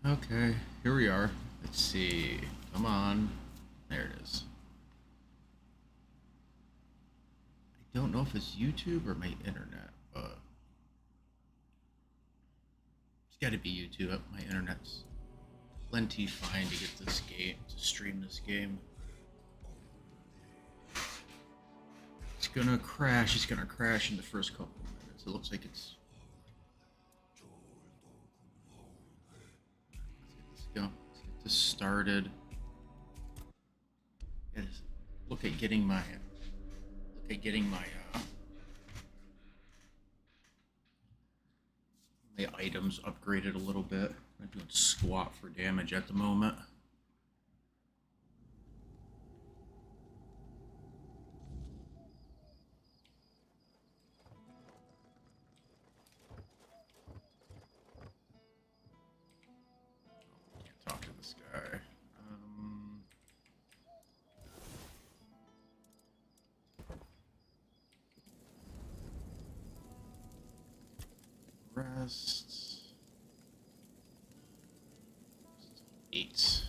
Okay, here we are. Let's see. Come on. There it is. I don't know if it's YouTube or my internet, but it's got to be YouTube. My internet's plenty fine to get this game, to stream this game. It's gonna crash. It's gonna crash in the first couple of minutes. It looks like it's. Let's go. Let's get this started. Yes. Look at getting my. Look at getting my items upgraded a little bit. I'm doing squat for damage at the moment. Can't talk to this guy. Rest. 8.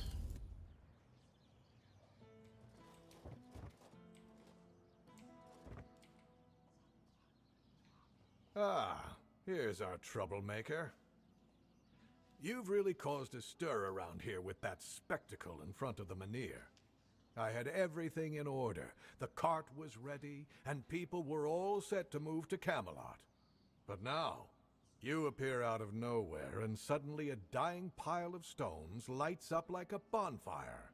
Ah, here's our troublemaker. You've really caused a stir around here with that spectacle in front of the Menhir. I had everything in order. The cart was ready, and people were all set to move to Camelot. But now, you appear out of nowhere, and suddenly a dying pile of stones lights up like a bonfire.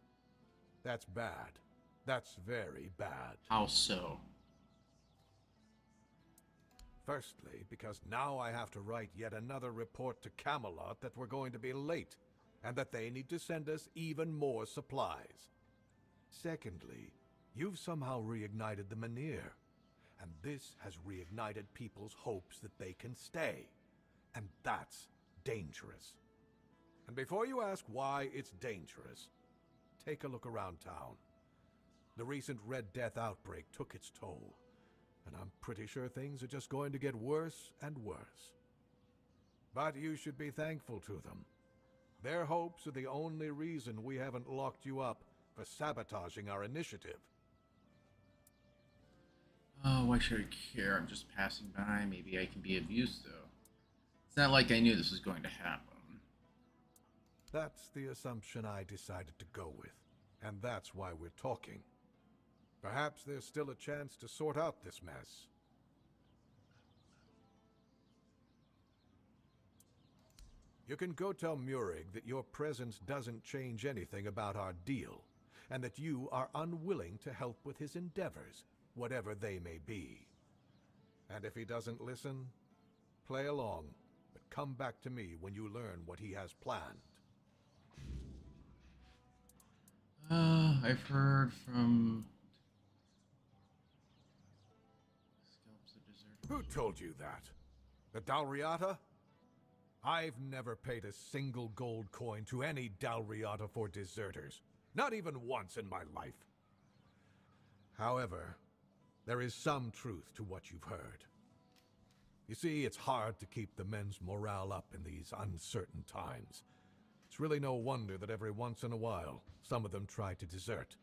That's bad. That's very bad. How so? Firstly, because now I have to write yet another report to Camelot that we're going to be late, and that they need to send us even more supplies. Secondly, you've somehow reignited the Menhir, and this has reignited people's hopes that they can stay. And that's dangerous. And before you ask why it's dangerous, take a look around town. The recent Red Death outbreak took its toll, and I'm pretty sure things are just going to get worse and worse. But you should be thankful to them. Their hopes are the only reason we haven't locked you up for sabotaging our initiative. Oh, why should I care? I'm just passing by. Maybe I can be of use, though. It's not like I knew this was going to happen. That's the assumption I decided to go with, and that's why we're talking. Perhaps there's still a chance to sort out this mess. You can go tell Murig that your presence doesn't change anything about our deal, and that you are unwilling to help with his endeavors, whatever they may be. And if he doesn't listen, play along, but come back to me when you learn what he has planned. I've heard from... Scalps of Desert. Who told you that? The Dalriata? I've never paid a single gold coin to any Dalriata for deserters. Not even once in my life. However, there is some truth to what you've heard. You see, it's hard to keep the men's morale up in these uncertain times. It's really no wonder that every once in a while, some of them try to desert.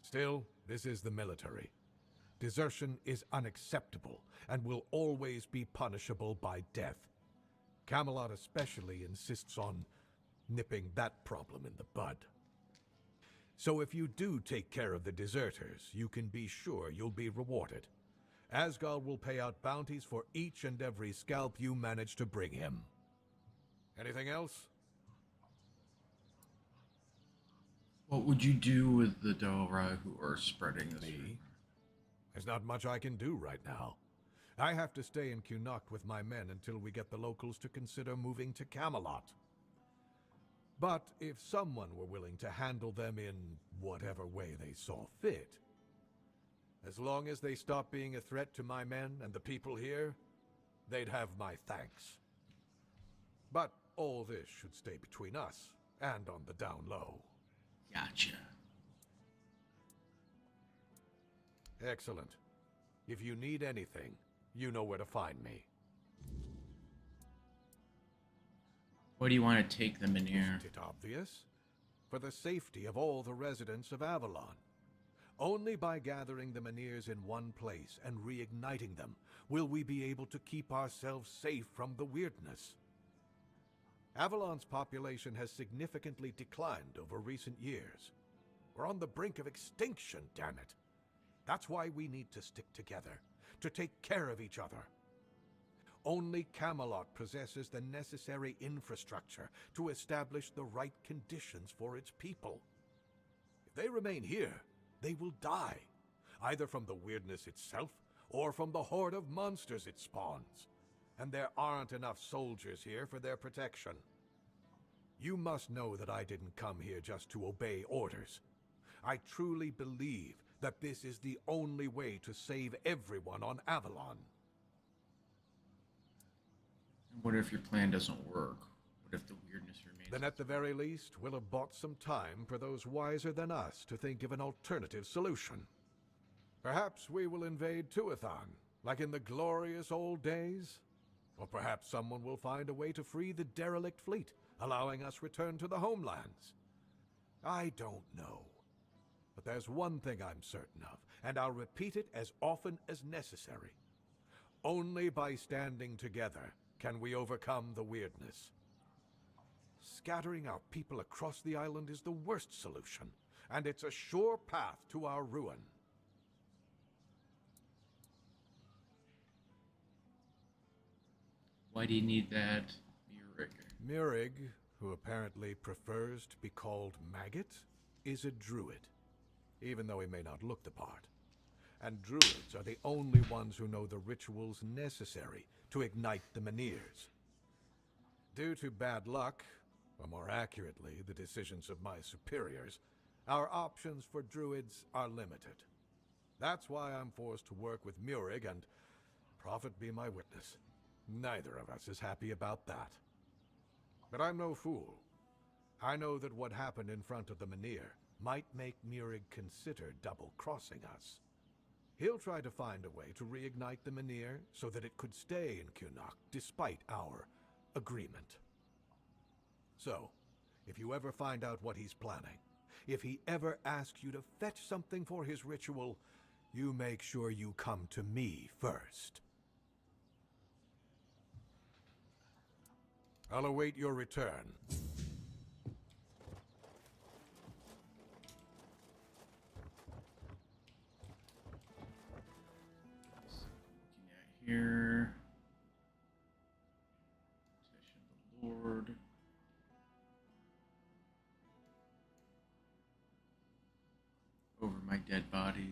Still, this is the military. Desertion is unacceptable and will always be punishable by death. Camelot especially insists on nipping that problem in the bud. So if you do take care of the deserters, you can be sure you'll be rewarded. Asgard will pay out bounties for each and every scalp you manage to bring him. Anything else? What would you do with the Dalrai who are spreading this? Me? There's not much I can do right now. I have to stay in Cunnacht with my men until we get the locals to consider moving to Camelot. But if someone were willing to handle them in whatever way they saw fit, as long as they stop being a threat to my men and the people here, they'd have my thanks. But all this should stay between us and on the down low. Gotcha. Excellent. If you need anything, you know where to find me. Why do you want to take them in here? Isn't it obvious? For the safety of all the residents of Avalon. Only by gathering the Meniers in one place and reigniting them will we be able to keep ourselves safe from the weirdness. Avalon's population has significantly declined over recent years. We're on the brink of extinction, damn it. That's why we need to stick together, to take care of each other. Only Camelot possesses the necessary infrastructure to establish the right conditions for its people. If they remain here, they will die, either from the weirdness itself or from the horde of monsters it spawns. And there aren't enough soldiers here for their protection. You must know that I didn't come here just to obey orders. I truly believe that this is the only way to save everyone on Avalon. What if your plan doesn't work? What if the weirdness remains? Then at the very least, we'll have bought some time for those wiser than us to think of an alternative solution. Perhaps we will invade Tuathon, like in the glorious old days. Or perhaps someone will find a way to free the derelict fleet, allowing us return to the homelands. I don't know. But there's one thing I'm certain of, and I'll repeat it as often as necessary. Only by standing together can we overcome the weirdness. Scattering our people across the island is the worst solution, and it's a sure path to our ruin. Why do you need that, Murig? Murig, who apparently prefers to be called Maggot, is a druid, even though he may not look the part. And druids are the only ones who know the rituals necessary to ignite the Meniers. Due to bad luck, or more accurately, the decisions of my superiors, our options for druids are limited. That's why I'm forced to work with Murig, and Prophet be my witness, neither of us is happy about that. But I'm no fool. I know that what happened in front of the Menhir might make Murig consider double-crossing us. He'll try to find a way to reignite the Menhir so that it could stay in Kunok despite our agreement. So, if you ever find out what he's planning, if he ever asks you to fetch something for his ritual, you make sure you come to me first. I'll await your return. Looking at here. Petition the Lord. Over my dead bodies.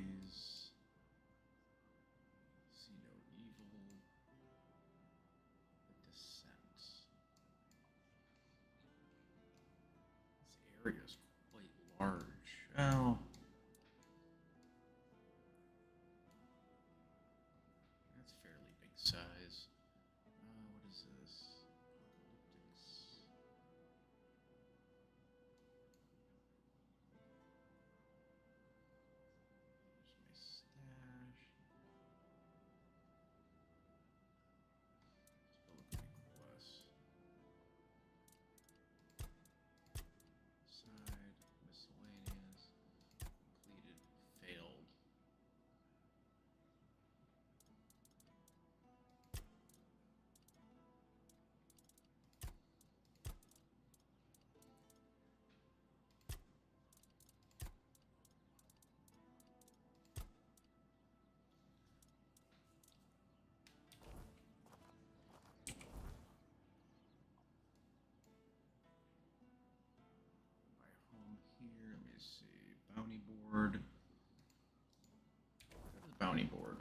See no evil. The descent. This area is quite large. Oh. That's fairly big size. What is this? Apocalyptics. There's my stash. Let's go look at my quests. Side, miscellaneous, completed, failed. My home here, let me see. Bounty board. Where's the bounty board?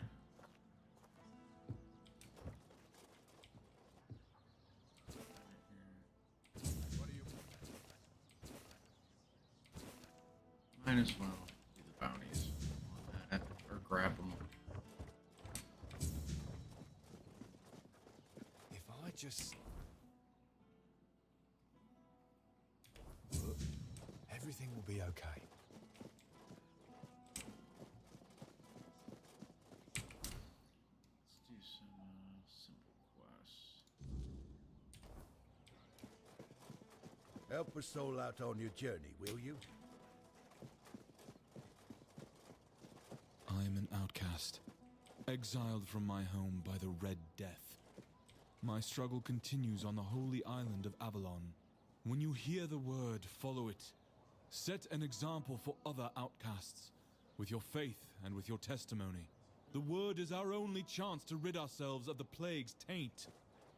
What do you... Might as well do the bounties on that, or grab them. If I just... everything will be okay. Let's do some simple quests. Help a soul out on your journey, will you? I am an outcast, exiled from my home by the Red Death. My struggle continues on the holy island of Avalon. When you hear the word, follow it. Set an example for other outcasts, with your faith and with your testimony. The word is our only chance to rid ourselves of the plague's taint.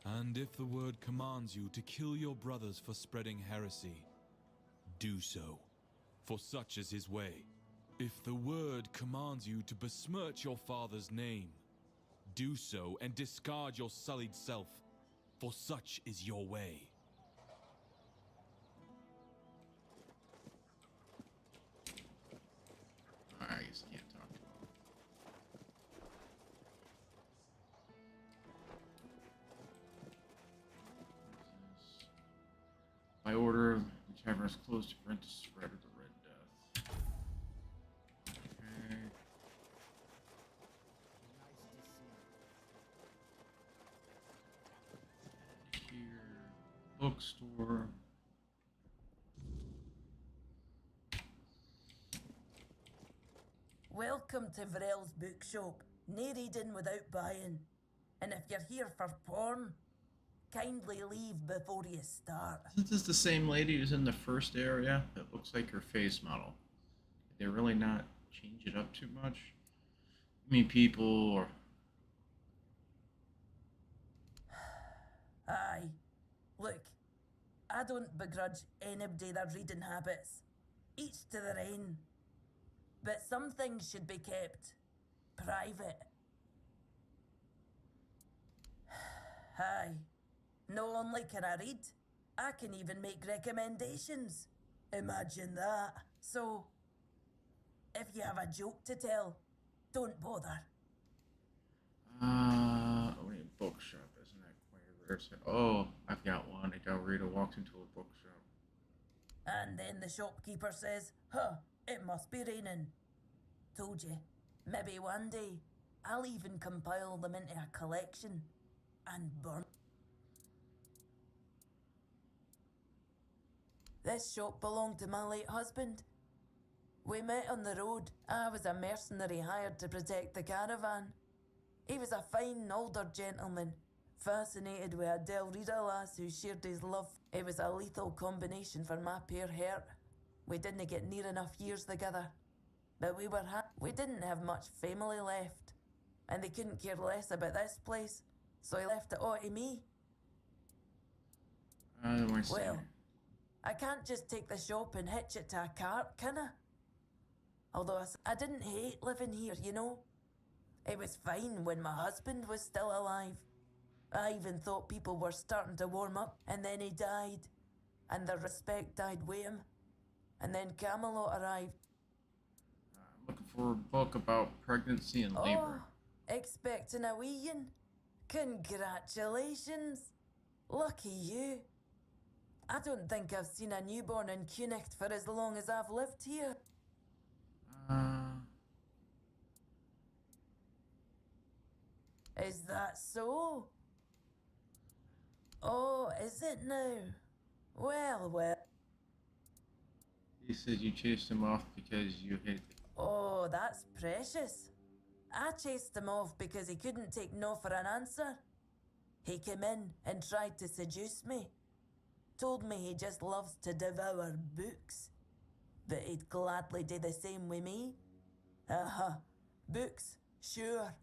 And if the word commands you to kill your brothers for spreading heresy, do so, for such is his way. If the word commands you to besmirch your father's name, do so and discard your sullied self, for such is your way. I guess can't talk to him. By order, the tavern is closed to prevent the spread of the Red Death. Okay. Here, bookstore. Welcome to Varel's bookshop. No reading without buying. And if you're here for porn, kindly leave before you start. Isn't this the same lady who's in the first area? It looks like her face model. Did they really not change it up too much? I mean, people or... Aye. Look, I don't begrudge anybody their reading habits. Each to their own. But some things should be kept private. Aye. Not only can I read, I can even make recommendations. Imagine that. So, if you have a joke to tell, don't bother. Only a bookshop, isn't that quite a rare set? Oh, I've got one. A Rita walks into a bookshop. And then the shopkeeper says, huh, it must be raining. Told you, maybe one day I'll even compile them into a collection and burn. This shop belonged to my late husband. We met on the road. I was a mercenary hired to protect the caravan. He was a fine older gentleman, fascinated with a Del Rita lass who shared his love. It was a lethal combination for my poor heart. We didn't get near enough years together. But we were we didn't have much family left. And they couldn't care less about this place. So he left it all to me. Well, I can't just take the shop and hitch it to a cart, can I? Although I didn't hate living here, you know. It was fine when my husband was still alive. I even thought people were starting to warm up, and then he died. And the respect died with him. And then Camelot arrived. I'm looking for a book about pregnancy and labor. Oh, expecting a weeing? Congratulations. Lucky you. I don't think I've seen a newborn in Cunicht for as long as I've lived here. Is that so? Oh, is it now? Well, well. He said you chased him off because you hate the... Oh, that's precious. I chased him off because he couldn't take no for an answer. He came in and tried to seduce me. Told me he just loves to devour books. But he'd gladly do the same with me. Books, sure.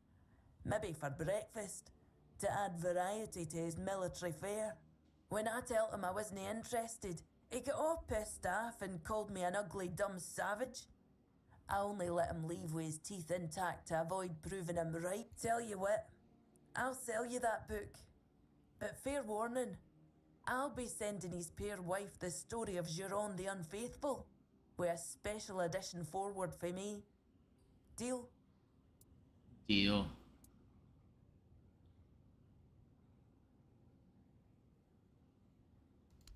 Maybe for breakfast, to add variety to his military fare. When I told him I wasn't interested, he got all pissed off and called me an ugly dumb savage. I only let him leave with his teeth intact to avoid proving him right. Tell you what, I'll sell you that book. But fair warning, I'll be sending his poor wife the story of Giron the Unfaithful, with a special edition forward for me. Deal? Deal.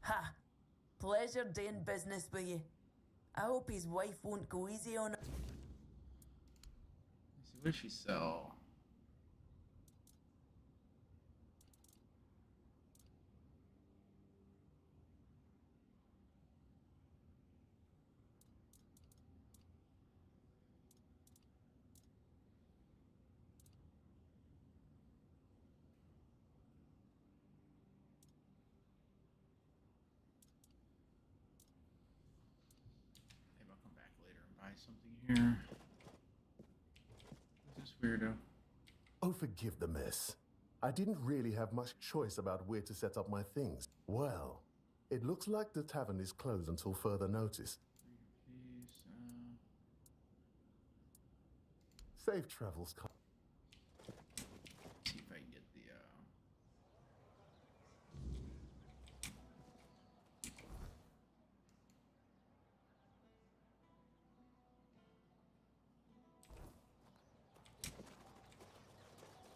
Ha! Pleasure doing business with you. I hope his wife won't go easy on him. Let's see, what does she sell? something here. Who's this weirdo? Oh, forgive the mess. I didn't really have much choice about where to set up my things. Well, it looks like the tavern is closed until further notice. Please, Safe travels. see if I can get the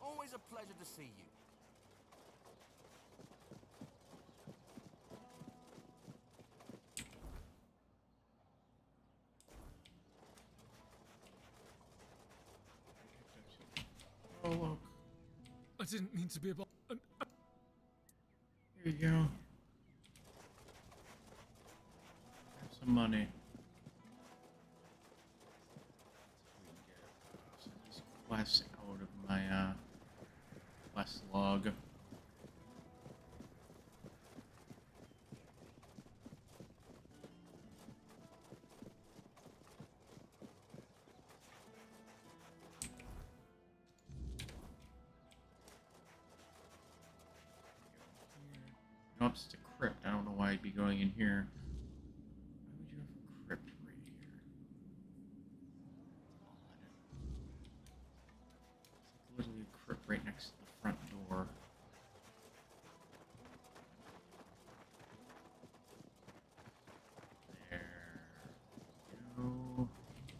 Always a pleasure to see you. Oh, look. I didn't mean to be about. Here you go. Have some money. Let's see if we can get some of these quests out of my quest log. Nope, it's a crypt. I don't know why I'd be going in here. Why would you have a crypt right here? Odd. It's like literally a crypt right next to the front door. There we go. Let's get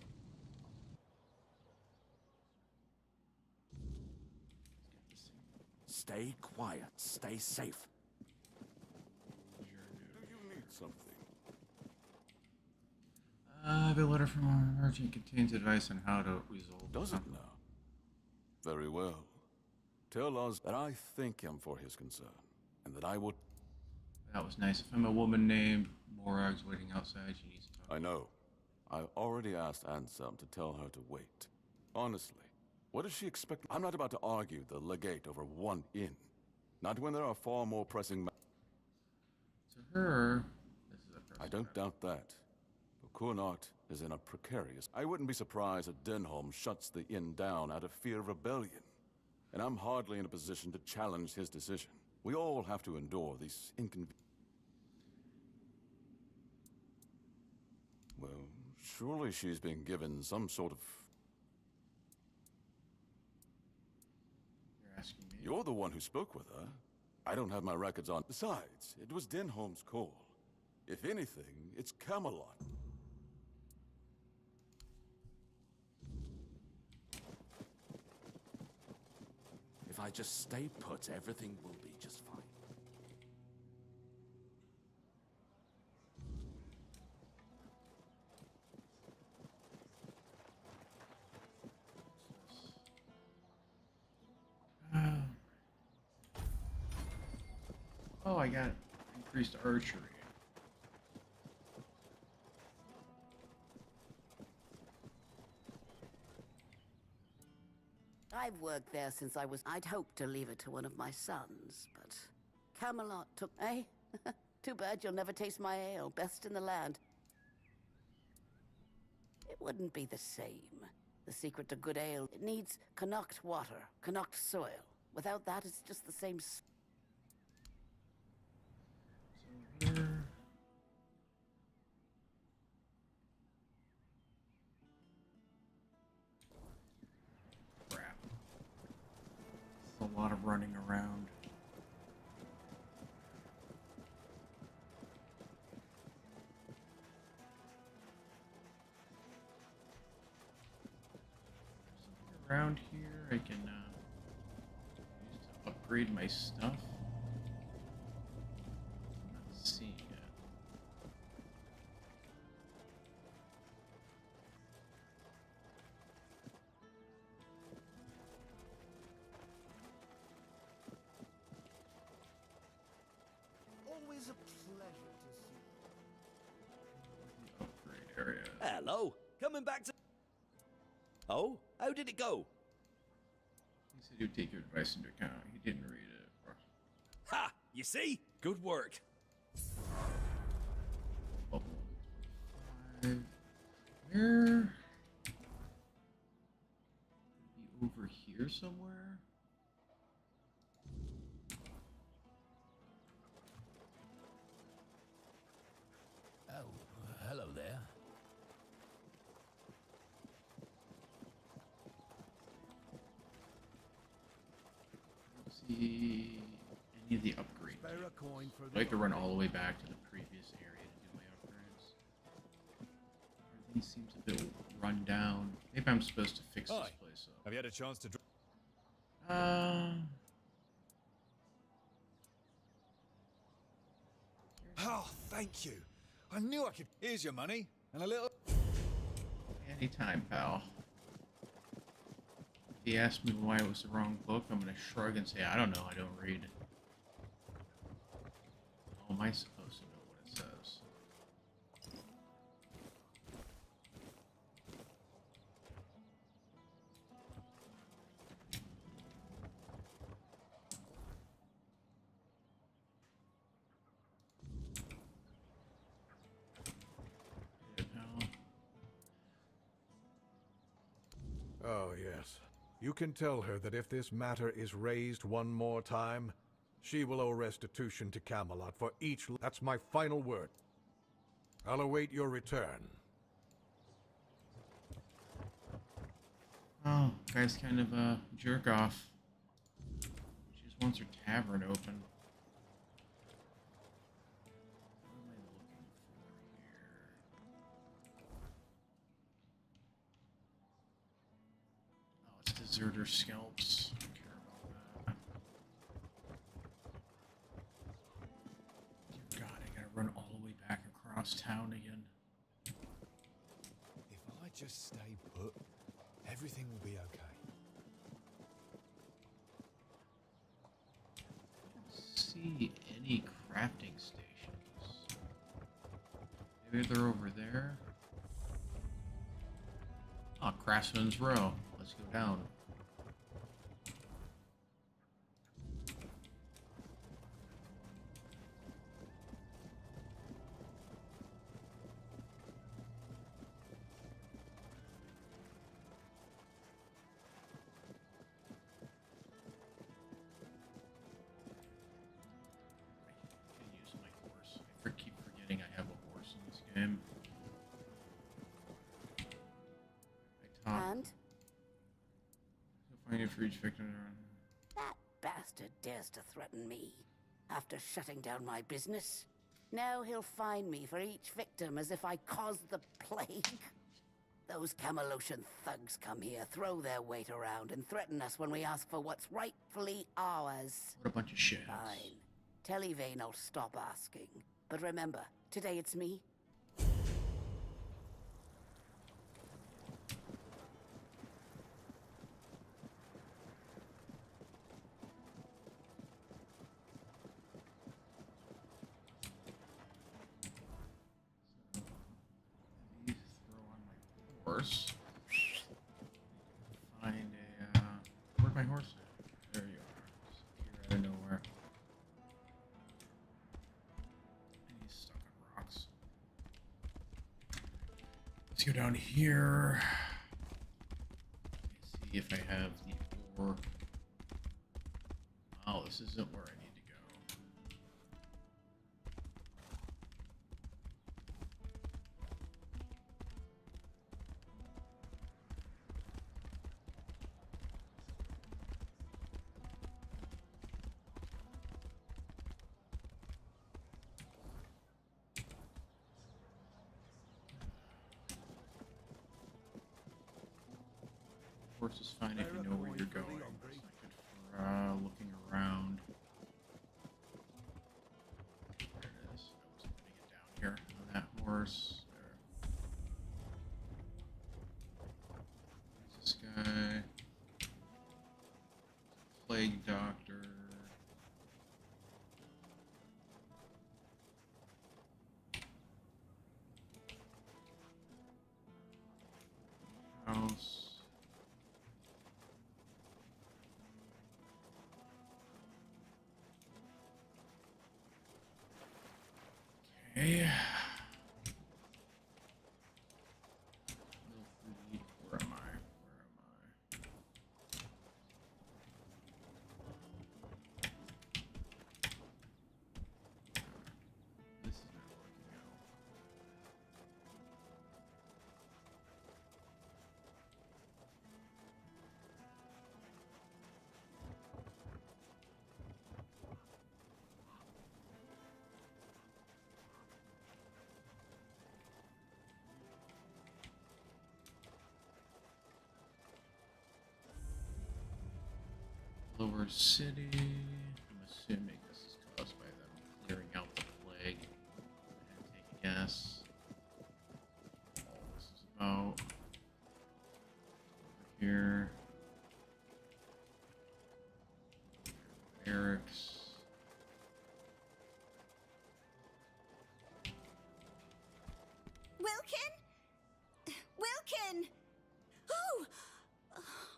this thing. Stay quiet. Stay safe. Do you need something? I have a letter from our merchant contains advice on how to resolve. Does it now? Very well. Tell us that I thank him for his concern, and that I would... That was nice. If I'm a woman named Morag's waiting outside, she needs to talk. I know. I already asked Anselm to tell her to wait. Honestly, what does she expect? I'm not about to argue the legate over one inn. Not when there are far more pressing To her, this is a person. I don't doubt that. But Cournart is in a precarious... I wouldn't be surprised if Denholm shuts the inn down out of fear of rebellion. And I'm hardly in a position to challenge his decision. We all have to endure these inconveniences. Well, surely she's been given some sort of... You're asking me? You're the one who spoke with her. I don't have my records on. Besides, it was Denholm's call. If anything, it's Camelot. If I just stay put, everything will be just fine. Oh, I got increased archery. I've worked there since I'd hoped to leave it to one of my sons, but Camelot took... Eh? Too bad you'll never taste my ale, best in the land. It wouldn't be the same. The secret to good ale, it needs Connacht water, Connacht soil. Without that, it's just the same... So here... Crap. It's a lot of running around. Something around here I can use to upgrade my stuff. I'm not seeing it. Always a pleasure to see Upgrade area. Hello, coming back to... Oh, how did it go? He said he'd take your advice into account. He didn't read it. Ha! You see? Good work. Bubble. Where Where? Be over here somewhere? Oh, hello there. See any of the upgrades. Spare a coin for I'd the like to run all the way back to the previous area to do my upgrades. Everything seems a bit run down. Maybe I'm supposed to fix this Hi. place up. Have you had a chance to... Oh, thank you. I knew I could... Here's your money, and a little... Anytime, pal. If he asks me why it was the wrong book, I'm gonna shrug and say, I don't know, I don't read. How am I supposed to know what it says? Hey, pal. Oh, yes. You can tell her that if this matter is raised one more time, she will owe restitution to Camelot for each... That's my final word. I'll await your return. Oh, guy's kind of a jerk off. She just wants her tavern open. What am I looking for here? Oh, it's deserter scalps. I don't care about that. Dear God, I gotta run all the way back across town again. If I just stay put, everything will be okay. See any crafting stations? Maybe they're over there. Oh, Craftsman's Row. Let's go down. I can use my horse. I keep forgetting I have a horse in this game. I talk. And You'll find it for each victim. that bastard dares to threaten me after shutting down my business. Now he'll fine me for each victim as if I caused the plague. Those Camelocian thugs come here, throw their weight around, and threaten us when we ask for what's rightfully ours. What a bunch of shit. Fine. Tell Yvain I'll stop asking. But remember, today it's me. Let me throw on my horse. Find a, where'd my horse at? There you are. Just appear out of nowhere. And he's stuck on rocks. Let's go down here. Let me see if I have the ore. Oh, this isn't where I need to go. Of course, it's fine if you know where you're going. It's not good for looking around. There it is. I wasn't putting it down here on that horse. There. There's this guy. Plague doctor. House. Okay. Shore City. I'm assuming this is caused by them clearing out the plague. And take a guess. All this is about. Over here. Barracks. Wilkin? Wilkin! Oh!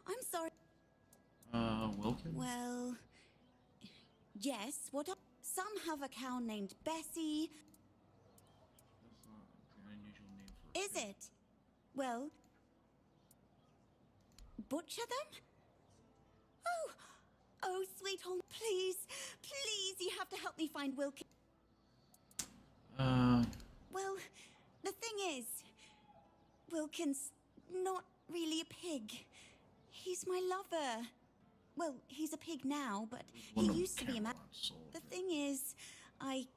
I'm sorry. Wilkin? Well, yes, what some have a cow named Bessie. That's not an unusual name for a Is pig. it? Well, butcher them? Oh, sweet home, please, please, you have to help me find Wilkin. Well, the thing is, Wilkin's not really a pig. He's my lover. Well, he's a pig now, but he One of used to be a man. Camelot's soldiers. The thing is, I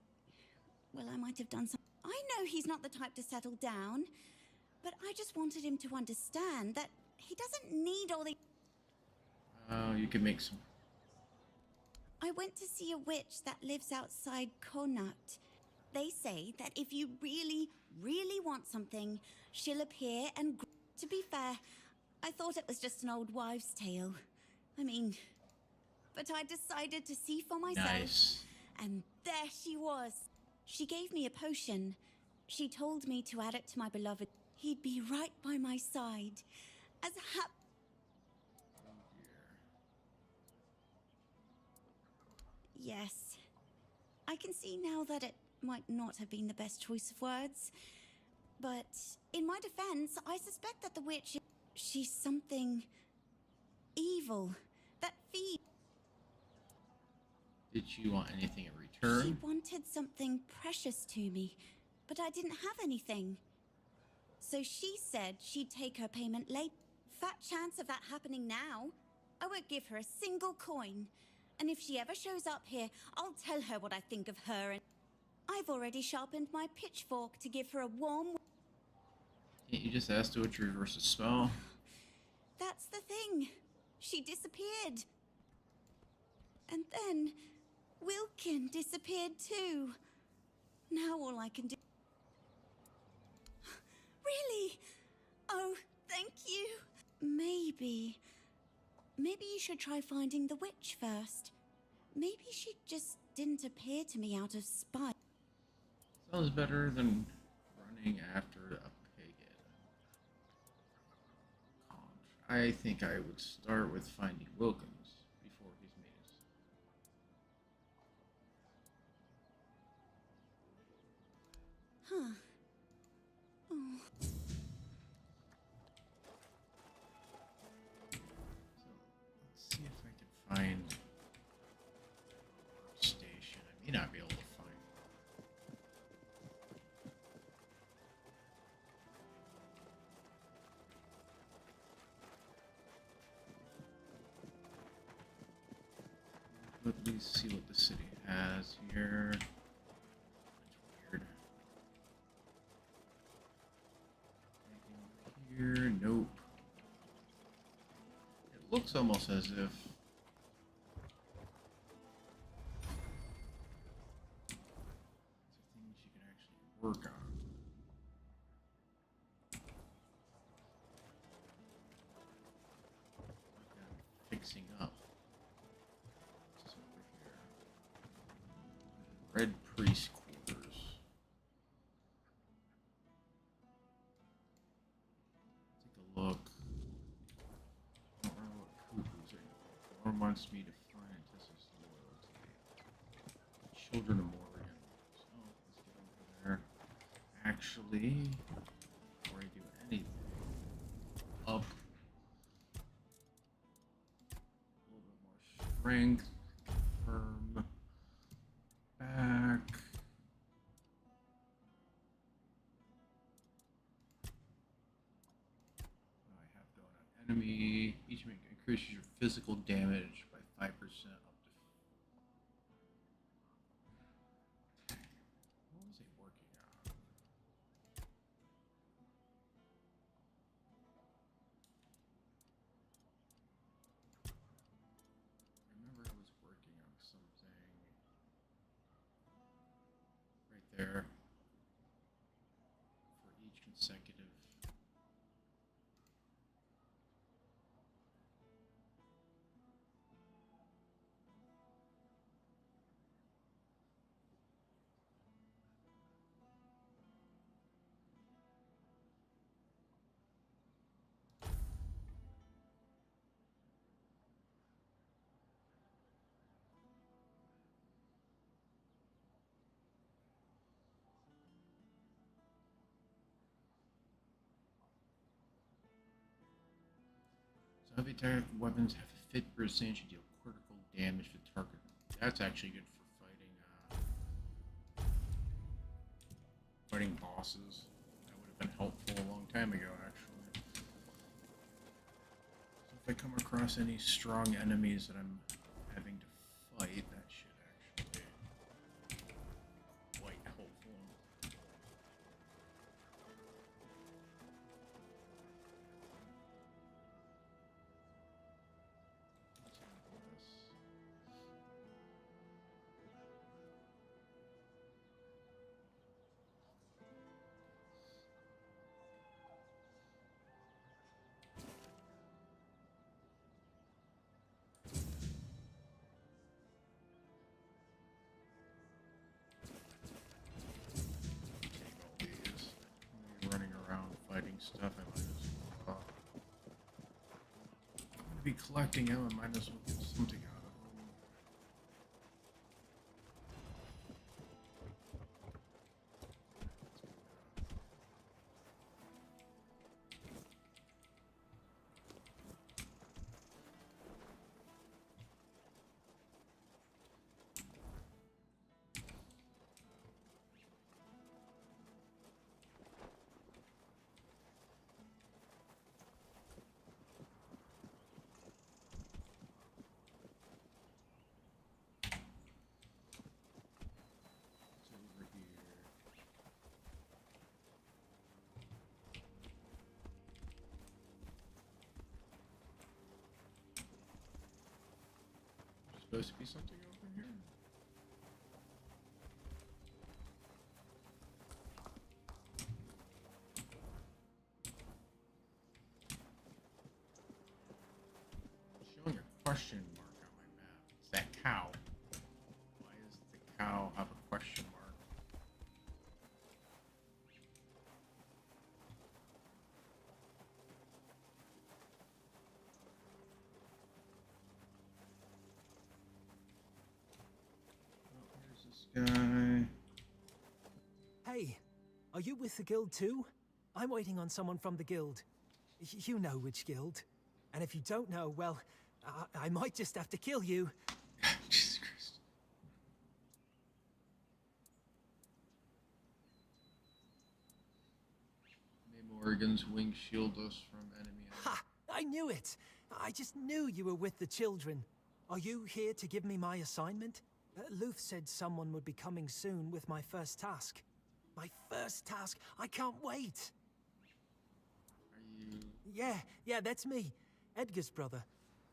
might have done some. I know he's not the type to settle down, but I just wanted him to understand that he doesn't need all the. You can make some. I went to see a witch that lives outside Connacht. They say that if you really, really want something, she'll appear and. To be fair, I thought it was just an old wives' tale. I mean, but I decided to see for myself. Nice. And there she was. She gave me a potion. She told me to add it to my beloved. He'd be right by my side. As happy. Yes. I can see now that it might not have been the best choice of words. But in my defense, I suspect that the witch, she's something evil that feeds. Did she want anything in She return? wanted something precious to me, but I didn't have anything. So she said she'd take her payment late. Fat chance of that happening now. I won't give her a single coin. And if she ever shows up here, I'll tell her what I think of her. And I've already sharpened my pitchfork to give her a warm. Can't you just ask the witch to reverse a spell? That's the thing. She disappeared. And then Wilkin disappeared too. Now all I can do. Really? Oh, thank you. Maybe you should try finding the witch first. Maybe she just didn't appear to me out of spite. Sounds better than running after a pig. I think I would start with finding Wilkins before he's made his. Huh. Oh. Let's see if I can find a station. I may not be able to find. Let me see what the city has here. That's weird. Anything here? Nope. It looks almost as if things you can actually work on. Like I'm fixing up. What's over here? Red Priest Quarters. Take a look. I don't remember what cuckoos are. Or wants me to find Tessa's loyalty. Children of Morgan. So let's get over there. Actually, before I do anything, up a little bit more strength, firm, back. What do I have going on? Enemy each make increases your physical damage by 5% up to. What was he working on? there for each consecutive. Heavy attack weapons have a fit percentage to deal critical damage to target. That's actually good for fighting bosses. That would have been helpful a long time ago, actually. So if I come across any strong enemies that I'm having to fight, that should actually be quite helpful. Stuff I might as well. I'm gonna be collecting them. I might as well get something out of them. Supposed to be something over here. Showing a question mark on my map. It's that cow. Why does the cow have a question mark? Guy. Hey, are you with the guild too? I'm waiting on someone from the guild. You know which guild. And if you don't know, well, I might just have to kill you. Jesus Christ. May Morrigan's wings shield us from enemy. Ha! I knew it! I just knew you were with the children. Are you here to give me my assignment? Luth said someone would be coming soon with my first task. My first task? I can't wait! Are you... Yeah, that's me. Edgar's brother.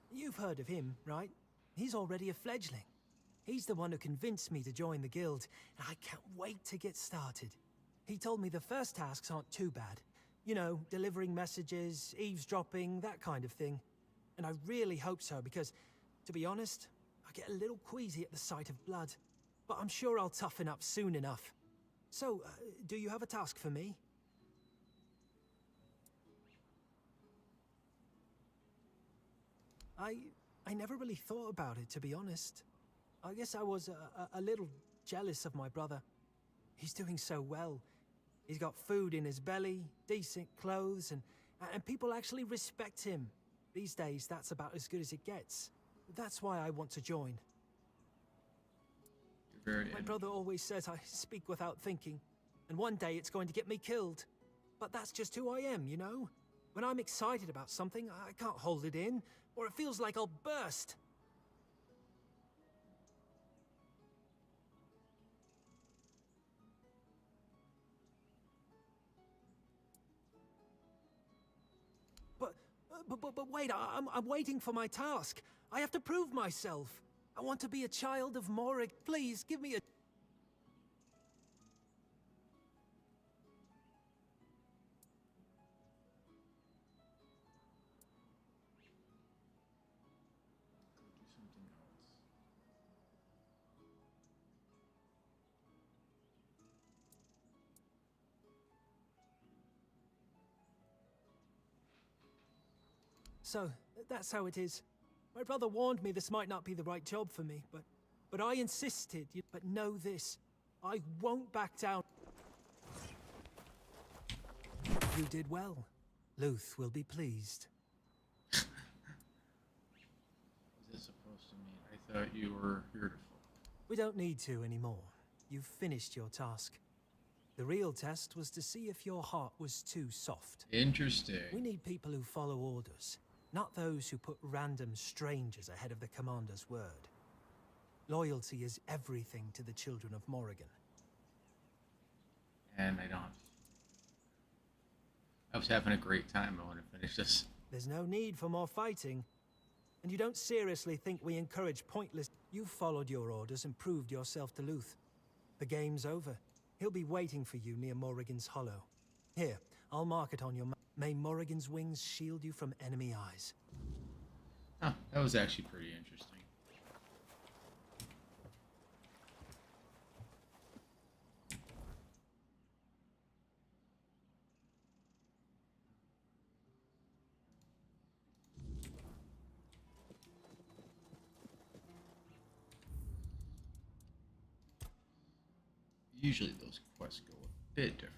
You've heard of him, right? He's already a fledgling. He's the one who convinced me to join the guild, and I can't wait to get started. He told me the first tasks aren't too bad. You know, delivering messages, eavesdropping, that kind of thing. And I really hope so, because, to be honest, I get a little queasy at the sight of blood, but I'm sure I'll toughen up soon enough. So, do you have a task for me? I never really thought about it, to be honest. I guess I was a little jealous of my brother. He's doing so well. He's got food in his belly, decent clothes, and people actually respect him. These days, that's about as good as it gets. That's why I want to join. My brother always says I speak without thinking, and one day it's going to get me killed. But that's just who I am, you know? When I'm excited about something, I can't hold it in, or it feels like I'll burst. But wait, I'm waiting for my task. I have to prove myself. I want to be a child of Morrig. Please, give me a... So, that's how it is. My brother warned me this might not be the right job for me, but I insisted. But know this, I won't back down. You did well. Luth will be pleased. What is this supposed to mean? I thought you were here to We don't need to anymore. You've finished your task. The real test was to see if your heart was too soft. Interesting. We need people who follow orders, not those who put random strangers ahead of the commander's word. Loyalty is everything to the children of Morrigan. And I don't. I was having a great time. I want to finish this. There's no need for more fighting. And you don't seriously think we encourage pointless... You followed your orders and proved yourself to Luth. The game's over. He'll be waiting for you near Morrigan's Hollow. Here, I'll mark it on your map. May Morrigan's wings shield you from enemy eyes. Huh, that was actually pretty interesting. Usually those quests go a bit different.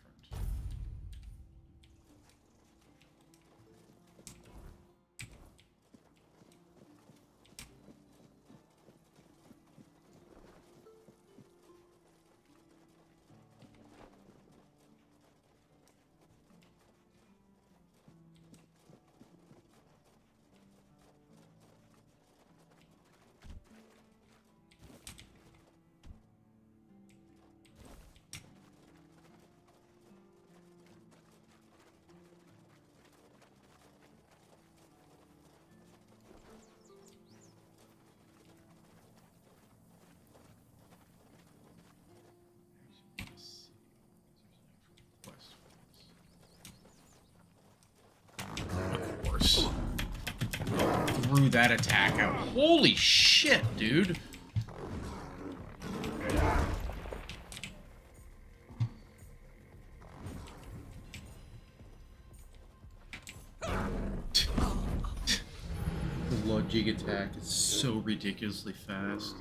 Threw that attack out. Holy shit, dude. The logic attack is so ridiculously fast.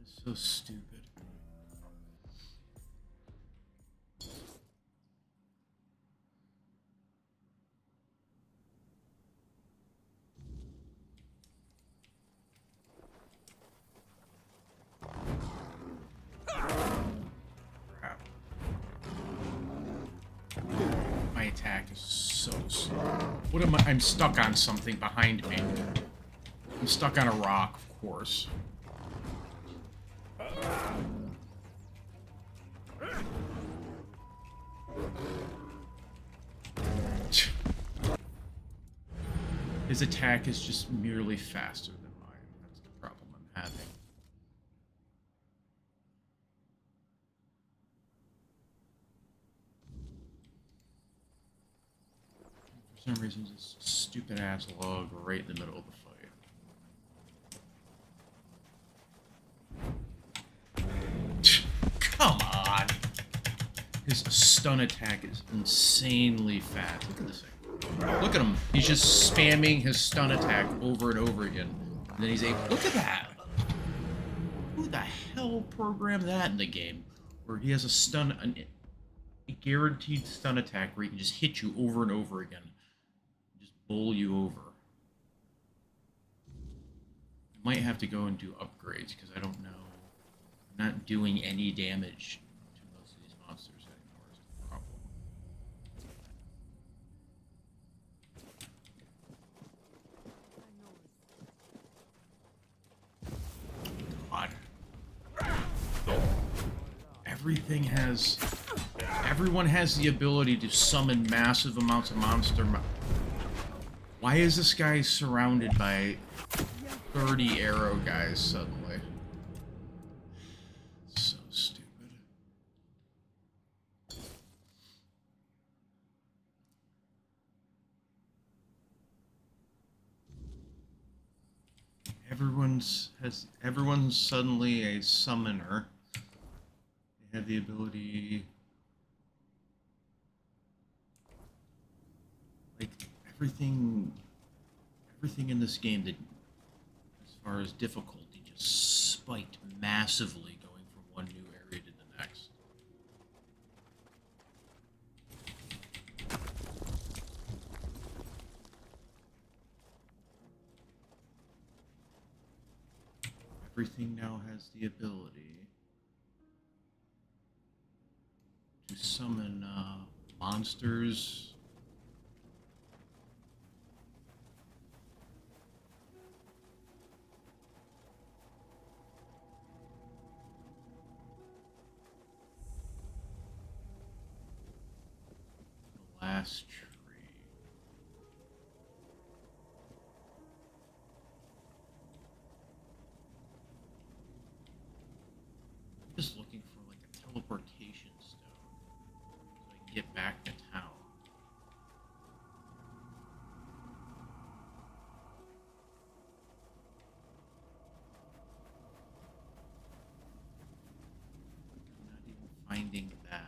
It's so stupid. Attack is so slow. What am I? I'm stuck on something behind me. I'm stuck on a rock, of course. His attack is just merely faster than mine. That's the problem I'm having. For some reason, this stupid ass log right in the middle of the fight. Come on! His stun attack is insanely fast. Look at this thing. Look at him. He's just spamming his stun attack over and over again. And then he's able. Look at that! Who the hell programmed that in the game? Where he has a guaranteed stun attack where he can just hit you over and over again. Bowl you over. I might have to go and do upgrades because I don't know. I'm not doing any damage to most of these monsters anymore is the problem. God. Everyone has the ability to summon massive amounts of monster. Why is this guy surrounded by 30 arrow guys suddenly? So stupid. Everyone's suddenly a summoner. They have the ability, like everything Everything in this game that, as far as difficulty, just spiked massively going from one new area to the next. Everything now has the ability to summon monsters. The last tree. I'm just looking for like a teleportation stone so I can get back to town. I'm not even finding that.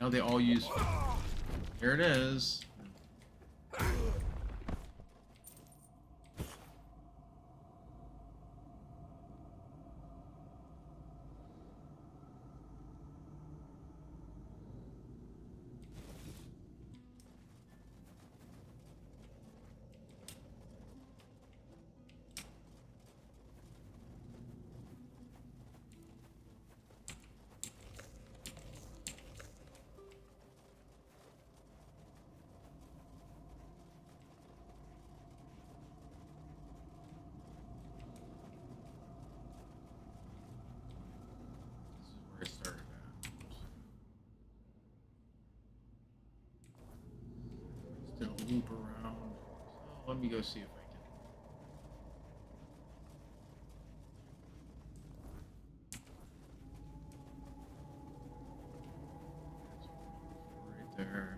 Now they all use. Here it is. Where it started at. Just did a loop around. So let me go see if I can. Right there.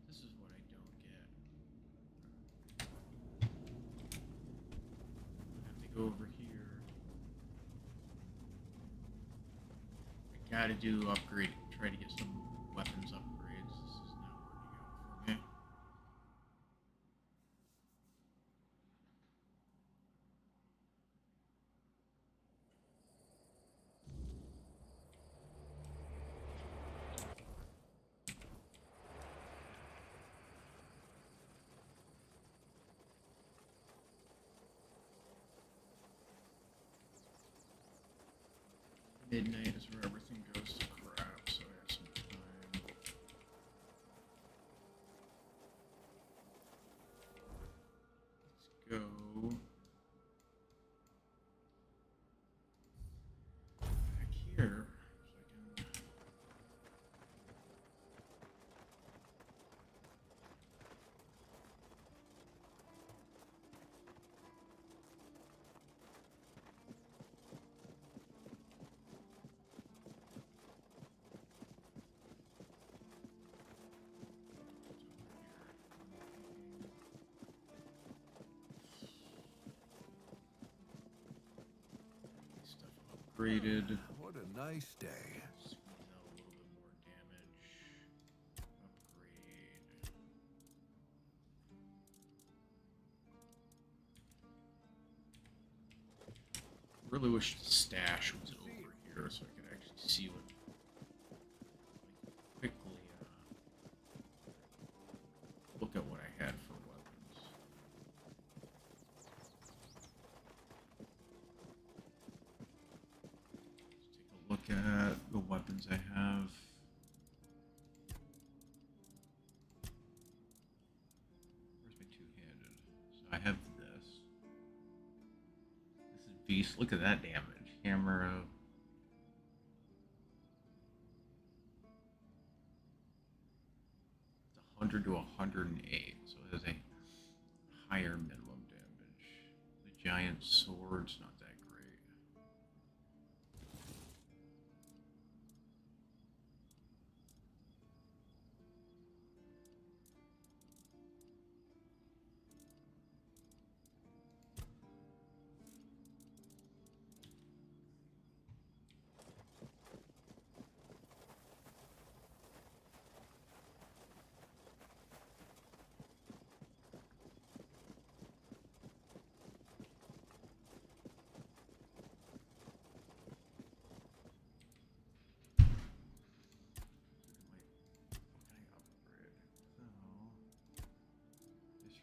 This is what I don't get. I have to go over here. I gotta do upgrade, try to get some weapons upgrades. This is not working out for me. Midnight is where everything goes to crap, so I have some time. Let's go back here so I can. Upgraded. What a nice day. Squeeze out a little bit more damage. Upgrade. really wish the stash was over here so I could actually see what quickly look at what I had for weapons. Let's take a look at the weapons I have. Where's my two-handed? So I have this. This is beast. Look at that damage. Hammer of 100 to 108, so it has a higher minimum damage. The giant sword's not that great.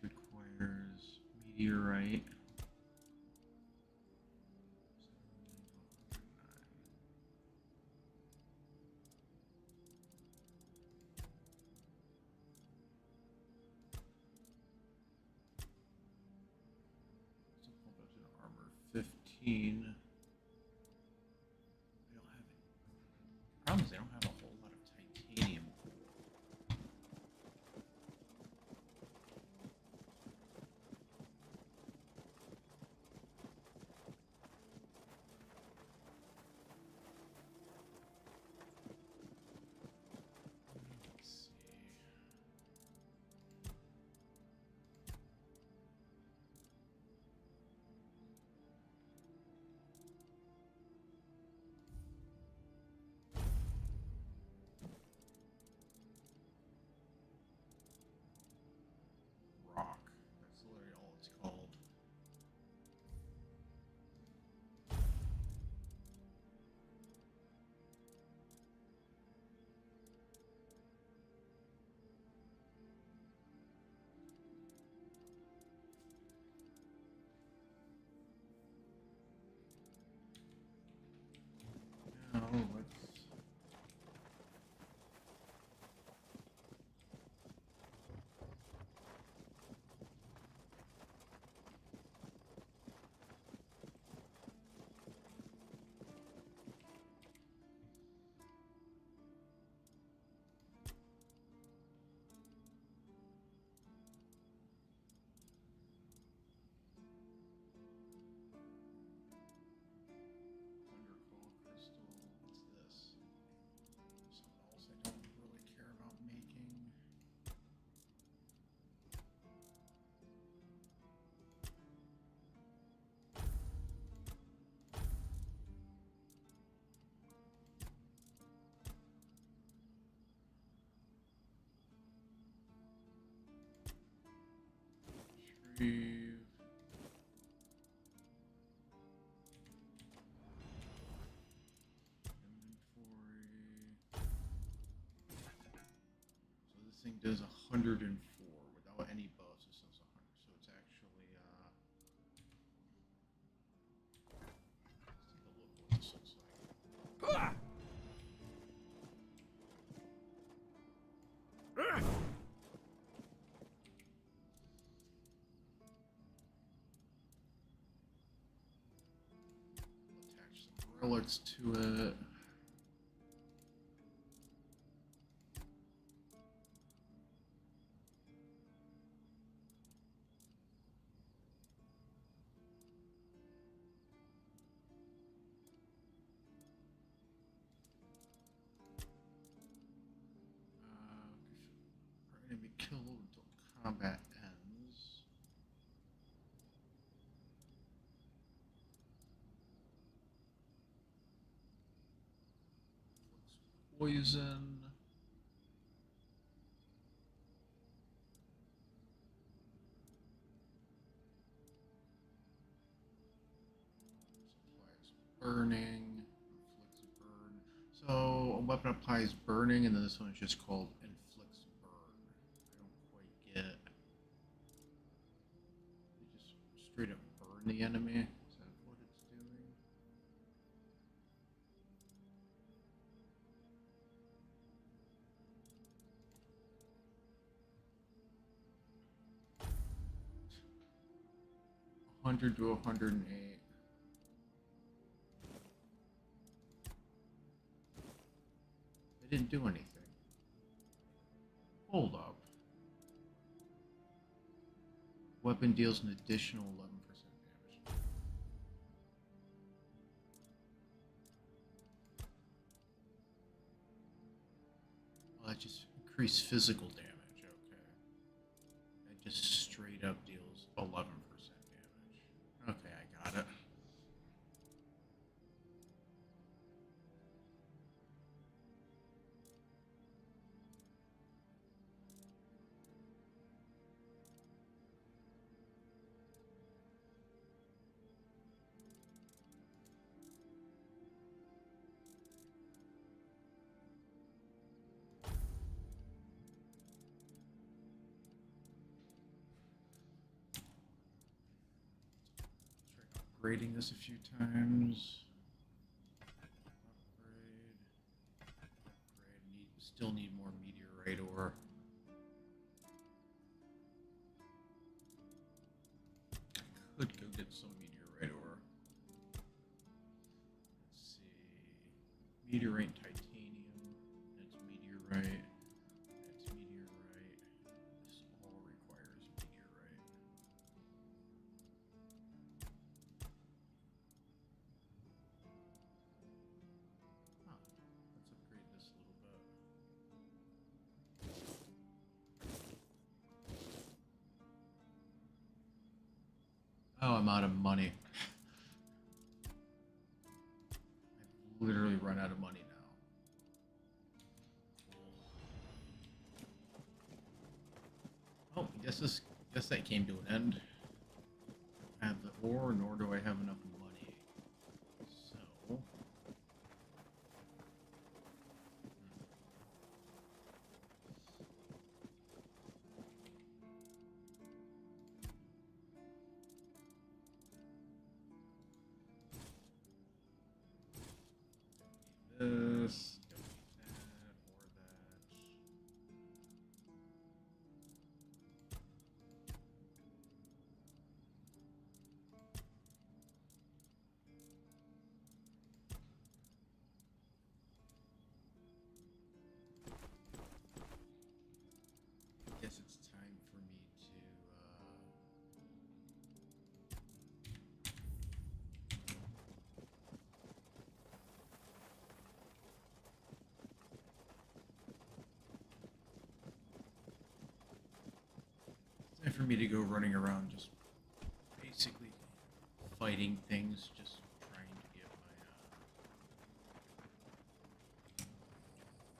Requires meteorite. Armor 15. I don't have it. Problem is I don't have a whole lot of titanium. Rock. That's literally all it's called. Now let's Thunderclaw crystal. What's this? Something else I don't really care about making. Retrieve. Inventory. So this thing does 104 without any buffs. It does 100, so it's actually let's take a look what this looks like. Attach some relics to it. Enemy killed until combat ends. Poison. Supplies burning. Inflicts burn. So a weapon applies burning, and then this one is just called inflicts burn. I don't quite get it. You just straight up burn the enemy. Is that what it's doing? $100 to $108. They didn't do anything. Hold up. Weapon deals an additional 11% damage. Well, that just increased physical damage, okay. That just straight up deals 11% damage. Okay, I got it. Upgrading this a few times. Upgrade. Still need more meteorite ore. Could go get some meteorite ore. Let's see. Meteorite and titanium. That's meteorite. That's meteorite. This all requires meteorite. Huh. Let's upgrade this a little bit. Oh, I'm out of money. I've literally run out of money now. Oh, guess that came to an end. I have the ore, nor do I have enough money. So this, don't need that or that. Guess it's time for me to time for me to go running around just basically fighting things, just trying to get my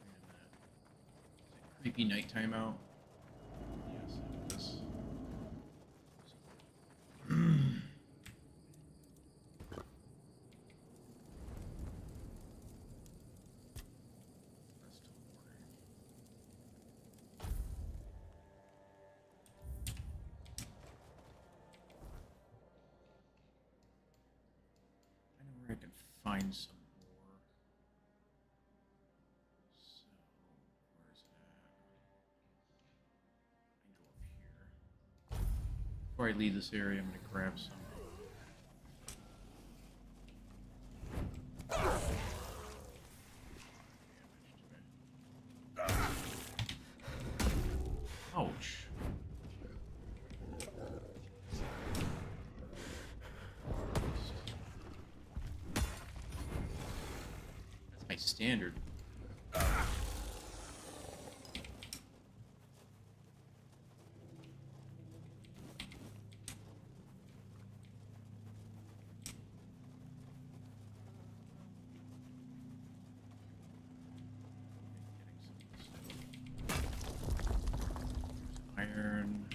wait a minute. Is it creepy nighttime out? Yes, it is. Rest till morning. I know where I can find some more. So, where's it at? I can go up here. Before I leave this area, I'm going to grab some. Ouch. That's my standard. Iron.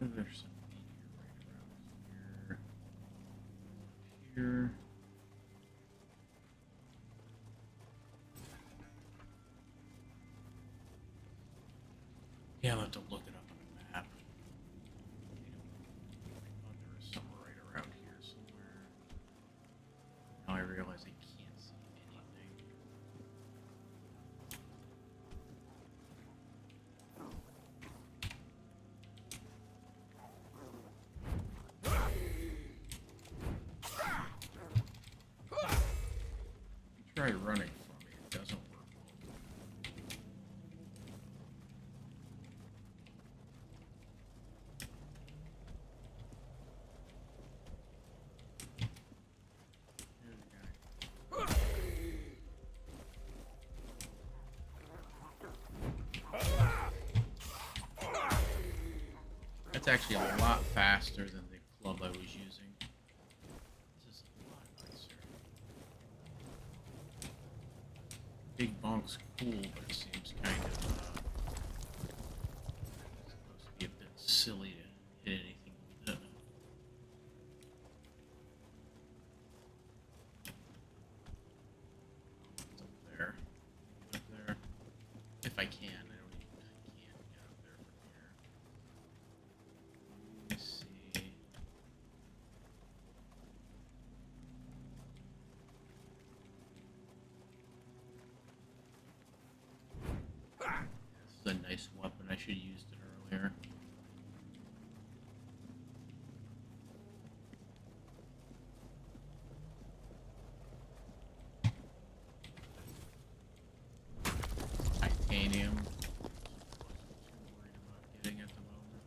There's some meteorite around here. here. Yeah, I'll have to look it up on a map. I thought there was somewhere right around here somewhere. Now I realize I can't see anything. You try running from me, it doesn't work. Here's a guy. That's actually a lot faster than the club I was using. This is a lot nicer. Big bonk's cool, but it seems kind of supposed to be a bit silly to hit anything with it. It's up there. Get up there. If I can. I don't even I can't get up there from here. Let me see. This is a nice weapon. I should have used it earlier. Titanium. Wasn't too worried about getting at the moment.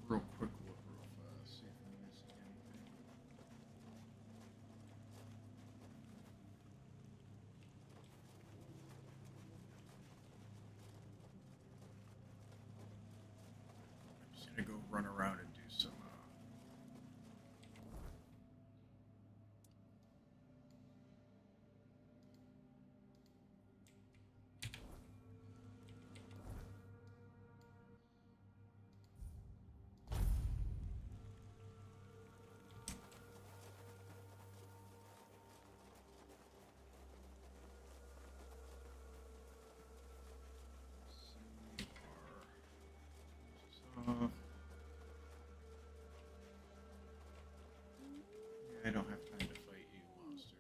Real quick look real fast, see if I'm missing anything. I'm just gonna go run around and do some I don't have time to fight you monsters.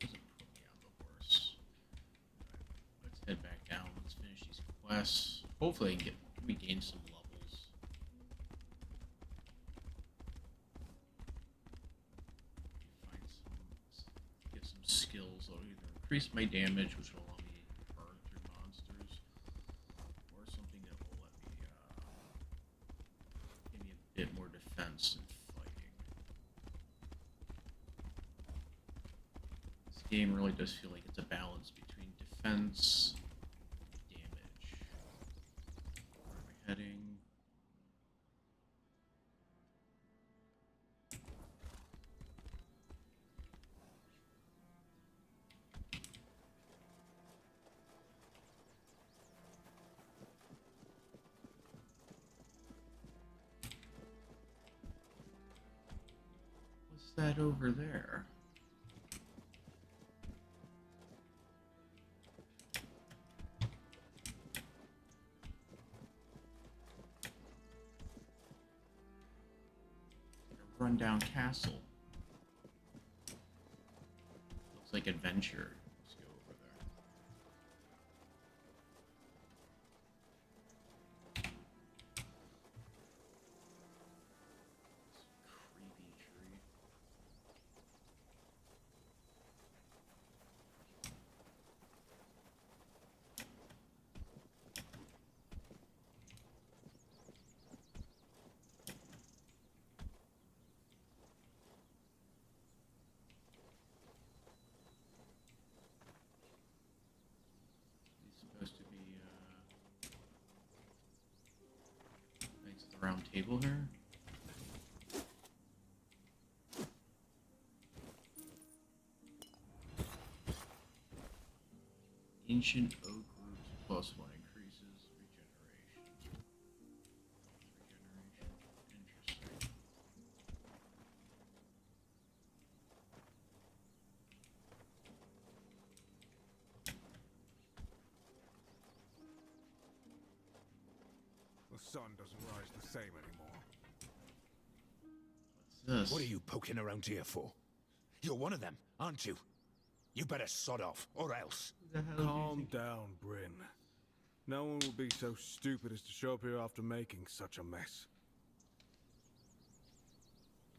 Doesn't put me on the horse. Let's head back down. Let's finish these quests. Hopefully I can regain some levels. Get some skills that'll either increase my damage, which will allow me to burn through monsters, or something that will let me give me a bit more defense in fighting. This game really does feel like it's a balance between defense, damage. Where am I heading? What's that over there? A rundown castle. Looks like adventure. Let's go over there. round table here. Ancient oak roots plus 1 increases regeneration. Interesting. The sun doesn't rise the same anymore. What's this? What are you poking around here for? You're one of them, aren't you? You better sod off, or else. Calm down, Bryn. No one will be so stupid as to show up here after making such a mess.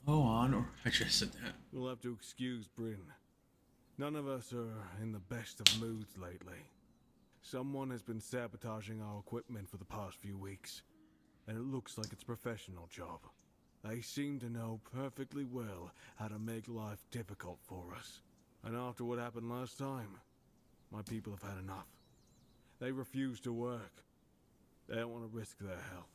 Go on, or I should have said that. You'll have to excuse Bryn. None of us are in the best of moods lately. Someone has been sabotaging our equipment for the past few weeks, and it looks like it's a professional job. They seem to know perfectly well how to make life difficult for us. And after what happened last time, my people have had enough. They refuse to work. They don't want to risk their health.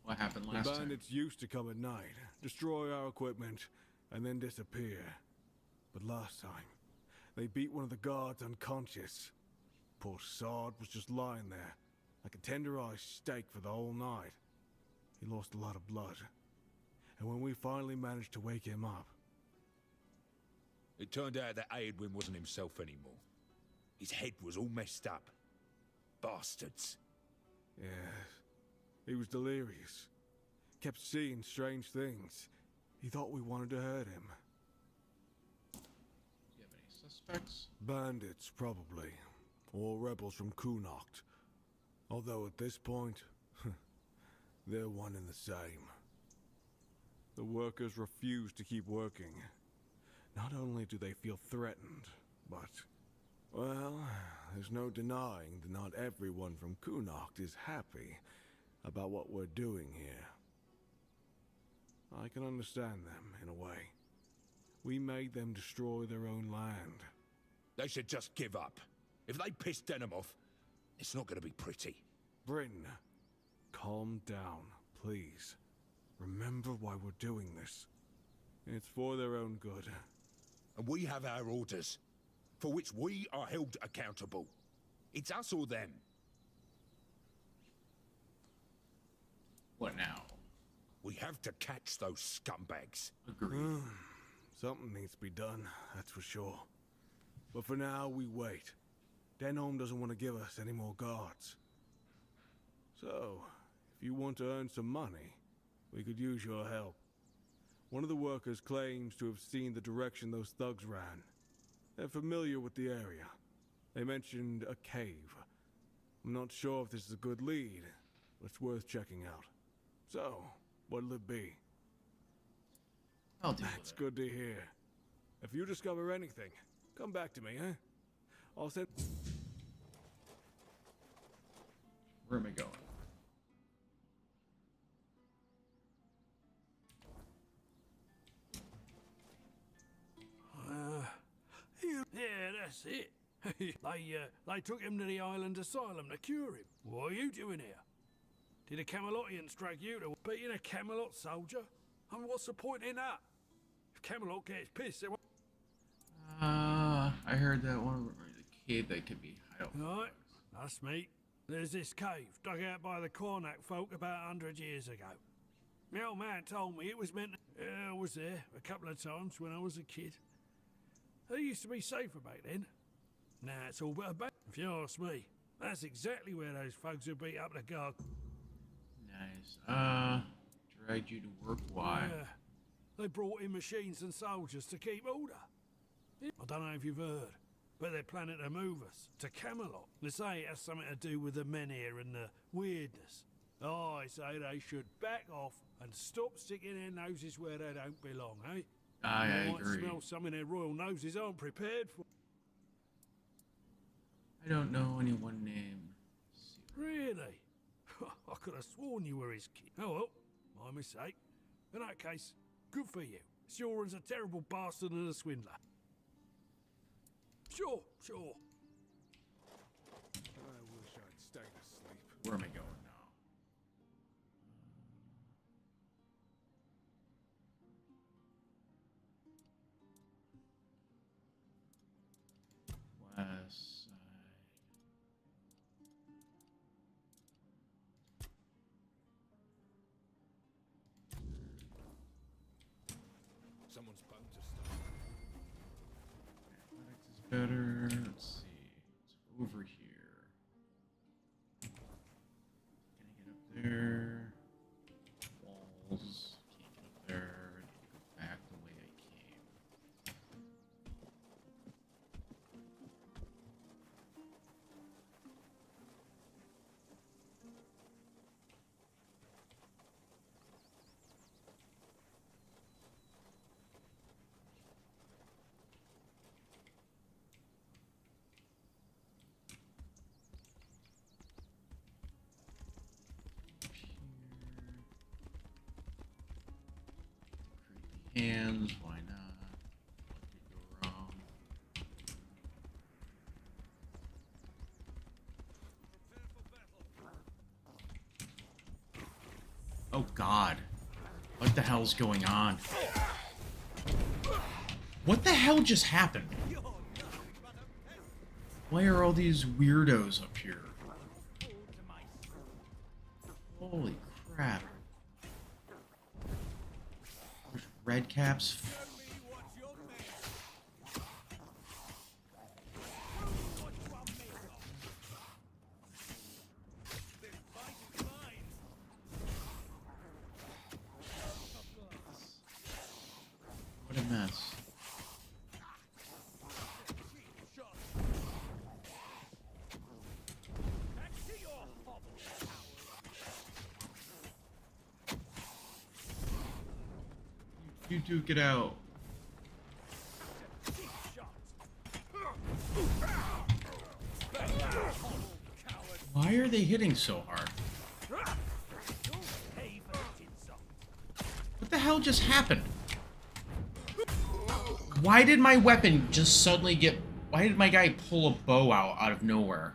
What happened last the time? bandits used to come at night, destroy our equipment, and then disappear. But last time, they beat one of the guards unconscious. Poor sod was just lying there, like a tenderized steak for the whole night. He lost a lot of blood. And when we finally managed to wake him up... It turned out that Aedwin wasn't himself anymore. His head was all messed up. Bastards. Yes. He was delirious. Kept seeing strange things. He thought we wanted to hurt him. Do you have any suspects? Bandits, probably. Or rebels from Kunokt. Although at this point, they're one and the same. The workers refuse to keep working. Not only do they feel threatened, but... well, there's no denying that not everyone from Kunokt is happy about what we're doing here. I can understand them, in a way. We made them destroy their own land. They should just give up. If they piss Denham off, it's not going to be pretty. Bryn, calm down, please. Remember why we're doing this. It's for their own good. And we have our orders, for which we are held accountable. It's us or them. What now? We have to catch those scumbags. Agreed. Something needs to be done, that's for sure. But for now, we wait. Denholm doesn't want to give us any more guards. So, if you want to earn some money, we could use your help. One of the workers claims to have seen the direction those thugs ran. They're familiar with the area. They mentioned a cave. I'm not sure if this is a good lead, but it's worth checking out. So, what'll it be? I'll do That's good to hear. If you discover anything, come back to me, huh? I'll send... Where am I going? Yeah, that's it. They took him to the island asylum to cure him. What are you doing here? Did the Camelotians drag you to beating a Camelot soldier? And what's the point in that? If Camelot gets pissed, they won't... I heard that one of the kid that could be hideout. Right, that's me. There's this cave dug out by the Cornac folk about 100 years ago. My old man told me it was meant to... I was there a couple of times when I was a kid. They used to be safer back then. Now it's all but a bad. If you ask me, that's exactly where those folks who beat up the guard. Nice. Dragged you to work. Why? Yeah. They brought in machines and soldiers to keep order. I don't know if you've heard, but they're planning to move us to Camelot. They say it has something to do with the men here and the weirdness. I say they should back off and stop sticking their noses where they don't belong, eh? I might agree. smell something their royal noses aren't prepared for. I don't know anyone named... Really? I could have sworn you were his kid. Oh well, my mistake. In that case, good for you. Sioran's a terrible bastard and a swindler. Sure. I wish I'd stayed asleep. Where am I going now? Someone's bound to stop. Athletics is better. Let's see. It's over here. Can I get up there? Walls. Can't get up there. I need to go back the way I came. Creepy hands, why not? What could go wrong? Oh God. What the hell's going on? What the hell just happened? Why are all these weirdos up here? Holy crap. There's red caps. What a mess. You do get out. Why are they hitting so hard? What the hell just happened? Why did my weapon just suddenly get... Why did my guy pull a bow out of nowhere?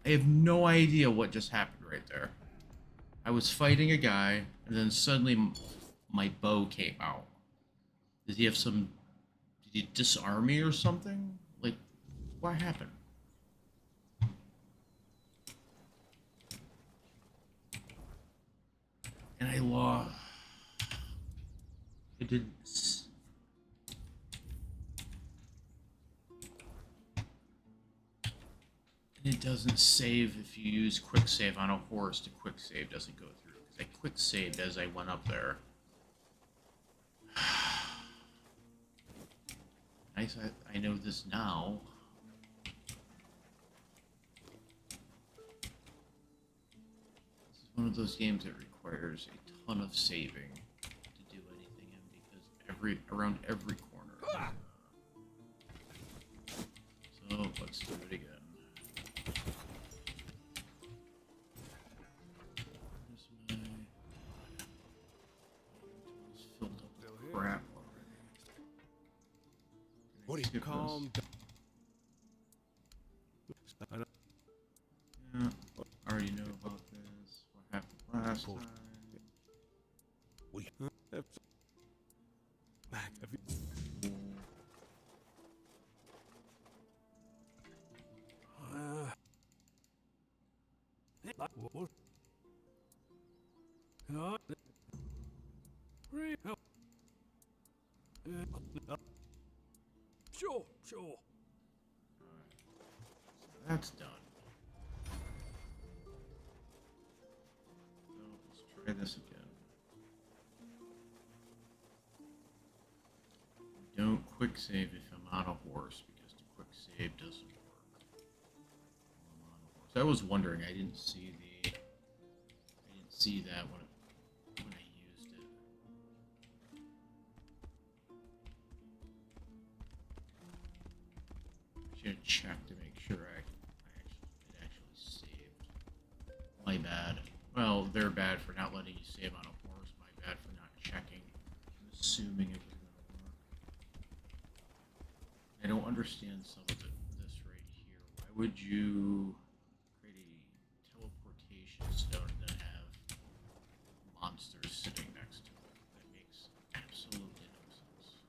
I have no idea what just happened right there. I was fighting a guy, and then suddenly my bow came out. Did he have some... Did he disarm me or something? Like, what happened? And I lost... It didn't... And it doesn't save if you use quick save on a horse. The quick save doesn't go through. Because I quick saved as I went up there. Nice, I know this now. This is one of those games that requires a ton of saving to do anything in, because around every corner. So let's do it again. Filled up with crap already. What do you calm down? Yeah, I already know about this. What happened last time? We have back. Sure. So that's done. So let's try this again. Don't quick save if I'm on a horse, because the quick save doesn't work while I'm on a horse. I was wondering, I didn't see that when I used it. I should have checked to make sure it actually saved. My bad. Well, they're bad for not letting you save on a horse. My bad for not checking. I'm assuming it was going to work. I don't understand some of this right here. Why would you create a teleportation stone and then have monsters sitting next to it? That makes absolutely no sense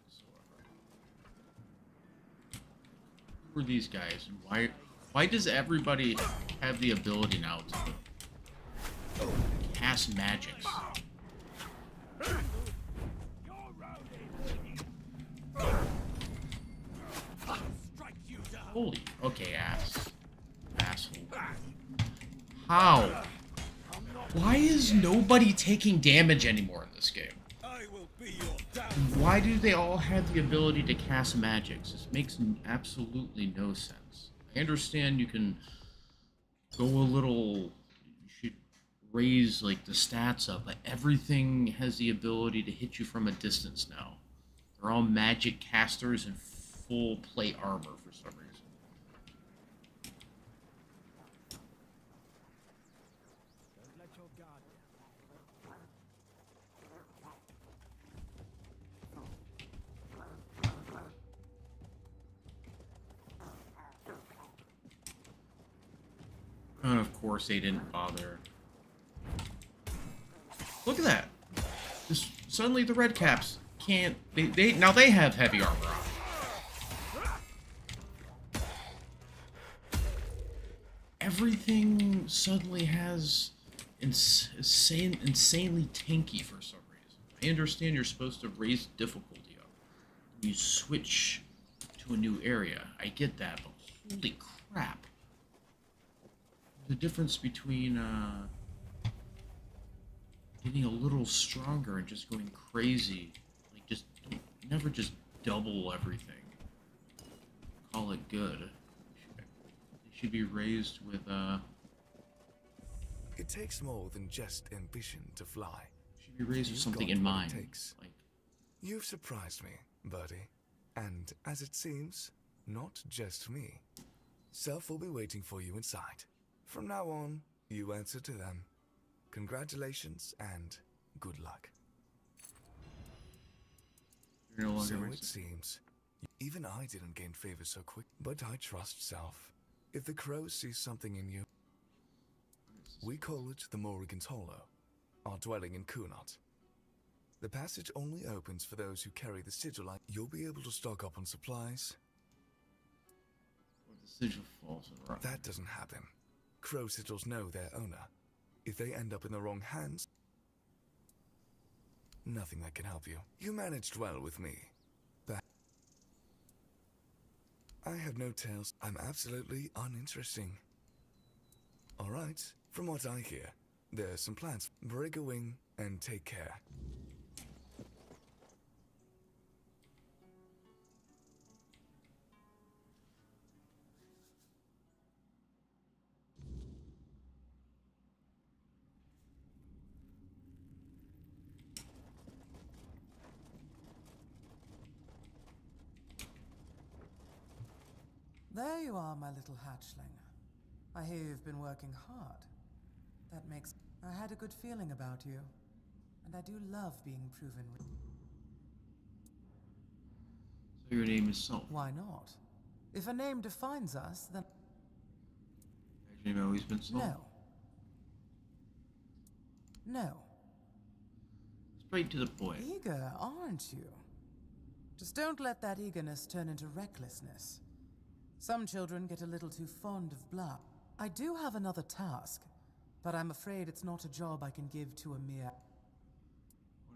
whatsoever. Who are these guys, and why does everybody have the ability now to cast magics? Holy. Okay, asshole. How? Why is nobody taking damage anymore in this game? And why do they all have the ability to cast magics? This makes absolutely no sense. I understand you can go a little... You should raise, like, the stats up, but everything has the ability to hit you from a distance now. They're all magic casters in full plate armor for some reason. And of course they didn't bother. Look at that. Suddenly the red caps can't... Now they have heavy armor on. Everything suddenly has insanely tanky for some reason. I understand you're supposed to raise difficulty up. You switch to a new area. I get that, but holy crap. The difference between getting a little stronger and just going crazy. Like, just never just double everything. Call it good. They should be raised with It takes more than just ambition to fly. Should be raised with something in mind. Like, you've surprised me, Birdie. And as it seems, not just me. Self will be waiting for you inside. From now on, you answer to them. Congratulations and good luck. You're no longer so racist. It seems, even I didn't gain favor so quick, but I trust Self. If the crow sees something in you, we call it the Morrigan's Hollow, our dwelling in Kunot. The passage only opens for those who carry the sigil. You'll be able to stock up on supplies. Or the sigil falls in the rock. That doesn't happen. Crow sigils know their owner. If they end up in the wrong hands, nothing that can help you. You managed well with me. But I have no tales. I'm absolutely uninteresting. Alright, from what I hear, there's some plans. Break a wing and take care. There you are, my little hatchling. I hear you've been working hard. That makes... I had a good feeling about you. And I do love being proven... So your name is Self. Why not? If a name defines us, then... Has your name always been Self? No. No. Straight to the point. Eager, aren't you? Just don't let that eagerness turn into recklessness. Some children get a little too fond of blood. I do have another task, but I'm afraid it's not a job I can give to a mere...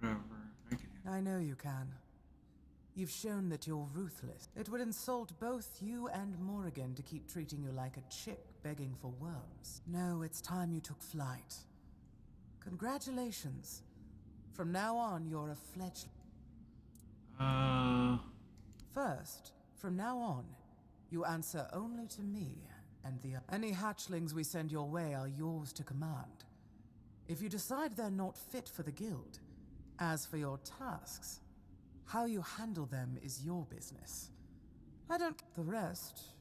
Whatever, I can handle I know you can. You've shown that you're ruthless. It would insult both you and Morrigan to keep treating you like a chick begging for worms. No, it's time you took flight. Congratulations. From now on, you're a fledgling. First, from now on, you answer only to me, and any hatchlings we send your way are yours to command. If you decide they're not fit for the guild, as for your tasks, how you handle them is your business. I don't... The rest,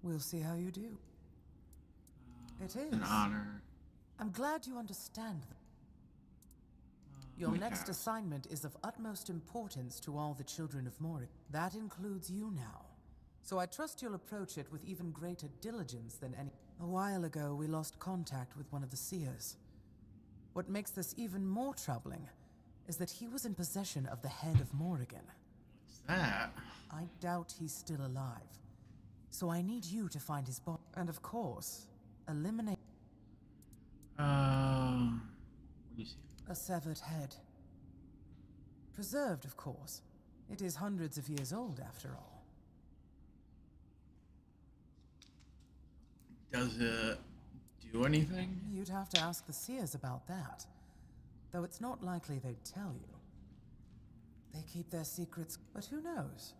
we'll see how you do. It is. An honor. I'm glad you understand that. Your next assignment is of utmost importance to all the children of Morrigan. That includes you now. So I trust you'll approach it with even greater diligence than any... A while ago, we lost contact with one of the seers. What makes this even more troubling is that he was in possession of the head of Morrigan. What's that? I doubt he's still alive. So I need you to find his body. And of course, eliminate... What do you see? A severed head. Preserved, of course. It is hundreds of years old, after all. Does it do anything? You'd have to ask the seers about that. Though it's not likely they'd tell you. They keep their secrets, but who knows?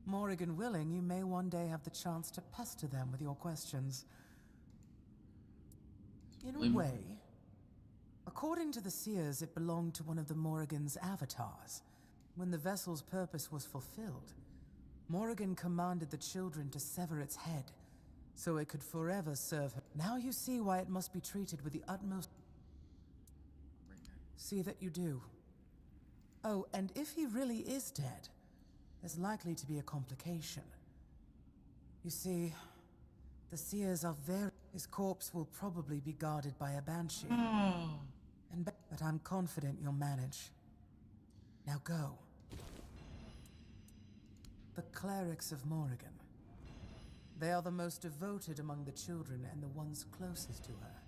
Morrigan willing, you may one day have the chance to pester them with your questions. In a way, according to the seers, it belonged to one of the Morrigan's avatars. When the vessel's purpose was fulfilled, Morrigan commanded the children to sever its head, so it could forever serve her. Now you see why it must be treated with the utmost... See that you do. Oh, and if he really is dead, there's likely to be a complication. You see, the seers are very... His corpse will probably be guarded by a banshee. But I'm confident you'll manage. Now go. The clerics of Morrigan. They are the most devoted among the children and the ones closest to her.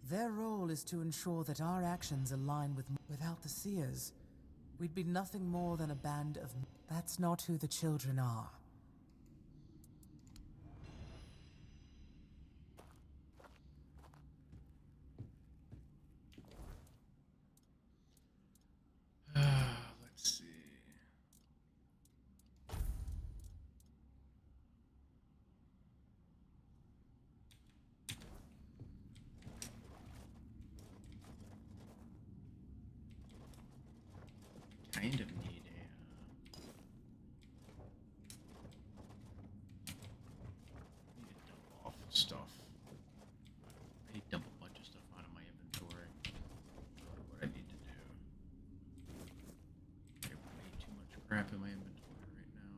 Their role is to ensure that our actions align with... Without the seers, we'd be nothing more than a band of... That's not who the children are. Let's see. Kind of need a dump off stuff. I need to dump a bunch of stuff out of my inventory. What I need to do. I have way too much crap in my inventory right now.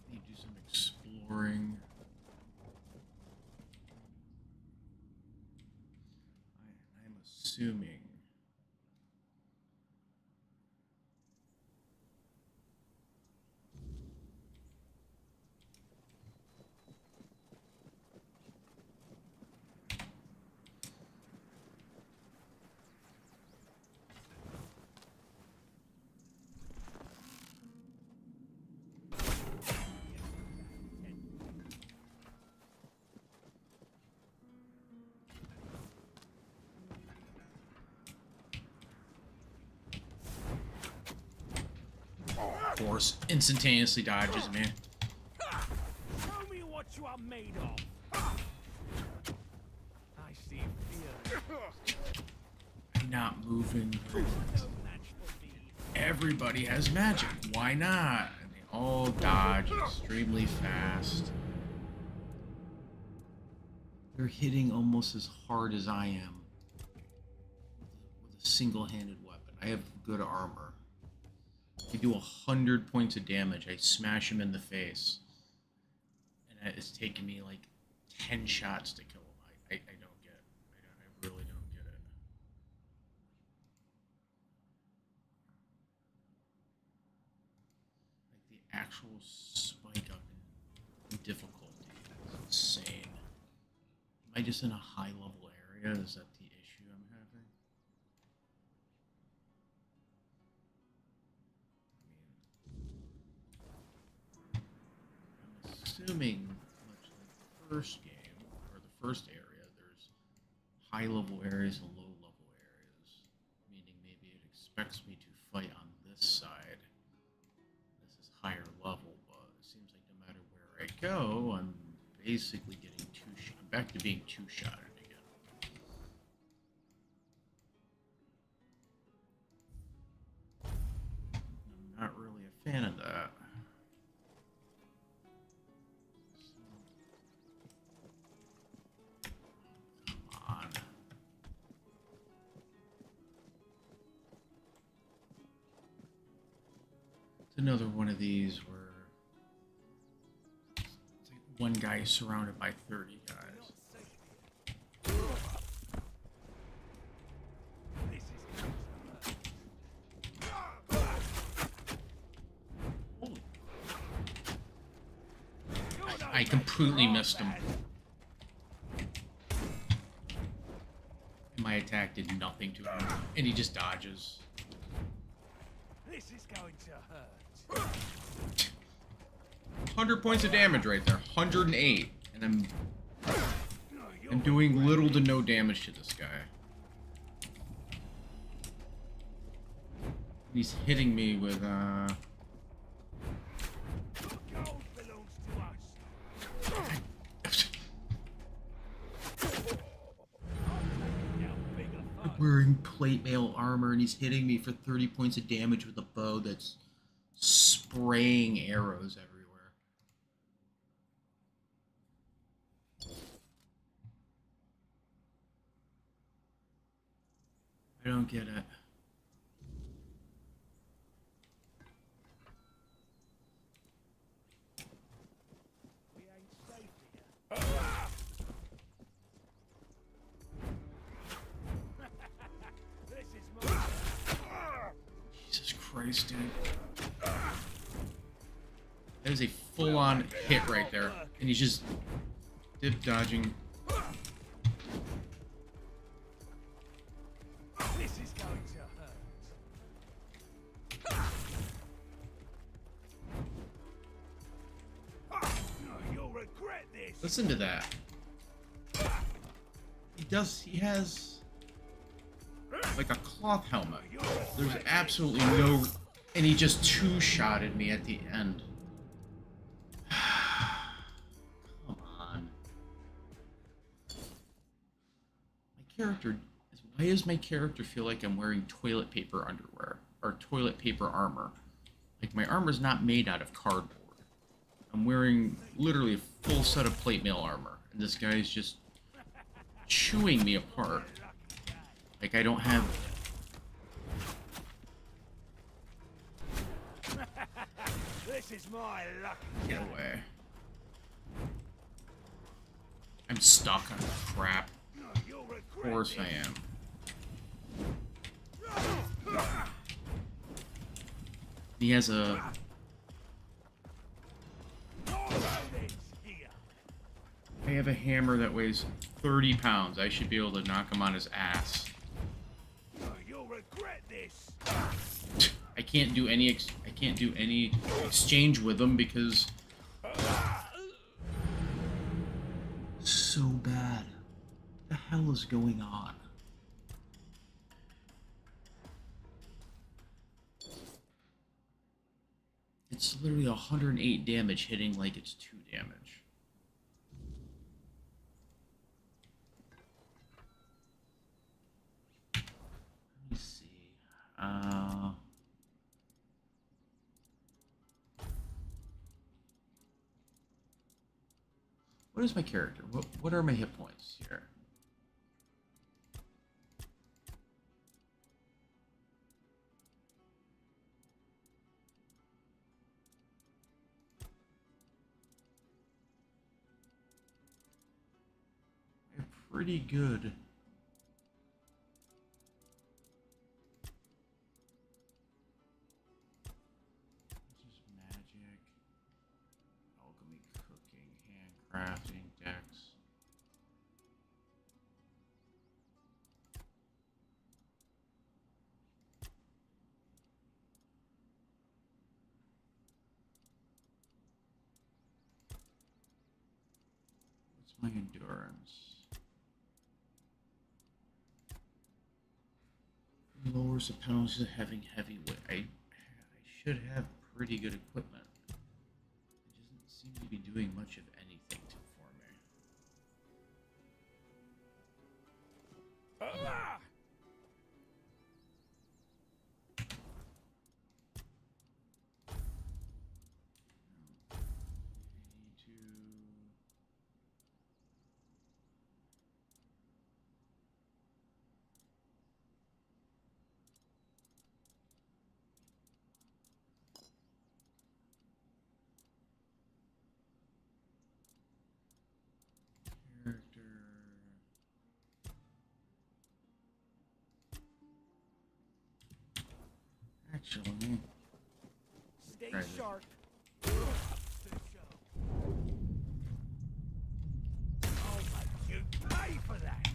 I need to do some exploring. I'm assuming. Force instantaneously dodges me. Show me what you are made of. I see fear. I'm not moving. Everybody has magic. Why not? And they all dodge extremely fast. They're hitting almost as hard as I am with a single-handed weapon. I have good armor. I do 100 points of damage. I smash him in the face. And it's taken me like 10 shots to kill him. I don't get it. I really don't get it. Like the actual spike up in difficulty is insane. Am I just in a high level area? Is that the issue I'm having? Assuming, much like the first game, or the first area, there's high-level areas and low-level areas, meaning maybe it expects me to fight on this side. This is higher level, but it seems like no matter where I go, I'm basically getting I'm back to being two-shotted again. I'm not really a fan of that. Another one of these where it's like one guy is surrounded by 30 guys. I completely missed him. My attack did nothing to him, and he just dodges. This is going to hurt. 100 points of damage right there. 108. And I'm doing little to no damage to this guy. He's hitting me with, I'm wearing plate mail armor and he's hitting me for 30 points of damage with a bow that's spraying arrows everywhere. I don't get it. Jesus Christ, dude. That is a full-on hit right there. And he's just dip dodging. This is going to hurt. You'll regret this. Listen to that. He has like a cloth helmet. There's absolutely no, and he just two-shotted me at the end. Come on. My character, why does my character feel like I'm wearing toilet paper underwear or toilet paper armor? Like my armor's not made out of cardboard. I'm wearing literally a full set of plate mail armor, and this guy's just chewing me apart. Like I don't have... This is my luck. Get away. I'm stuck on crap. Of course I am. He has a... I have a hammer that weighs 30 pounds. I should be able to knock him on his ass. You'll regret this. I can't do any exchange with him because so bad. What the hell is going on? It's literally 108 damage hitting like it's 2 damage. Let me see. What is my character? What are my hit points here? They're pretty good. Crafting decks. What's my endurance? Lowers the penalties of having heavy weight. I should have pretty good equipment. It doesn't seem to be doing much of anything for me. Actually, stay right. sharp. I'll make you pay for that.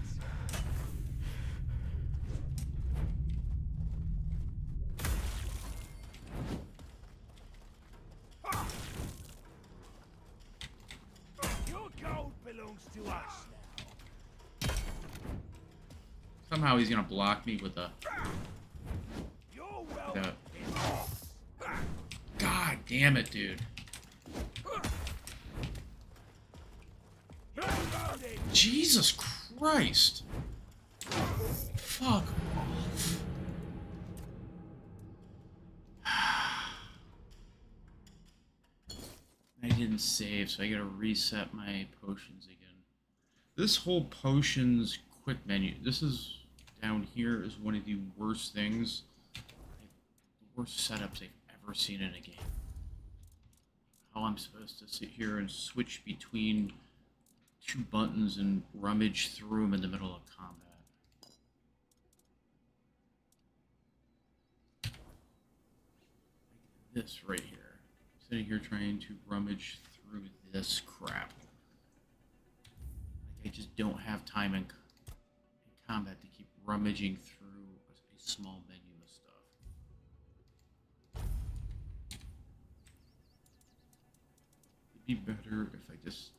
belongs to us. Somehow he's gonna block me with a... God damn it, dude. Jesus Christ. Fuck off. I didn't save, so I gotta reset my potions again. This whole potions quick menu, this is down here, is one of the worst things, the worst setups I've ever seen in a game. How I'm supposed to sit here and switch between two buttons and rummage through them in the middle of combat. Like this right here. Sitting here trying to rummage through this crap. Like I just don't have time in combat to keep rummaging through a small menu of stuff. It'd be better if I just...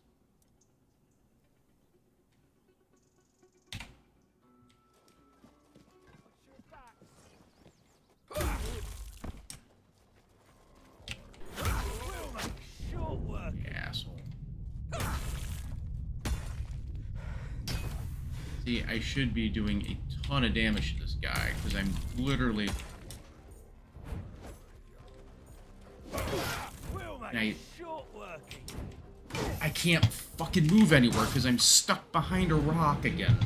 See, I should be doing a ton of damage to this guy, because I'm literally... I can't fucking move anywhere, because I'm stuck behind a rock again.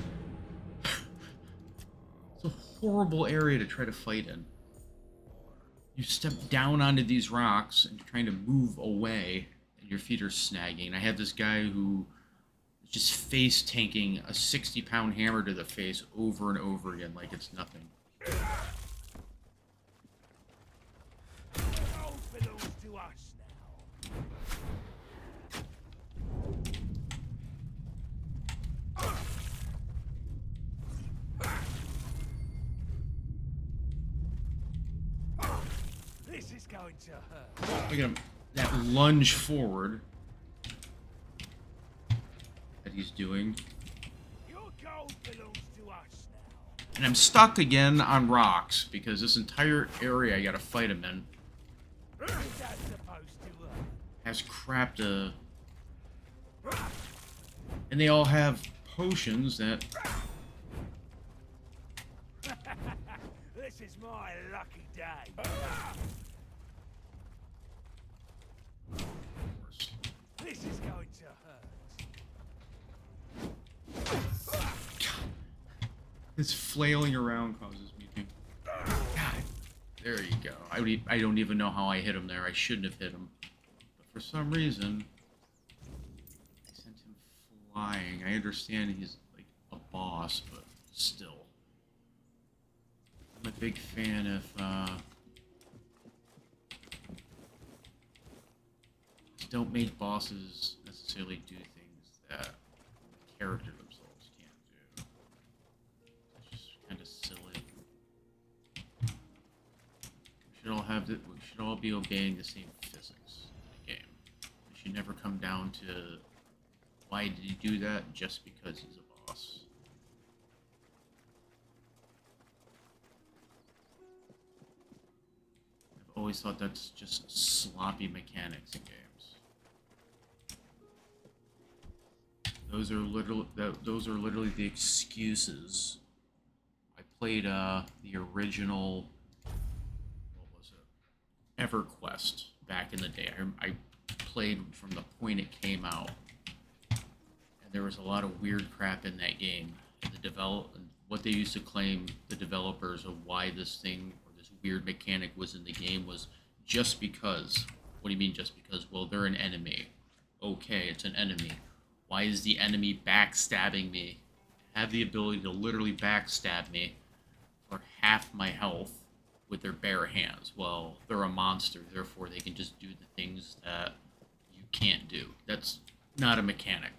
It's a horrible area to try to fight in. You step down onto these rocks, and you're trying to move away, and your feet are snagging. I had this guy who... just face tanking a 60-pound hammer to the face over and over again like it's nothing. This is going to hurt. Look at him. That lunge forward that he's doing. Your gold belongs to us now. And I'm stuck again on rocks because this entire area I gotta fight him in has crap to... And they all have potions that... This is my lucky day. This is going to hurt. This flailing around causes me to... God, there you go. I don't even know how I hit him there. I shouldn't have hit him. But for some reason, I sent him flying. I understand he's like a boss, but still. I'm a big fan of, don't make bosses necessarily do things that the character themselves can't do. It's just kind of silly. We should all be obeying the same physics in the game. We should never come down to why did he do that just because he's a boss. I've always thought that's just sloppy mechanics in games. Those are literally the excuses. I played the original, what was it, EverQuest back in the day. I played from the point it came out, and there was a lot of weird crap in that game. And what they used to claim, the developers, of why this thing or this weird mechanic was in the game was just because. What do you mean just because? Well, they're an enemy. Okay, it's an enemy. Why is the enemy backstabbing me? Have the ability to literally backstab me for half my health with their bare hands. Well, they're a monster, therefore they can just do the things that you can't do. That's not a mechanic.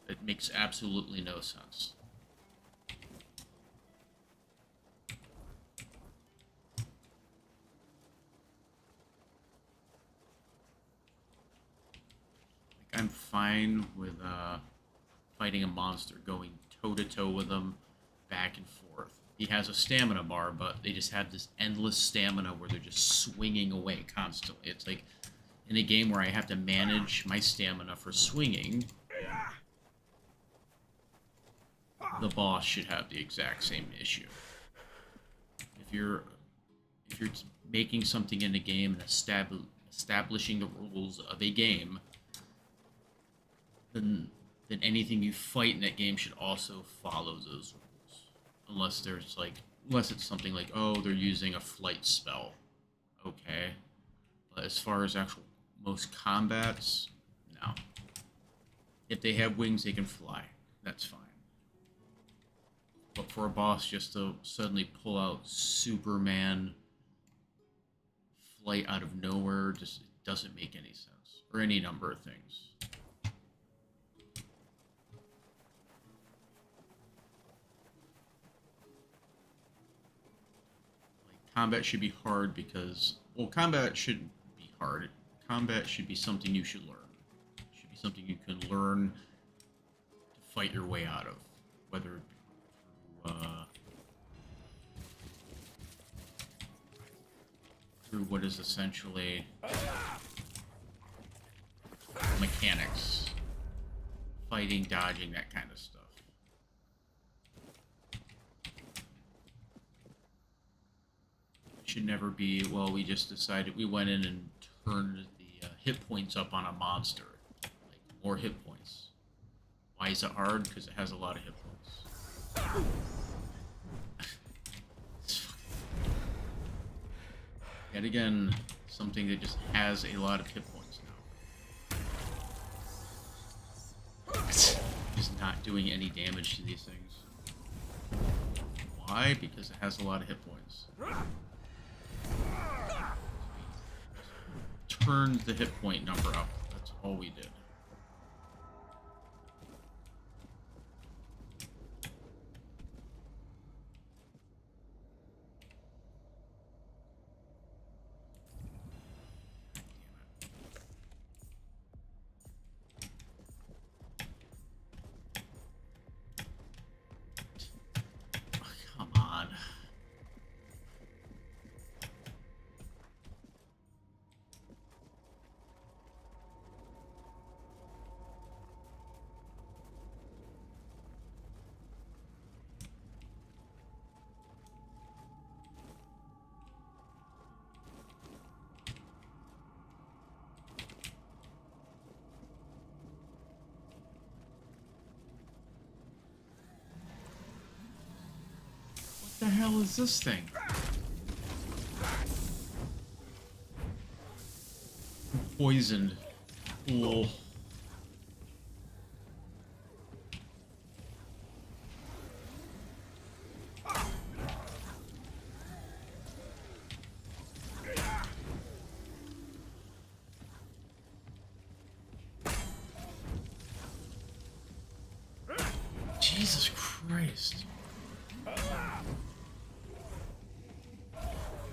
It makes absolutely no sense. I'm fine with fighting a monster, going toe-to-toe with them, back and forth. He has a stamina bar, but they just have this endless stamina where they're just swinging away constantly. It's like in a game where I have to manage my stamina for swinging, the boss should have the exact same issue. If you're making something in a game and establishing the rules of a game, then anything you fight in that game should also follow those rules. Unless it's something like, oh, they're using a flight spell. Okay. But as far as most combats, no. If they have wings, they can fly. That's fine. But for a boss just to suddenly pull out Superman flight out of nowhere just doesn't make any sense. Or any number of things. Combat should be hard because, well, combat shouldn't be hard. Combat should be something you should learn. It should be something you can learn to fight your way out of. Whether through what is essentially mechanics. Fighting, dodging, that kind of stuff. Should never be, well, we just decided, we went in and turned the hit points up on a monster. Like, more hit points. Why is it hard? Because it has a lot of hit points. Yet again, something that just has a lot of hit points now. Just not doing any damage to these things. Why? Because it has a lot of hit points. Turned the hit point number up. That's all we did. Oh, come on. What the hell is this thing? Poisoned. Cool. Jesus Christ.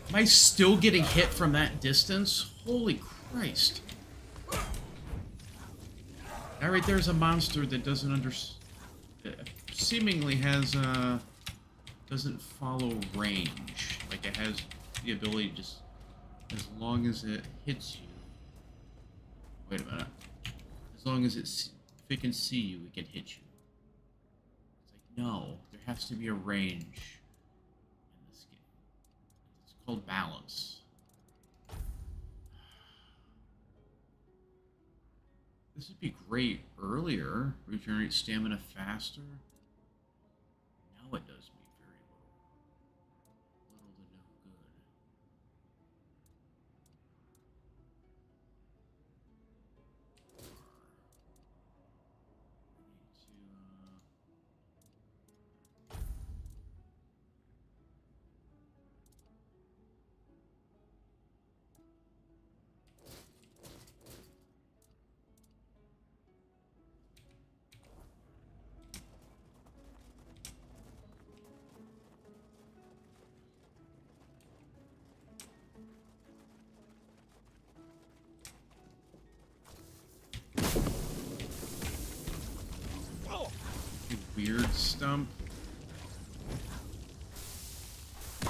Am I still getting hit from that distance? Holy Christ. That right there's a monster that doesn't seemingly has, doesn't follow range. Like, it has the ability to just, as long as it hits you. Wait a minute. As long as if it can see you, it can hit you. It's like, no, there has to be a range. Called balance. This would be great earlier. Regenerate stamina faster. Now it does me very little. Little to no good. beard stump. Is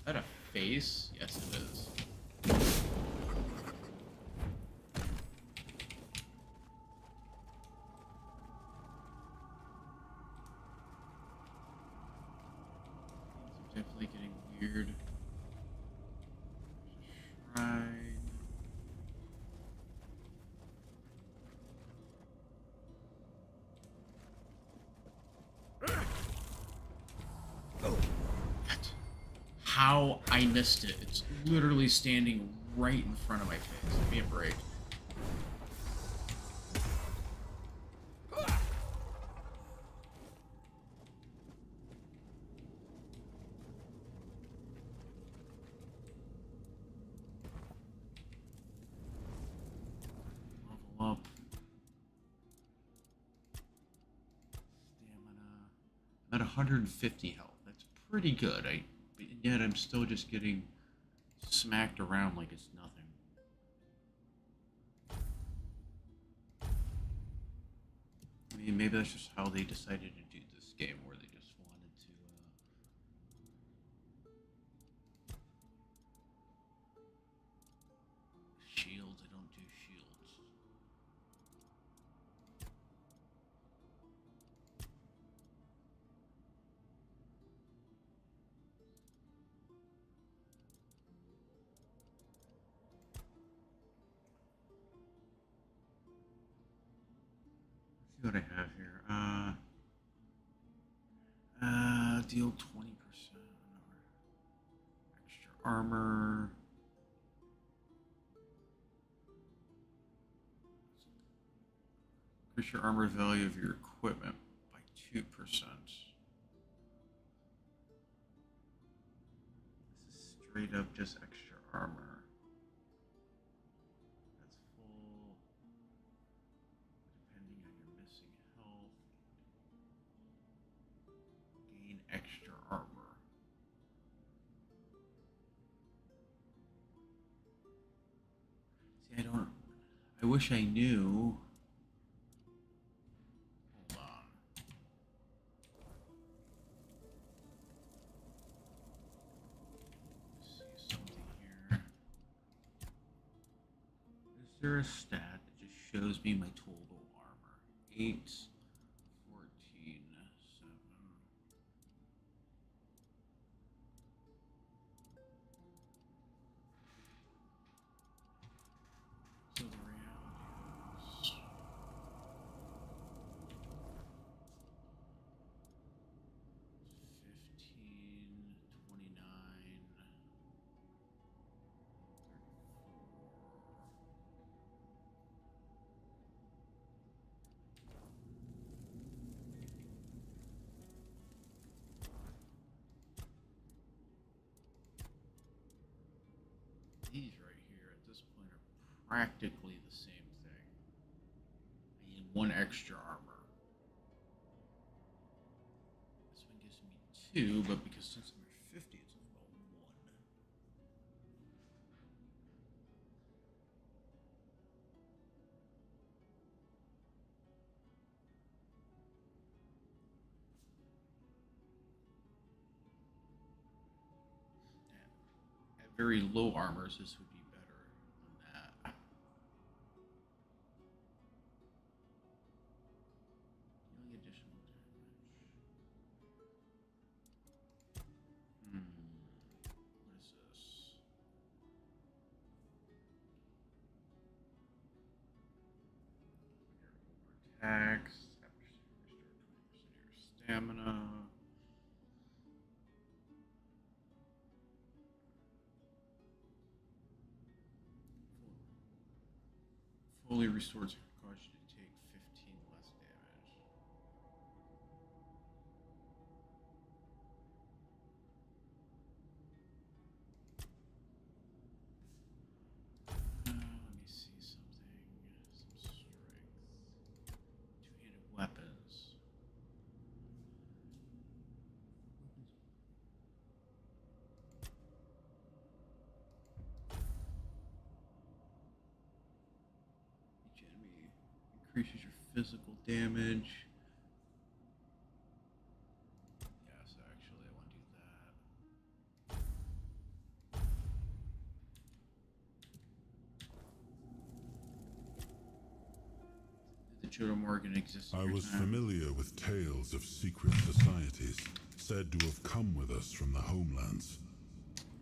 that a face? Yes, it is. Definitely getting weird. Shrine. How I missed it. It's literally standing right in front of my face. Give me a break. Level up. Stamina. I'm at 150 health. That's pretty good. But yet I'm still just getting smacked around like it's nothing. I mean, maybe that's just how they decided to do this game, where they just wanted to shields. I don't do shields. Let's see what I have here. Deal 20% extra armor. Increase your armor value of your equipment by 2%. This is straight up just extra armor. That's full. Depending on your missing health. Gain extra armor. See, I wish I knew. Hold on. Let's see something here. Is there a stat that just shows me my total armor? 8, 14, 7. So the reality is, 15, 29, 34. These right here at this point are practically the same thing. I need 1 extra armor. This one gives me 2, but because since I'm at 50, it's only about 1. At very low armors, this would be better than that. Dealing additional damage. What is this? Attacks. Restore 20% of your stamina. Fully restores cause you to take 15 less damage. Let me see something. Some strength. Two-handed weapons. Each enemy physical damage. Yes, actually, I want to do that. The Children Morgan exists. I was familiar with tales of secret societies, said to have come with us from the homelands.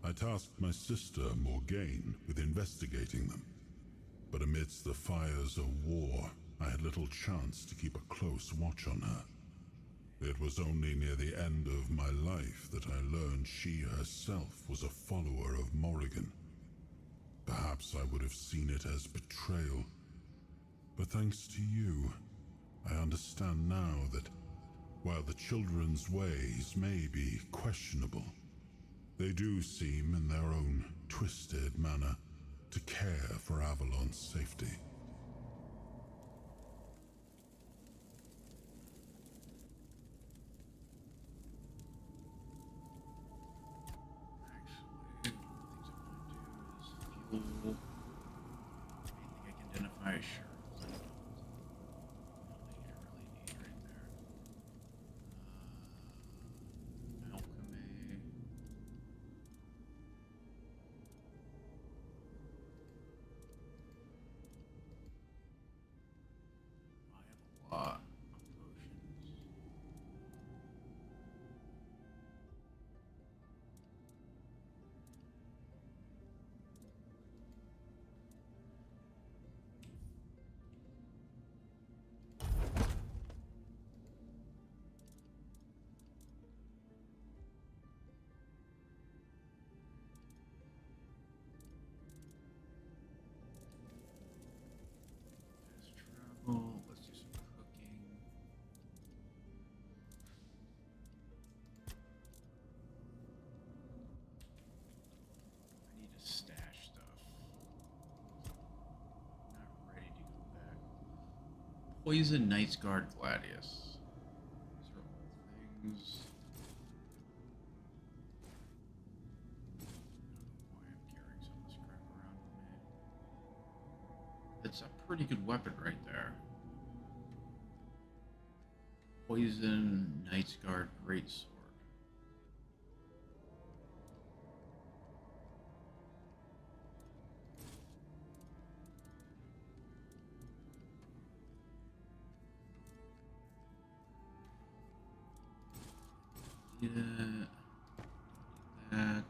I tasked my sister, Morgaine, with investigating them. But amidst the fires of war, I had little chance to keep a close watch on her. It was only near the end of my life that I learned she herself was a follower of Morrigan. Perhaps I would have seen it as betrayal. But thanks to you, I understand now that while the children's ways may be questionable, they do seem, in their own twisted manner, to care for Avalon's safety. Actually, the things I want to do is fuel. Anything I can identify, sure. Let's do some cooking. I need to stash stuff. Not ready to go back. Poison Knight's Guard Gladius. These are all things. I don't know why I'm carrying some of this crap around with me. It's a pretty good weapon right there. Poison Knight's Guard Greatsword. Yeah. That.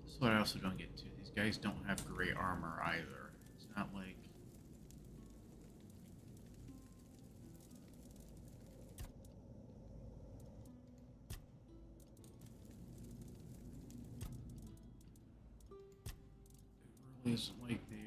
That's what I also don't get to. These guys don't have gray armor either. It's not like... It really isn't like they're,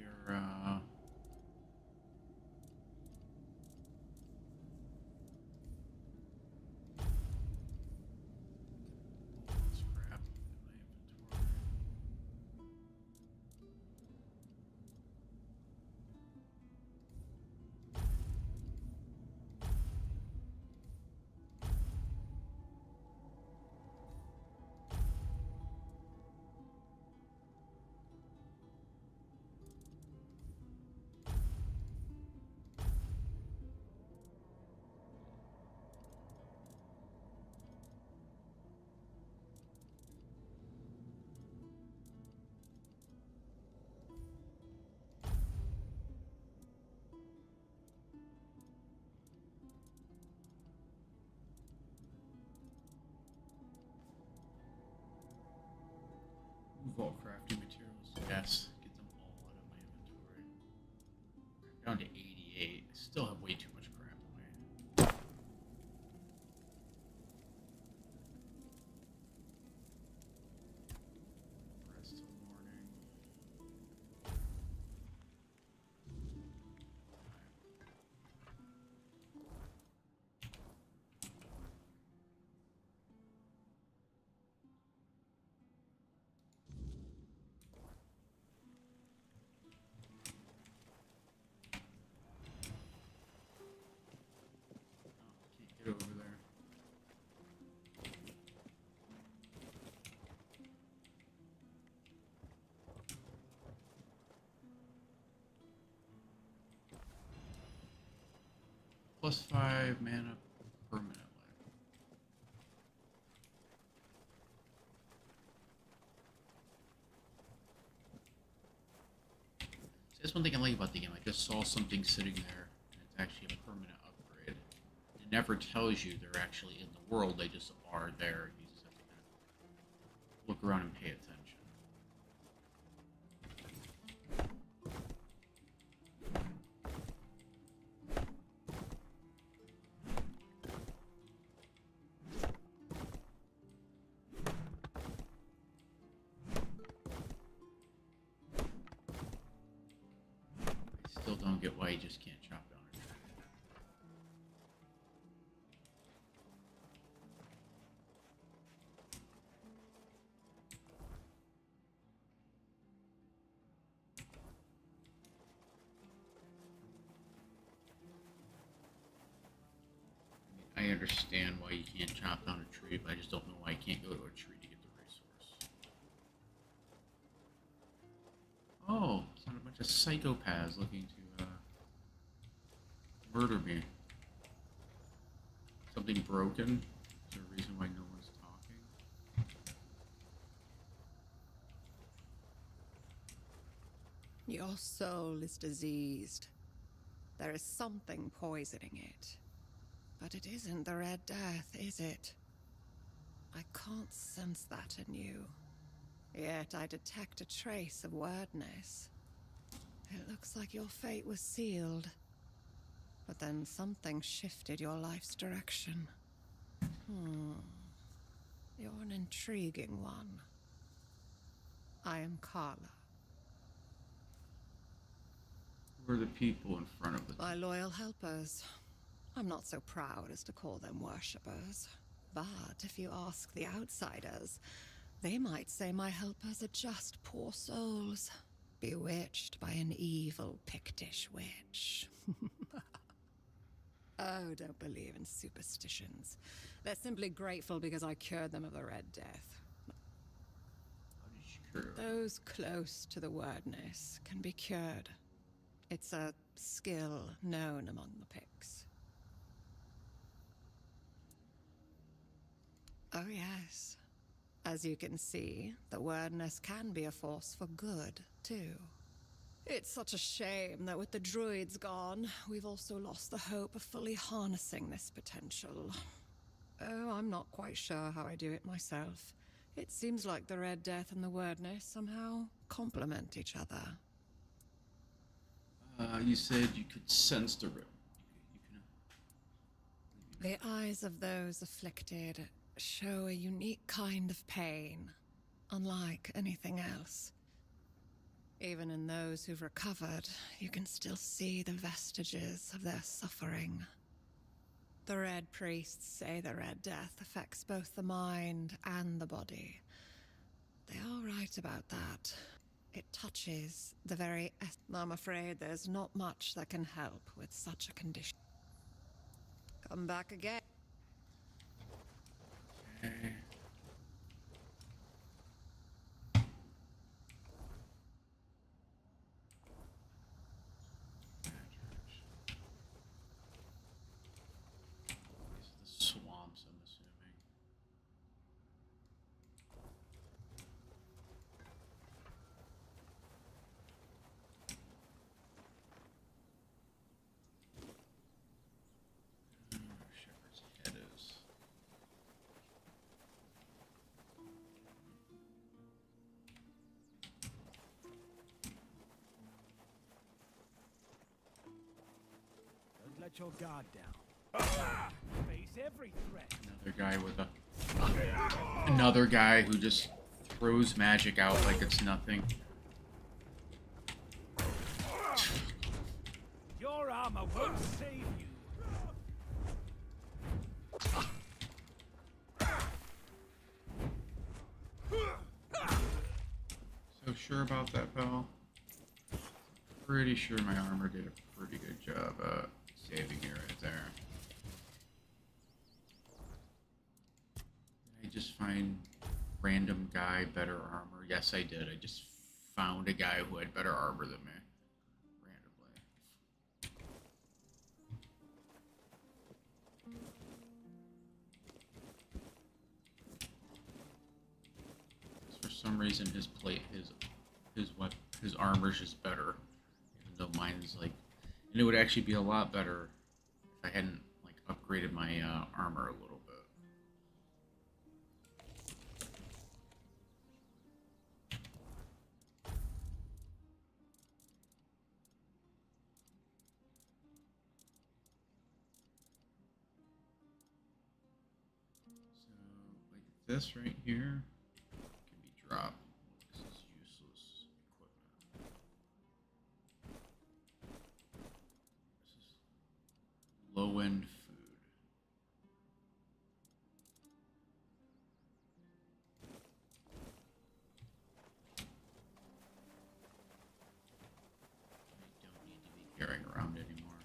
+5 mana permanently. So that's one thing I like about the game. I just saw something sitting there, and it's actually a permanent upgrade. It never tells you they're actually in the world, they just are there. You just have to kind of look around and pay attention. Still don't get why you just can't chop down a tree. I mean, I understand why you can't chop down a tree, but I just don't know why you can't go to a tree to get the resource. Oh, it's not a bunch of psychopaths looking to murder me. Something broken? Is there a reason why no one's talking? Your soul is diseased. There is something poisoning it. But it isn't the Red Death, is it? I can't sense that in you. Yet I detect a trace of wordness. It looks like your fate was sealed. But then something shifted your life's direction. You're an intriguing one. I am Carla. Who are the people in front of the My loyal helpers. I'm not so proud as to call them worshippers. But if you ask the outsiders, they might say my helpers are just poor souls, bewitched by an evil Pictish witch. Oh, don't believe in superstitions. They're simply grateful because I cured them of the Red Death. Those close to the wordness can be cured. It's a skill known among the Picts. Oh yes. As you can see, the wordness can be a force for good, too. It's such a shame that with the druids gone, we've also lost the hope of fully harnessing this potential. Oh, I'm not quite sure how I do it myself. It seems like the Red Death and the wordness somehow complement each other. You said you could sense the real. The eyes of those afflicted show a unique kind of pain, unlike anything else. Even in those who've recovered, you can still see the vestiges of their suffering. The Red Priests say the Red Death affects both the mind and the body. They are right about that. It touches the very I'm afraid there's not much that can help with such a condition. Come back again. Okay. Swamps, I'm assuming. Shepherd's head is. Don't let your guard down. Face every threat. Another guy who just throws magic out like it's nothing. Your armor won't save you. So sure about that, pal? Pretty sure my armor did a pretty good job saving you right there. Did I just find random guy better armor? Yes, I did. I just found a guy who had better armor than me. Randomly. some reason his armor's just better, even though mine's like, and it would actually be a lot better if I hadn't like upgraded my armor a little bit. So like this right here can be dropped. This is useless equipment. This is low-end food. I don't need to be carrying around anymore.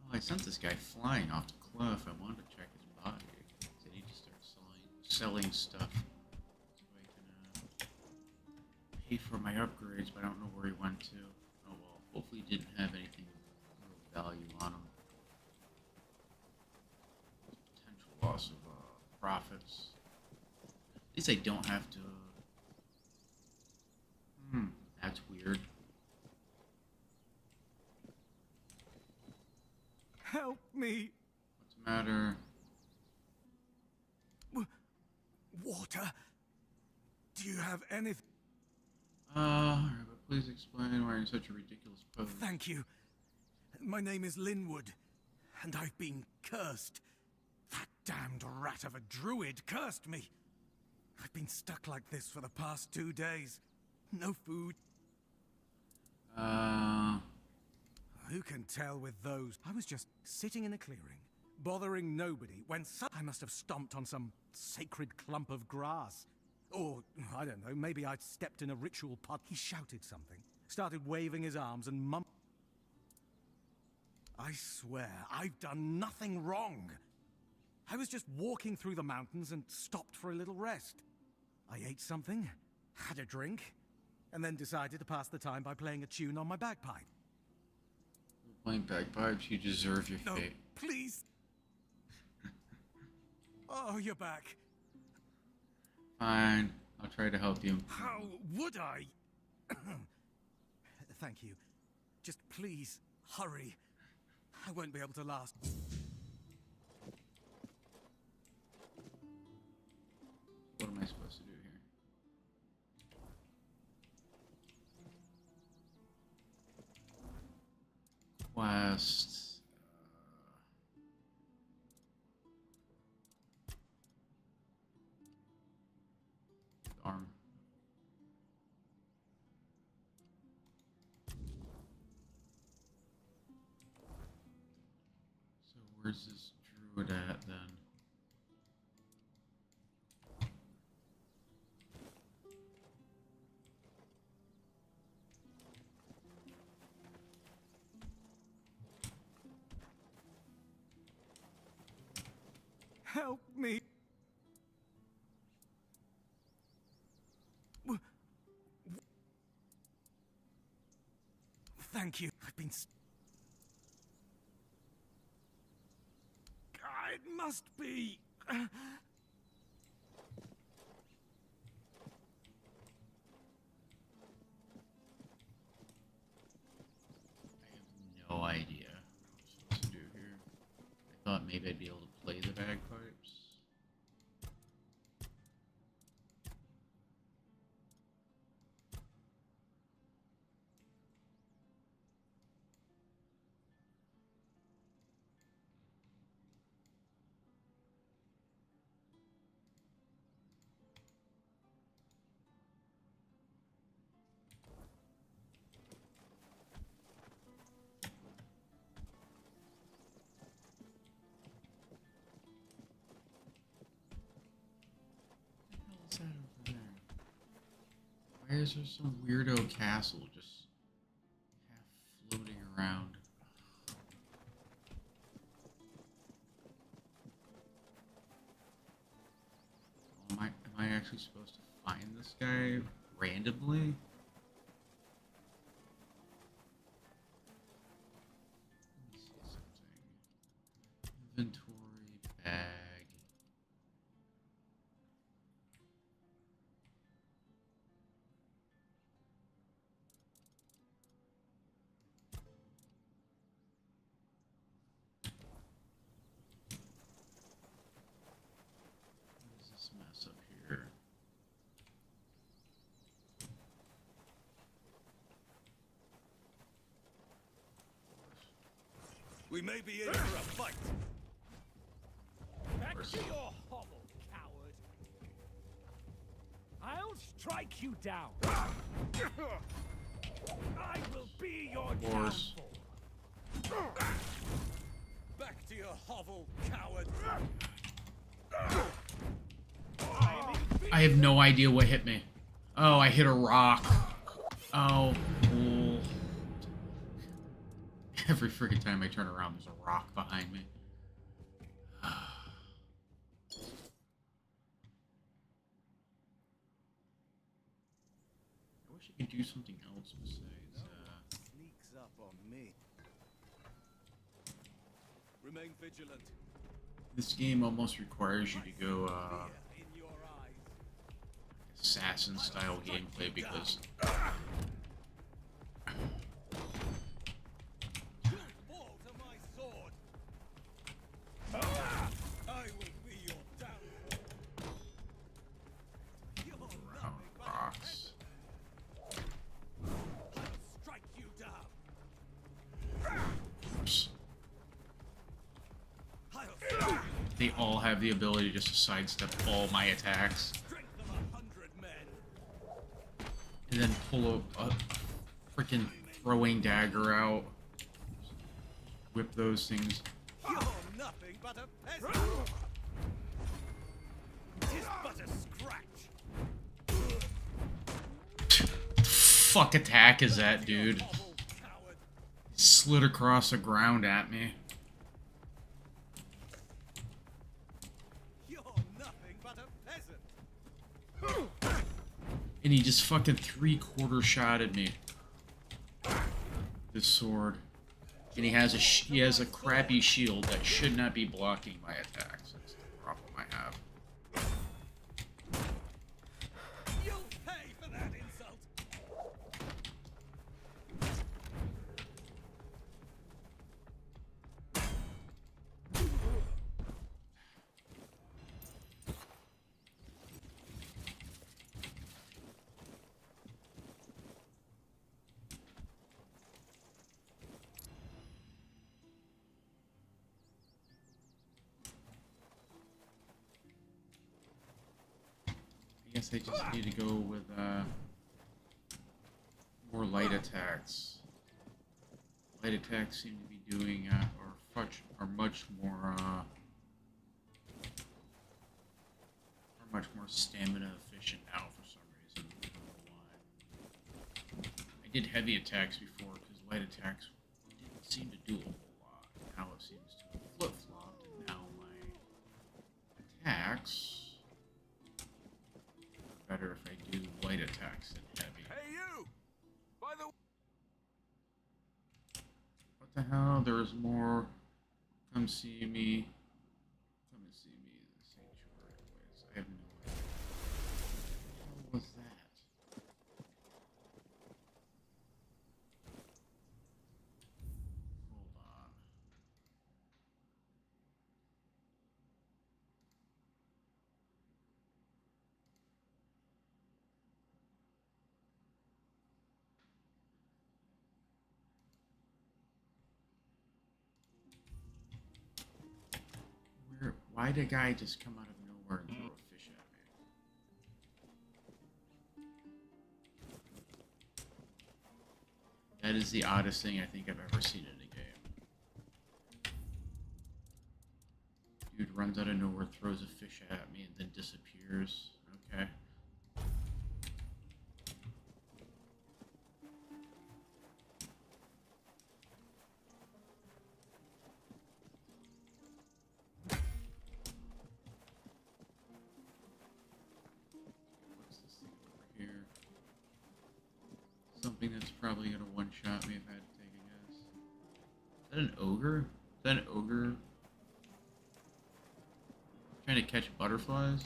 Oh, I sent this guy flying off the cliff. I wanted to check his body. So he just started selling stuff so I can pay for my upgrades, but I don't know where he went to. Oh well, hopefully he didn't have anything of real value on him. Potential loss of profits. At least I don't have to... that's weird. Help me! What's the matter? Water? Do you have anything? Alright, but please explain why you're in such a ridiculous pose. Thank you. My name is Linwood, and I've been cursed. That damned rat of a druid cursed me. I've been stuck like this for the past 2 days. No food. Who can tell with those? I was just sitting in a clearing, bothering nobody, when I must have stomped on some sacred clump of grass. Or, I don't know, maybe I'd stepped in a ritual pot. He shouted something, started waving his arms and I swear, I've done nothing wrong. I was just walking through the mountains and stopped for a little rest. I ate something, had a drink, and then decided to pass the time by playing a tune on my bagpipe. Playing bagpipes, you deserve your No, fate. please. Oh, you're back. Fine, I'll try to help you. How would I? Thank you. Just please, hurry. I won't be able to last. What am I supposed to do here? Quest. Arm. So where's this druid at then? Help me. Thank you. I've been... It must be... No idea what I'm supposed to do here. I thought maybe I'd be able to play the bagpipes. What's that over there? Why is there some weirdo castle just half floating around? Am I actually supposed to find this guy randomly? Inventory bag. What is this mess up here? We may be in for a fight. Back to your hovel, coward. I'll strike you down. I will be your downfall. Back to your hovel, coward. I have no idea what hit me. Oh, I hit a rock. Oh, cool. Every freaking time I turn around, there's a rock behind me. I wish I could do something else besides. Sneaks up on me. Remain vigilant. This game almost requires you to go assassin style gameplay because rocks. They all have the ability just to sidestep all my attacks. And then pull a freaking throwing dagger out. Whip those things. You're nothing but a peasant. Tis but a scratch. Fuck attack is that, dude? He slid across the ground at me. You're nothing but a peasant. And he just fucking 3/4 shotted me. This sword. And he has a crappy shield that should not be blocking my attacks. That's the problem I have. You'll pay for that insult. I guess I just need to go with more light attacks. Light attacks seem to be doing are much more stamina efficient now for some reason. I don't know why. I did heavy attacks before because light attacks didn't seem to do a whole lot. Now it seems to have flip-flopped, and now my attacks are better if I do light attacks than heavy. Hey you! By the What the hell? There's more. Come see me. Come and see me in the sanctuary. Anyways, I have no idea. What was that? Hold on. Why did a guy just come out of nowhere and throw a fish at me? That is the oddest thing I think I've ever seen in a game. Dude runs out of nowhere, throws a fish at me, and then disappears. Okay. Something that's probably gonna one-shot me if I had to take a guess. Is that an ogre? Is that an ogre trying to catch butterflies?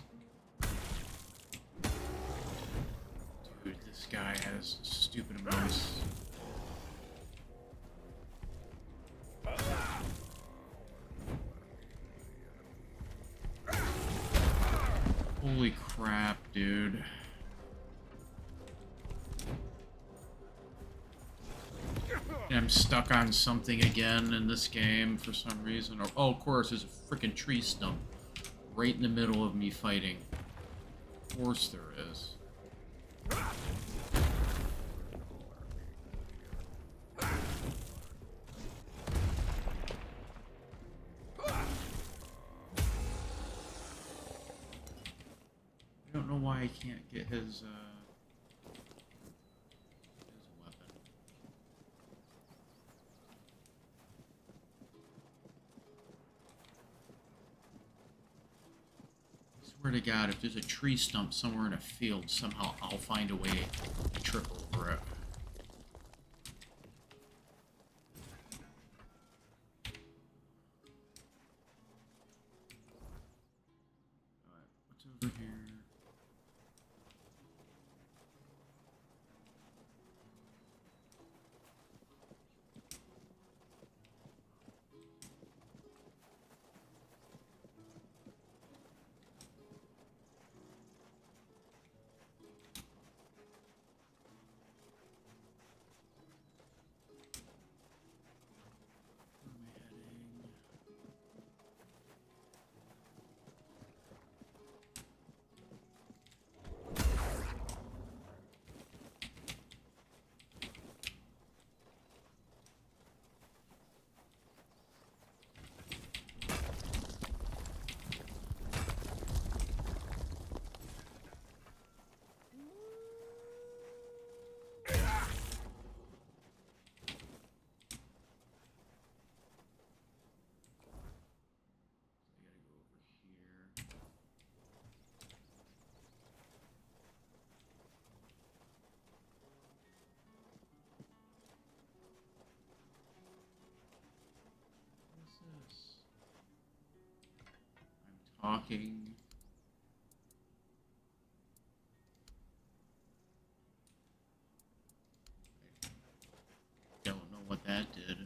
Dude, this guy has stupid amounts. Holy crap, dude. I'm stuck on something again in this game for some reason. Oh, of course, there's a freaking tree stump right in the middle of me fighting. Of course there is. I don't know why I can't get his weapon. I swear to God, if there's a tree stump somewhere in a field, somehow I'll find a way to trip over it. Alright, what's over here? Talking. I don't know what that did.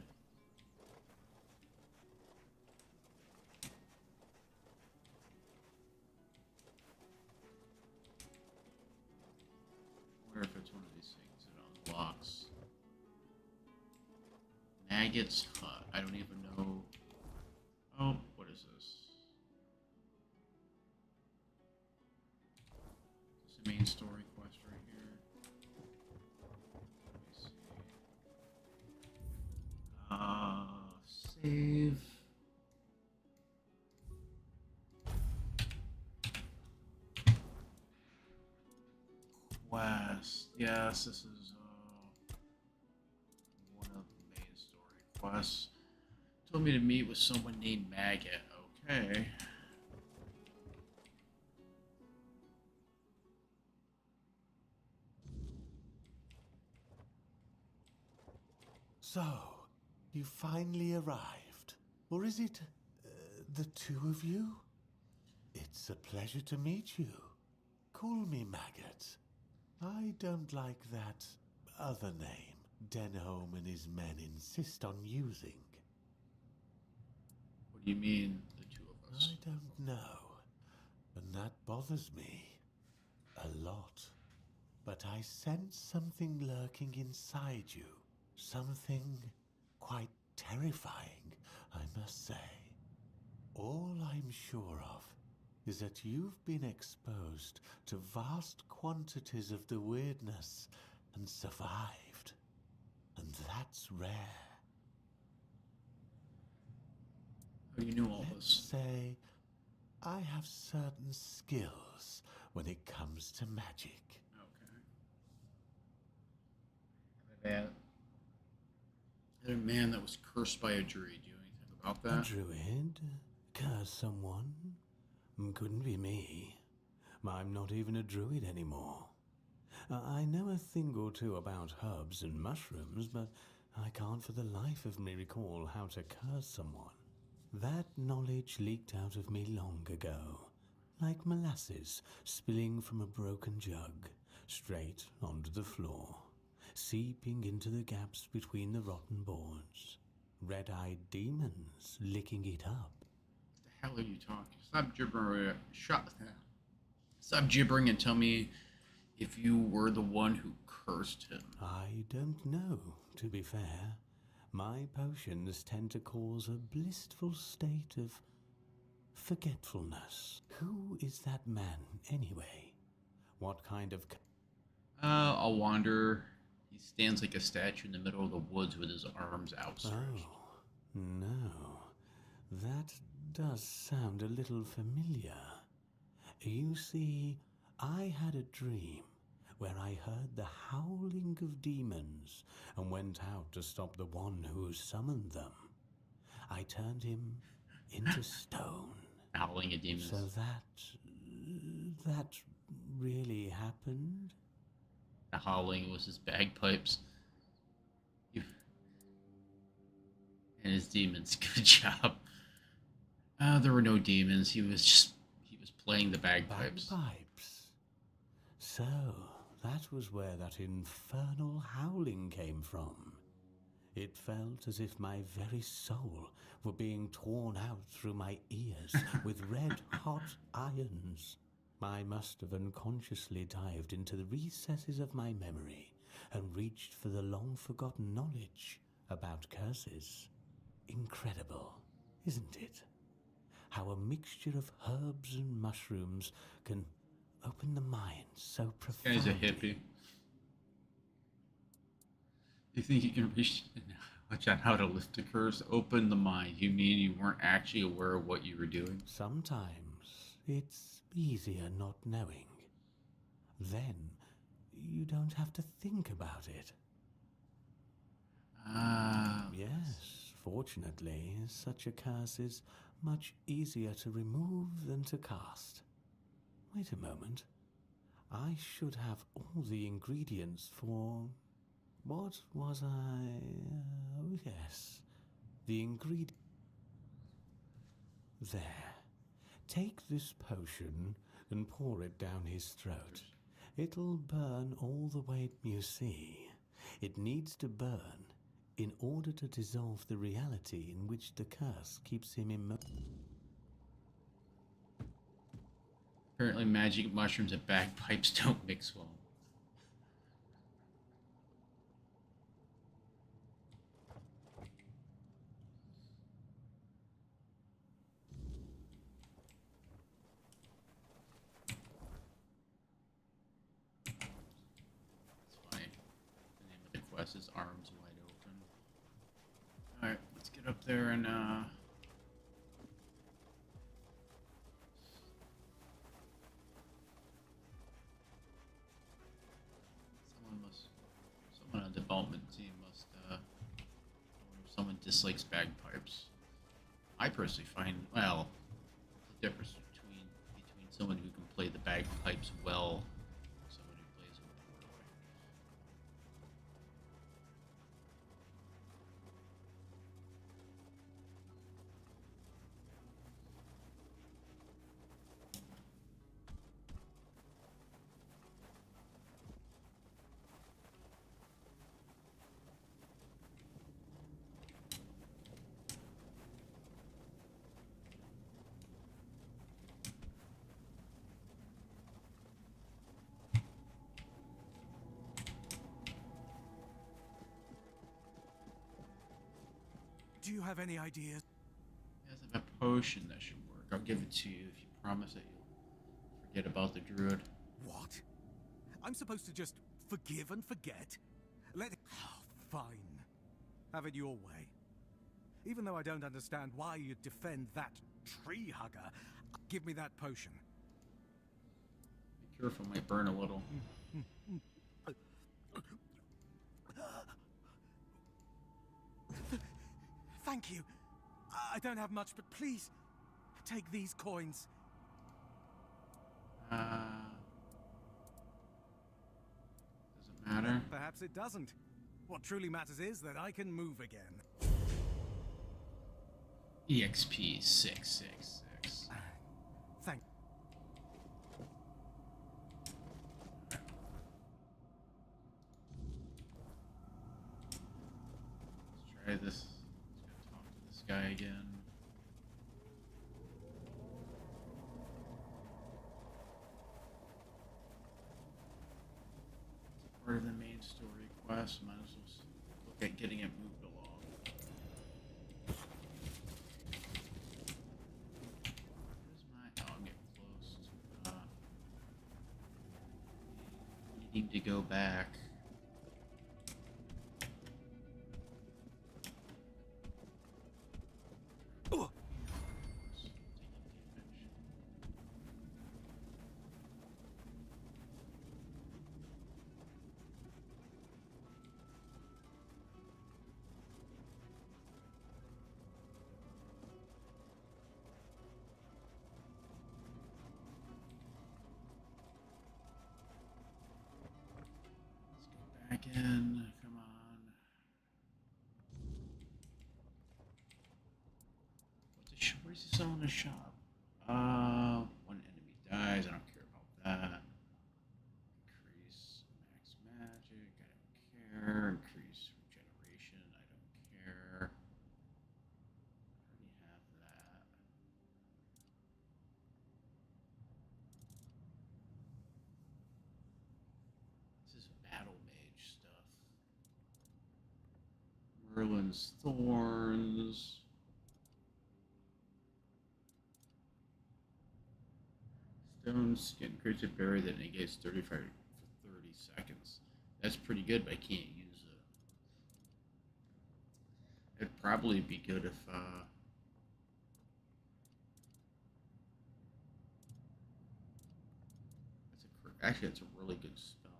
I wonder if it's one of these things that unlocks. Maggot's Hut. I don't even know. Oh, what is this? It's the main story quest right here. Let me see. Save. Quest. Yes, this is one of the main story quests. Told me to meet with someone named Maggot. Okay. So, you finally arrived. Or is it the two of you? It's a pleasure to meet you. Call me Maggot. I don't like that other name Denholm and his men insist on using. What do you mean, the two of us? I don't know. And that bothers me a lot. But I sense something lurking inside you. Something quite terrifying, I must say. All I'm sure of is that you've been exposed to vast quantities of the weirdness and survived. And that's rare. How do you know all Let's this? say I have certain skills when it comes to magic. Okay. A man that was cursed by a druid. Do you know anything about that? A druid? Curse someone? Couldn't be me. I'm not even a druid anymore. I know a thing or two about herbs and mushrooms, but I can't for the life of me recall how to curse someone. That knowledge leaked out of me long ago, like molasses spilling from a broken jug, straight onto the floor, seeping into the gaps between the rotten boards. Red-eyed demons licking it up. The hell are you talking? Stop gibbering. Stop gibbering and tell me if you were the one who cursed him. I don't know, to be fair. My potions tend to cause a blissful state of forgetfulness. Who is that man, anyway? What kind of... A wanderer. He stands like a statue in the middle of the woods with his arms outstretched. Oh, no. That does sound a little familiar. You see, I had a dream where I heard the howling of demons and went out to stop the one who summoned them. I turned him into stone. Howling of demons. So that really happened? The howling was his bagpipes. And his demons. Good job. There were no demons. He was playing the bagpipes. Bagpipes. So, that was where that infernal howling came from. It felt as if my very soul were being torn out through my ears with red-hot irons. I must have unconsciously dived into the recesses of my memory and reached for the long-forgotten knowledge about curses. Incredible, isn't it? How a mixture of herbs and mushrooms can open the mind so profoundly. This guy's a hippie. You think you can reach on how to lift a curse? Open the mind. You mean you weren't actually aware of what you were doing? Sometimes it's easier not knowing. Then you don't have to think about it. Yes, fortunately, such a curse is much easier to remove than to cast. Wait a moment. I should have all the ingredients for... What was I... Oh, yes. The ingredient... There. Take this potion and pour it down his throat. It'll burn all the way, you see. It needs to burn in order to dissolve the reality in which the curse keeps him immersed. Apparently magic mushrooms and bagpipes don't mix well. His arms wide open. Alright, let's get up there and someone on the development team must I wonder if someone dislikes bagpipes. I personally find, well, the difference between someone who can play the bagpipes well and someone who plays them poorly. Do you have any ideas? Yes, I have a potion that should work. I'll give it to you if you promise that you'll forget about the druid. What? I'm supposed to just forgive and forget? Let it... Oh, fine. Have it your way. Even though I don't understand why you'd defend that tree hugger, give me that potion. Be careful, it might burn a little. Thank you. I don't have much, but please, take these coins. Doesn't matter. Perhaps it doesn't. What truly matters is that I can move again. EXP 666. this. Let's go talk to this guy again. Part of the main story quest. Might as well look at getting it moved along. Where's my? Oh, I'm getting close to needing to go back. Back in, come on. Where's he selling the shop? One enemy dies, I don't care about that. Increase max magic, I don't care. Increase regeneration, I don't care. I already have that. This is battle mage stuff. Merlin's Thorns. Stone skin creates a berry that negates 35 for 30 seconds. That's pretty good, but I can't use it. It'd probably be good if actually it's a really good spell.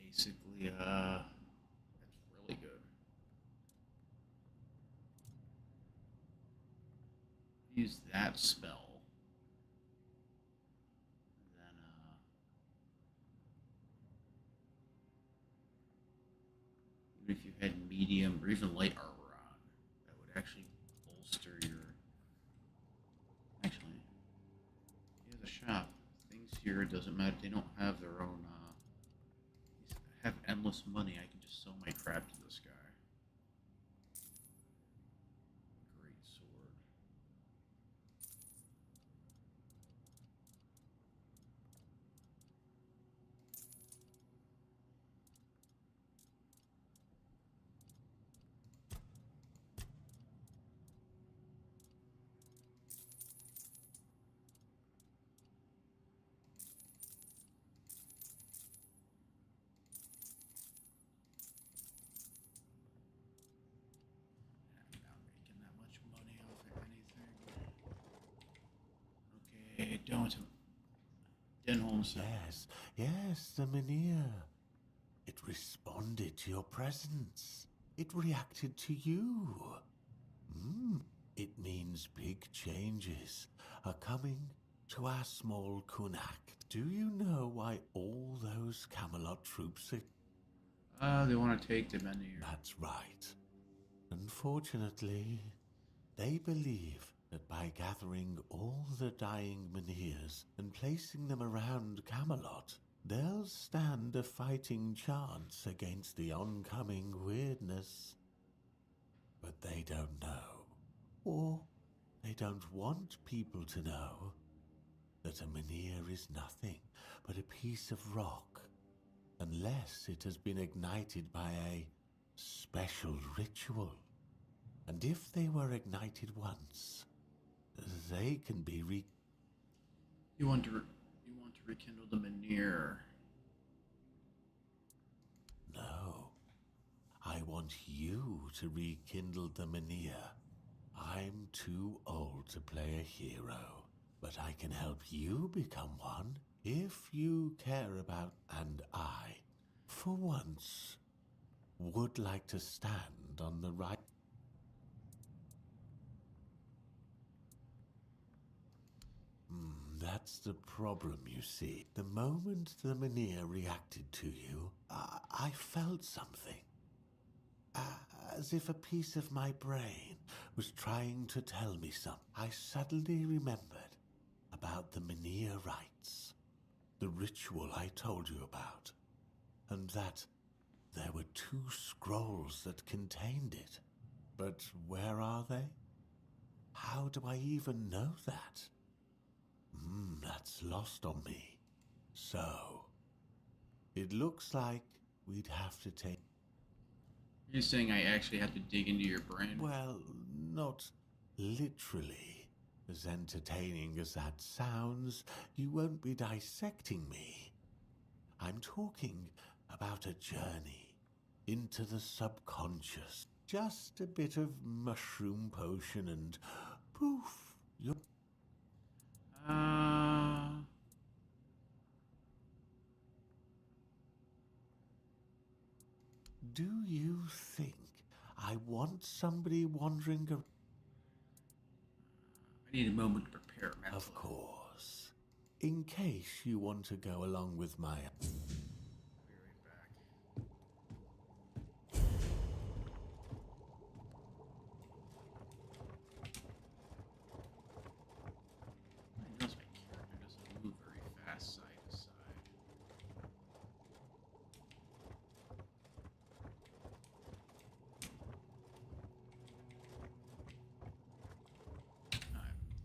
Basically, that's really good. Use that spell. And then, even if you had medium or even light armor on, that would actually bolster your. Actually, he has a shop. Things here, it doesn't matter. They don't have their own. Have endless money. I can just sell my crap to this guy. Great sword. Don't. Denholm said. Yes, the Mynheer. It responded to your presence. It reacted to you. It means big changes are coming to our small Kunak. Do you know why all those Camelot troops are... They want to take the Mynheer. That's right. Unfortunately, they believe that by gathering all the dying Mynheers and placing them around Camelot, they'll stand a fighting chance against the oncoming weirdness. But they don't know, or they don't want people to know, that a Mynheer is nothing but a piece of rock, unless it has been ignited by a special ritual. And if they were ignited once, they can be You want to rekindle the Mynheer? No. I want you to rekindle the Mynheer. I'm too old to play a hero, but I can help you become one if you care about, and I, for once, would like to stand on the right. That's the problem, you see. The moment the Mynheer reacted to you, I felt something. As if a piece of my brain was trying to tell me something. I suddenly remembered about the Mynheer rites. The ritual I told you about. and that there were 2 scrolls that contained it. But where are they? How do I even know that? That's lost on me. So, it looks like we'd have to take... You're saying I actually have to dig into your brain? Well, not literally. As entertaining as that sounds, you won't be dissecting me. I'm talking about a journey into the subconscious. Just a bit of mushroom potion and poof, you're... Do you think I want somebody wandering around? I need a moment to prepare mentally. Of course. In case you want to go along with my... I notice my character doesn't move very fast side to side.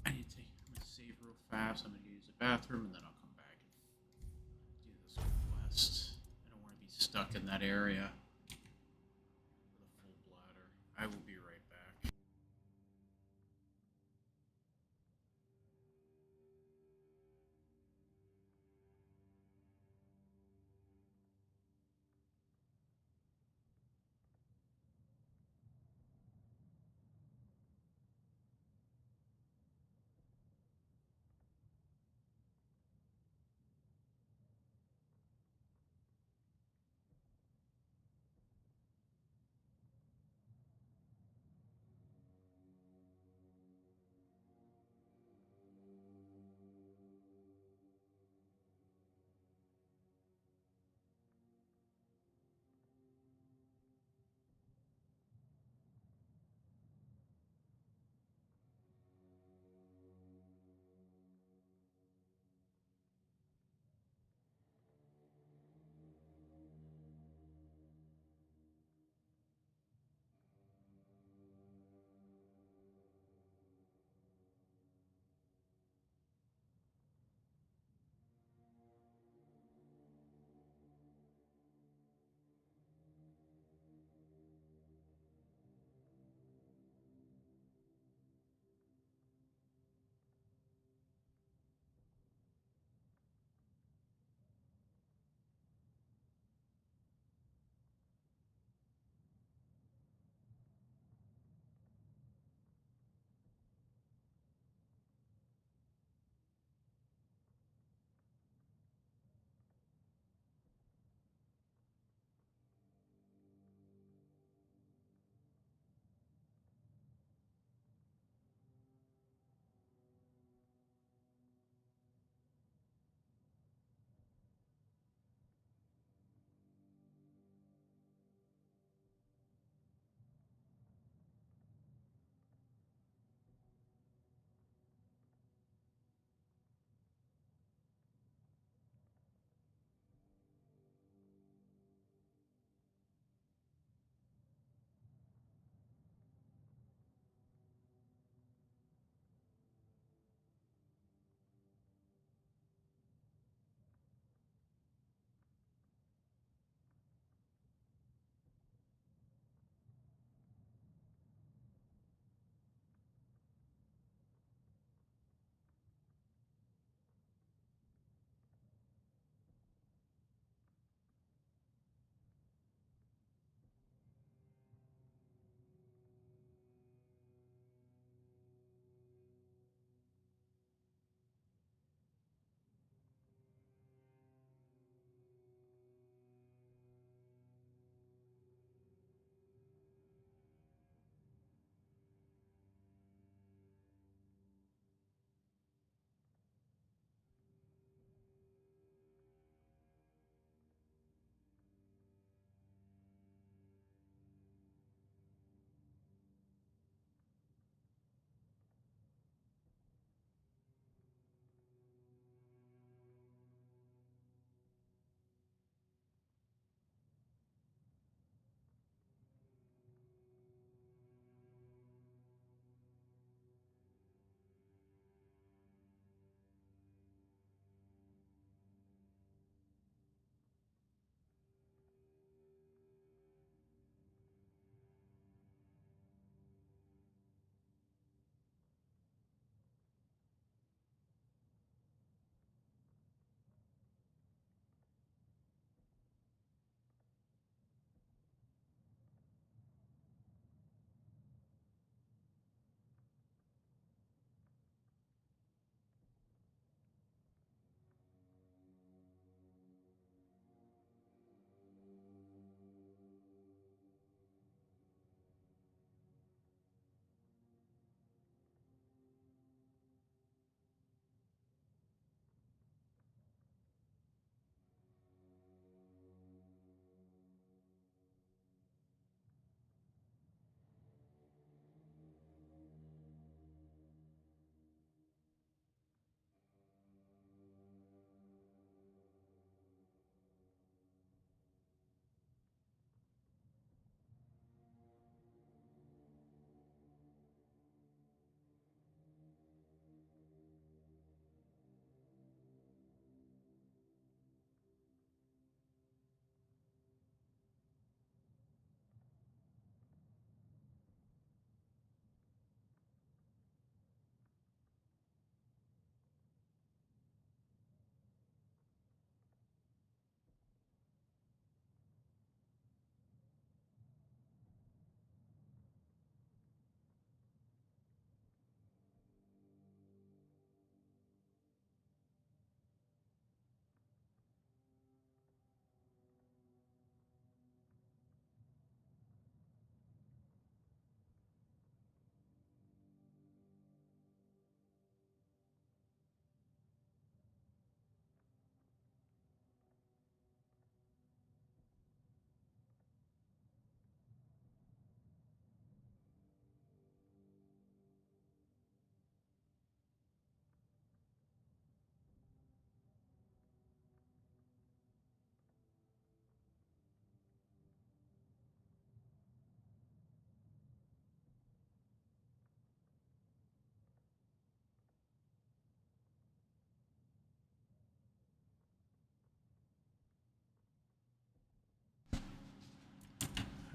I need to take... I'm going to save real fast. I'm going to use the bathroom, and then I'll come back and do this quest. I don't want to be stuck in that area with a full bladder. I will be right back.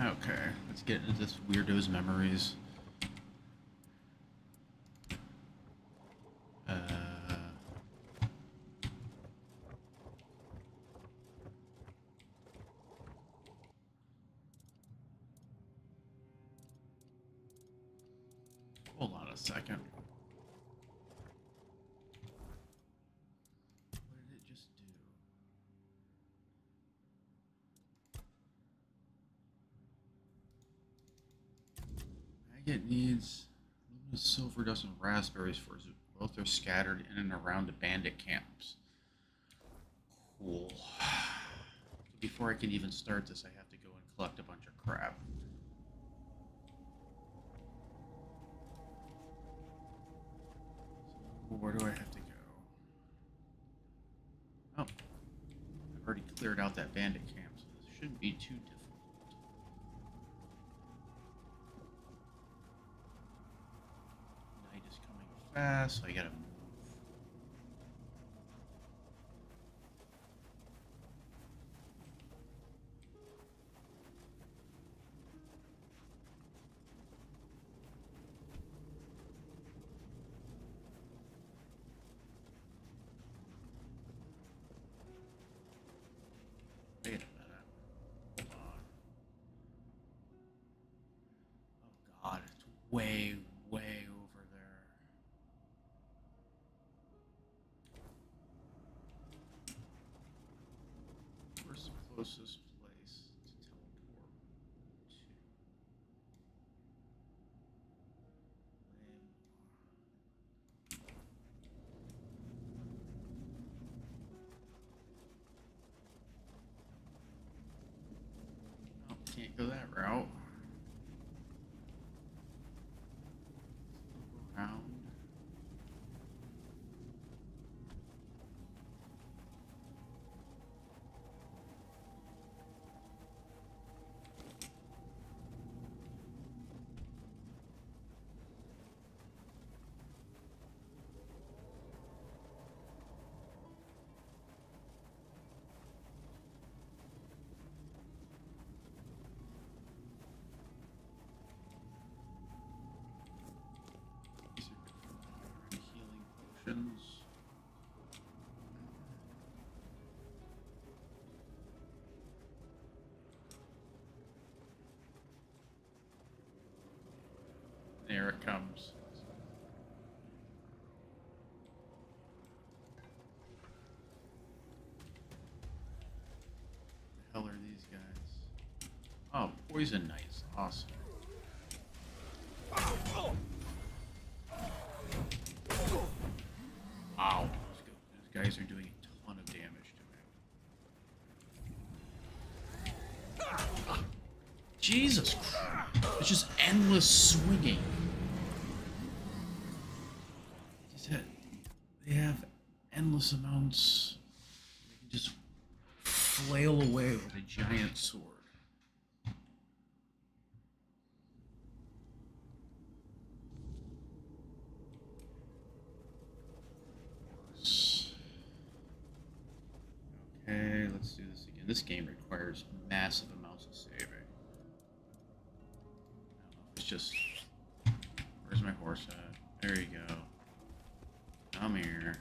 Okay, let's get into this weirdo's memories. Hold on a second. What did it just do? Maggot needs silver dust and raspberries for his. Both are scattered in and around the bandit camps. Cool. Before I can even start this, I have to go and collect a bunch of crap. So where do I have to go? Oh, I've already cleared out that bandit camp, so this shouldn't be too difficult. Night is coming fast, so I gotta move. Wait a minute. Hold on. Oh god, it's way, way over there. Where's the closest place to teleport to? Oh, can't go that route. Around. Healing potions. There it comes. The hell are these guys? Oh, poison knights. Awesome. Wow. Those guys are doing a ton of damage to me. Jesus Christ. It's just endless swinging. They have endless amounts. They can just flail away with a giant sword. Okay, let's do this again. This game requires massive amounts of saving. I don't know if it's just... Where's my horse at? There you go. Come here.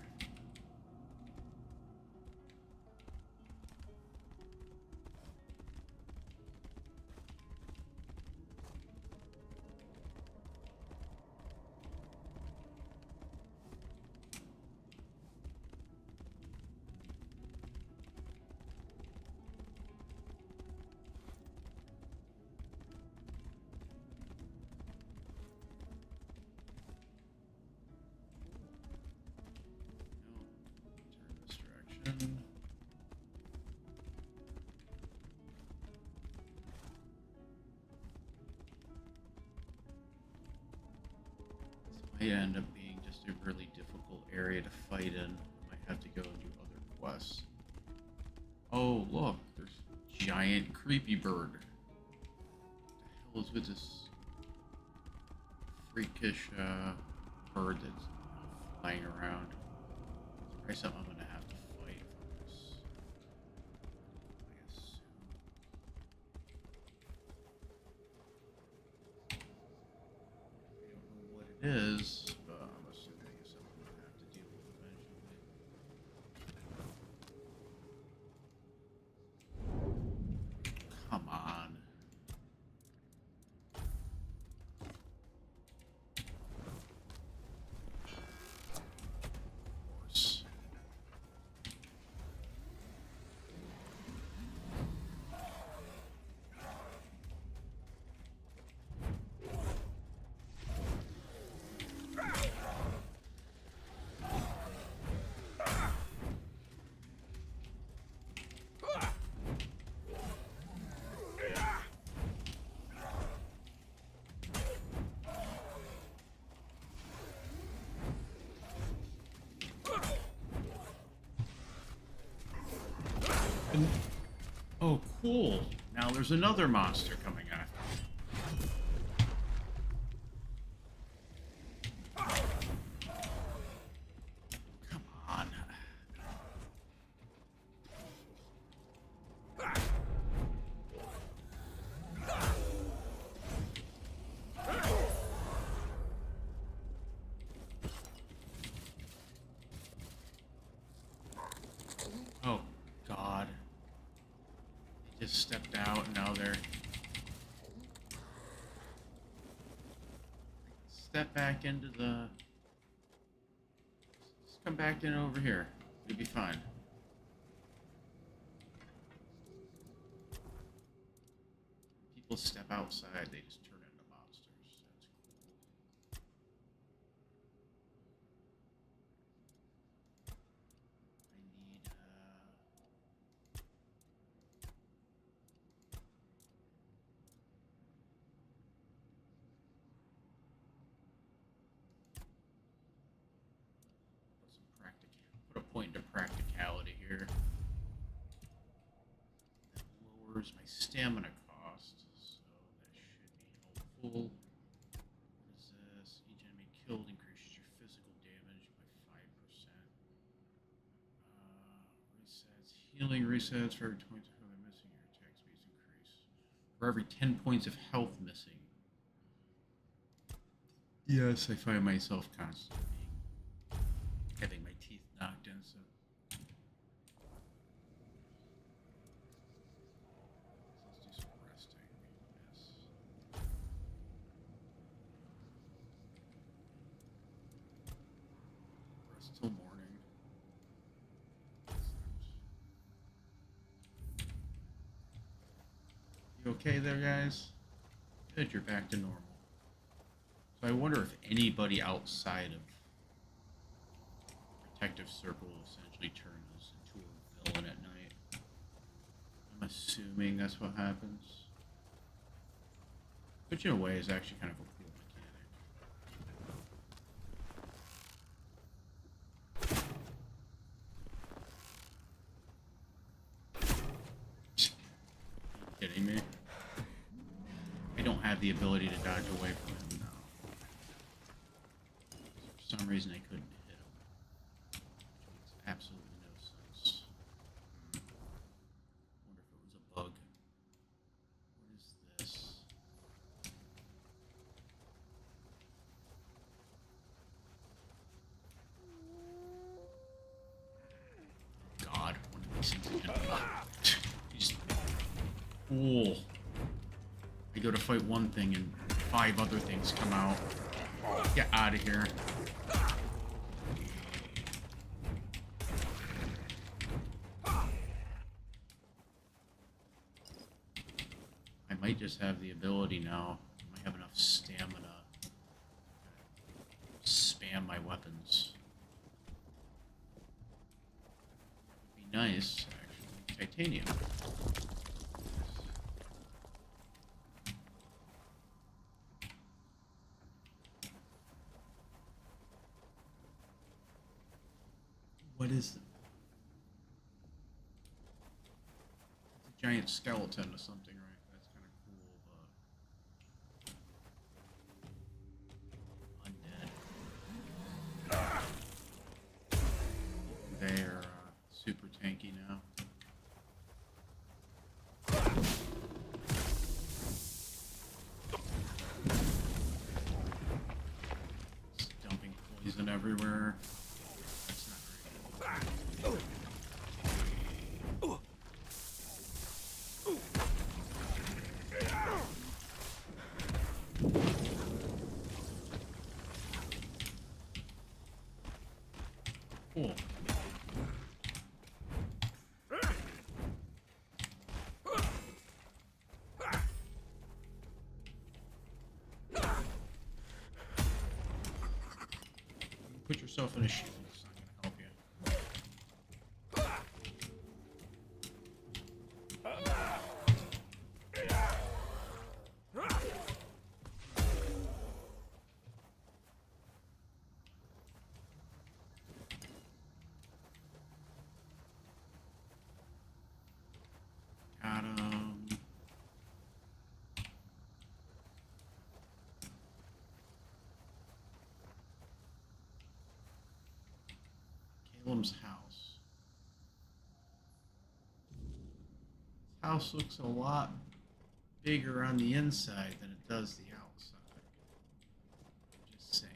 Might end up being just a really difficult area to fight in. Might have to go and do other quests. Oh, look, there's a giant creepy bird. What the hell is with this freakish bird that's flying around? It's probably something I'm gonna have to fight for this. I assume. Oh, cool. Now there's another monster coming after me. Come on. Oh, God. They just stepped out and now they're... Step back into the... Just come back in over here. You'll be fine. People step outside, they just turn into monsters. That's cool. I need, put a point into practicality here. That lowers my stamina cost, so that should be helpful. What is this? Each enemy killed increases your physical damage by 5%. Resets. Healing resets for every 20 points of health missing. Your attack speeds increase. For every 10 points of health missing. Yes, I find myself constantly having my teeth knocked in, so... Let's do some resting. Yes. Rest till morning. You okay there, guys? Good, you're back to normal. So I wonder if anybody outside of Protective Circle will essentially turn us into a villain at night. I'm assuming that's what happens. Which in a way is actually kind of a cool mechanic. Are you kidding me? I don't have the ability to dodge away from him now. For some reason I couldn't hit him. Which makes absolutely no sense. Wonder if it was a bug. What is this? God, one of these things is gonna be just cool. I go to fight one thing and 5 other things come out. Get out of here. I might just have the ability now. I might have enough stamina to spam my weapons. Would be nice, actually. Titanium. What is it? It's a giant skeleton or something, right? That's kind of cool, but... Undead. They are super tanky now. Just dumping poison everywhere. Cool. Put yourself in a shield. It's not gonna help you. Calum's house. His house looks a lot bigger on the inside than it does the outside. Just saying.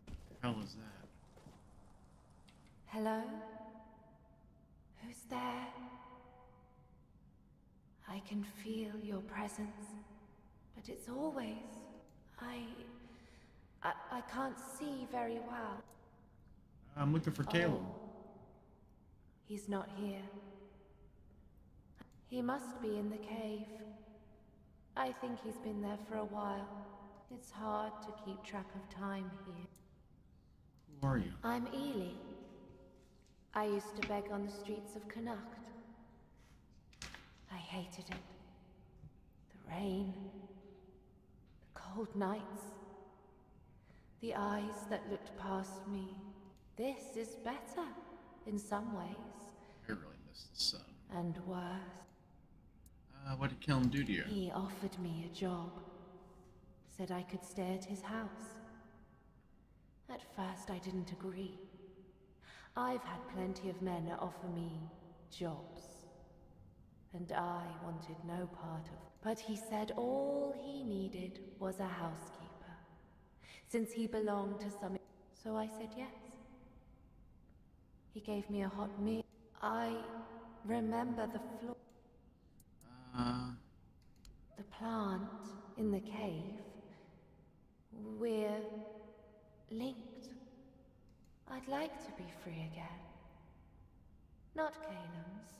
What the hell is that? Hello? Who's there? I can feel your presence, but it's always... I can't see very well. I'm looking for Caleb. He's not here. He must be in the cave. I think he's been there for a while. It's hard to keep track of time here. Who are you? I'm Ely. I used to beg on the streets of Connacht. I hated it. The rain, the cold nights, the eyes that looked past me. This is better, in some ways. I really miss the sun. And worse. What did Calum do to you? He offered me a job. Said I could stay at his house. At first I didn't agree. I've had plenty of men offer me jobs. And I wanted no part of. But he said all he needed was a housekeeper. Since he belonged to some... So I said yes. He gave me a hot meal. I remember the floor. The plant in the cave. We're linked. I'd like to be free again. Not Calum's.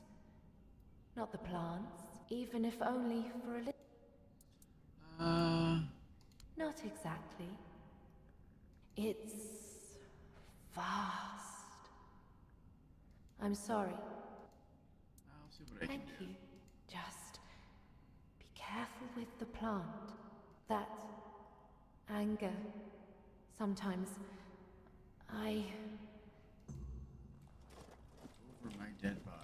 Not the plants. Even if only for a little. Not exactly. It's vast. I'm sorry. I'll see what I Thank can do. you. Just be careful with the plant. That anger. Sometimes I... Over my dead bodies.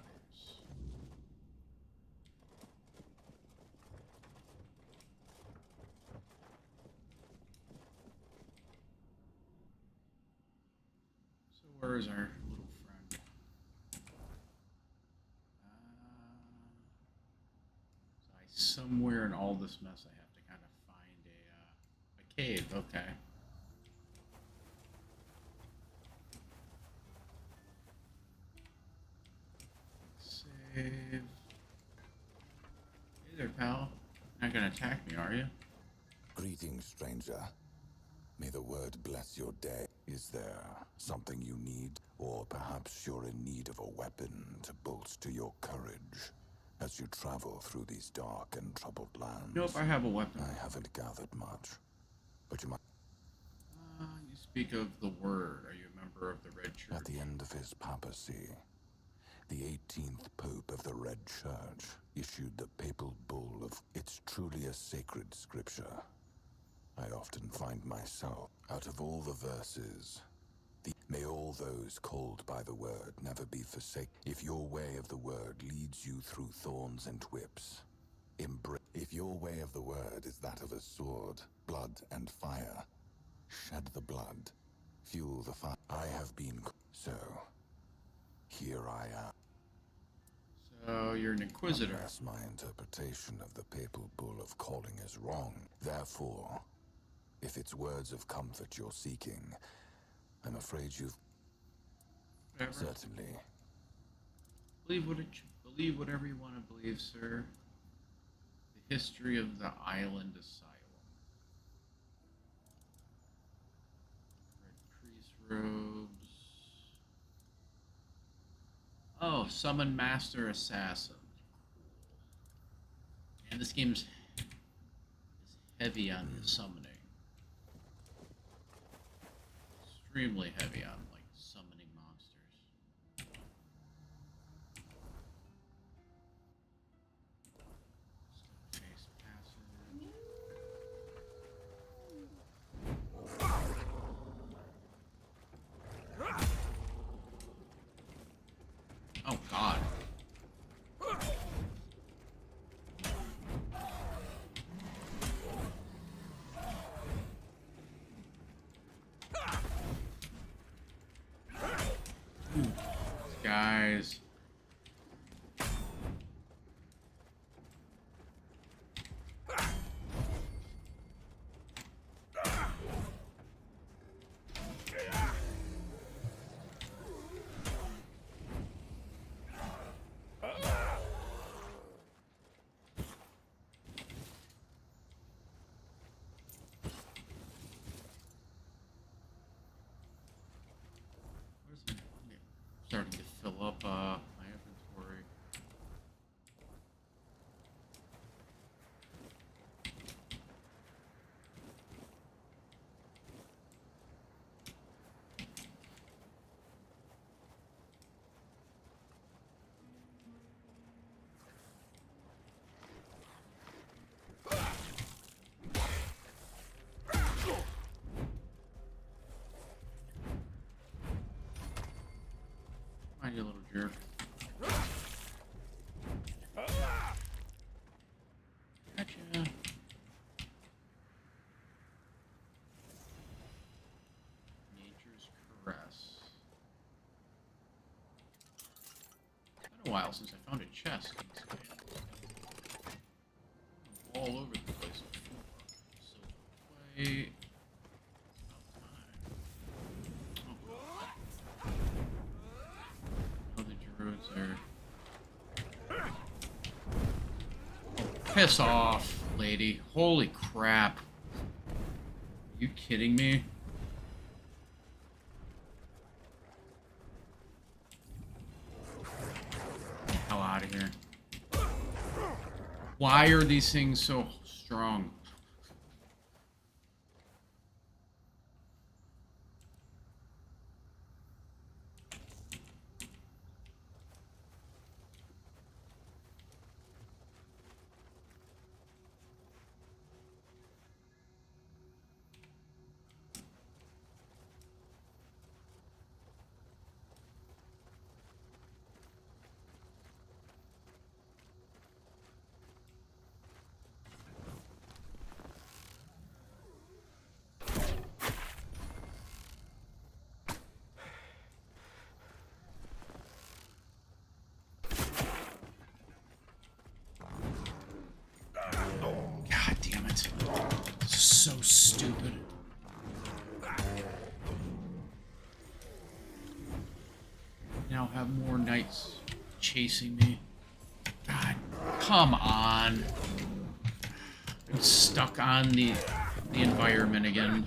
So where is our little friend? Somewhere in all this mess, I have to kind of find a cave. Okay. Save. Hey there, pal. You're not gonna attack me, are you? Greetings, stranger. May the word bless your day. Is there something you need? Or perhaps you're in need of a weapon to bolster your courage as you travel through these dark and troubled lands? Nope, I have a weapon. I haven't gathered much, but you might... You speak of the Word. Are you a member of the Red Church? At the end of his papacy, the 18th Pope of the Red Church issued the papal bull of... It's truly a sacred scripture. I often find myself, out of all the verses, may all those called by the word never be forsaken. If your way of the word leads you through thorns and whips, if your way of the word is that of a sword, blood and fire, shed the blood, fuel the fire. I have been... So, here I am. So, you're an inquisitor. Unless my interpretation of the papal bull of calling is wrong. Therefore, if it's words of comfort you're seeking, I'm afraid you've... Whatever. Certainly. Believe whatever you want to believe, sir. The history of the island asylum. Red priest robes. Oh, summon master assassin. And this game's heavy on the summoning. Extremely heavy on like summoning monsters. Face passive. Oh God. guys. Starting to fill up my inventory. Mind you, little jerk. Gotcha. Nature's Caress. It's been a while since I found a chest in this game. All over the place. Silver plate. Piss off, lady. Holy crap. Are you kidding me? Get the hell out of here. Why are these things so strong? God damn it. This is so stupid. Now have more knights chasing me. God, come on. I'm stuck on the environment again.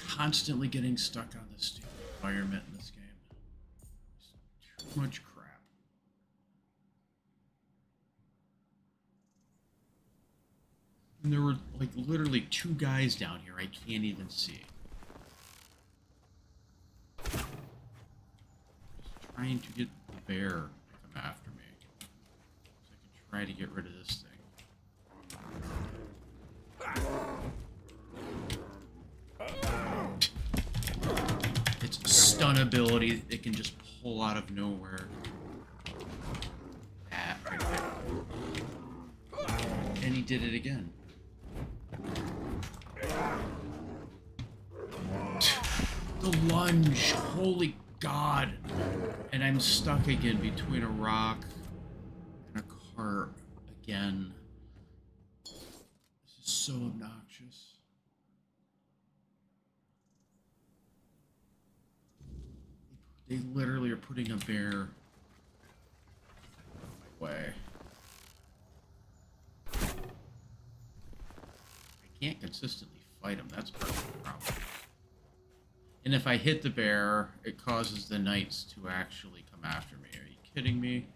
Constantly getting stuck on this stupid environment in this game. It's too much crap. And there were like literally two guys down here I can't even see. Just trying to get the bear to come after me. So I can try to get rid of this thing. It's a stun ability it can just pull out of nowhere. That right there. And he did it again. The lunge, holy God. And I'm stuck again between a rock and a cart again. This is so obnoxious. They literally are putting a bear in my way. I can't consistently fight him, that's part of the problem. And if I hit the bear, it causes the knights to actually come after me. Are you kidding me?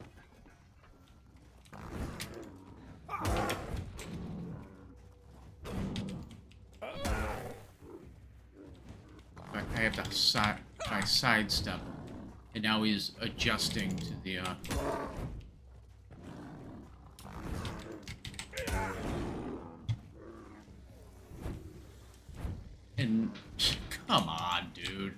I have to sidestep, and now he's adjusting to the and come on, dude.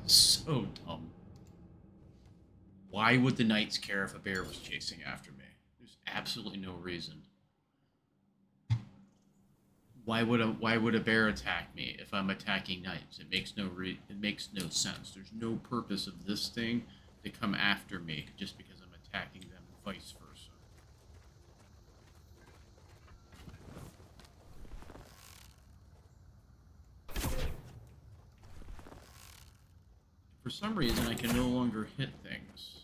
So dumb. Why would the knights care if a bear was chasing after me? There's absolutely no reason. why would a bear attack me if I'm attacking knights? It makes no sense. There's no purpose of this thing to come after me just because I'm attacking them and vice versa. For some reason, I can no longer hit things.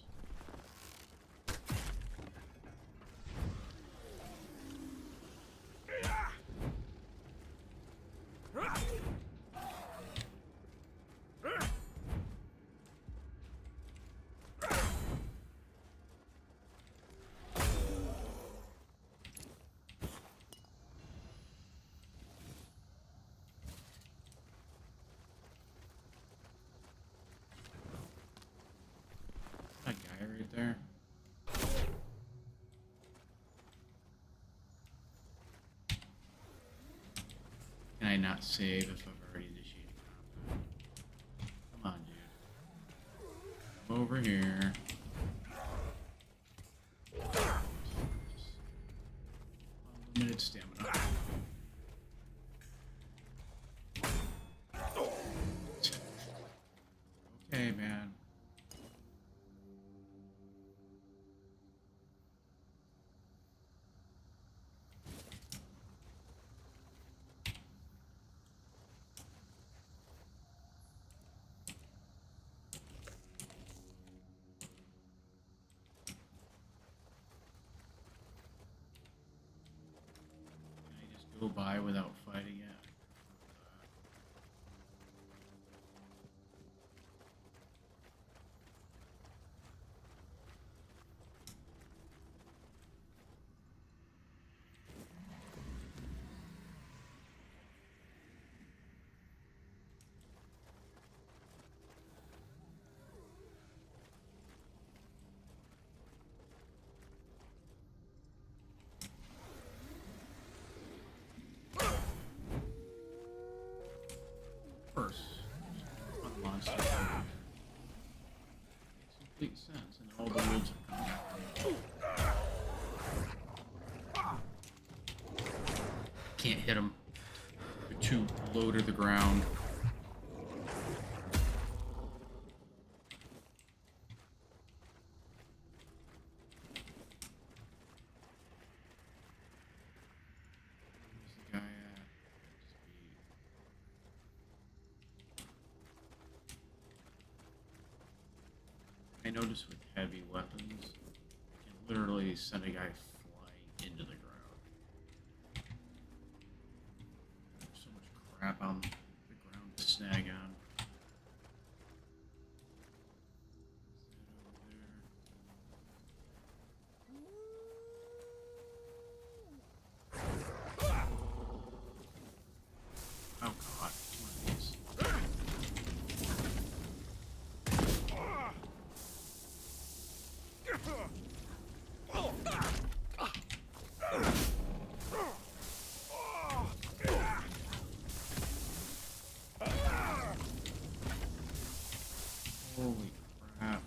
That guy right there. Can I not save if I've already initiated combat? Come on, dude. Come over here. Unlimited stamina. Okay, man. Can I just go by without fighting it? First, fun monster. Makes complete sense, and all the wolves are coming after me. Can't hit them. They're too low to the ground. Where's the guy at? I notice with heavy weapons, I can literally send a guy flying into the ground. There's so much crap on the ground to snag on. Oh god, one of these. Holy crap.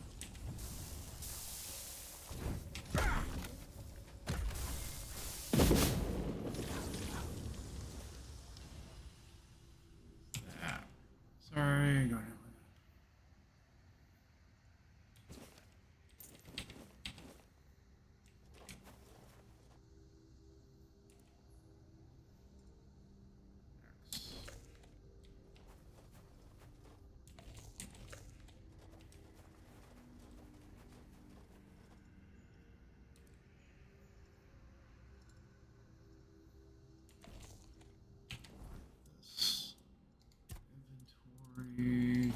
That. Sorry, go ahead. Inventory.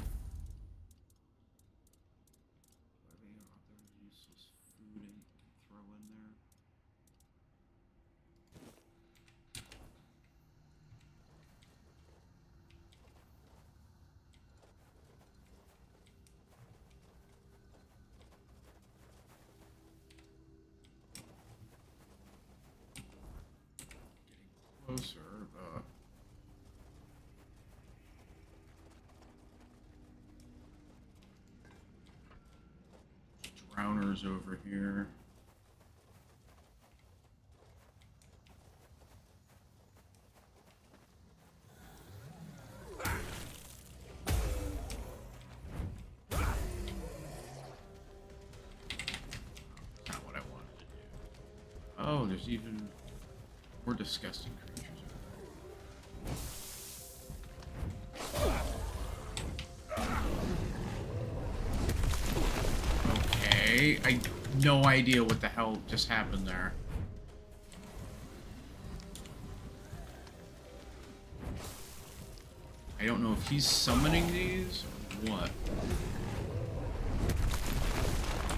Any other useless food I can throw in there? Getting closer, but drowners over here. there's even more disgusting creatures over there. Okay, I no idea what the hell just happened there. I don't know if he's summoning these or what.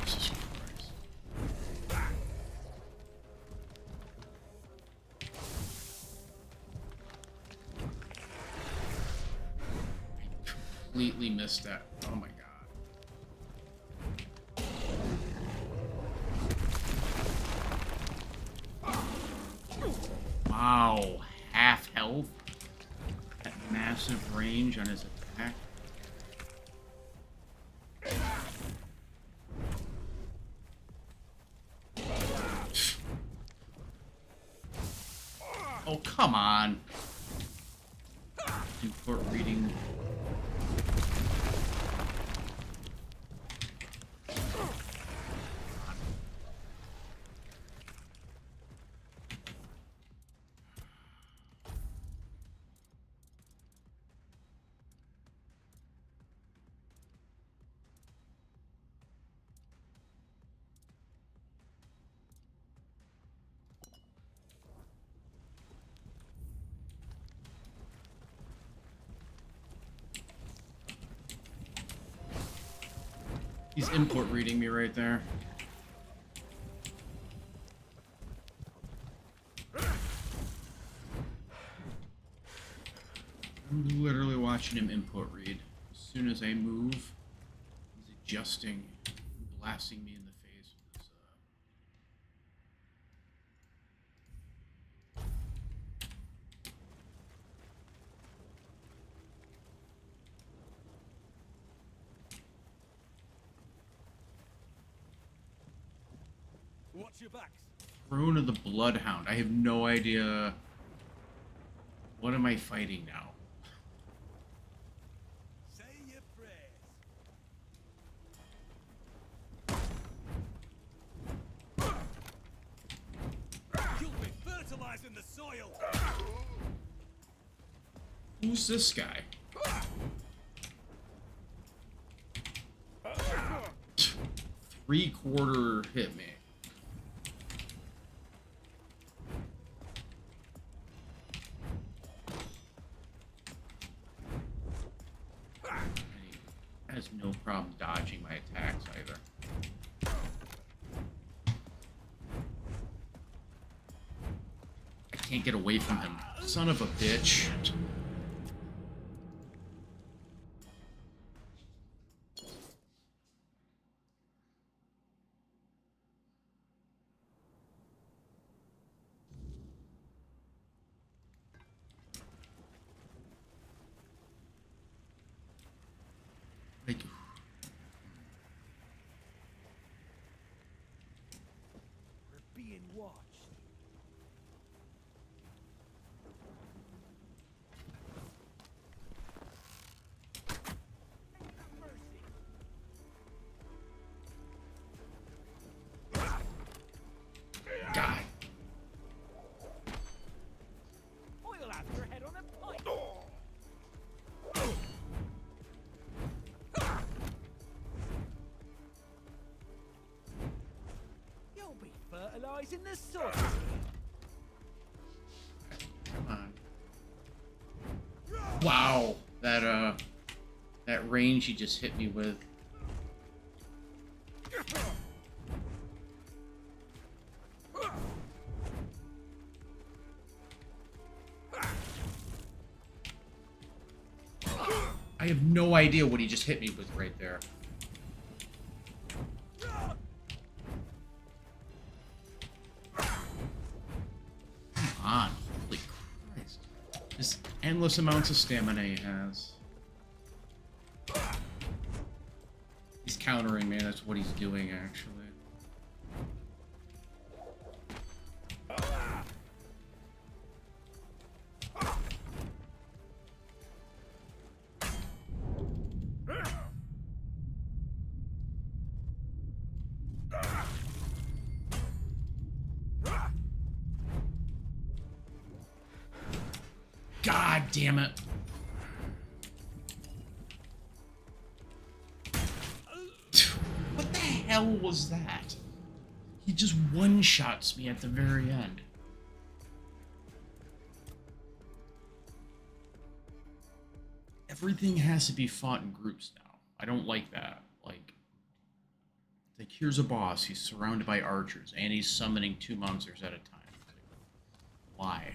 Jesus Christ. I completely missed that. Oh my god. Wow. Half health? That massive range on his attack. Oh, come on. Import reading. He's import reading me right there. I'm literally watching him import read. As soon as I move, he's adjusting, blasting me in the face with his, Watch your backs. Throne of the Bloodhound. I have no idea. What am I fighting now? Say your prayers. You'll be fertilizing the soil. Who's this guy? 3/4 hit me. Has no problem dodging my attacks either. I can't get away from him. Son of a bitch. Like, We're being watched. die. Oil have your head on a pike. You'll be fertilizing the soil. Come on. Wow, that range he just hit me with. I have no idea what he just hit me with right there. Come on, holy Christ. This endless amounts of stamina he has. He's countering me, that's what he's doing actually. God damn it. What the hell was that? He just one-shots me at the very end. Everything has to be fought in groups now. I don't like that. Like here's a boss. He's surrounded by archers, and he's summoning 2 monsters at a time. Why?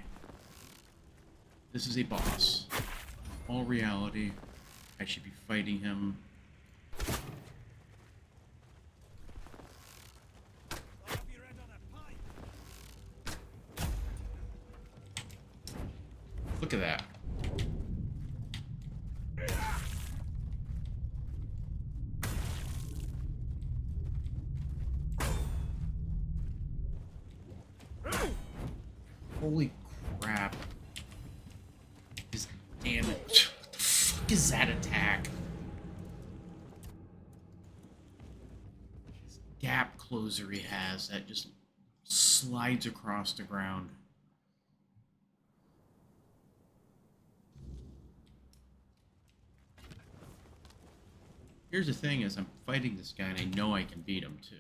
This is a boss. In all reality, I should be fighting him. Look at that. Holy crap. His damage. What the fuck is that attack? His gap closer he has that just slides across the ground. Here's the thing is I'm fighting this guy and I know I can beat him too.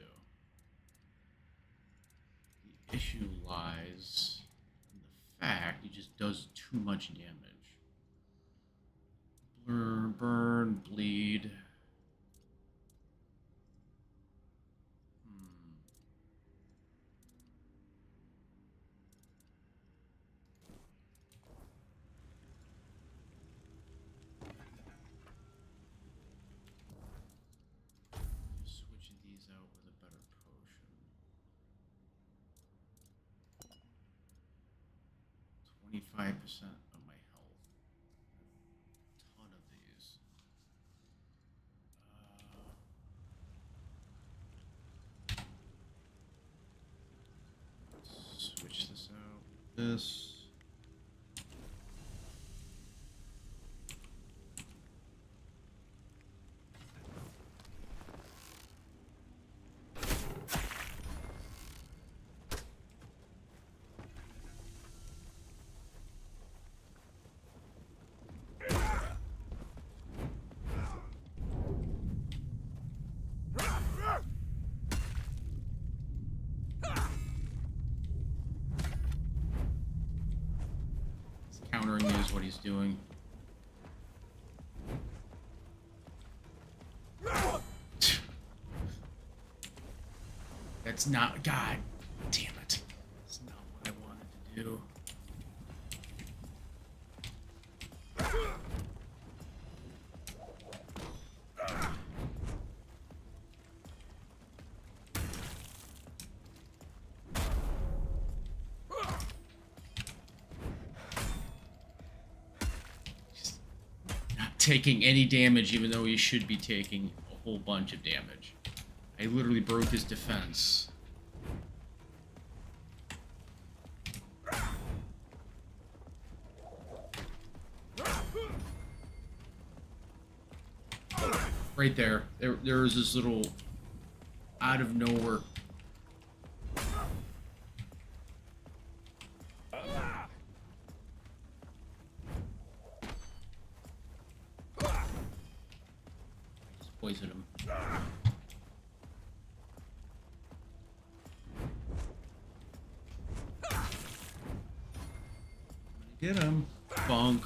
The issue lies in the fact he just does too much damage. Burn, bleed. Switching these out with a better potion. 25% of my health. A ton of these. Switch this out. This. Countering is what he's doing. That's not... God damn it. That's not what I wanted to do. Taking any damage even though he should be taking a whole bunch of damage. I literally broke his defense. Right there. There was this little out of nowhere. Poison him. Get him. Bonk.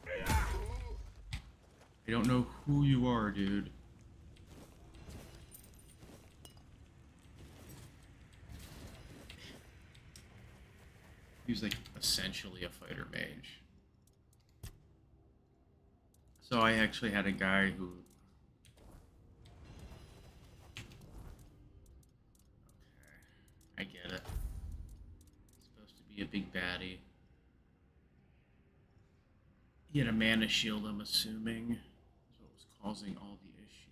I don't know who you are, dude. He's like essentially a fighter mage. So I actually had a guy who... Okay, I get it. It's supposed to be a big baddie. He had a mana shield, I'm assuming. That's what was causing all the issue.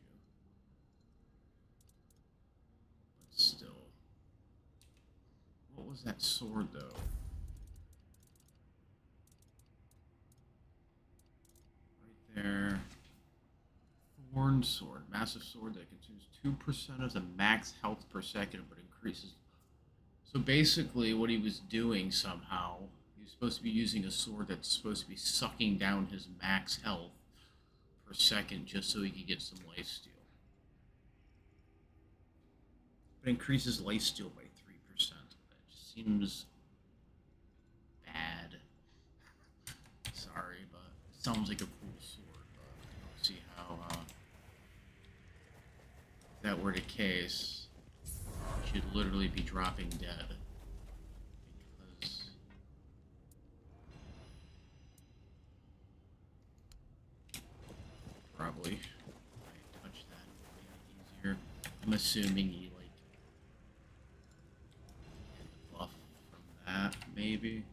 But still. What was that sword, though? There. Thorn sword. Massive sword that consumes 2% of the max health per second, but increases. So basically, what he was doing somehow, he was supposed to be using a sword that's supposed to be sucking down his max health per second just so he could get some lifesteal. It increases lifesteal by 3%. That just seems bad. Sorry, but it sounds like a cool sword, but I don't see how, if that were the case, you should literally be dropping dead. Because probably if I touch that, it would be easier. I'm assuming he, like, get the buff from that, maybe.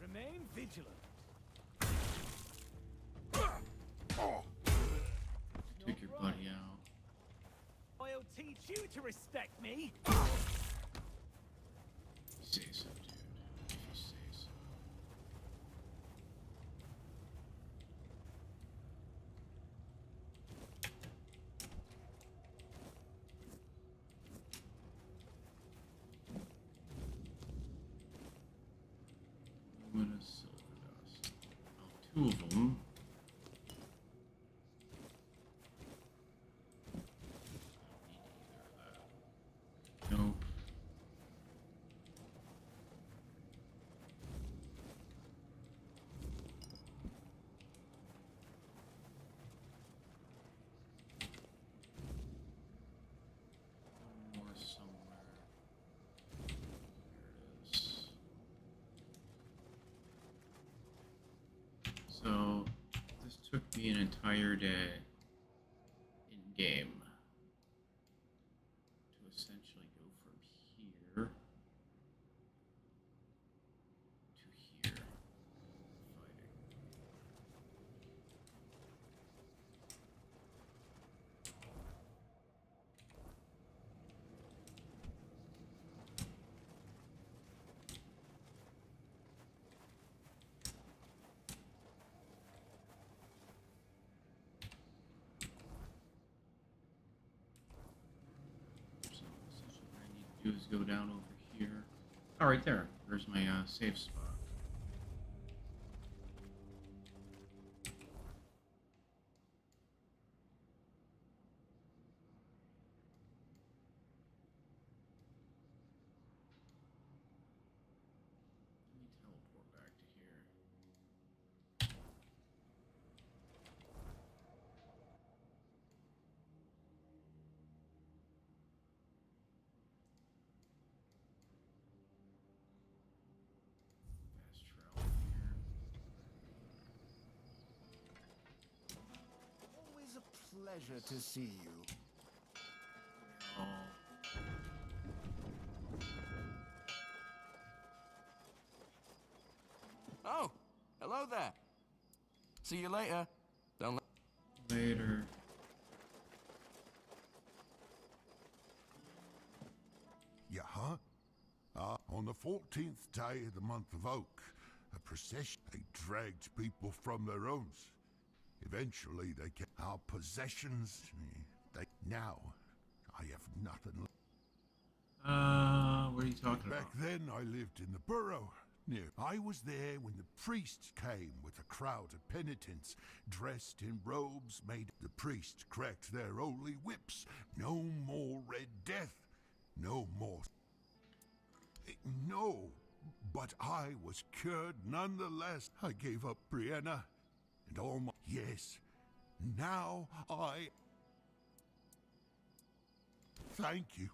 Remain vigilant. Took your buddy out. I'll teach you to respect me. Say so, dude. If you say so. Luminous silver dust. Well, 2 of them. Nope. One more somewhere. There it is. So, this took me an entire day in game to essentially go from here to here fighting. So essentially what I need to do is go down over here. Oh, right there. There's my safe spot. Let me teleport back to here. Fast travel here. Always a pleasure to see you. Oh. Oh, hello there. See you later. Don't let... Later. Yeah, huh? On the 14th day of the month of Oak, a procession, they dragged people from their homes. Eventually, they get our possessions. Now, I have nothing left. What are you talking Back about? then, I lived in the borough. I was there when the priests came with a crowd of penitents, dressed in robes made. The priests cracked their holy whips. No more Red Death. No more. No, but I was cured nonetheless. I gave up Brianna and all my. Yes, now I. Thank you.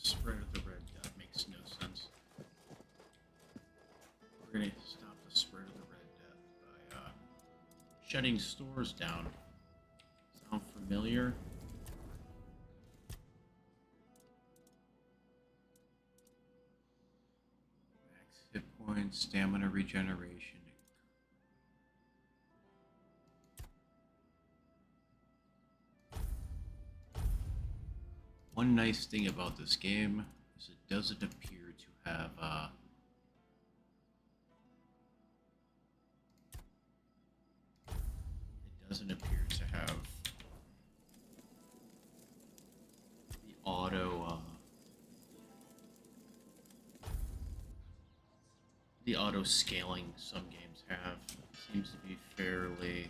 Spread of the red dot makes no sense. We're gonna stop the spread of the red dot by shutting stores down. Sound familiar? Max hit points, stamina regeneration. One nice thing about this game is it doesn't appear to have doesn't appear to have the auto scaling some games have. It seems to be fairly.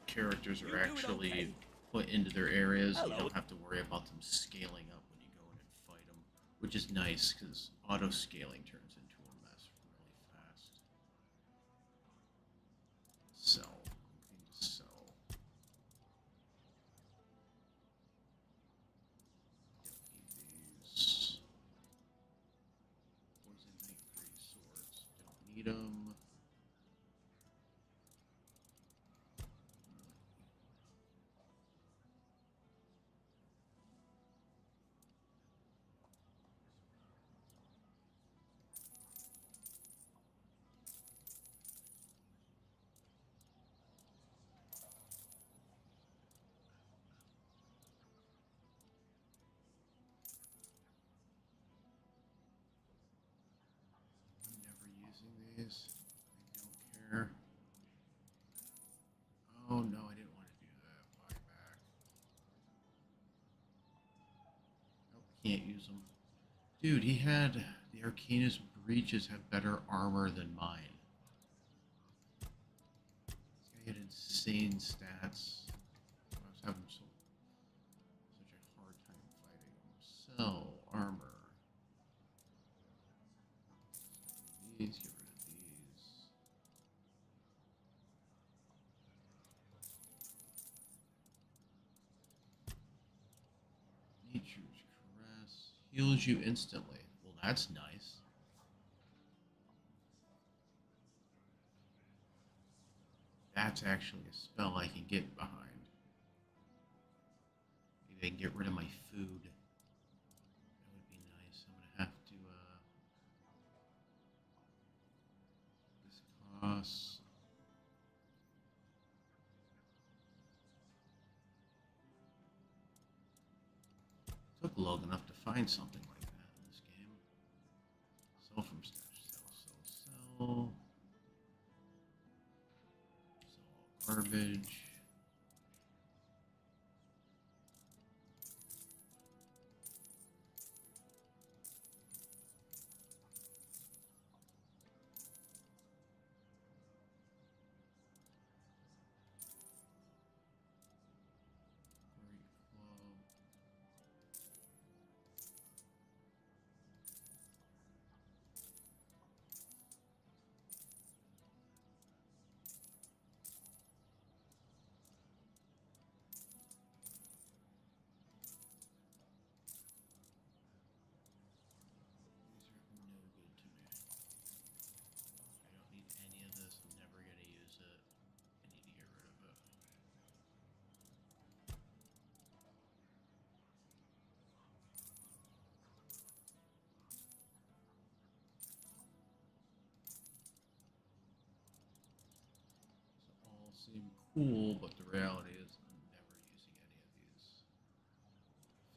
Characters are actually put into their areas. You don't have to worry about them scaling up when you go in and fight them, which is nice because auto scaling turns into a mess really fast. Sell. Anything to sell. Don't need these. Poison Knight Great Swords. Don't need them. These. I don't care. Oh no, I didn't want to do that. Buyback. Nope, can't use them. Dude, he had the Arcanist breeches have better armor than mine. This guy had insane stats. I was having such a hard time fighting him. Sell armor. These, get rid of these. Nature's Caress heals you instantly. Well, that's nice. That's actually a spell I can get behind. Maybe I can get rid of my food. That would be nice. I'm gonna have to this costs. Took long enough to find something like that in this game. Sell from stash. Sell. Sell all garbage. Seem cool, but the reality is I'm never using any of these.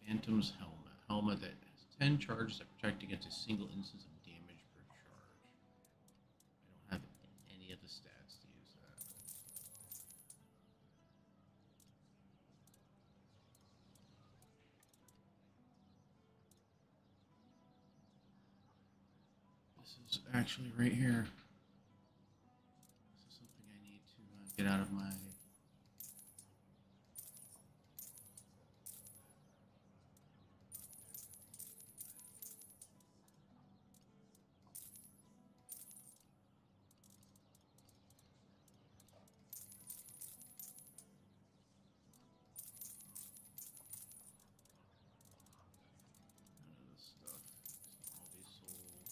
Phantom's Helmet. Helmet that has 10 charges that protect against a single instance of damage per charge. I don't have any of the stats to use that. This is actually right here. Get out of my none of this stuff. All these sold.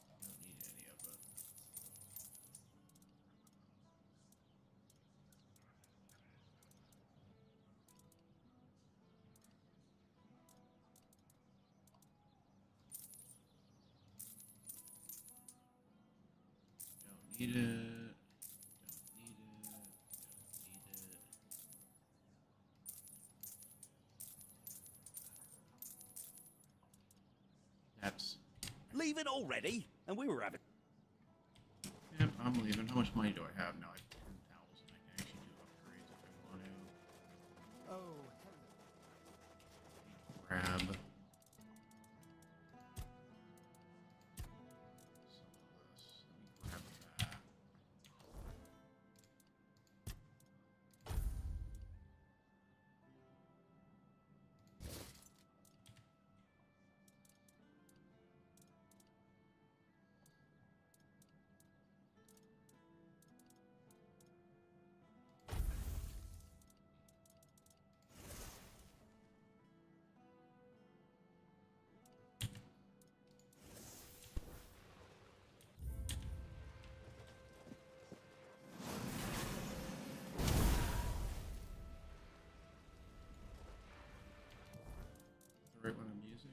Don't need any of it. Don't need it. Don't need it. Don't need it. That's. Leave it already? And we were having. I'm leaving. How much money do I have now? I have 10,000. I can actually do upgrades if I want to. Oh, Grab some of this. Let me grab that. The right one I'm using.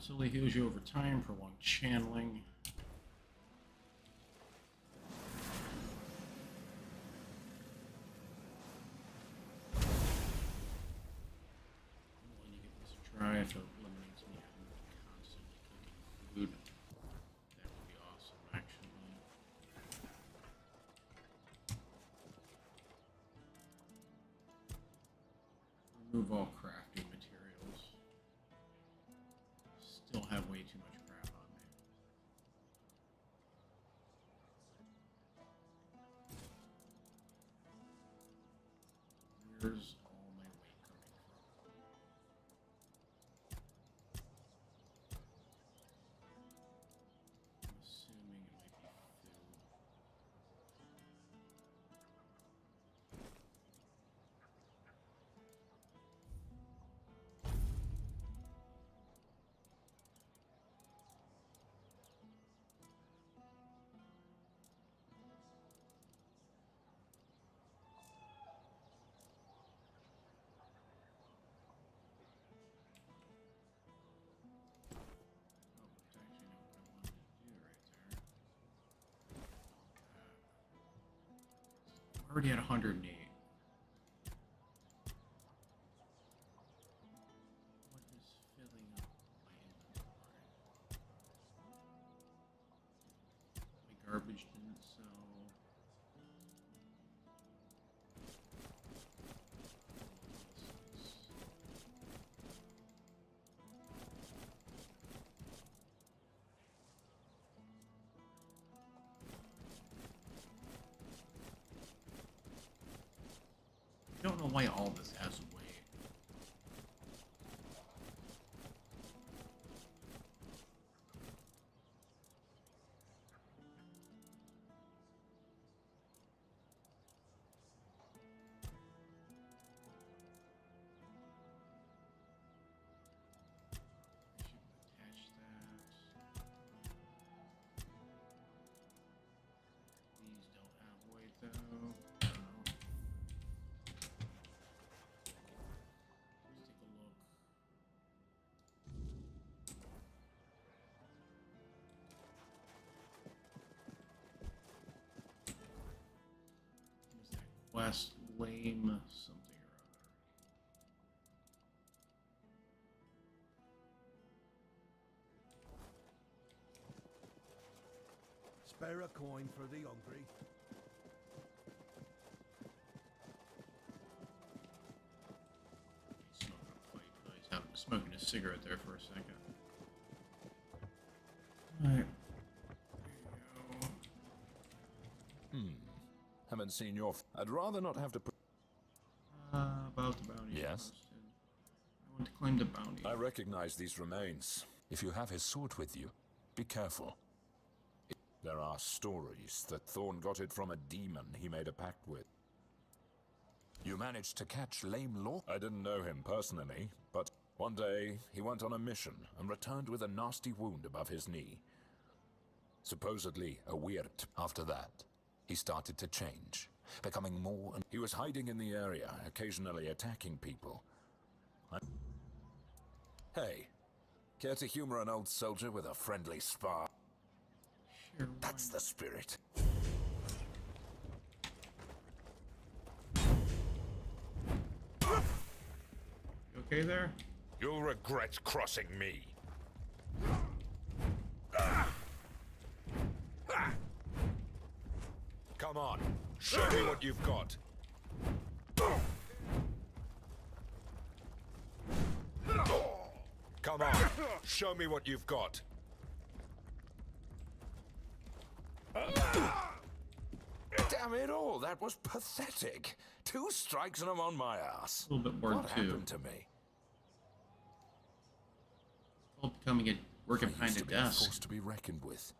Slowly heals you over time for one channeling. I'm willing to give this a try if it eliminates me having to constantly cooking food. That would be awesome, actually. Remove all crafting materials. Still have way too much crap on me. Where's all my weight coming from? I'm assuming it might be food. Already at 108. What is filling up my inventory? My garbage didn't sell. I don't know why all this has weight. I should attach that. These don't have weight though. West lame something or other. Spare a coin for the hungry. He's smoking a pipe. He's having, smoking a cigarette there for a second. Alright. Haven't seen your... I'd rather not have to put... About the bounty. Yes? I want to claim the bounty. I recognize these remains. If you have his sword with you, be careful. There are stories that Thorn got it from a demon he made a pact with. You managed to catch Lame Law? I didn't know him personally, but one day he went on a mission and returned with a nasty wound above his knee. Supposedly a weird. After that, he started to change, becoming more and... He was hiding in the area, occasionally attacking people. Hey, care to humor an old soldier with a friendly spar? Sure. That's the spirit. You okay there? You'll regret crossing me. Come on, show me what you've got. Come on, show me what you've got. Damn it all, that was pathetic. 2 strikes and I'm on my ass. A little bit more What too. happened to me? All becoming a working I behind used a to be a desk. force to be reckoned with.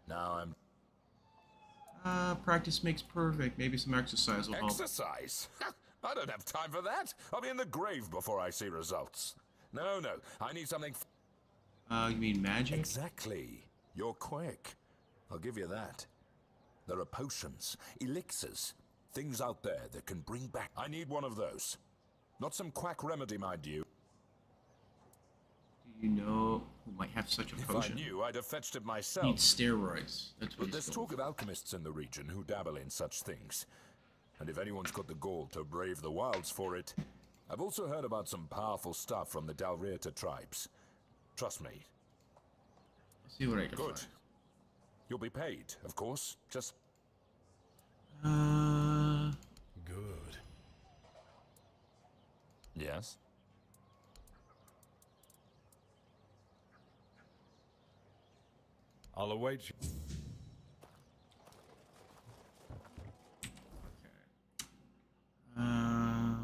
Now I'm... Practice makes perfect. Maybe some exercise will help. Exercise? I don't have time for that. I'll be in the grave before I see results. No, I need something... You mean magic? Exactly. You're quick. I'll give you that. There are potions, elixirs, things out there that can bring back... I need one of those. Not some quack remedy, mind you. Do you know who might have such a potion? If I knew, I'd have fetched it myself. Need steroids. That's what But there's he's talk of alchemists in the region who dabble in such things. And if anyone's got the gall to brave the wilds for it... I've also heard about some powerful stuff from the Dalrieta tribes. Trust me. Let's see what I can Good. find. You'll be paid, of course. Just... Good. Yes? I'll await you.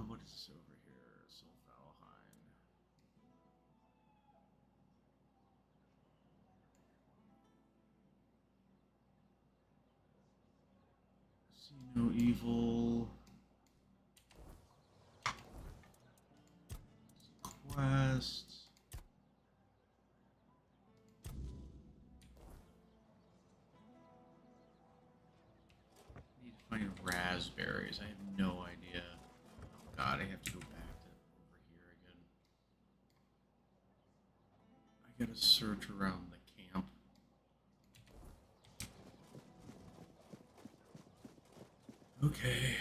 What is this over here? Sulfalhine. See no evil. Quest. Need to find raspberries. I have no idea. Oh god, I have to go back to over here again. I gotta search around the camp. Okay.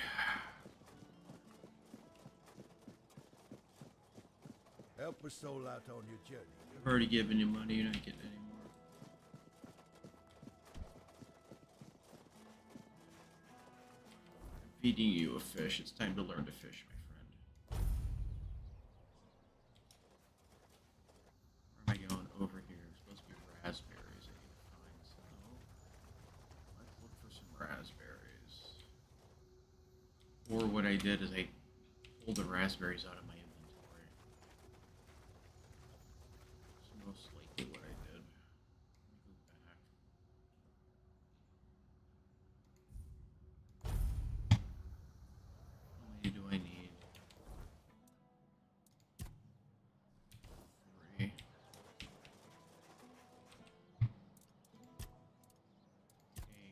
Help a soul out on your journey. I've already given you money, you're not getting any more. I'm feeding you a fish. It's time to learn to fish, my friend. Where am I going? Over here. It's supposed to be raspberries. I need to find some. Let's look for some raspberries. Or what I did is I pulled the raspberries out of my inventory. That's most likely what I did. Let me go back. How many do I need? 3. Take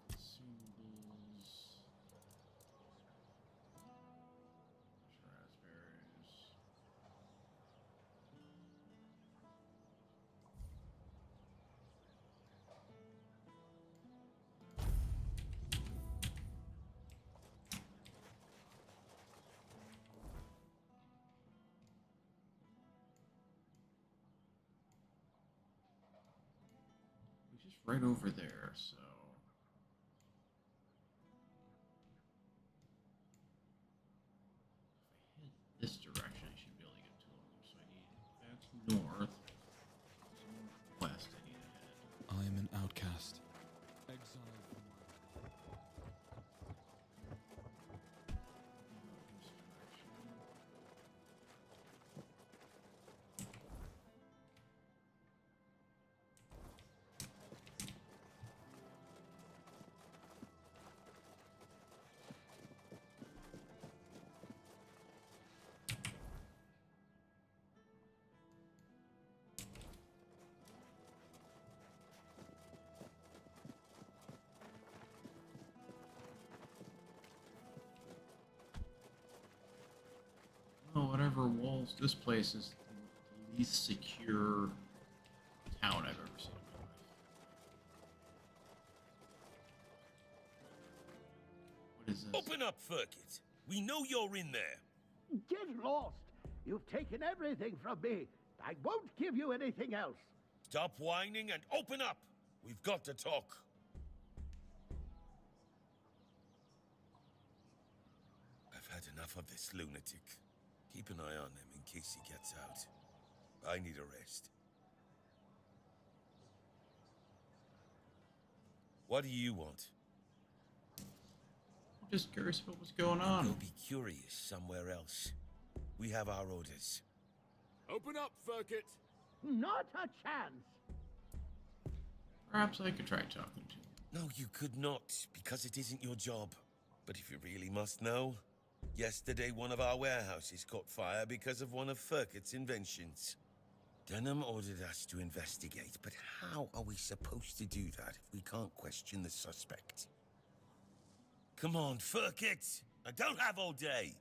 consumables. Raspberries. Which is right over there, so. If I head this direction, I should be able to get to them. So I need. That's north. So west, I need to head. I am an outcast. Oh, whatever walls. This place is the least secure town I've ever seen in my life. What is this? Open up, Furkit. We know you're in there. Get lost! You've taken everything from me. I won't give you anything else. Stop whining and open up. We've got to talk. I've had enough of this lunatic. Keep an eye on him in case he gets out. I need a rest. What do you want? I'm just curious about what's going on. Go be curious somewhere else. We have our orders. Open up, Furkit! Not a chance! Perhaps I could try talking to him. No, you could not, because it isn't your job. But if you really must know, yesterday one of our warehouses caught fire because of one of Furkit's inventions. Denham ordered us to investigate, but how are we supposed to do that if we can't question the suspect? Come on, Furkit! I don't have all day!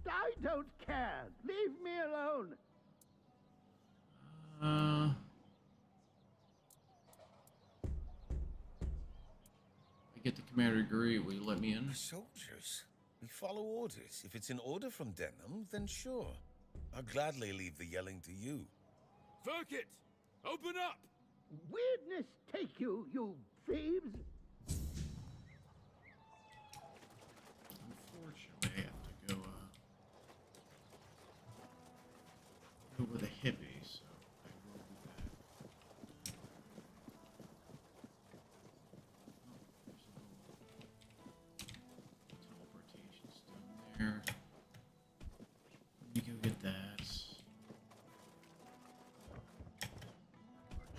I don't care! Leave me alone! I get the commander to agree. Will you let me in? Soldiers. We follow orders. If it's an order from Denham, then sure. I'll gladly leave the yelling to you. Furkit! Open up! Weirdness take you, you thieves! Unfortunately, I have to go with a hippie, so I will be back. Teleportation stone there. Let me go get that.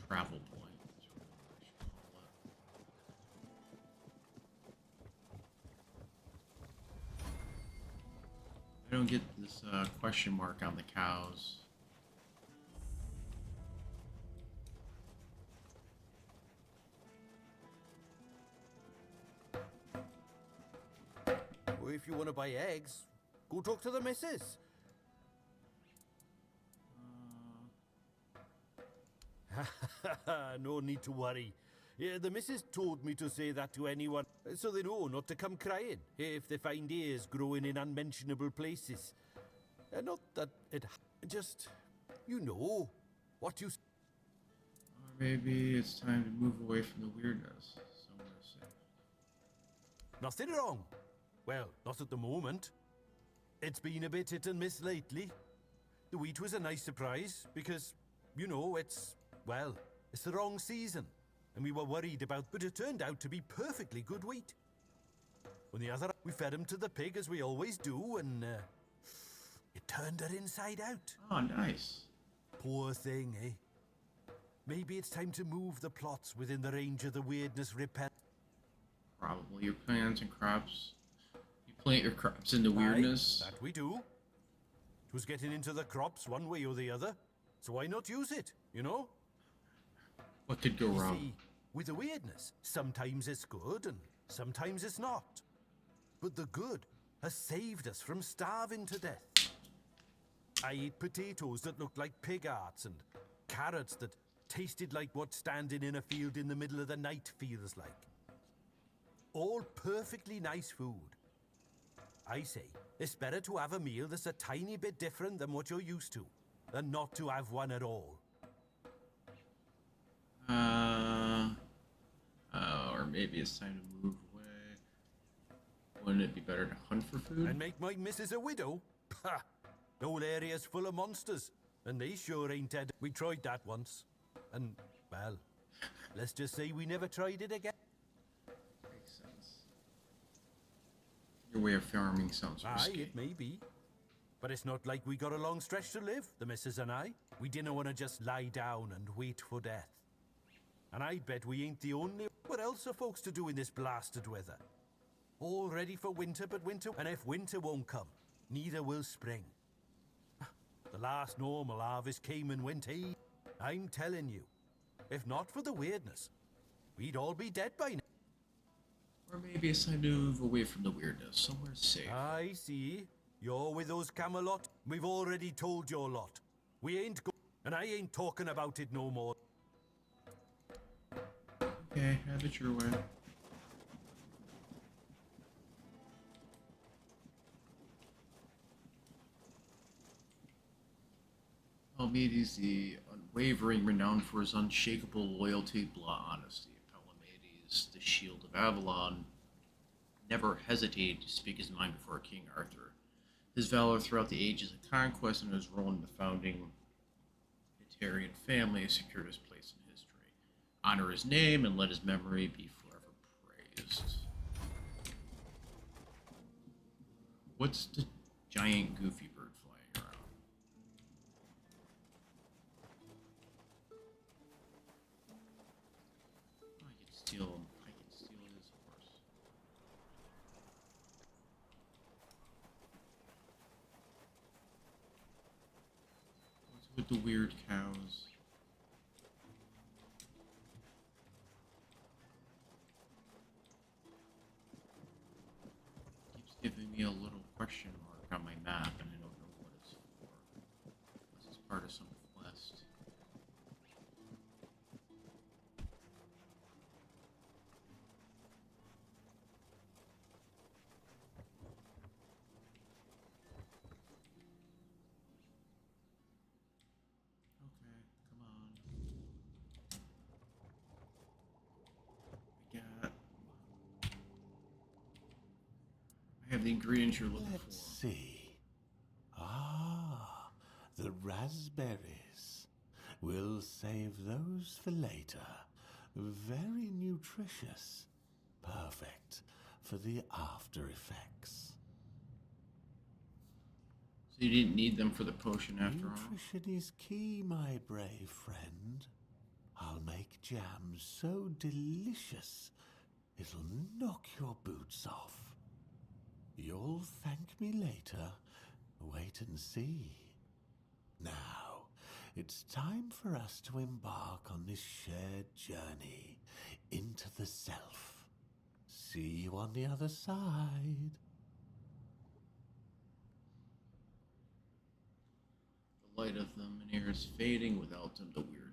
Travel point. That's what I should call it. I don't get this question mark on the cows. Well, if you want to buy eggs, go talk to the missus. No need to worry. Yeah, the missus told me to say that to anyone, so they know not to come crying if they find ears growing in unmentionable places. Not that it... just... you know, what you... Or maybe it's time to move away from the weirdness. Somewhere safe. Nothing wrong. Well, not at the moment. It's been a bit hit and miss lately. The wheat was a nice surprise, because, you know, it's... well, it's the wrong season. And we were worried about... but it turned out to be perfectly good wheat. On the other, we fed him to the pig, as we always do, and... it turned her inside out. Oh, nice. Poor thing, eh? Maybe it's time to move the plots within the range of the weirdness repel. Probably your plants and crops. You plant your crops into weirdness. Aye, that we do. It was getting into the crops one way or the other, so why not use it, you know? What could go wrong? See, with the weirdness, sometimes it's good and sometimes it's not. But the good has saved us from starving to death. I ate potatoes that looked like pig hearts and carrots that tasted like what standing in a field in the middle of the night feels like. All perfectly nice food. I say, it's better to have a meal that's a tiny bit different than what you're used to, than not to have one at all. Or maybe it's time to move away. Wouldn't it be better to hunt for food? And make my missus a widow? Pah! The whole area's full of monsters, and they sure ain't dead. We tried that once, and, well, let's just say we never tried it again. Makes sense. Your way of farming sounds risky. Aye, it may be. But it's not like we got a long stretch to live, the missus and I. We didn't want to just lie down and wait for death. And I'd bet we ain't the only... What else are folks to do in this blasted weather? All ready for winter, but winter... And if winter won't come, neither will spring. The last normal harvest came and went, eh? I'm telling you, if not for the weirdness, we'd all be dead by now. Or maybe it's time to move away from the weirdness, somewhere safe. I see. You're with those Camelot. We've already told your lot. We ain't go... And I ain't talking about it no more. Okay, have it your way. Albeit he's the unwavering, renowned for his unshakable loyalty, blah honesty. is the Shield of Avalon, never hesitated to speak his mind before King Arthur. His valor throughout the ages of conquest and his role in the founding Hitarian family has secured his place in history. Honor his name and let his memory be forever praised. What's the giant goofy bird flying around? I can steal his horse. What's with the weird cows? Keeps giving me a little question mark on my map, and I don't know what it's for. Unless it's part of some quest. Okay, come on. I have the ingredients you're looking Let's for. see. Ah, the raspberries. We'll save those for later. Very nutritious. Perfect for the after effects. So you didn't need them for the potion after all? Nutrition is key, my brave friend. I'll make jam so delicious, it'll knock your boots off. You'll thank me later. Wait and see. Now, it's time for us to embark on this shared journey into the self. See you on the other side. The light of the Menhir is fading without them the weirdness.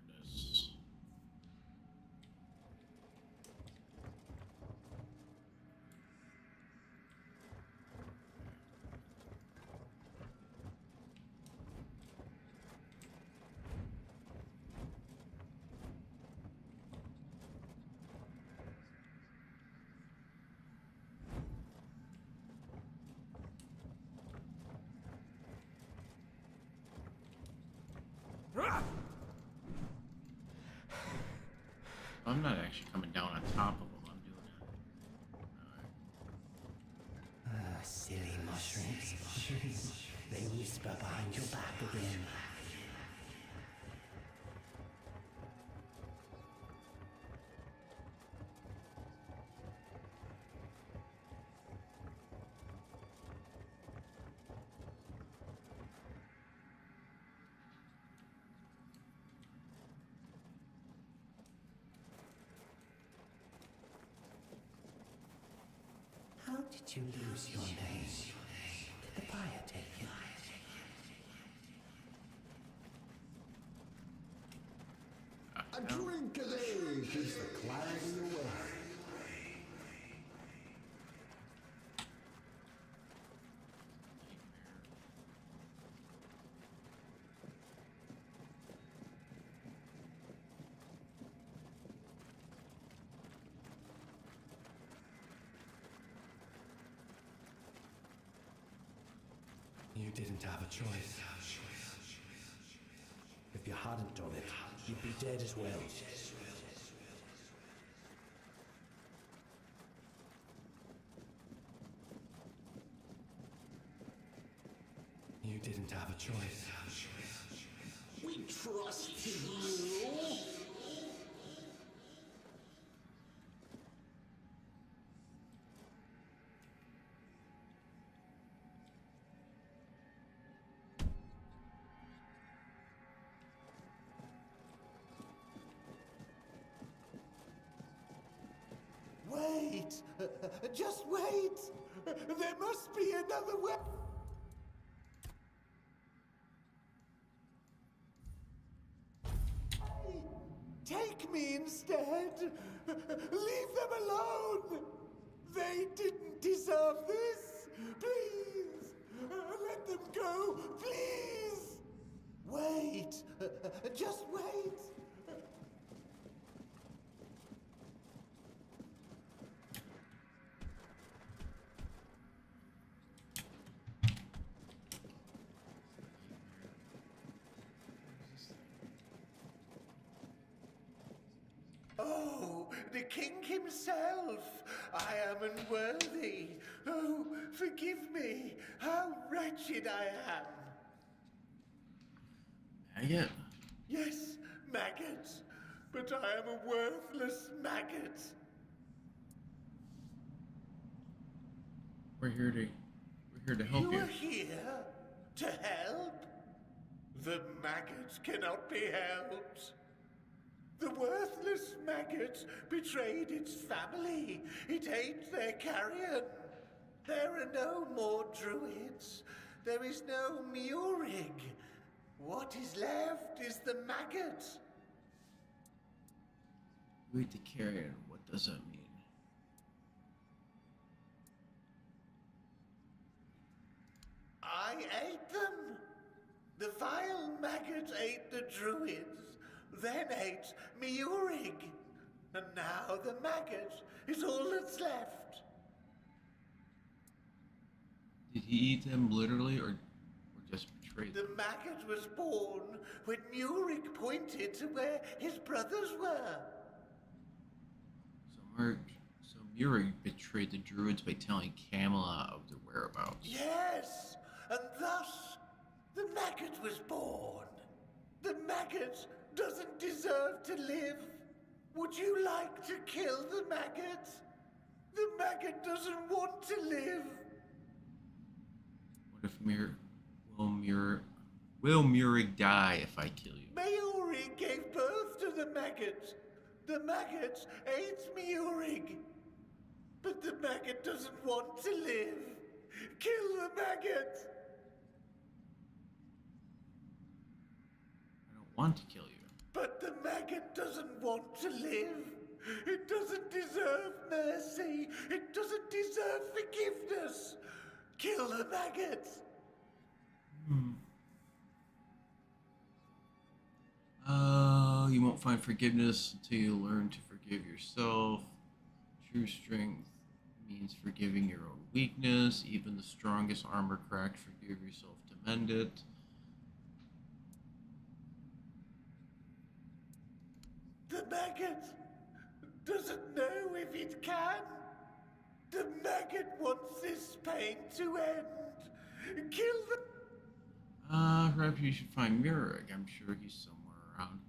I'm not actually coming down on top of them, I'm doing it. Silly mushrooms. They whisper behind your back again. How did you lose your name? Did the fire take it? A drink a day keeps the clarity away. You didn't have a choice. If you hadn't done it, you'd be dead as well. You didn't have a choice. We trusted you. Wait! Just wait! There must be another way! Take me instead! Leave them alone! They didn't deserve this! Please! Let them go! Please! Wait! Just wait! king himself. I am unworthy. Oh, forgive me. How wretched I am. Maggot? Yes, maggot. But I am a worthless maggot. We're here to help you. You are here to help? The maggot cannot be helped. The worthless maggot betrayed its family. It ate their carrion. There are no more druids. There is no Murig. What is left is the maggot. You ate the carrion. What does that mean? I ate them. The vile maggot ate the druids, then ate Murig. And now the maggot is all that's left. Did he eat them literally or just betray them? The maggot was born when Murig pointed to where his brothers were. So Murig betrayed the druids by telling Camelot of their whereabouts. Yes, and thus the maggot was born. The maggot doesn't deserve to live. Would you like to kill the maggot? The maggot doesn't want to live. What if will Murig die if I kill you? Murig gave birth to the maggot. The maggot ate Murig. But the maggot doesn't want to live. Kill the maggot! I don't want to kill you. But the maggot doesn't want to live. It doesn't deserve mercy. It doesn't deserve forgiveness. Kill the maggot! You won't find forgiveness until you learn to forgive yourself. True strength means forgiving your own weakness. Even the strongest armor cracked, forgive yourself to mend it. The maggot doesn't know if it can. The maggot wants this pain to end. Kill the... Perhaps you should find Murig. I'm sure he's somewhere around.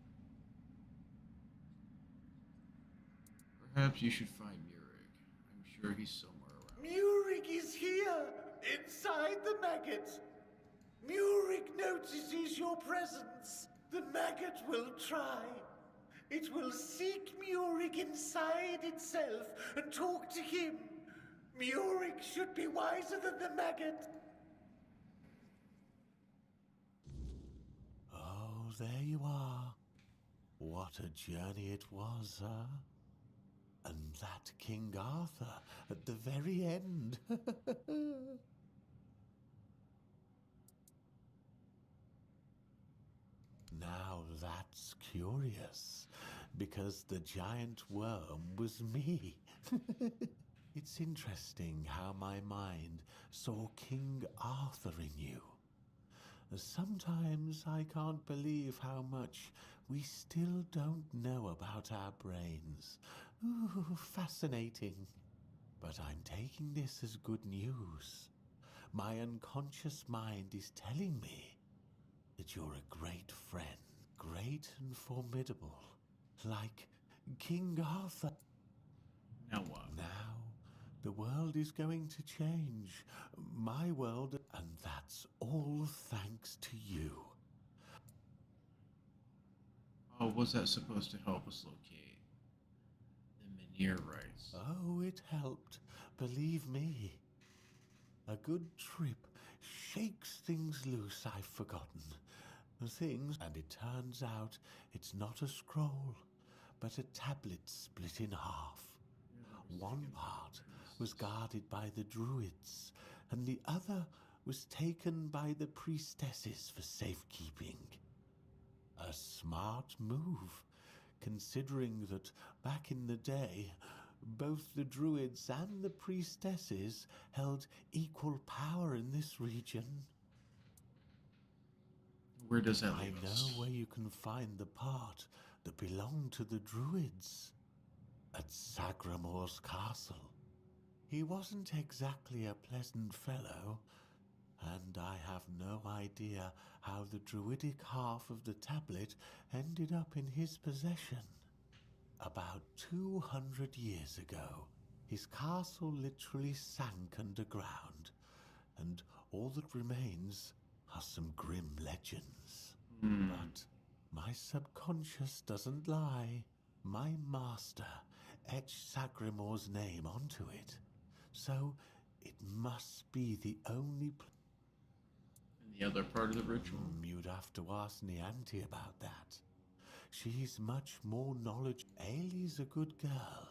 Perhaps you should find Murig. I'm sure he's somewhere around. Murig is here, inside the maggot. Murig notices your presence. The maggot will try. It will seek Murig inside itself and talk to him. Murig should be wiser than the maggot. Oh, there you are. What a journey it was, huh? And that King Arthur at the very end. Now that's curious, because the giant worm was me. It's interesting how my mind saw King Arthur in you. Sometimes I can't believe how much we still don't know about our brains. Ooh, fascinating. But I'm taking this as good news. My unconscious mind is telling me that you're a great friend, great and formidable, like King Arthur. Now what? Now, the world is going to change. My world, and that's all thanks to you. Oh, was that supposed to help us locate the Menhir rights? Oh, it helped. Believe me. A good trip shakes things loose I've forgotten. Things, and it turns out it's not a scroll, but a tablet split in half. One part was guarded by the druids, and the other was taken by the priestesses for safekeeping. A smart move, considering that back in the day, both the druids and the priestesses held equal power in this region. Where does that leave us? I know where you can find the part that belonged to the druids. at Sagramore's castle. He wasn't exactly a pleasant fellow, and I have no idea how the druidic half of the tablet ended up in his possession. About 200 years ago, his castle literally sank underground, and all that remains are some grim legends. But my subconscious doesn't lie. My master etched Sagramore's name onto it, so it must be the only And the other part of the ritual? You'd have to ask Nianti about that. She's much more knowledgeable. Ailey's a good girl,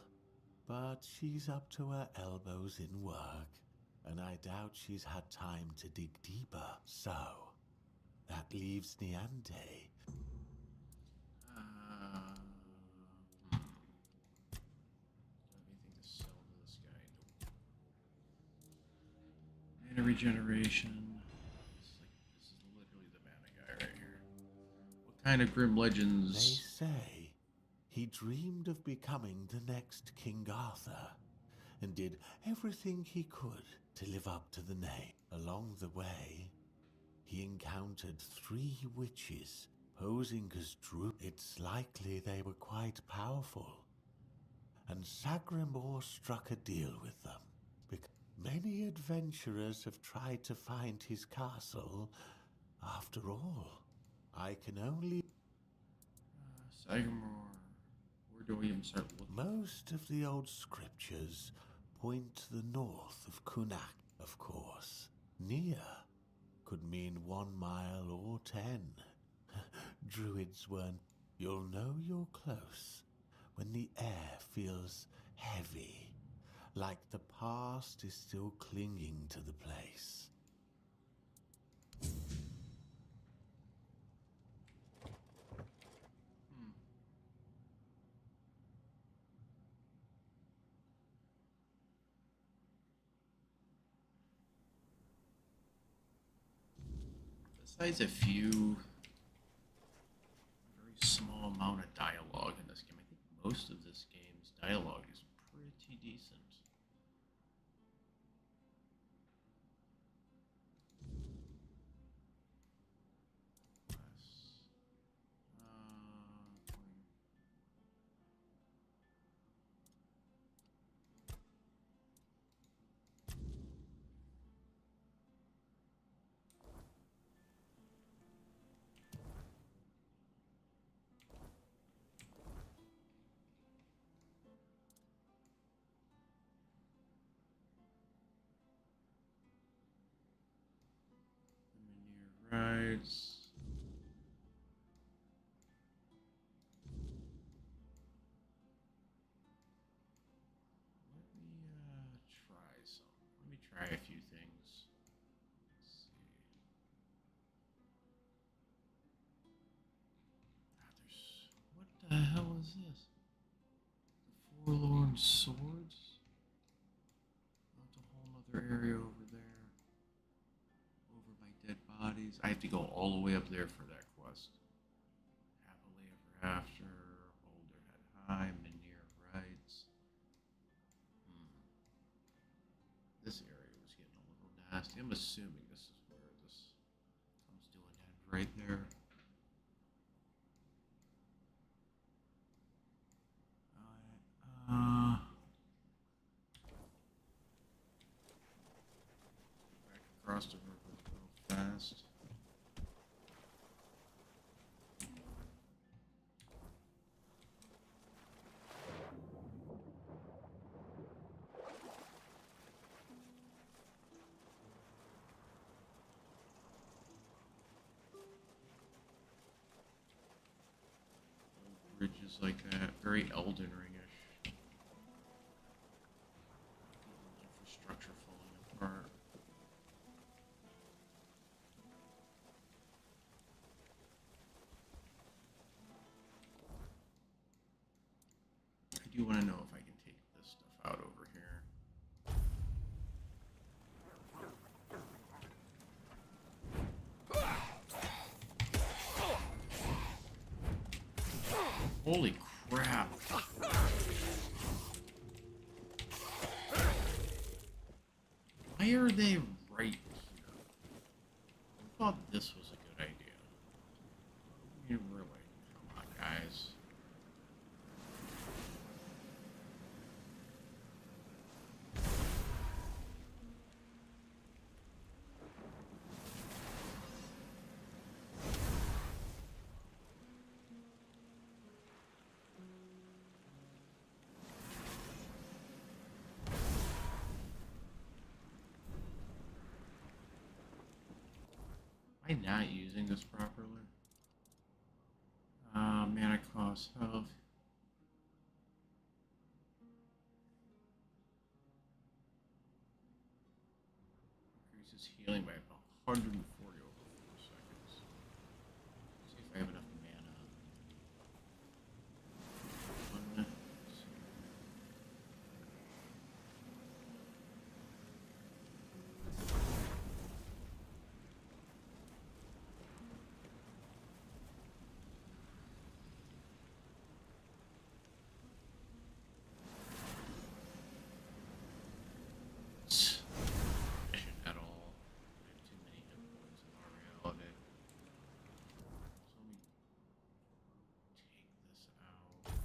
but she's up to her elbows in work, and I doubt she's had time to dig deeper. So, that leaves Nianti. Anything to sell to this guy? Nope. Mana regeneration. This is literally the mana guy right here. What kind of grim legends? They say he dreamed of becoming the next King Arthur, and did everything he could to live up to the name. Along the way, he encountered 3 witches posing as druids. It's likely they were quite powerful, and Sagramore struck a deal with them. Because many adventurers have tried to find his castle. After all, I can only... Sagamore. Where do we even start looking? Most of the old scriptures point to the north of Kunak, of course. Near could mean 1 mile or 10. Druids weren't. You'll know you're close when the air feels heavy, like the past is still clinging to the place. Besides a few, very small amount of dialogue in this game, I think most of this game's dialogue is pretty decent. Rides. Let me try a few things. Let's see. What the hell is this? The Forlorn Swords? That's a whole other area over there. Over by dead bodies. I have to go all the way up there for that quest. Happily ever after. Hold their head high. Minier rights. This area was getting a little nasty. I'm assuming this is where this comes to an end right there. Back across the river real fast. Bridges like that, very Elden Ring-ish. Infrastructure falling apart. I do want to know if I can take this stuff out over here. Holy crap. Why are they right here? I thought this was a good idea. You really? Come on, guys. Am I not using this properly? Mana cost, health. Increases healing by about 140 over 4 seconds. See if I have enough mana. One, at all. I have too many hit points in our reality. So let me take this out. That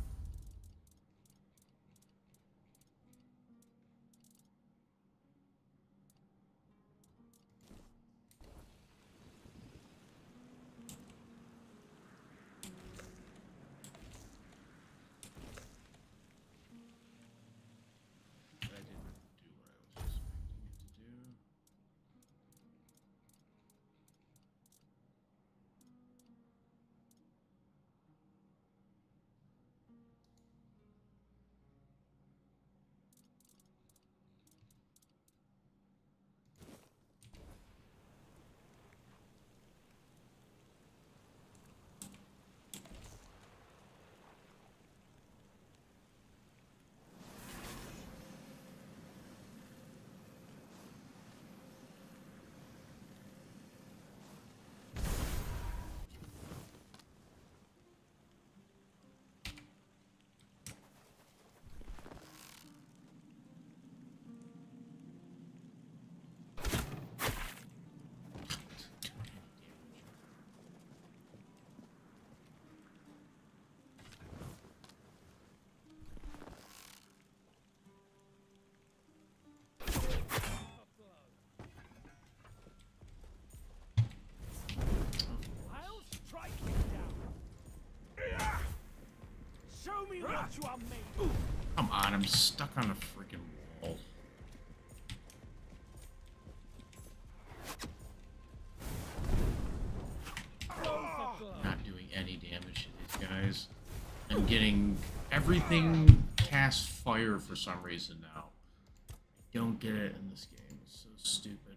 didn't do what I was expecting it to do. I'll strike you down. Show me what you are made of. Come on, I'm stuck on a freaking wall. Not doing any damage to these guys. I'm getting everything cast fire for some reason now. I don't get it in this game. It's so stupid.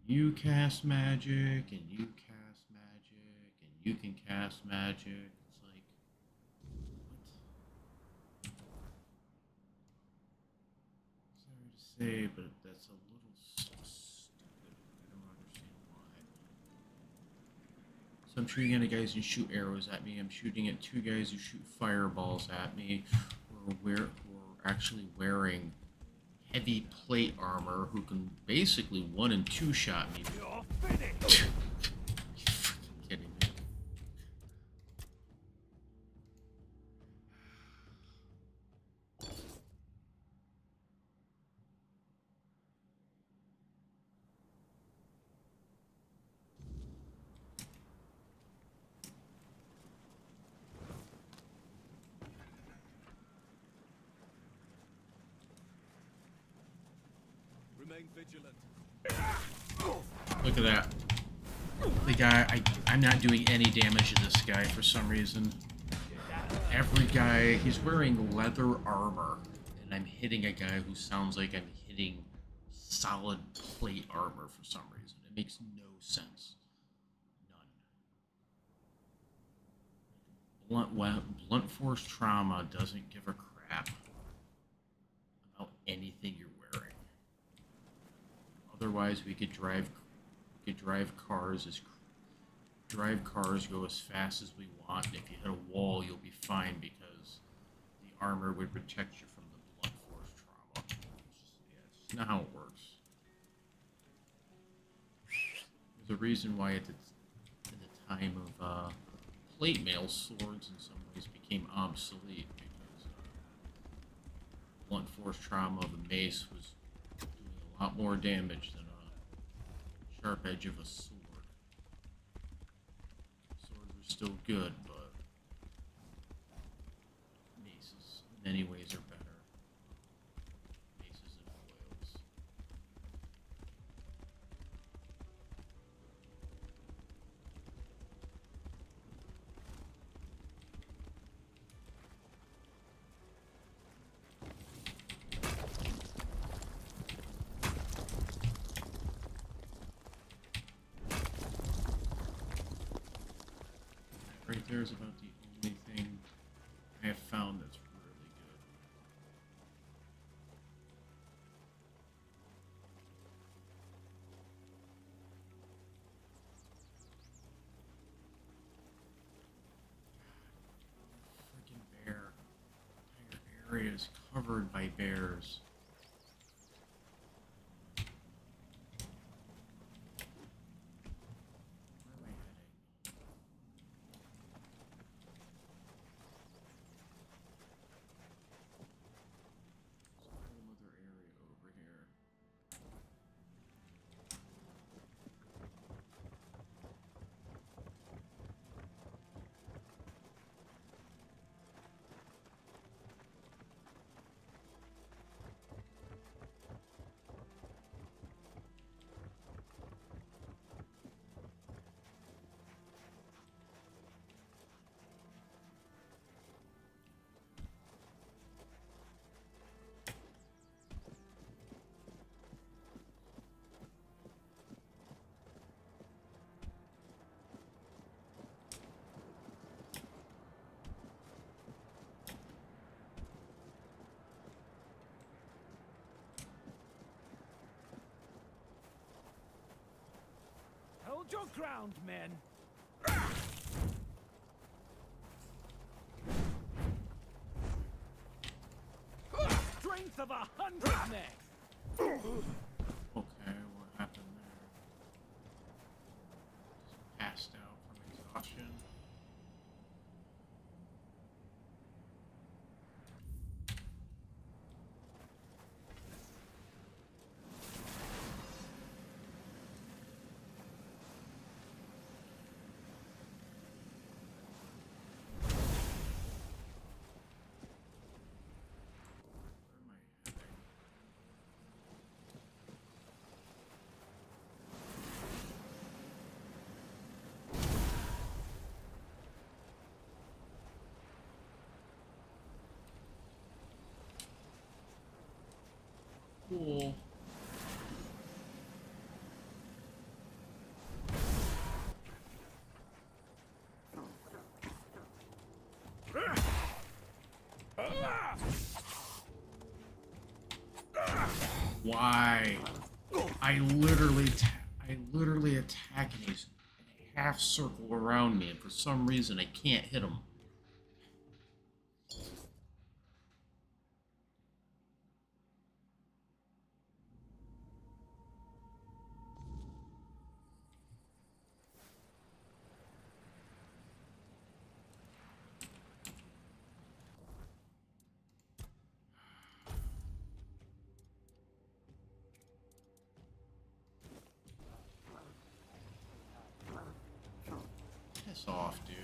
You cast magic, and you cast magic, and you can cast magic. It's like, what? Sorry to say, but that's a little stupid. I don't understand why. So I'm shooting at guys who shoot arrows at me. I'm shooting at 2 guys who shoot fireballs at me, who are actually wearing heavy plate armor, who can basically 1 and 2 shot me. You're finished. You fucking kidding me? Remain vigilant. Look at that. The guy, I'm not doing any damage to this guy for some reason. Every guy, he's wearing leather armor, and I'm hitting a guy who sounds like I'm hitting solid plate armor for some reason. It makes no sense. None. Blunt force trauma doesn't give a crap about anything you're wearing. Otherwise, we could drive cars, go as fast as we want, and if you hit a wall, you'll be fine because the armor would protect you from the blunt force trauma. It's It's not how it works. There's a reason why at the time of plate mail, swords in some ways became obsolete because blunt force trauma of a mace was doing a lot more damage than a sharp edge of a sword. Swords are still good, but maces in many ways are better. Maces and foils. Right there is about the only thing I have found that's really good. Freaking bear. Entire area is covered by bears. Hold your ground, men. Strength of 100 men. Okay, what happened there? Just passed out from exhaustion. Cool. Why? I literally attack and he's in a half circle around me, and for some reason I can't hit him. Piss off, dude.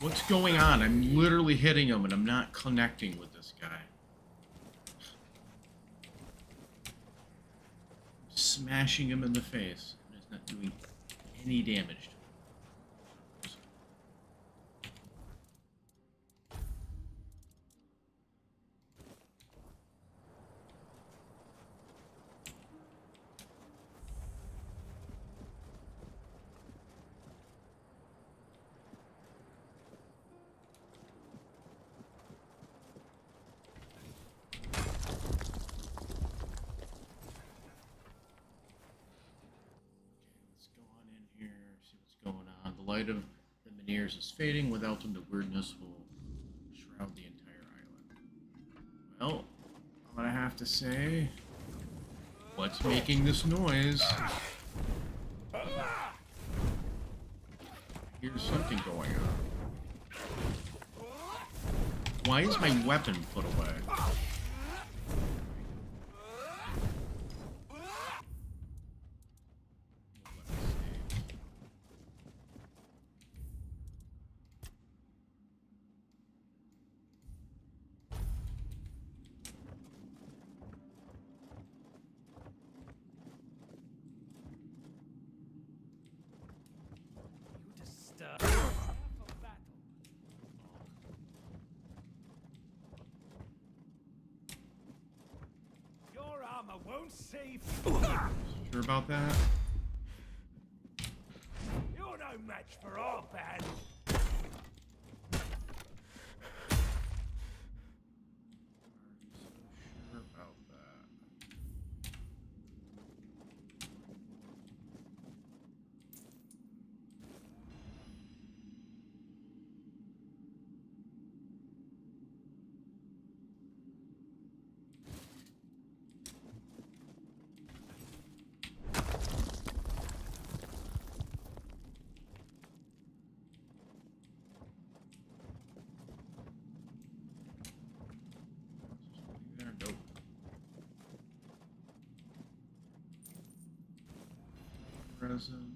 What's going on? I'm literally hitting him and I'm not connecting with this guy. Smashing him in the face and it's not doing any damage to him. light of the Meniers is fading. Without them, the weirdness will shroud the entire island. Well, I'm gonna have to say, what's making this noise? Here's something going on. Why is my weapon put away? Your armor won't save Sure about that? You're no match for our band. Sure about that. There, nope. Resin.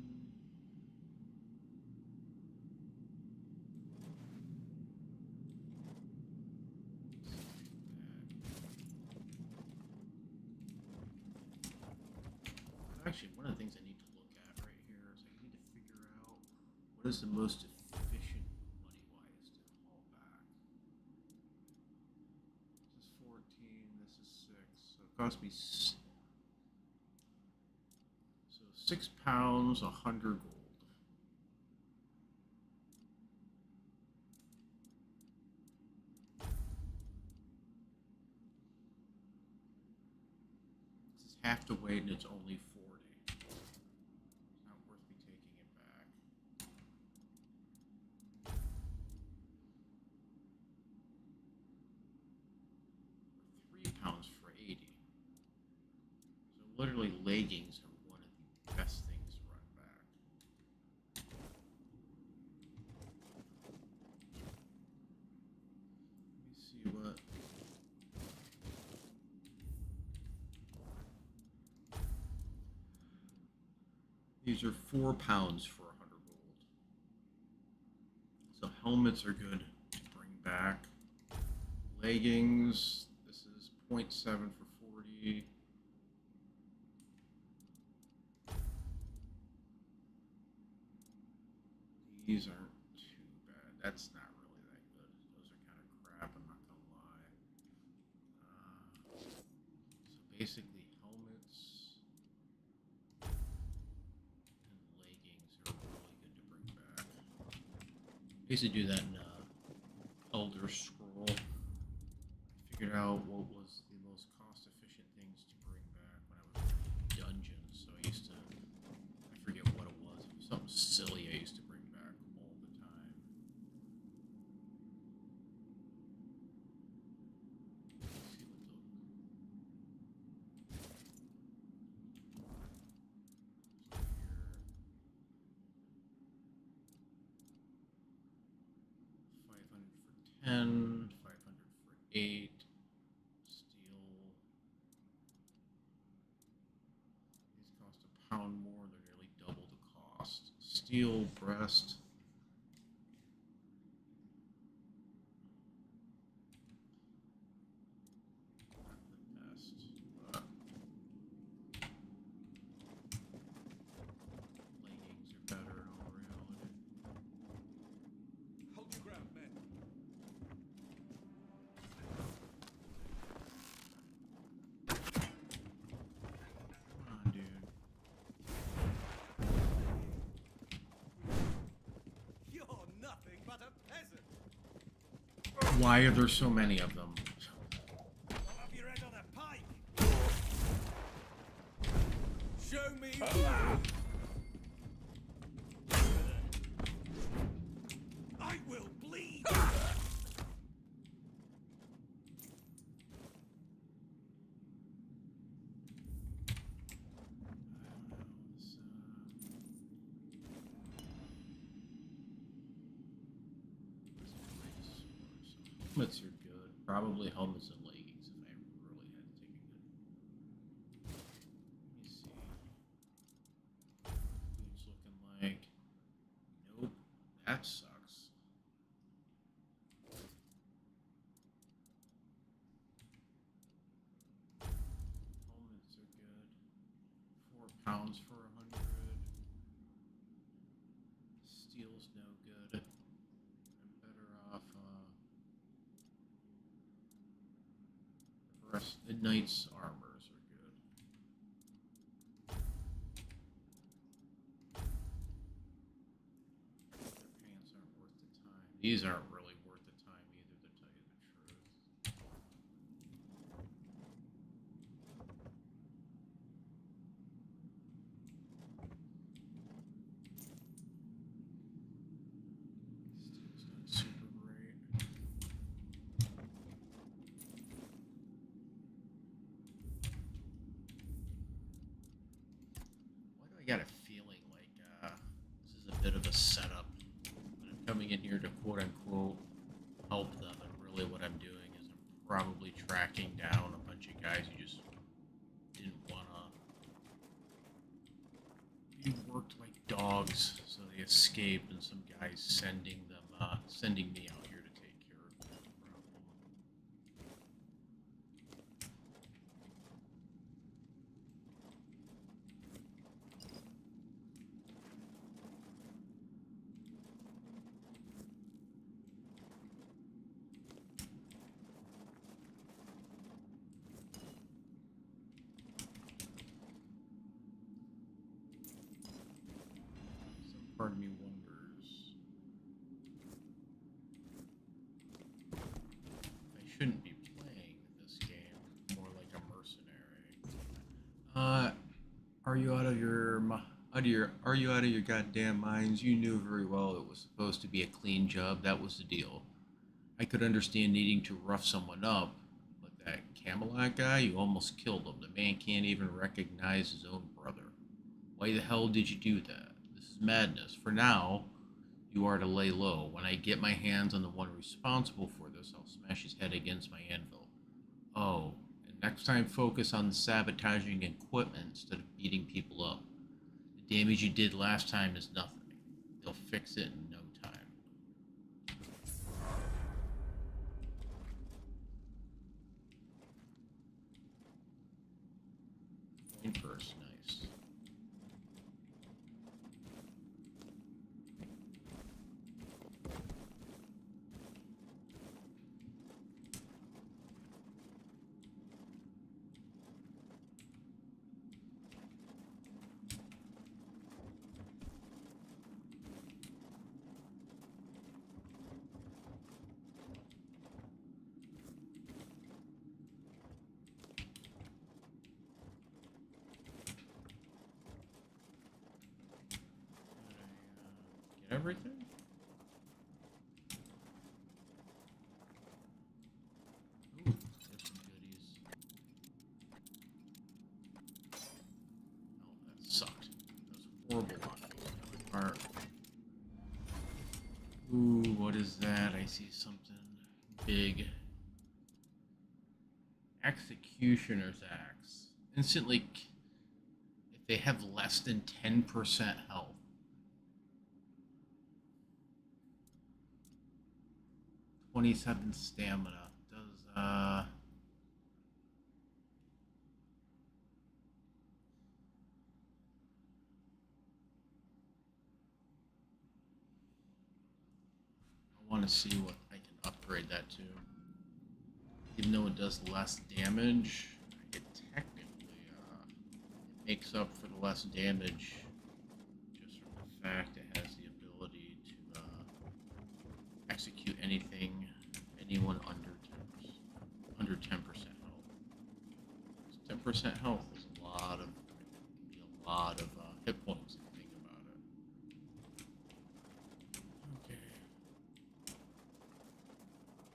Actually, one of the things I need to look at right here is I need to figure out what is the most efficient money-wise to haul back. This is 14, this is 6, so it cost me so 6 pounds, 100 gold. This is half the weight and it's only 40. It's not worth me taking it back. 3 pounds for 80. So literally leggings are one of the best things to run back. Let me see what. These are 4 pounds for 100 gold. So helmets are good to bring back. Leggings, this is 0.7 for 40. These aren't too bad. That's not really that good. Those are kind of crap, I'm not gonna lie. So basically helmets and leggings are really good to bring back. I used to do that in Elder Scroll. I figured out what was the most cost-efficient things to bring back when I was in dungeons. So I used to, I forget what it was. It was something silly I used to bring back all the time. Let's see what the 500 for 10, 500 for 8, steel. These cost a pound more, they're nearly double the cost. Steel breast. Not the best, but leggings are better in all reality. Hold your ground, men. Come on, dude. You're nothing but a peasant. Why are there so many of them? I'll have your head on a pike. Show me. helmets are good. Probably helmets and leggings if I really had to take a good. Let me see. Boots looking like. Nope. That sucks. Helmets are good. £4 for 100. Steel's no good. I'm better off. The knight's armors are good. Their pants aren't worth the time. These aren't really worth the time either, to tell you the truth. Steel's not super great. Why do I got a feeling like this is a bit of a setup? I'm coming in here to quote unquote help them, and really what I'm doing is I'm probably tracking down a bunch of guys who just didn't wanna be worked like dogs, so they escaped, and some guys sending me out here to take care of that problem. Some part of me wonders I shouldn't be playing this game more like a mercenary. Are you out of your goddamn minds? You knew very well it was supposed to be a clean job. That was the deal. I could understand needing to rough someone up, but that Camelot guy, you almost killed him. The man can't even recognize his own brother. Why the hell did you do that? This is madness. For now, you are to lay low. When I get my hands on the one responsible for this, I'll smash his head against my anvil. Oh, and next time focus on sabotaging equipment instead of beating people up. The damage you did last time is nothing. They'll fix it in no time. Coin purse, nice. Get everything? Ooh, there's some goodies. Oh, that sucked. That was horrible on me. Apart. Ooh, what is that? I see something big. Executioner's Axe. Instantly, if they have less than 10% health. '27 stamina. Does, I want to see what I can upgrade that to. Even though it does less damage, it technically it makes up for the less damage just from the fact it has the ability to execute anyone under 10% health. 10% health is a lot of hit points if you think about it. Okay.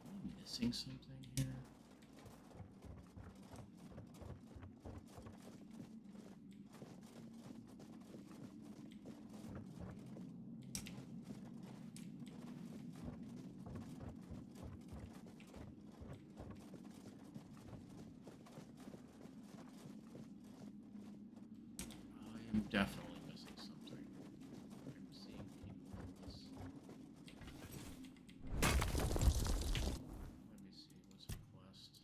Am I missing something here? definitely missing something. I'm seeing people in this. Let me see, what's the quest?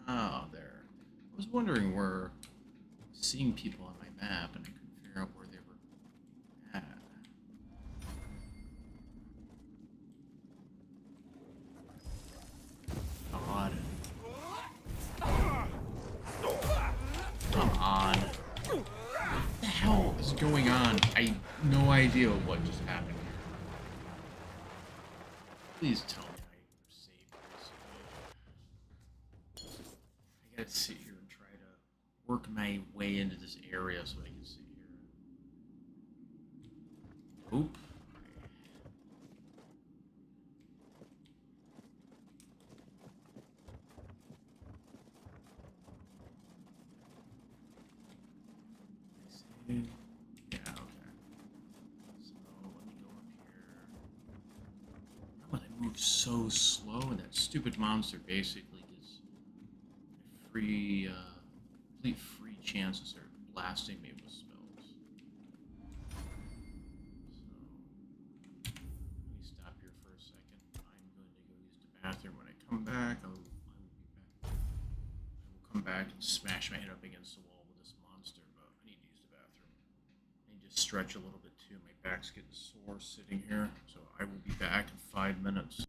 Oh, there. I was wondering where seeing people on my map and I couldn't figure out where they were at. God. Come on. What the hell is going on? I have no idea what just happened here. Please tell me I saved this. I gotta sit here and try to work my way into this area so I can sit here. Nope. Yeah, okay. So let me go up here. How about I move so slow and that stupid monster basically gets a free, complete free chance to start blasting me with spells. So, let me stop here for a second. I'm going to go use the bathroom. When I come back, I will be back. I will come back and smash my head up against the wall with this monster, but I need to use the bathroom. I need to stretch a little bit too. My back's getting sore sitting here, so I will be back in 5 minutes.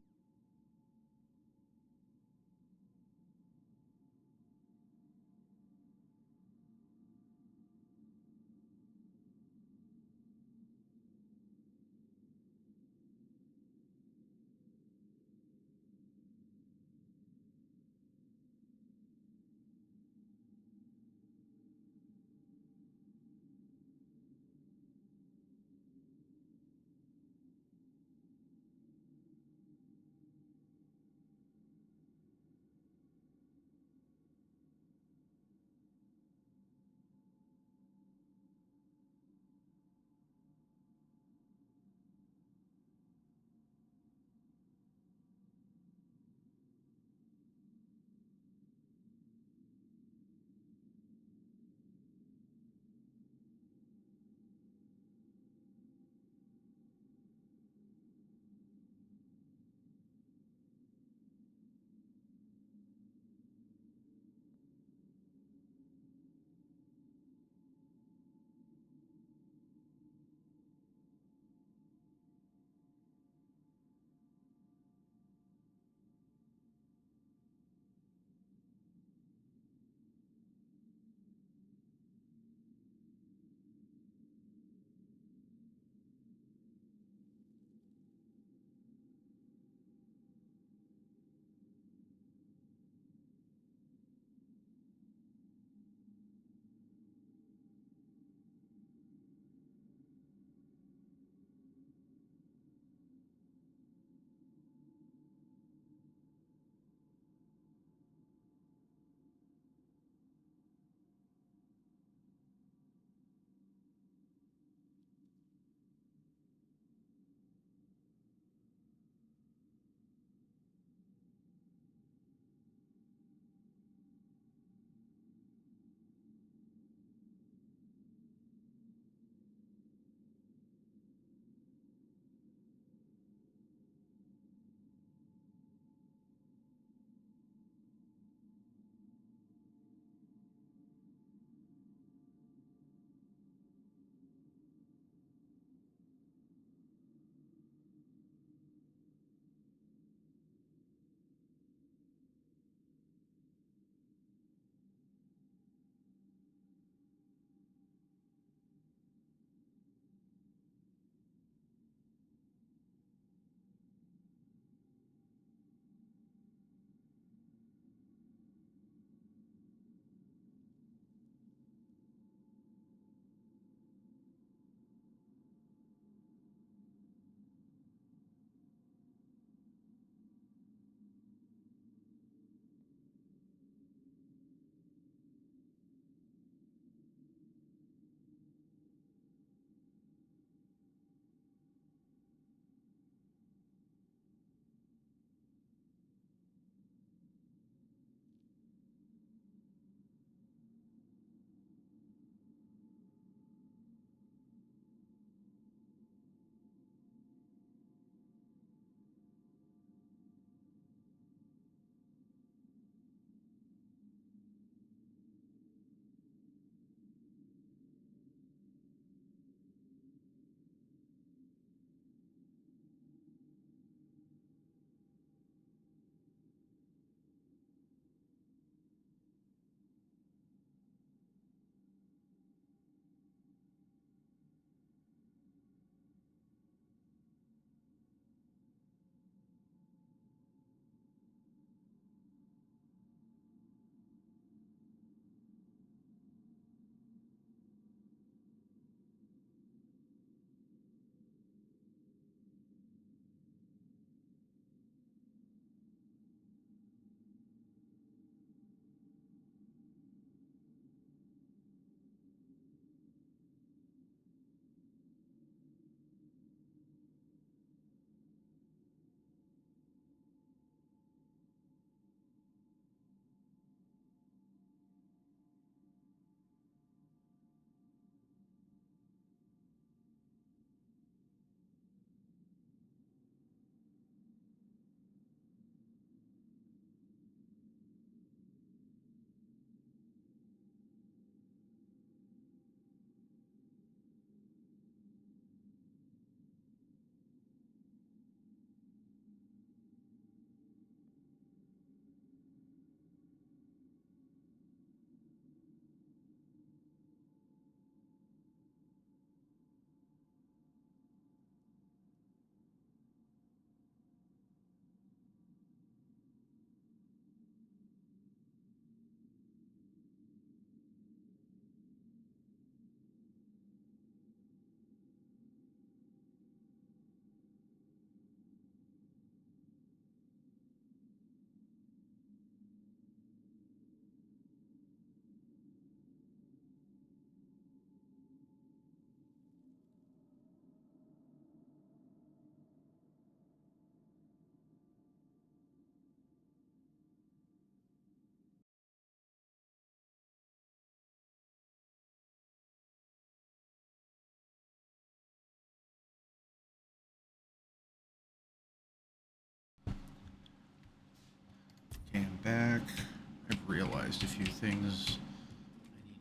realized a few things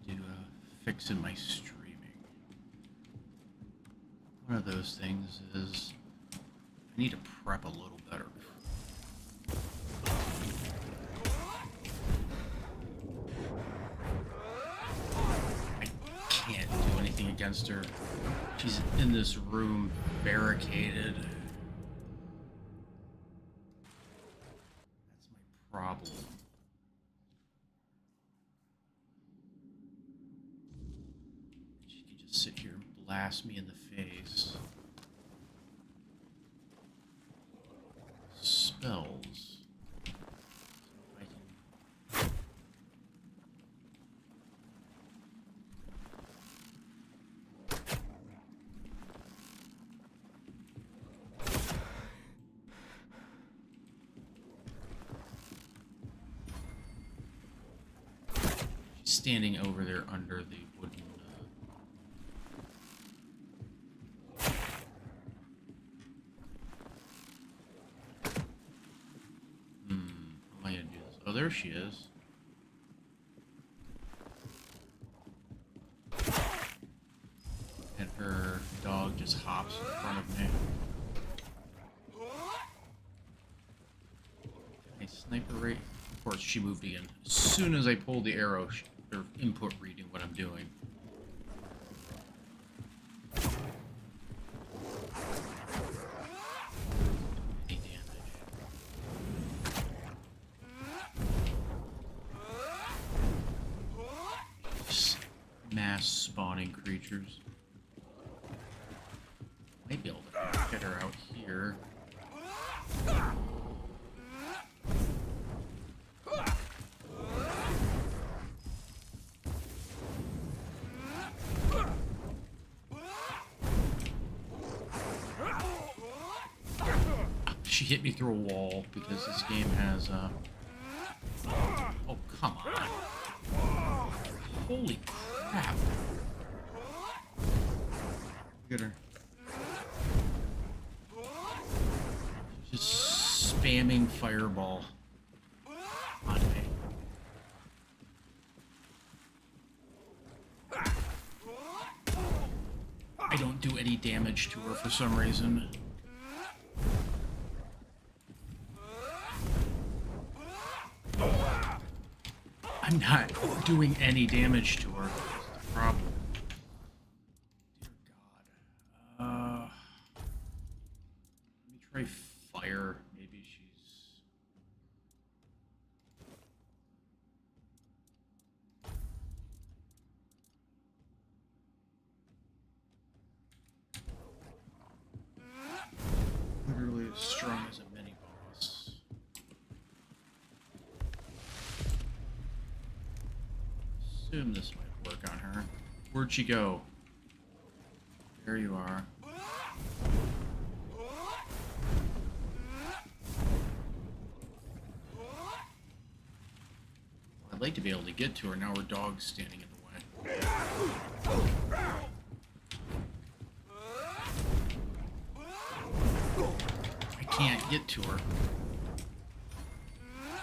I need to fix in my streaming. One of those things is I need to prep a little better. I can't do anything against her. She's in this room, barricaded. That's my problem. She can just sit here and blast me in the face. Spells. I can... She's standing over there under the wooden how am I gonna do this? Oh, there she is. And her dog just hops in front of me. A sniper rate. Of course, she moved again. As soon as I pull the arrow, her input reading what I'm doing. Any damage. Just mass spawning creatures. Might be able to get her out here. She hit me through a wall because this game has oh, come on. Holy crap. Look at her. Just spamming fireball on me. I don't do any damage to her for some reason. I'm not doing any damage to her. That's the problem. Dear God. Let me try fire. Maybe she's... literally as strong as a mini boss. Assume this might work on her. Where'd she go? There you are. I'd like to be able to get to her. Now her dog's standing in the way. I can't get to her.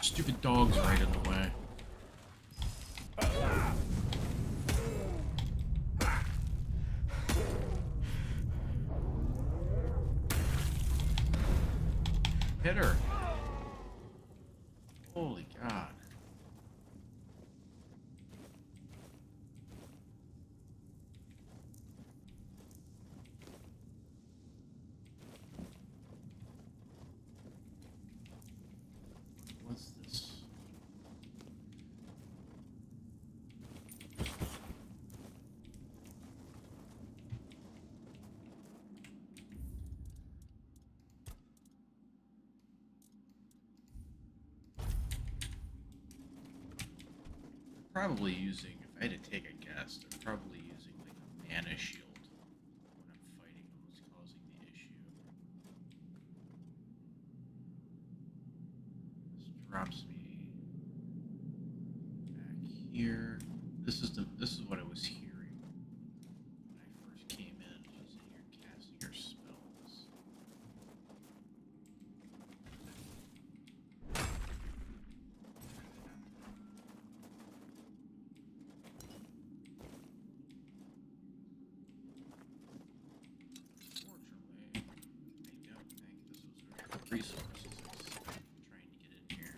Stupid dog's right in the way. Hit her. Holy God. What's this? Probably using, if I had to take a guess, they're probably using like a mana shield when I'm fighting who's causing the issue. This drops me back here. This is what I was hearing when I first came in. She's in here casting her spells. resources. I'm trying to get in here.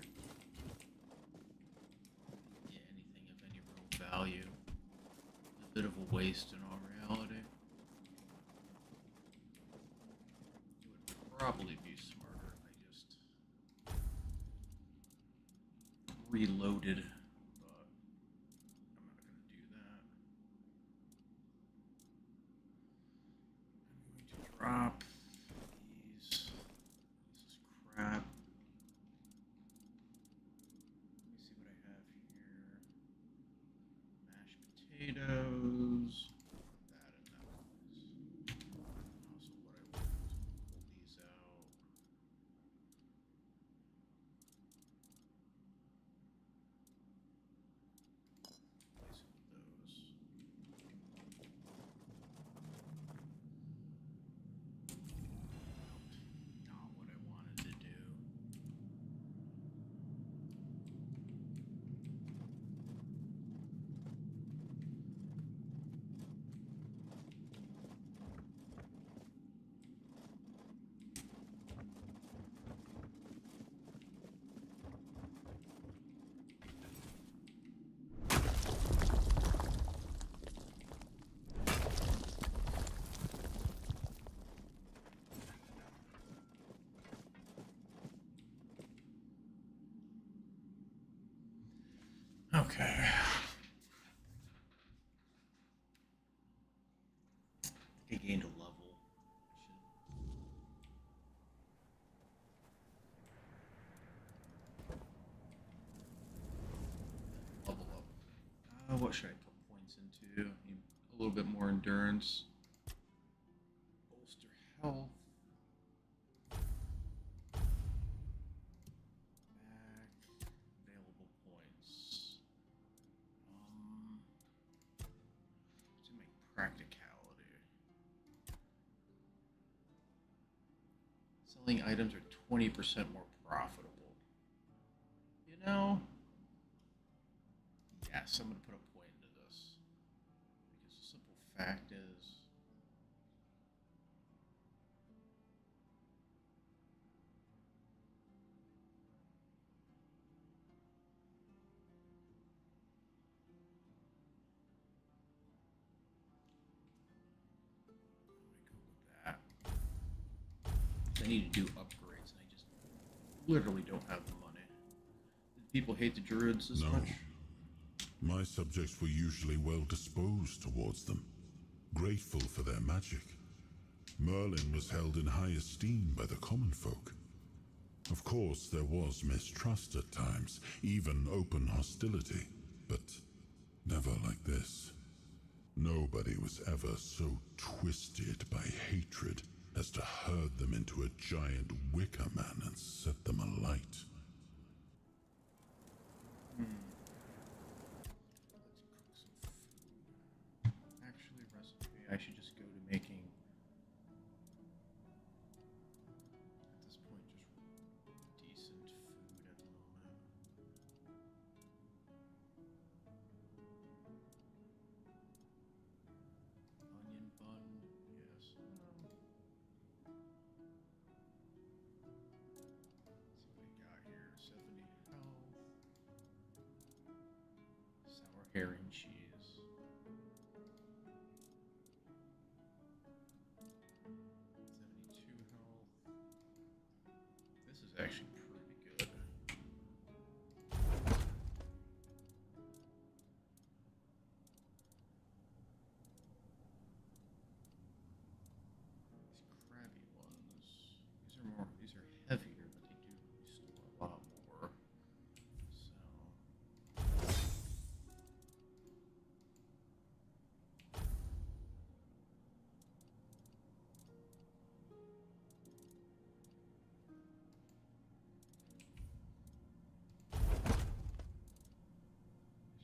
Yeah, anything of any real value. A bit of a waste in all reality. It would probably be smarter if I just reloaded, but I'm not going to do that. I'm going to drop these. This is crap. Let me see what I have here. Mashed potatoes. Put that in that place. Also, what I want to do is pull these out. Place it with those. Not what I wanted to do. Okay. I gained a level. Level up. What should I put points into? Need a little bit more endurance. Bolster health. Back. Available points. To make practicality. Selling items are 20% more profitable. You know? Yes, I'm going to put a point into this. Because the simple fact is, that. I need to do upgrades, and I just literally don't have the money. Did people hate the druids as much? My subjects were usually well disposed towards them, grateful for their magic. Merlin was held in high esteem by the common folk. Of course, there was mistrust at times, even open hostility, but never like this. Nobody was ever so twisted by hatred as to herd them into a giant wicker man and set them alight. Let's cook some food. Actually, recipe. I should just go to making. At this point, just decent food at the moment. Onion bun, yes. See what I got here. 70 health. Sour herring cheese. 72 health. This is actually pretty good. These crabby ones. These are heavier, but they do restore a lot more.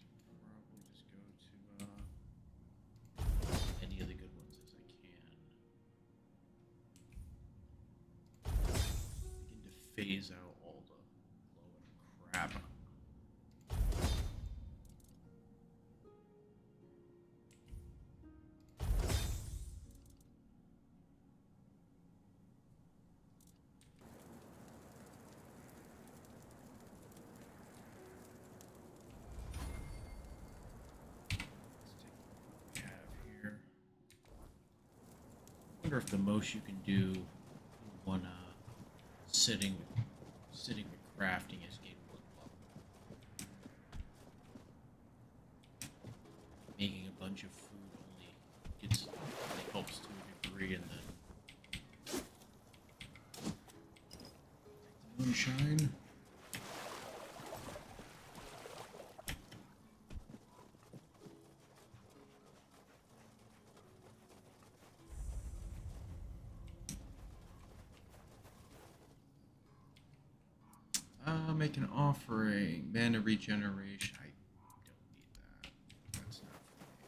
So probably just go to any of the good ones as I can. Begin to phase out all the low-end crap. wonder if the most you can do in one sitting with crafting is gain 1 level. Making a bunch of food only helps to a degree, and then moonshine. Make an offering. Mana regeneration. I don't need that. That's not for me.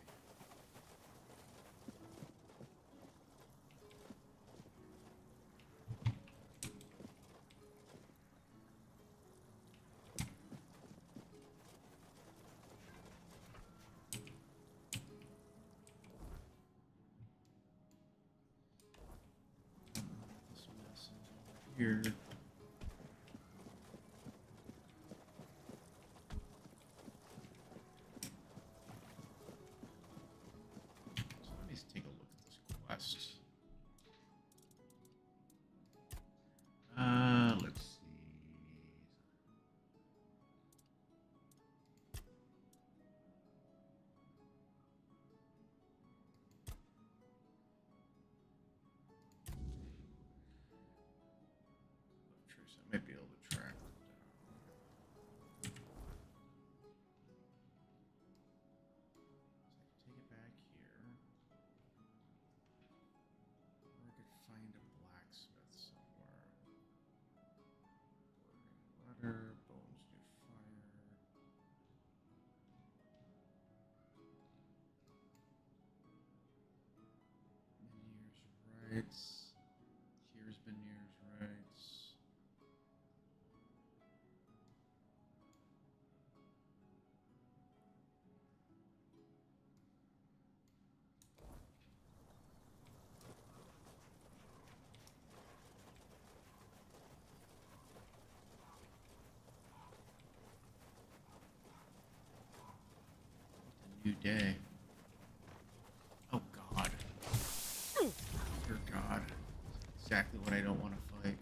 This mess is over here. Let's see. Truce, I might be able to track them down. So I can take it back here. Or I could find a blacksmith somewhere. Letter, bones do fire. Veneer's rights. Here's Veneer's rights. New day. Oh God. Dear God. Exactly what I don't want to fight.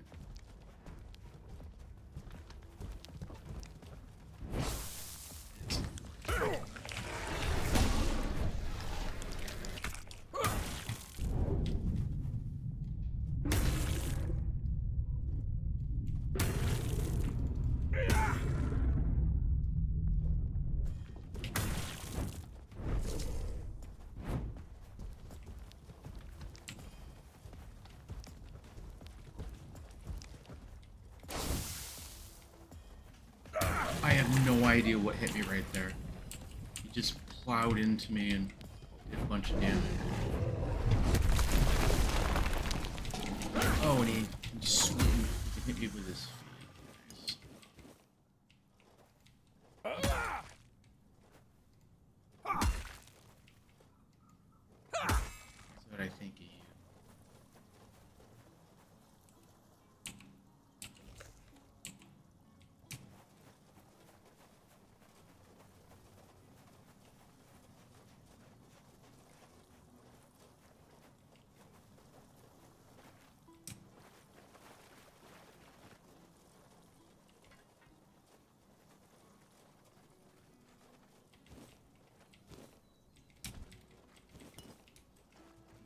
I have no idea what hit me right there. He just plowed into me and did a bunch of damage. Oh, and he hit me with his feet. Nice. That's what I think of you.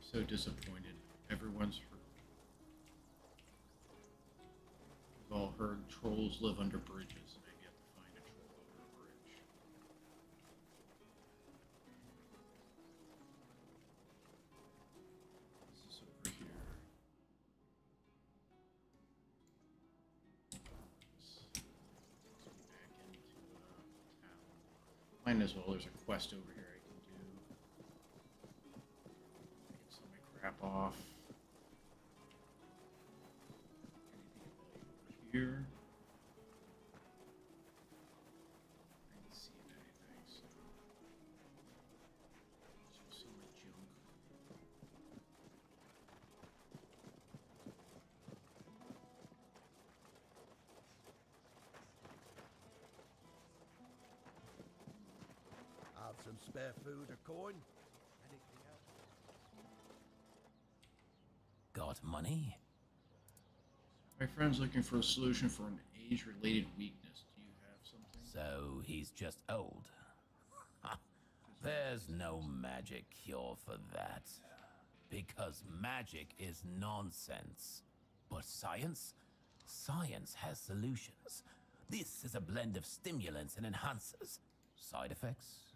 So disappointed. Everyone's hurt. We've all heard trolls live under bridges, and I've yet to find a troll under a bridge. This is over here. Let's go back into town. Might as well. There's a quest over here I can do. Sell my crap off. Anything of value over here? I didn't see anything, so just sell my junk. Have some spare food or coin? Anything else? Got money? My friend's looking for a solution for an age-related weakness. Do you have something? So he's just old. There's no magic cure for that. Because magic is nonsense. But science? Science has solutions. This is a blend of stimulants and enhancers. Side effects?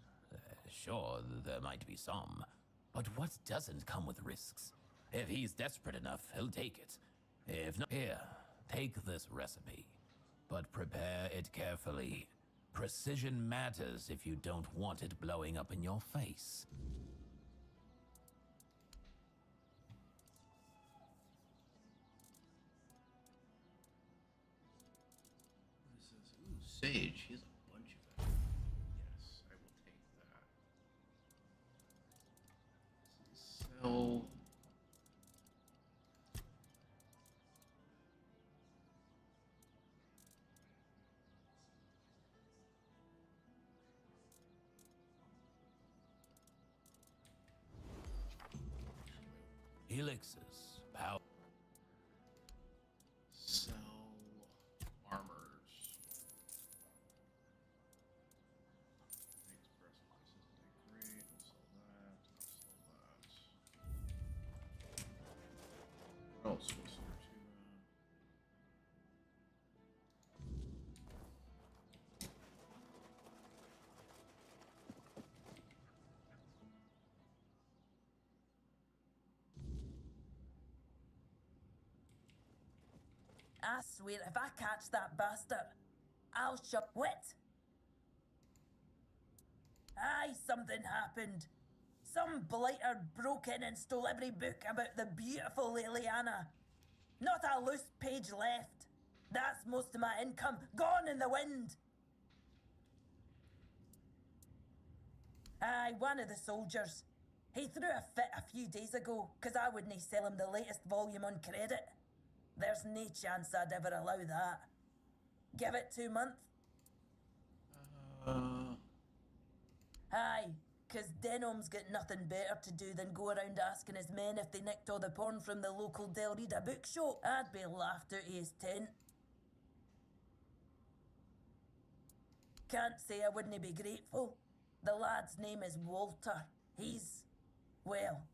Sure, there might be some. But what doesn't come with risks? If he's desperate enough, he'll take it. If not, here, take this recipe. But prepare it carefully. Precision matters if you don't want it blowing up in your face. This is, ooh, sage. He has a bunch of it. Yes, I will take that. Sell. Elixirs, power. Sell armors. Makes breastplates isn't that great. We'll sell that. I'll sell that. What else was there to? I swear, if I catch that bastard, I'll shut wit. Aye, something happened. Some blighter broke in and stole every book about the beautiful Liliana. Not a loose page left. That's most of my income gone in the wind. Aye, one of the soldiers. He threw a fit a few days ago, 'cause I wouldn't sell him the latest volume on credit. There's no chance I'd ever allow that. Give it 2 months. Aye, 'cause Denholm's got nothing better to do than go around asking his men if they nicked all the porn from the local Del Rita bookshop. I'd be laughed out of his tent. Can't say I wouldn't be grateful. The lad's name is Walter. He's, well,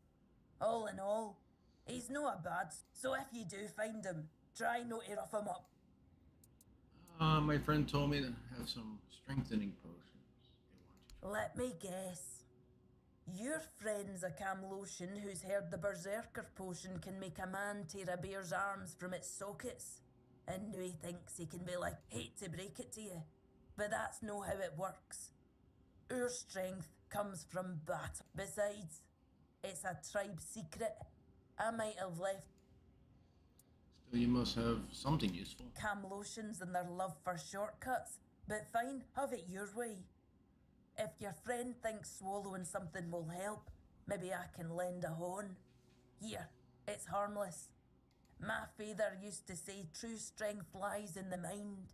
all in all, he's no a bad. So if you do find him, try not to rough him up. My friend told me to have some strengthening potions. Let me guess. Your friend's a Camlotion who's heard the Berserker potion can make a man tear a bear's arms from its sockets. And now he thinks he can be like, hate to break it to you, but that's no how it works. Our strength comes from battle. Besides, it's a tribe secret. I might have left. Still, you must have something useful. Camlotions and their love for shortcuts, but fine, have it your way. If your friend thinks swallowing something will help, maybe I can lend a horn. Here, it's harmless. My father used to say true strength lies in the mind.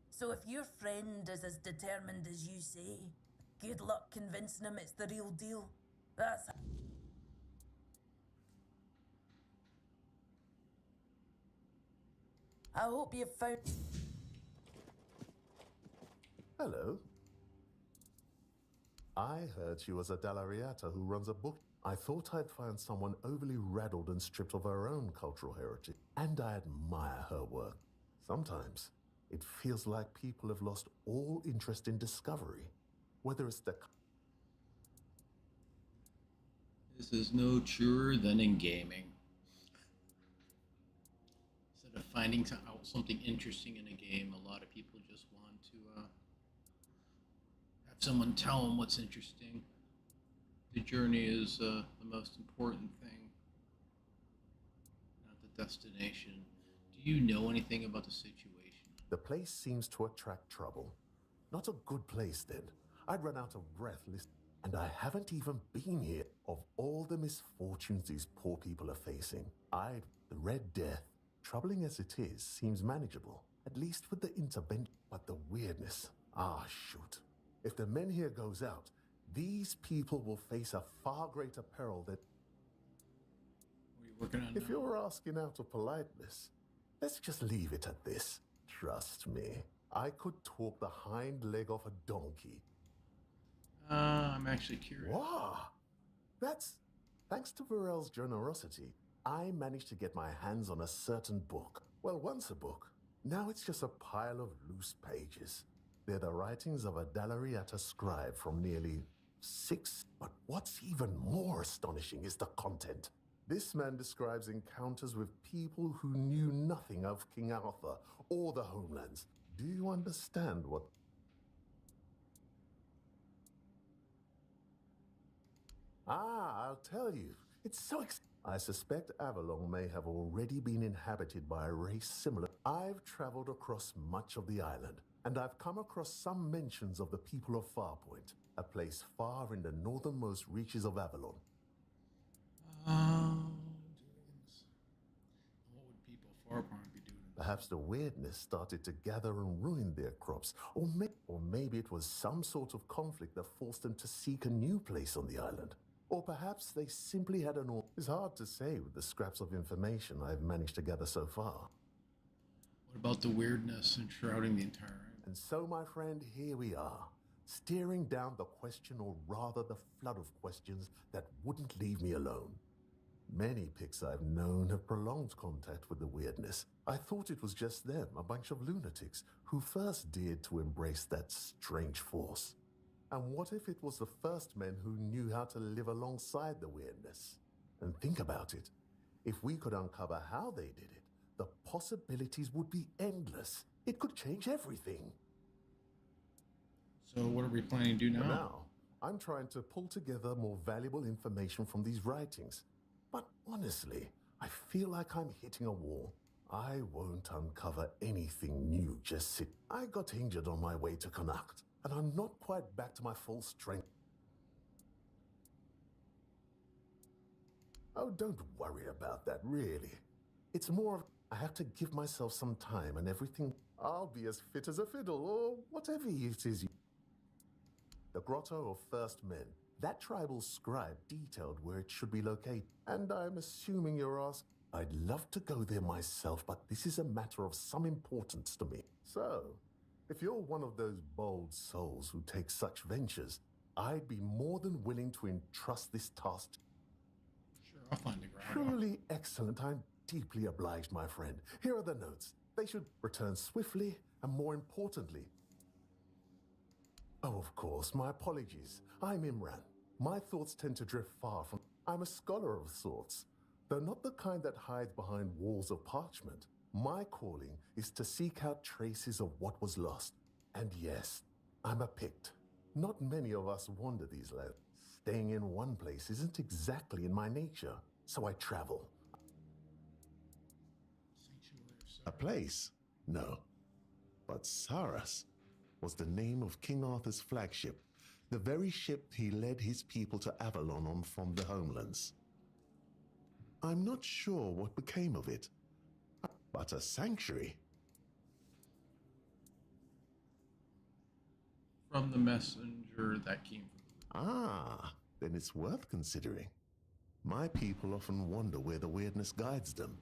So if your friend is as determined as you say, good luck convincing him it's the real deal. That's... I hope you've found... Hello. I heard she was a Dell'Ariata who runs a book. I thought I'd find someone overly rattled and stripped of her own cultural heritage. And I admire her work. Sometimes, it feels like people have lost all interest in discovery. Whether it's the... This is no truer than in gaming. Instead of finding out something interesting in a game, a lot of people just want to have someone tell them what's interesting. The journey is the most important thing, not the destination. Do you know anything about the situation? The place seems to attract trouble. Not a good place, then. I'd run out of breath listening. And I haven't even been here. Of all the misfortunes these poor people are facing, the Red Death, troubling as it is, seems manageable. At least with the intervention. But the weirdness. Ah, shoot. If the men here goes out, these people will face a far greater peril than... What do you working on If now? you're asking out of politeness, let's just leave it at this. Trust me, I could talk the hind leg off a donkey. I'm actually curious. Wow! That's thanks to Varel's generosity. I managed to get my hands on a certain book. Well, once a book. Now it's just a pile of loose pages. They're the writings of a Dalariata scribe from nearly 6. But what's even more astonishing is the content. This man describes encounters with people who knew nothing of King Arthur or the homelands. Do you understand what... Ah, I'll tell you. It's so I suspect Avalon may have already been inhabited by a race similar. I've traveled across much of the island, and I've come across some mentions of the people of Farpoint, a place far in the northernmost reaches of Avalon. What would people far apart be doing? Perhaps the weirdness started to gather and ruin their crops, or maybe it was some sort of conflict that forced them to seek a new place on the island. Or perhaps they simply had an... It's hard to say with the scraps of information I've managed to gather so far. What about the weirdness enshrouding the entire island? And so, my friend, here we are, staring down the question, or rather the flood of questions that wouldn't leave me alone. Many Picts I've known have prolonged contact with the weirdness. I thought it was just them, a bunch of lunatics, who first dared to embrace that strange force. And what if it was the first men who knew how to live alongside the weirdness? And think about it. If we could uncover how they did it, the possibilities would be endless. It could change everything. So what are we planning to do now? For now, I'm trying to pull together more valuable information from these writings. But honestly, I feel like I'm hitting a wall. I won't uncover anything new, just sit. I got injured on my way to Connacht, and I'm not quite back to my full strength. Oh, don't worry about that, really. It's more of, I have to give myself some time and everything. I'll be as fit as a fiddle, or whatever it is. The Grotto of First Men. That tribal scribe detailed where it should be located. And I'm assuming you're asking. I'd love to go there myself, but this is a matter of some importance to me. So, if you're one of those bold souls who take such ventures, I'd be more than willing to entrust this task. Sure, I'll find the ground. Truly excellent. I'm deeply obliged, my friend. Here are the notes. They should return swiftly, and more importantly... Oh, of course, my apologies. I'm Imran. My thoughts tend to drift far from... I'm a scholar of sorts, though not the kind that hides behind walls of parchment. My calling is to seek out traces of what was lost. And yes, I'm a Pict. Not many of us wander these lands. Staying in one place isn't exactly in my nature, so I travel. A place? No. But Saras was the name of King Arthur's flagship, the very ship he led his people to Avalon on from the homelands. I'm not sure what became of it, but a sanctuary. From the messenger that came from... Ah, then it's worth considering. My people often wonder where the weirdness guides them.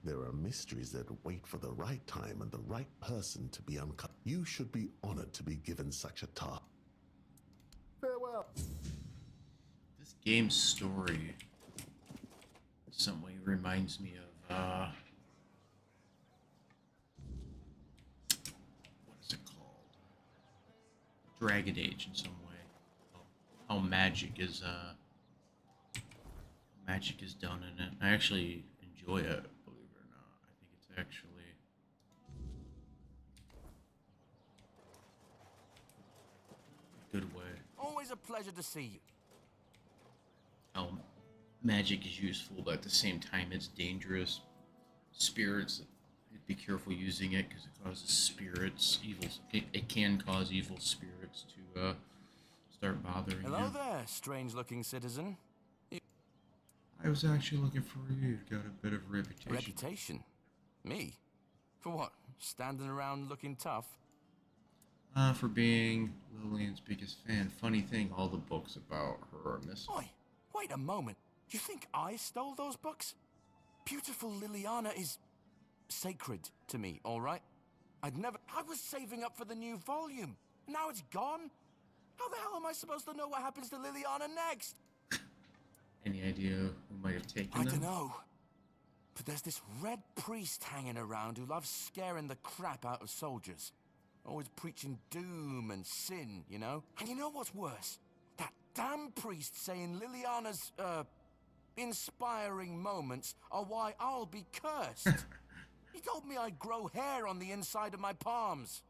There are mysteries that wait for the right time and the right person to be uncovered. You should be honored to be given such a task. Farewell. This game's story in some way reminds me of what is it called? Dragon Age in some way. How magic is done in it. I actually enjoy it, believe it or not. I think it's actually a good way. Always a pleasure to see you. How magic is useful, but at the same time it's dangerous. Spirits, be careful using it because it causes spirits, it can cause evil spirits to start bothering you. Hello there, strange-looking citizen. I was actually looking for you. You've got a bit of reputation. Reputation? Me? For what? Standing around looking tough? For being Lillian's biggest fan. Funny thing, all the books about her are missing. Oi, wait a moment. You think I stole those books? beautiful Liliana is sacred to me, all right? I was saving up for the new volume. Now it's gone? How the hell am I supposed to know what happens to Liliana next? Any idea who might have taken them? I don't know. But there's this red priest hanging around who loves scaring the crap out of soldiers. Always preaching doom and sin, you know? And you know what's worse? That damn priest saying Liliana's, inspiring moments are why I'll be cursed. He told me I'd grow hair on the inside of my palms.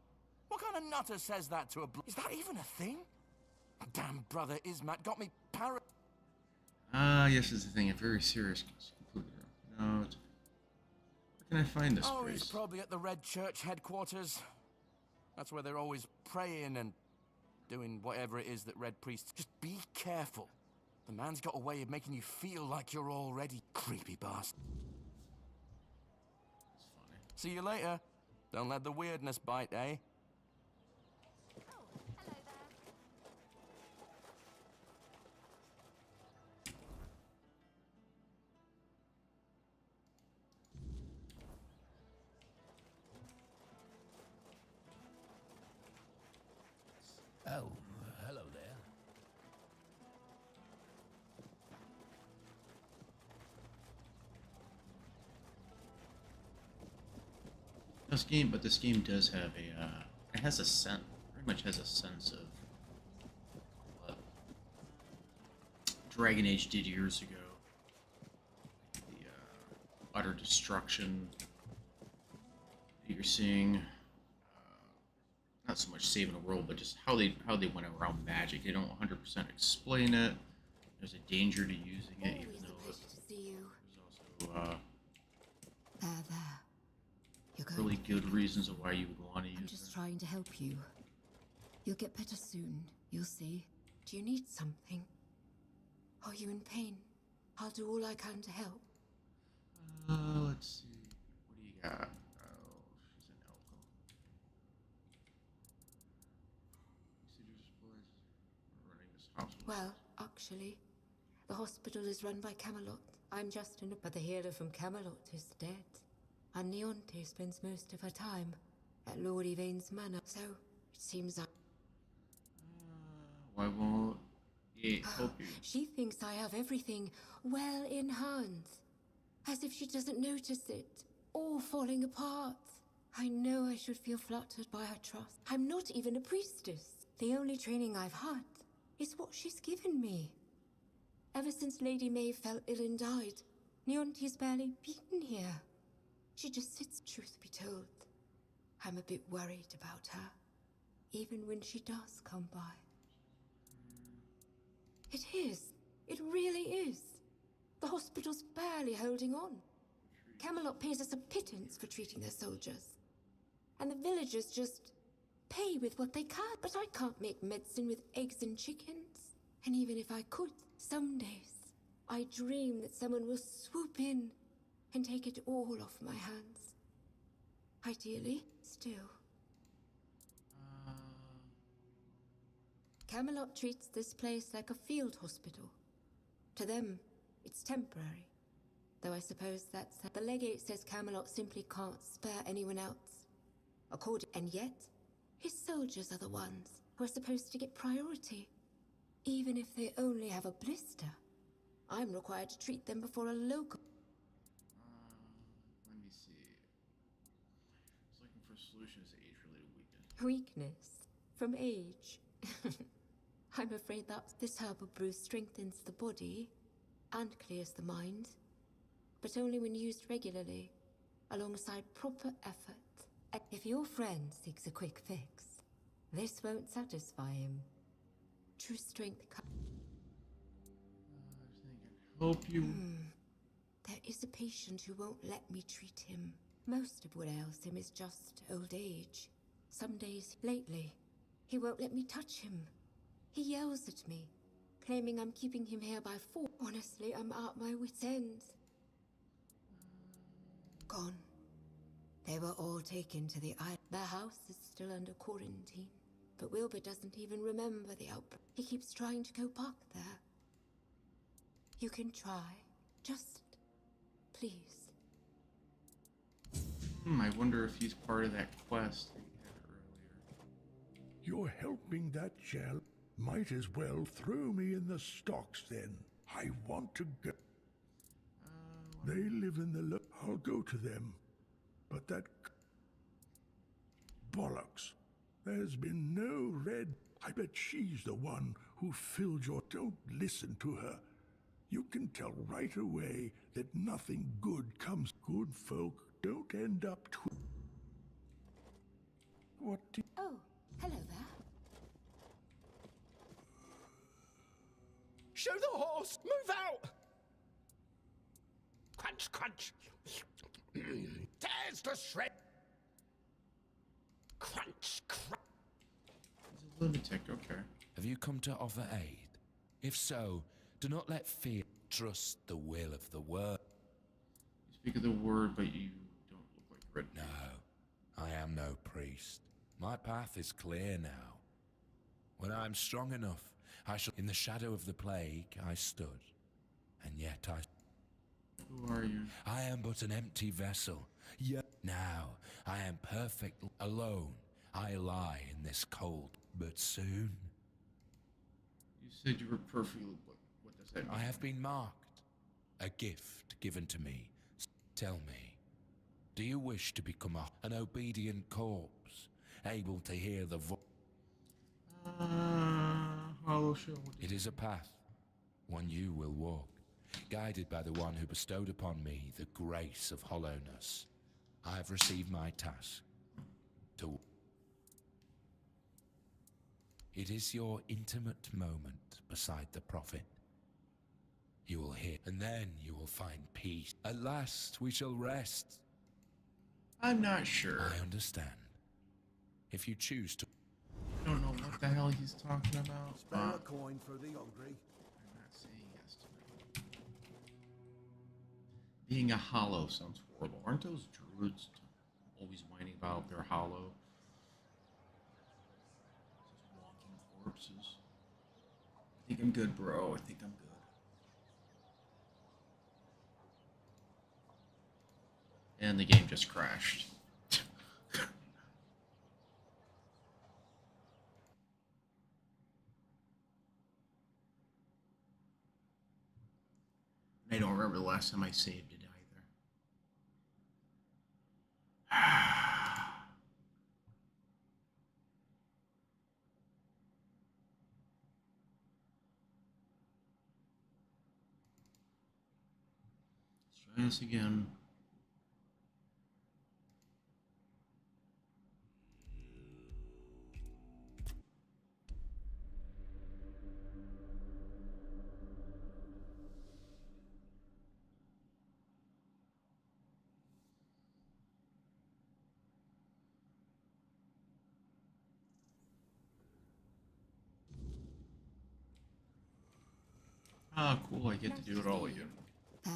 What kind of nutter says that to a Is that even a thing? Damn brother Ismat got me Yes, is the thing. A very serious conclusion. No, where can I find this Oh, priest? he's probably at the Red Church headquarters. That's where they're always praying and doing whatever it is that Red Priests... Just be careful. The man's got a way of making you feel like you're already creepy bastard. That's funny. See you later. Don't let the weirdness bite, eh? Oh, hello there. This game does have a, it has a sense, pretty much has a sense of what Dragon Age did years ago. The utter destruction that you're seeing. Not so much saving the world, but just how they went around magic. They don't 100% explain it. There's a danger to using it, even though there's also really good reasons of why you would want to use it. I'm just trying to help you. You'll get better soon. You'll see. Do you need something? Are you in pain? I'll do all I can to help. Let's see. What do you got? Oh, she's an alcohol. Running this hospital. Well, actually, the hospital is run by Camelot. I'm just in but the hero from Camelot is dead. And Neonte spends most of her time at Lord Yvain's manor. So, it seems Why won't it help you? She thinks I have everything well in hand. As if she doesn't notice it. All falling apart. I know I should feel flattered by her trust. I'm not even a priestess. The only training I've had is what she's given me. Ever since Lady May fell ill and died, Neonte's barely been here. She just sits, truth be told. I'm a bit worried about her, even when she does come by. It is. It really is. The hospital's barely holding on. Camelot pays us a pittance for treating their soldiers. And the villagers just pay with what they can. But I can't make medicine with eggs and chickens. And even if I could, some days, I dream that someone will swoop in and take it all off my hands. Ideally, still. Camelot treats this place like a field hospital. To them, it's temporary. Though I suppose that's... The legate says Camelot simply can't spare anyone else. And yet, his soldiers are the ones who are supposed to get priority. Even if they only have a blister. I'm required to treat them before a local... Let me see. I was looking for solutions to age-related weakness. Weakness? From age? I'm afraid that this herbal brew strengthens the body and clears the mind, but only when used regularly, alongside proper effort. If your friend seeks a quick fix, this won't satisfy him. True strength Help you. There is a patient who won't let me treat him. Most of what ails him is just old age. Some days lately, he won't let me touch him. He yells at me, claiming I'm keeping him here by force. Honestly, I'm at my wit's end. Gone. They were all taken to the island. Their house is still under quarantine, but Wilbur doesn't even remember the outbreak. He keeps trying to go back there. You can try. Just, please. I wonder if he's part of that quest that we had earlier. You're helping that gel. Might as well throw me in the stocks then. I want to go. They live in the I'll go to them. But that bollocks. There's been no red. I bet she's the one who filled your... Don't listen to her. You can tell right away that nothing good comes. Good folk don't end up to... What do... Oh, hello there. Show the horse! Move out! Crunch, crunch. Tears to shred. Crunch, crunch. He's a lunatic, okay. Have you come to offer aid? If so, do not let fear. Trust the will of the word. You speak of the word, but you don't look like Red. No, I am no priest. My path is clear now. When I am strong enough, I shall... In the shadow of the plague, I stood. And yet I... Who are you? I am but an empty vessel. Yet now, I am perfect alone. I lie in this cold, but soon... You said you were perfectly... What does that mean? I have been marked. A gift given to me. Tell me, do you wish to become an obedient corpse, able to hear the voice? It is a path, one you will walk, guided by the one who bestowed upon me the grace of hollowness. I have received my task to... It is your intimate moment beside the prophet. You will hear, and then you will find peace. At last, we shall rest. I'm not sure. I understand. If you choose to... I don't know what the hell he's talking about. Spare a coin for the hungry. I'm not saying yes to that. Being a hollow sounds horrible. Aren't those druids always whining about their hollow? Just walking corpses. I think I'm good, bro. I think I'm good. And the game just crashed. I don't remember the last time I saved it either. Let's try this again. Ah, cool, I get to do it all again. There.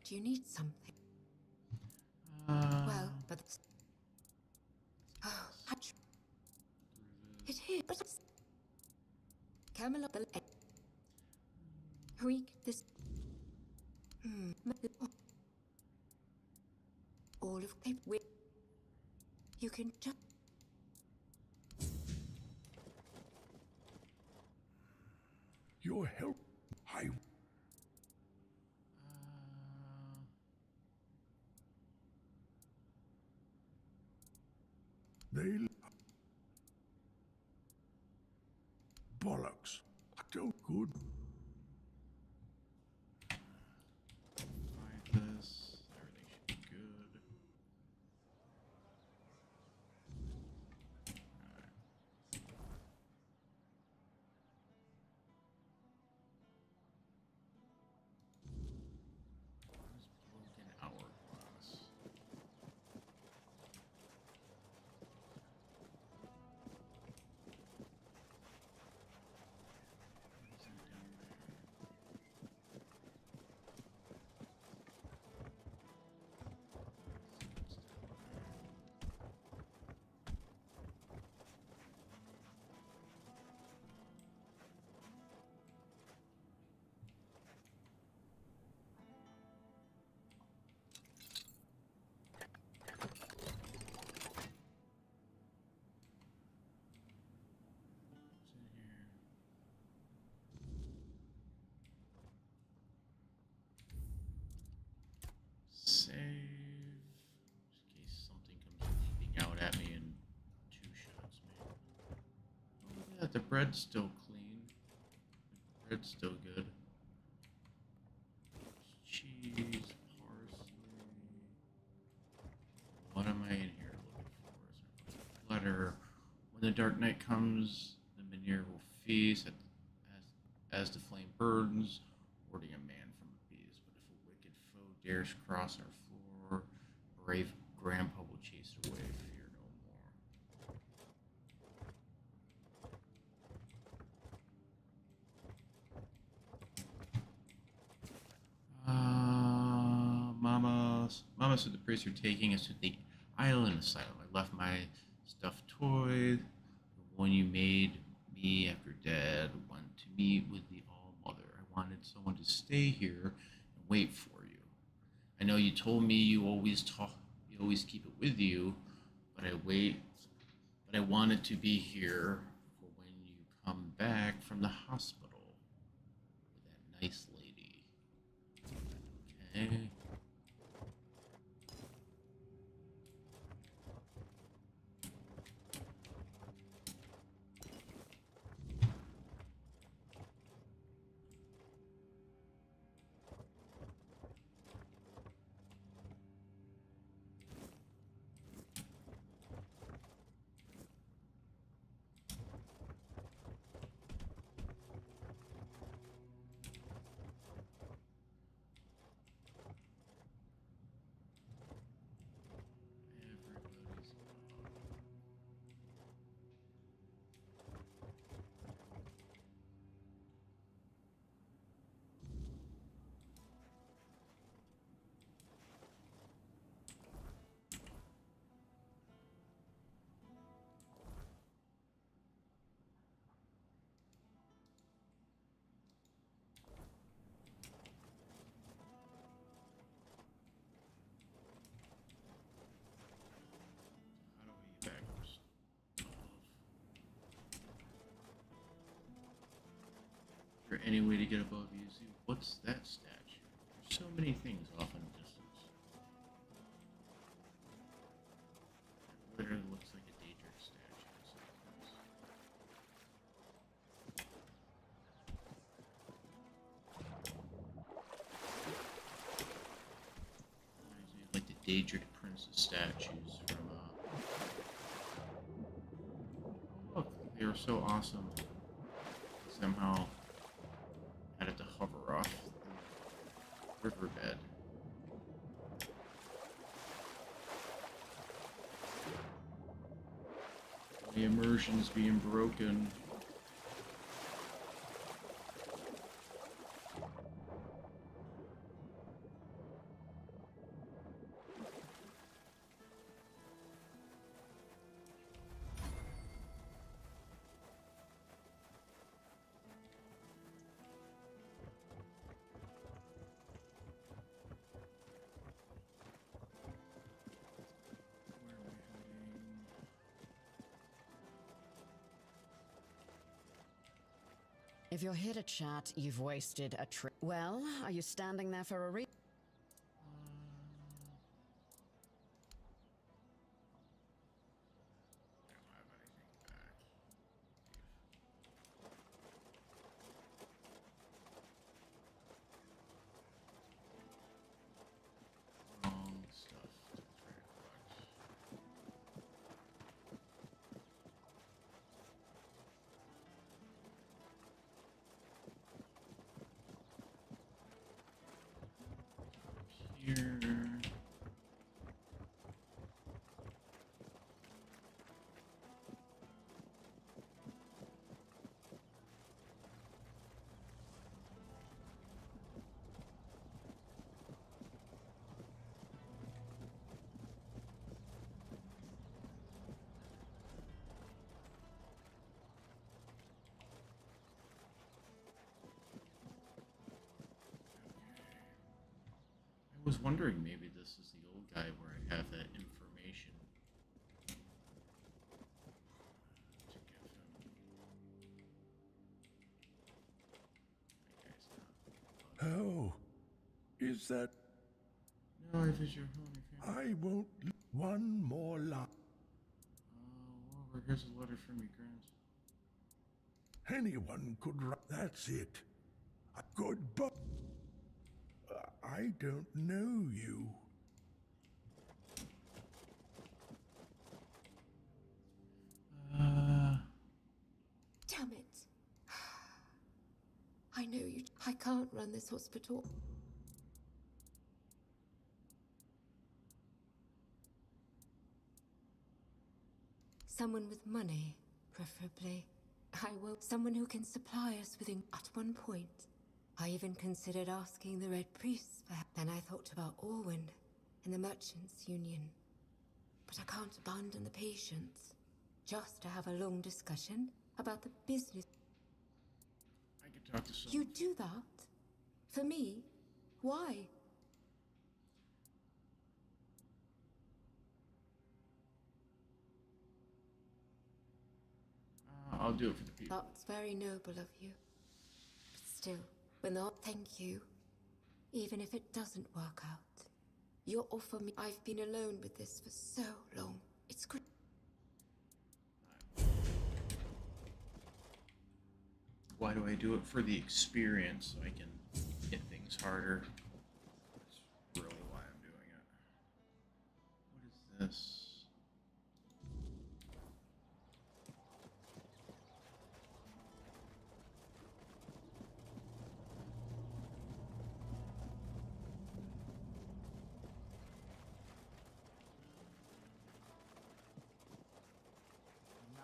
Do you need something? Well, but... Oh, it is, but it's... Camelot the... Weak, this... All of paper... You can just... Your help... I... They... Bollocks. Don't good. Find this. Everything should be good. Broken hourglass. the bread's still clean. The bread's still good. Cheese, parsley. What am I in here looking for? Letter. When the dark night comes, the Menhir will feast as the flame burns, warding a man from the beast. But if a wicked foe dares cross our floor, brave grandpa will chase it away. Fear no more. Mama said the priests are taking us to the island asylum. I left my stuffed toy, the one you made me after Dad went to meet with the All-Mother. I wanted someone to stay here and wait for you. I know you told me you always keep it with you, but I wanted to be here for when you come back from the hospital with that nice lady. Okay. Is there any way to get above you? See, what's that statue? There's so many things off in the distance. It literally looks like a Daedric statue. Reminds me of like the Daedric princess statues from oh, look, they were so awesome. Somehow had it to hover off the riverbed. The immersion's being broken. If you're here to chat, you've wasted a trip. Well, are you standing there for a reason? I was wondering maybe this is the old guy where I have that information to give him. Oh, is that... No, I visit your home. I won't... One more line. Well, here's a letter from your grand. Anyone could write. That's it. Goodbye. I don't know you. Damn it. I know you. I can't run this hospital. Someone with money, preferably. I will. Someone who can supply us with. At one point, I even considered asking the Red Priests for help. Then I thought about Orwin and the Merchants' Union. But I can't abandon the patients just to have a long discussion about the business. I could talk to someone. You do that? For me? Why? I'll do it for the people. That's very noble of you. But still, when the thank you, even if it doesn't work out, your offer me. I've been alone with this for so long. It's good. Why do I do it? For the experience, so I can hit things harder. That's really why I'm doing it. What is this?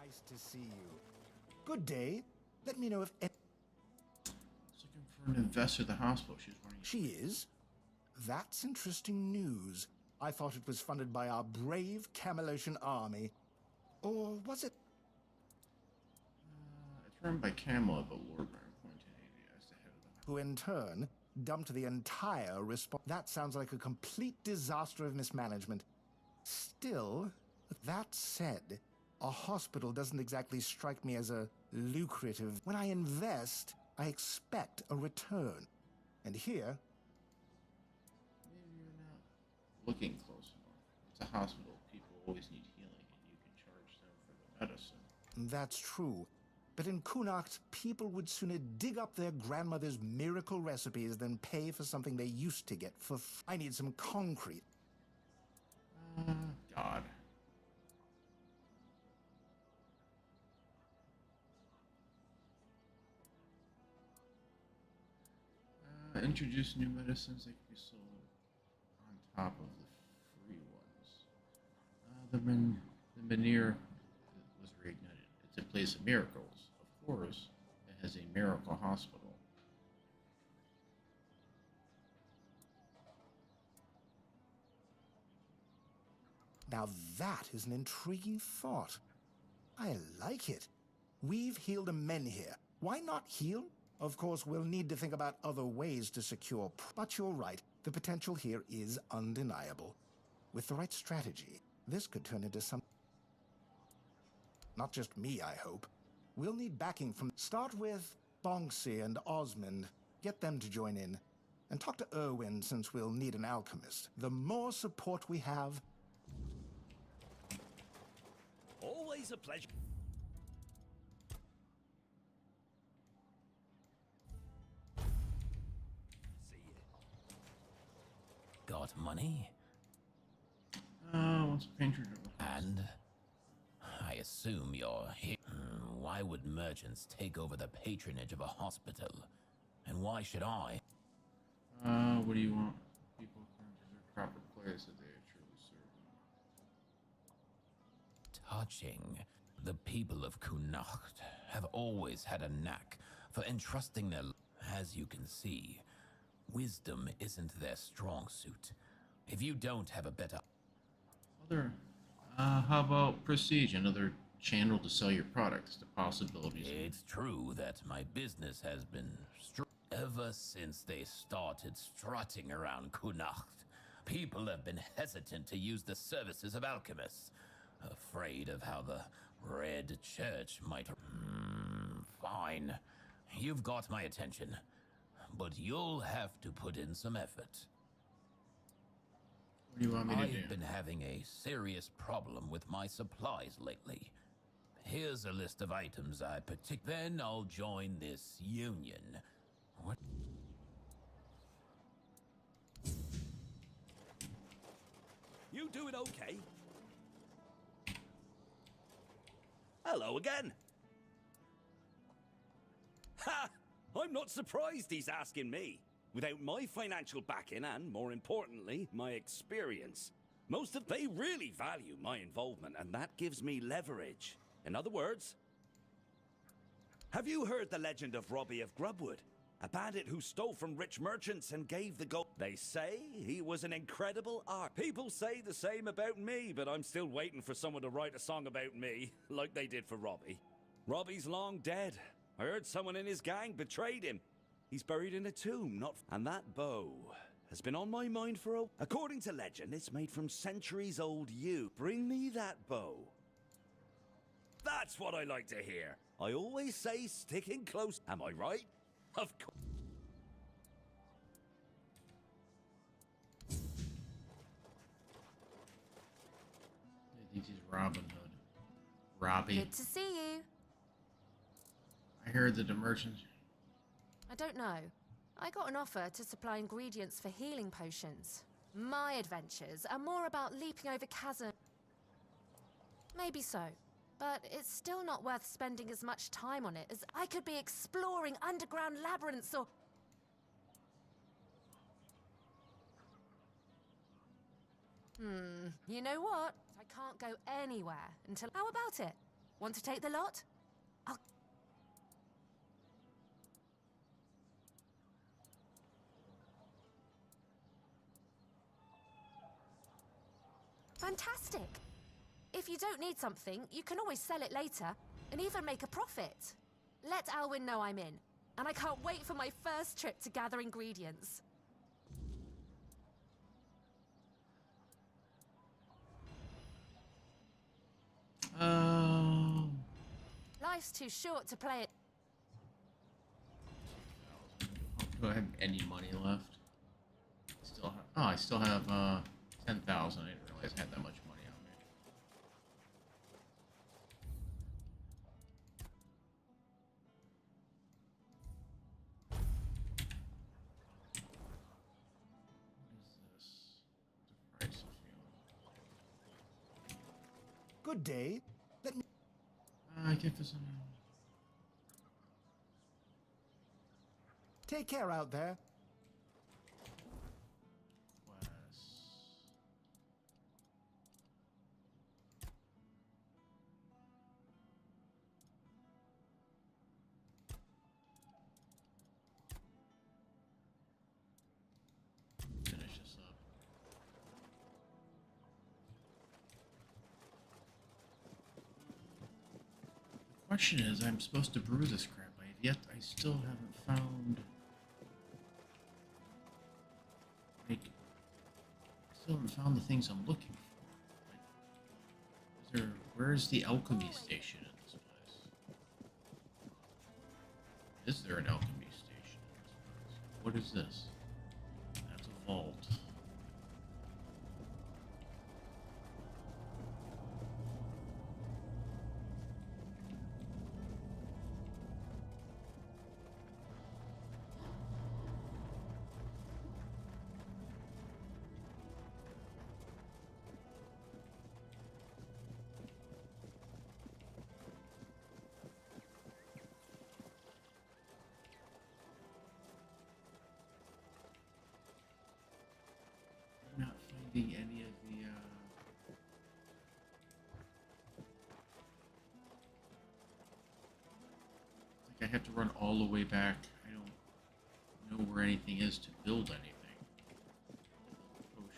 Nice to see you. Good day. Let me know if... Looking for an investor at the hospital. She's running. She is? That's interesting news. I thought it was funded by our brave Camelosian army. Or was it? It's run by Camelot, but Lord Baron Pointed as the head of the Who in turn dumped the entire response. That sounds like a complete disaster of mismanagement. Still, that said, a hospital doesn't exactly strike me as a lucrative. When I invest, I expect a return. And here... Maybe you're not looking close enough. It's a hospital. People always need healing, and you can charge them for the medicine. That's true. But in Connacht, people would sooner dig up their grandmother's miracle recipes than pay for something they used to get for I need some concrete. God. Introduce new medicines that can be sold on top of the free ones. The Menhir was reignited. It's a place of miracles. Of course, it has a miracle hospital. Now that is an intriguing thought. I like it. We've healed a menhir. Why not heal? Of course, we'll need to think about other ways to secure. But you're right. The potential here is undeniable. With the right strategy, this could turn into some... Not just me, I hope. We'll need backing from... Start with Bonksy and Osmond. Get them to join in. And talk to Irwin, since we'll need an alchemist. The more support we have... Always a pleasure. Got money? What's a painter doing? And I assume you're here. Why would merchants take over the patronage of a hospital? And why should I? What do you want? People come to their proper place that they are truly serving. Touching. The people of Connacht have always had a knack for entrusting their... As you can see, wisdom isn't their strong suit. If you don't have a better... How about prestige? Another channel to sell your products, the possibilities. It's true that my business has been... Ever since they started strutting around Connacht, people have been hesitant to use the services of alchemists, afraid of how the Red Church might... fine. You've got my attention. But you'll have to put in some effort. What do you want me to do? I've been having a serious problem with my supplies lately. Here's a list of items I then I'll join this union. What? You doing okay? Hello again. Ha! I'm not surprised he's asking me. Without my financial backing and, more importantly, my experience, they really value my involvement, and that gives me leverage. In other words, have you heard the legend of Robbie of Grubwood? A bandit who stole from rich merchants and gave the gold. They say he was an incredible art. People say the same about me, but I'm still waiting for someone to write a song about me, like they did for Robbie. Robbie's long dead. I heard someone in his gang betrayed him. He's buried in a tomb, And that bow has been on my mind for a... According to legend, it's made from centuries-old yew. Bring me that bow. That's what I like to hear. I always say sticking close. Am I right? Of course. I think he's Robin Hood. Robbie. Good to see you. I heard that the merchant... I don't know. I got an offer to supply ingredients for healing potions. My adventures are more about leaping over chasms. Maybe so. But it's still not worth spending as much time on it as I could be exploring underground labyrinths or... You know what? I can't go anywhere until... How about it? Want to take the lot? I'll... Fantastic! If you don't need something, you can always sell it later, and even make a profit. Let Alwyn know I'm in, and I can't wait for my first trip to gather ingredients. Life's too short to play it. Do I have any money left? Still have... Oh, I still have 10,000. I didn't realize I had that much money on me. What is this? The price of fuel. Good day. Let me... I get this on... Take care out there. Finish this up. The question is, I'm supposed to brew this crap. I still haven't found... Like, I still haven't found the things I'm looking for. Where's the alchemy station in this place? Is there an alchemy station in this place? What is this? That's a vault. Not finding any of the like I have to run all the way back. I don't know where anything is to build anything. Potions.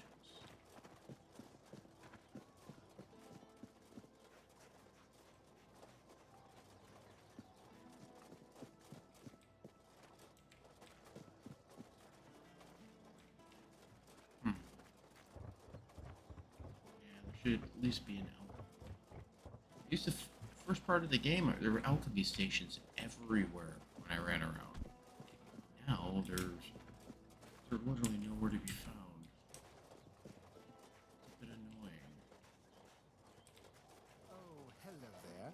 Should at least be an alchemy. First part of the game, there were alchemy stations everywhere when I ran around. Now they're literally nowhere to be found. It's a bit annoying. Oh, hello there.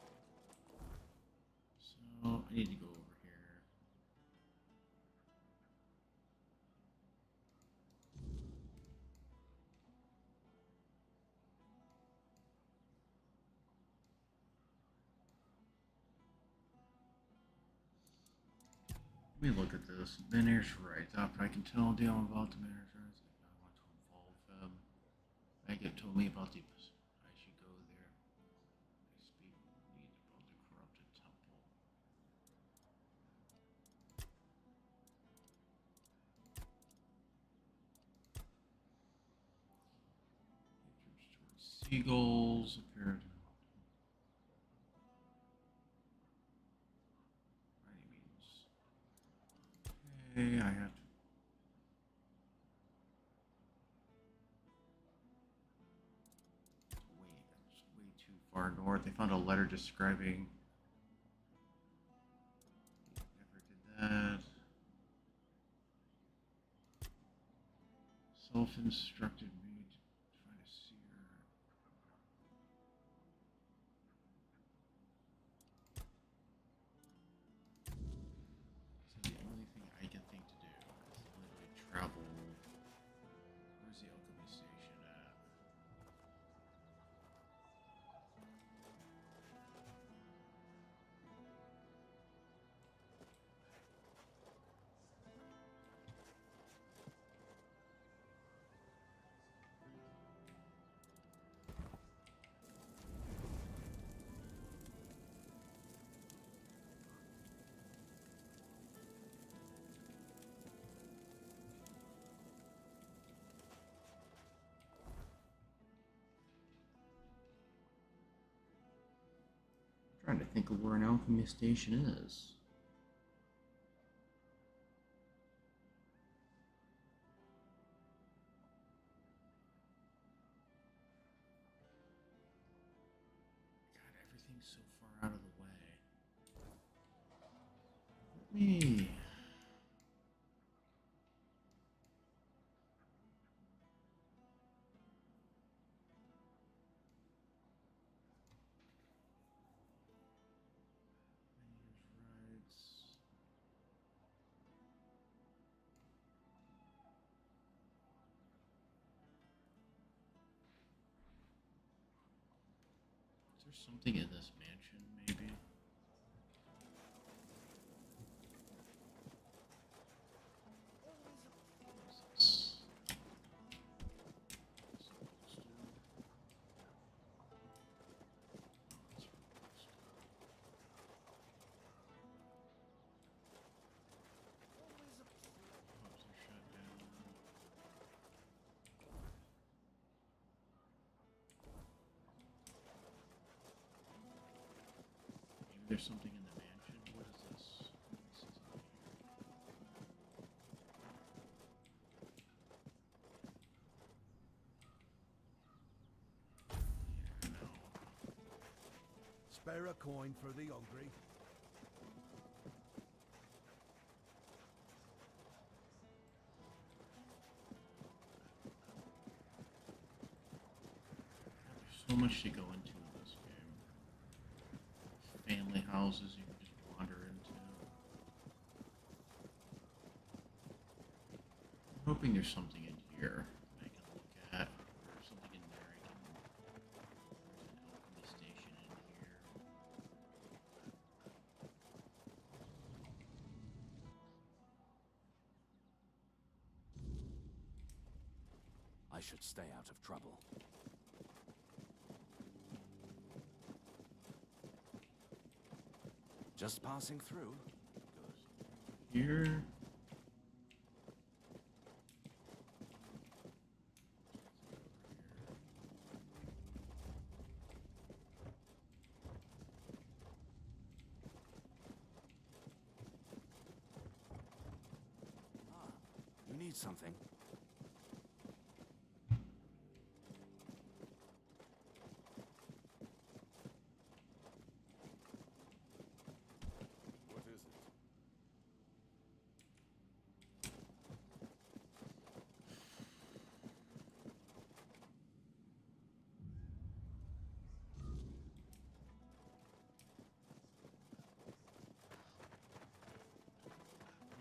Let me look at this. Manor's right. After I can tell deal about the Manor's rights, I want to involve them. Maggot told me about the. I should go there. I speak need about the corrupted temple. Seagulls appeared. Okay, I have to. Wait, that's way too far north. They found a letter describing. Never did that. Self-instructed me to try to see her. So the only thing I can think to do is literally travel. Where's the alchemy station at? I'm trying to think of where an alchemy station is. God, everything's so far out of the way. Let me. Is there something in this mansion, maybe? What is this? There's something in the mansion. What is this? This is up here. Yeah, no. Spare a coin for the hungry. There's so much to go into in this game. Family houses you can just wander into. I'm hoping there's something in here I can look at. Or something in there I can. There's an alchemy station in here. I should stay out of trouble. Just passing through. Here. You need something. What is it?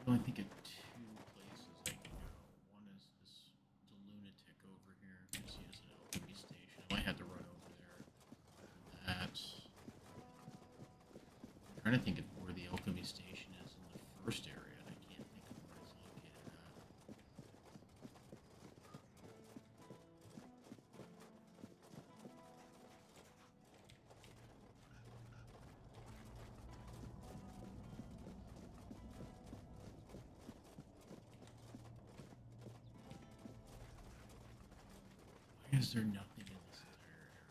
I only think of two places I can go. One is this the lunatic over here. You see as an alchemy station. I might have to run over there. That. I'm trying to think of where the alchemy station is in the first area. And I is there nothing in this entire area?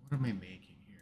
What am I making here?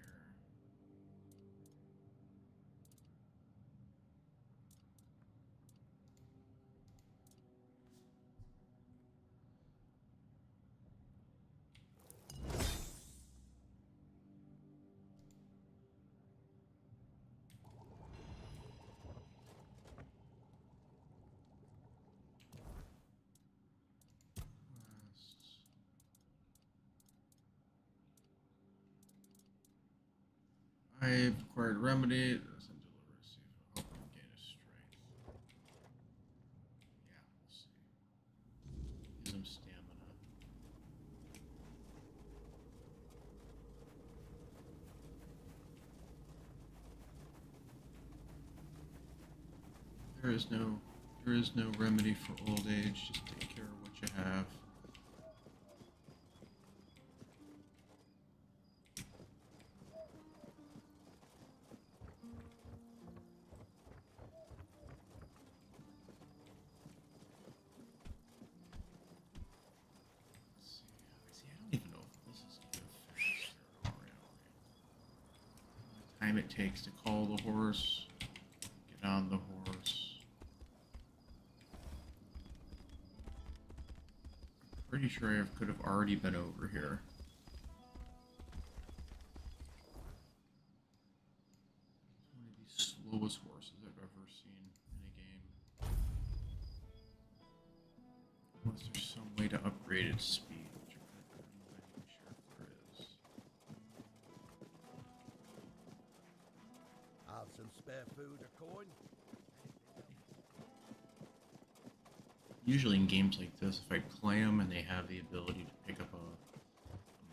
I've acquired remedy. Doesn't deliver. See if I hope I can gain a strength. Yeah, we'll see. Gives him stamina. There is no remedy for old age. Just take care of what you have. Time it takes to call the horse, get on the horse. I'm pretty sure I could have already been over here. It's one of the slowest horses I've ever seen in a game. Unless there's some way to upgrade its speed, which I'm not even sure if there is. Have some spare food or coin? Usually in games like this, if I play them and they have the ability to pick up a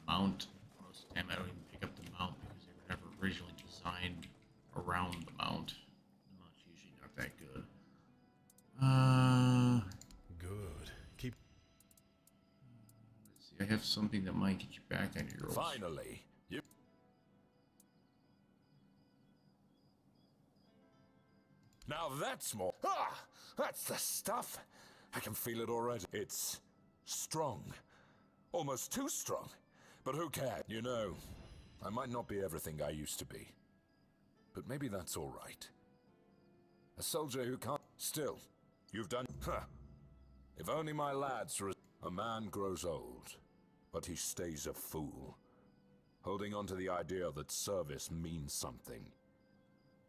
mount, most of the time I don't even pick up the mount because they were never originally designed around the mount. The mount's usually not that good. Good. Keep. Let's see, I have something that might get you back on your rolls. Finally, you. Now that's more. Ah, that's the stuff. I can feel it already. It's strong. Almost too strong. But who cares? You know, I might not be everything I used to be. But maybe that's all right. A soldier who can't... Still, you've done... Huh. If only my lads... A man grows old, but he stays a fool. Holding on to the idea that service means something.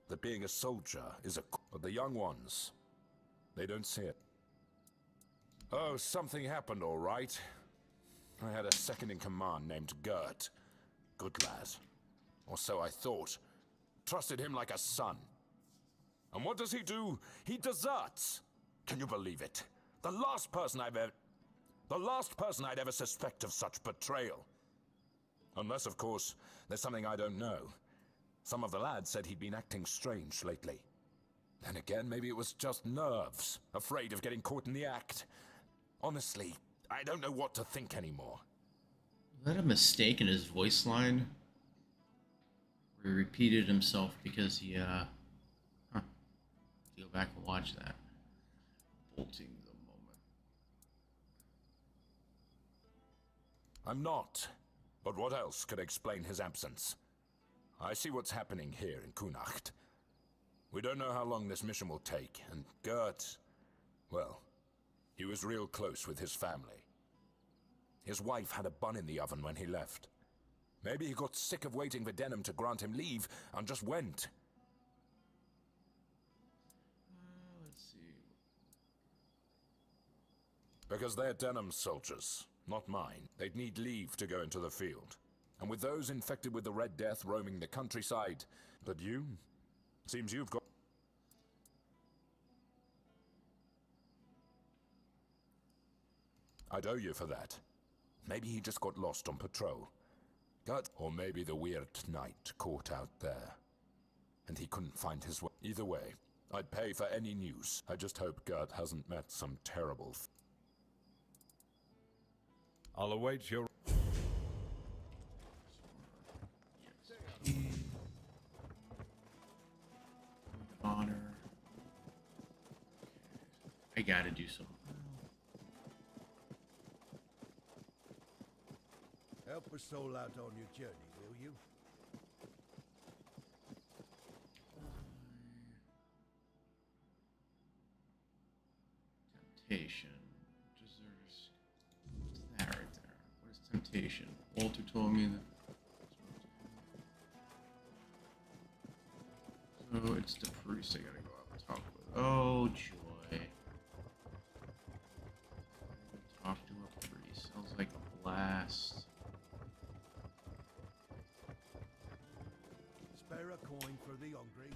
That being a soldier is a... But the young ones, they don't see it. Oh, something happened, all right. I had a second-in-command named Gert. Good lad. Or so I thought. Trusted him like a son. And what does he do? He deserts. Can you believe it? The last person I'd ever suspect of such betrayal. Unless, of course, there's something I don't know. Some of the lads said he'd been acting strange lately. Then again, maybe it was just nerves, afraid of getting caught in the act. Honestly, I don't know what to think anymore. Was that a mistake in his voice line? Where he repeated himself because he, Go back and watch that. Bolting the moment. I'm not. But what else could explain his absence? I see what's happening here in Kunacht. We don't know how long this mission will take, and Gert... Well, He was real close with his family. His wife had a bun in the oven when he left. Maybe he got sick of waiting for Denham to grant him leave and just went. Let's see. Because they're Denham's soldiers, not mine. They'd need leave to go into the field. And with those infected with the Red Death roaming the countryside, but you? Seems you've got... I'd owe you for that. Maybe he just got lost on patrol. Or maybe the weird knight caught out there. And he couldn't find his way. Either way, I'd pay for any news. I just hope Gert hasn't met some terrible... I'll await your... Honor. I gotta do something. Help a soul out on your journey, will you? Temptation. Deserves. What's that right there? What is temptation? Walter told me that. So it's the priest I gotta go out and talk with. Oh joy. Talk to a priest. Sounds like a blast. Spare a coin for the hungry.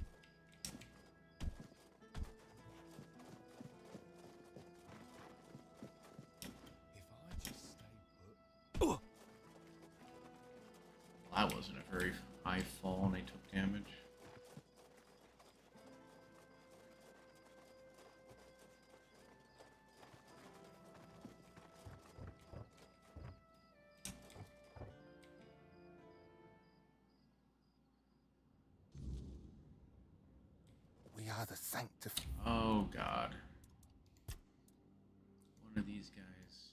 If I just stay put... That wasn't a very high fall and I took damage. We are the sanctified. Oh god. One of these guys.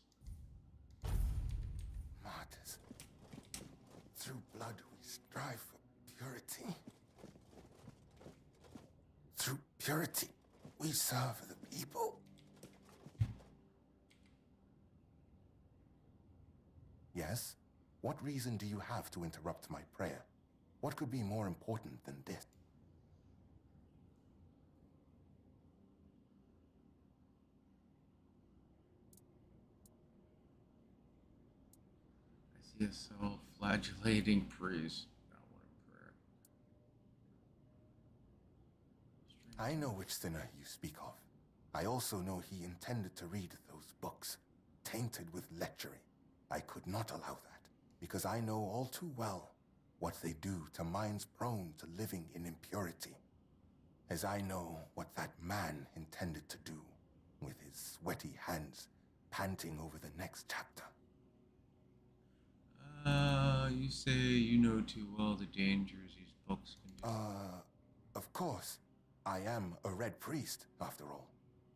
Martyrs. Through blood we strive for purity. Through purity we serve the people. Yes? What reason do you have to interrupt my prayer? What could be more important than this? I see a self-flagellating priest. Not one in prayer. I know which sinner you speak of. I also know he intended to read those books, tainted with lechery. I could not allow that, because I know all too well what they do to minds prone to living in impurity. As I know what that man intended to do, with his sweaty hands panting over the next chapter. You say you know too well the dangers these books can do. Of course. I am a Red Priest, after all.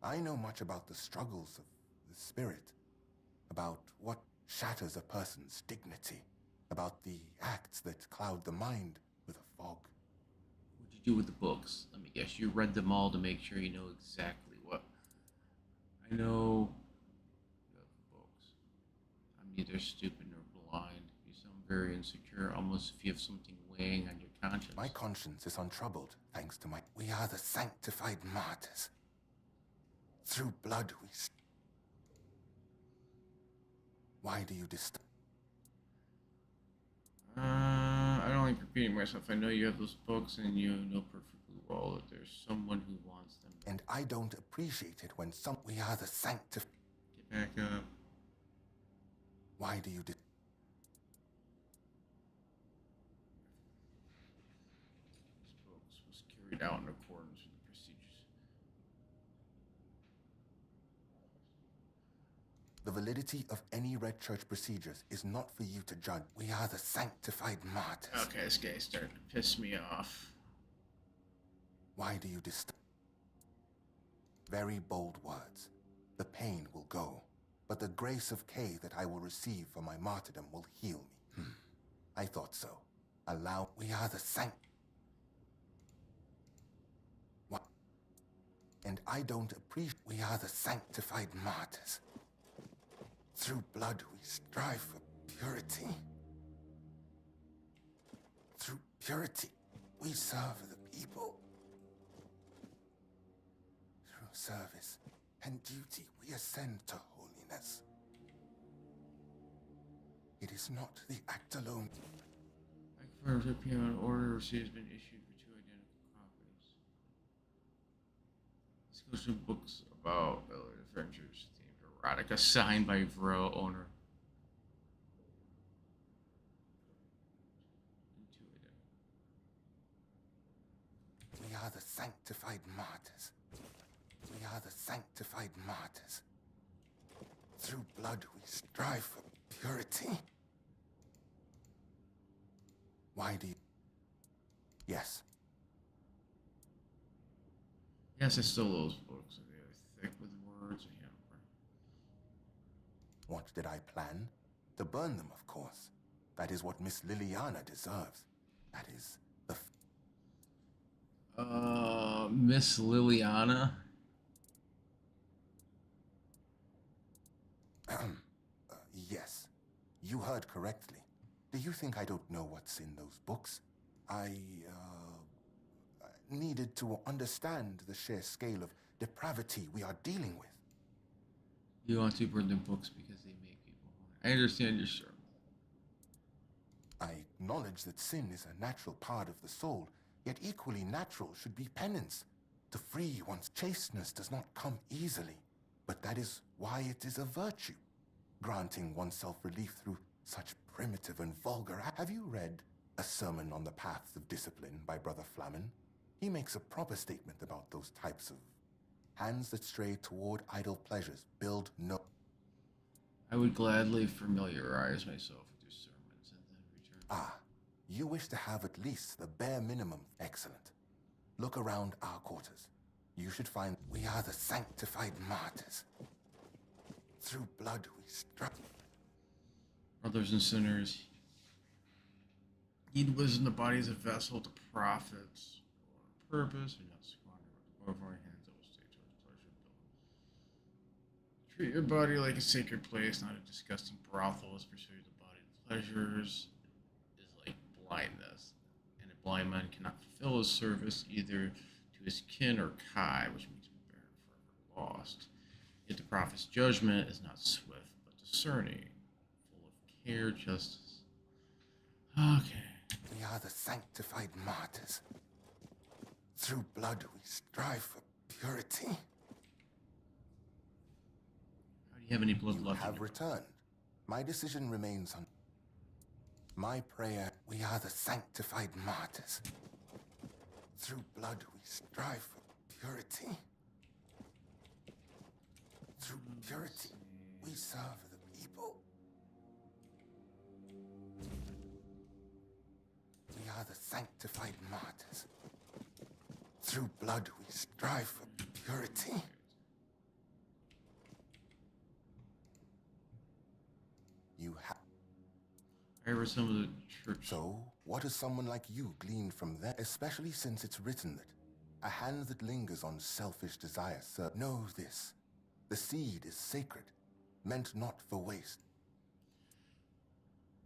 I know much about the struggles of the spirit, about what shatters a person's dignity, about the acts that cloud the mind with a fog. What'd you do with the books? Let me guess, you read them all to make sure you know exactly what. I know you have the books. I'm neither stupid nor blind. You sound very insecure, almost if you have something weighing on your conscience. My conscience is untroubled, thanks to my... We are the sanctified martyrs. Through blood we... Why do you disturb? I don't like repeating myself. I know you have those books and you know perfectly well that there's someone who wants them. And I don't appreciate it when some... We are the sanctified... Get back up. Why do you... These books was carried out in accordance with the procedures. The validity of any Red Church procedures is not for you to judge. We are the sanctified martyrs. Okay, this guy's starting to piss me off. Why do you disturb? Very bold words. The pain will go, but the grace of Kay that I will receive for my martyrdom will heal me. I thought so. Allow... We are the What? And I don't appreciate... We are the sanctified martyrs. Through blood we strive for purity. Through purity we serve the people. Through service and duty we ascend to holiness. It is not the act alone. I confirm that an order receipt has been issued for 2 identical copies. This goes to books about adventures themed erotica signed by Vero owner. We are the sanctified martyrs. We are the sanctified martyrs. Through blood we strive for purity. Why do you... Yes. Yes, I stole those books. They're thick with words. Yeah. What did I plan? To burn them, of course. That is what Miss Liliana deserves. That is the... Miss Liliana? Yes. You heard correctly. Do you think I don't know what's in those books? I needed to understand the sheer scale of depravity we are dealing with. You want to burn the books because they make people horny. I understand your sermon. I acknowledge that sin is a natural part of the soul, yet equally natural should be penance. To free one's chasteness does not come easily, but that is why it is a virtue, granting oneself relief through such primitive and vulgar. Have you read A Sermon on the Paths of Discipline by Brother Flamen? He makes a proper statement about those types of hands that stray toward idle pleasures, build no... I would gladly familiarize myself with your sermons and then return. Ah, you wish to have at least the bare minimum. Excellent. Look around our quarters. You should find we are the sanctified martyrs. Through blood we strive. Brothers and sinners, heed wisdom, the body is a vessel to profits or purpose, and not squander with over hands that will stay towards pleasure building. Treat your body like a sacred place, not a disgusting brothel. As pursuit of the body's pleasures is like blindness, and a blind man cannot fulfill his service either to his kin or kai, which makes him barren forever lost. Yet the prophet's judgment is not swift, but discerning, full of care, justice. Okay. We are the sanctified martyrs. Through blood we strive for purity. How do you have any blood left? You have returned. My decision remains on... My prayer, we are the sanctified martyrs. Through blood we strive for purity. Through purity, we serve the people. We are the sanctified martyrs. Through blood, we strive for purity. You have... I read some of the church. So, what does someone like you glean from that? Especially since it's written that a hand that lingers on selfish desire, sir, know this. The seed is sacred, meant not for waste.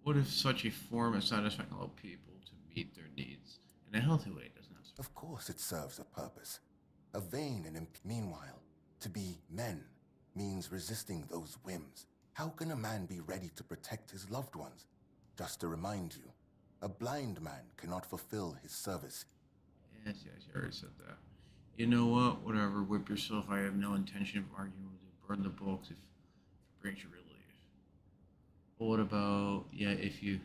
What if such a form of satisfying all people to meet their needs in a healthy way does not serve? Of course it serves a purpose. A vain and meanwhile, to be men means resisting those whims. How can a man be ready to protect his loved ones? Just to remind you, a blind man cannot fulfill his service. Yes, you already said that. You know what? Whatever, whip yourself. I have no intention of arguing with you. Burn the books if it brings you relief. But what about, if you...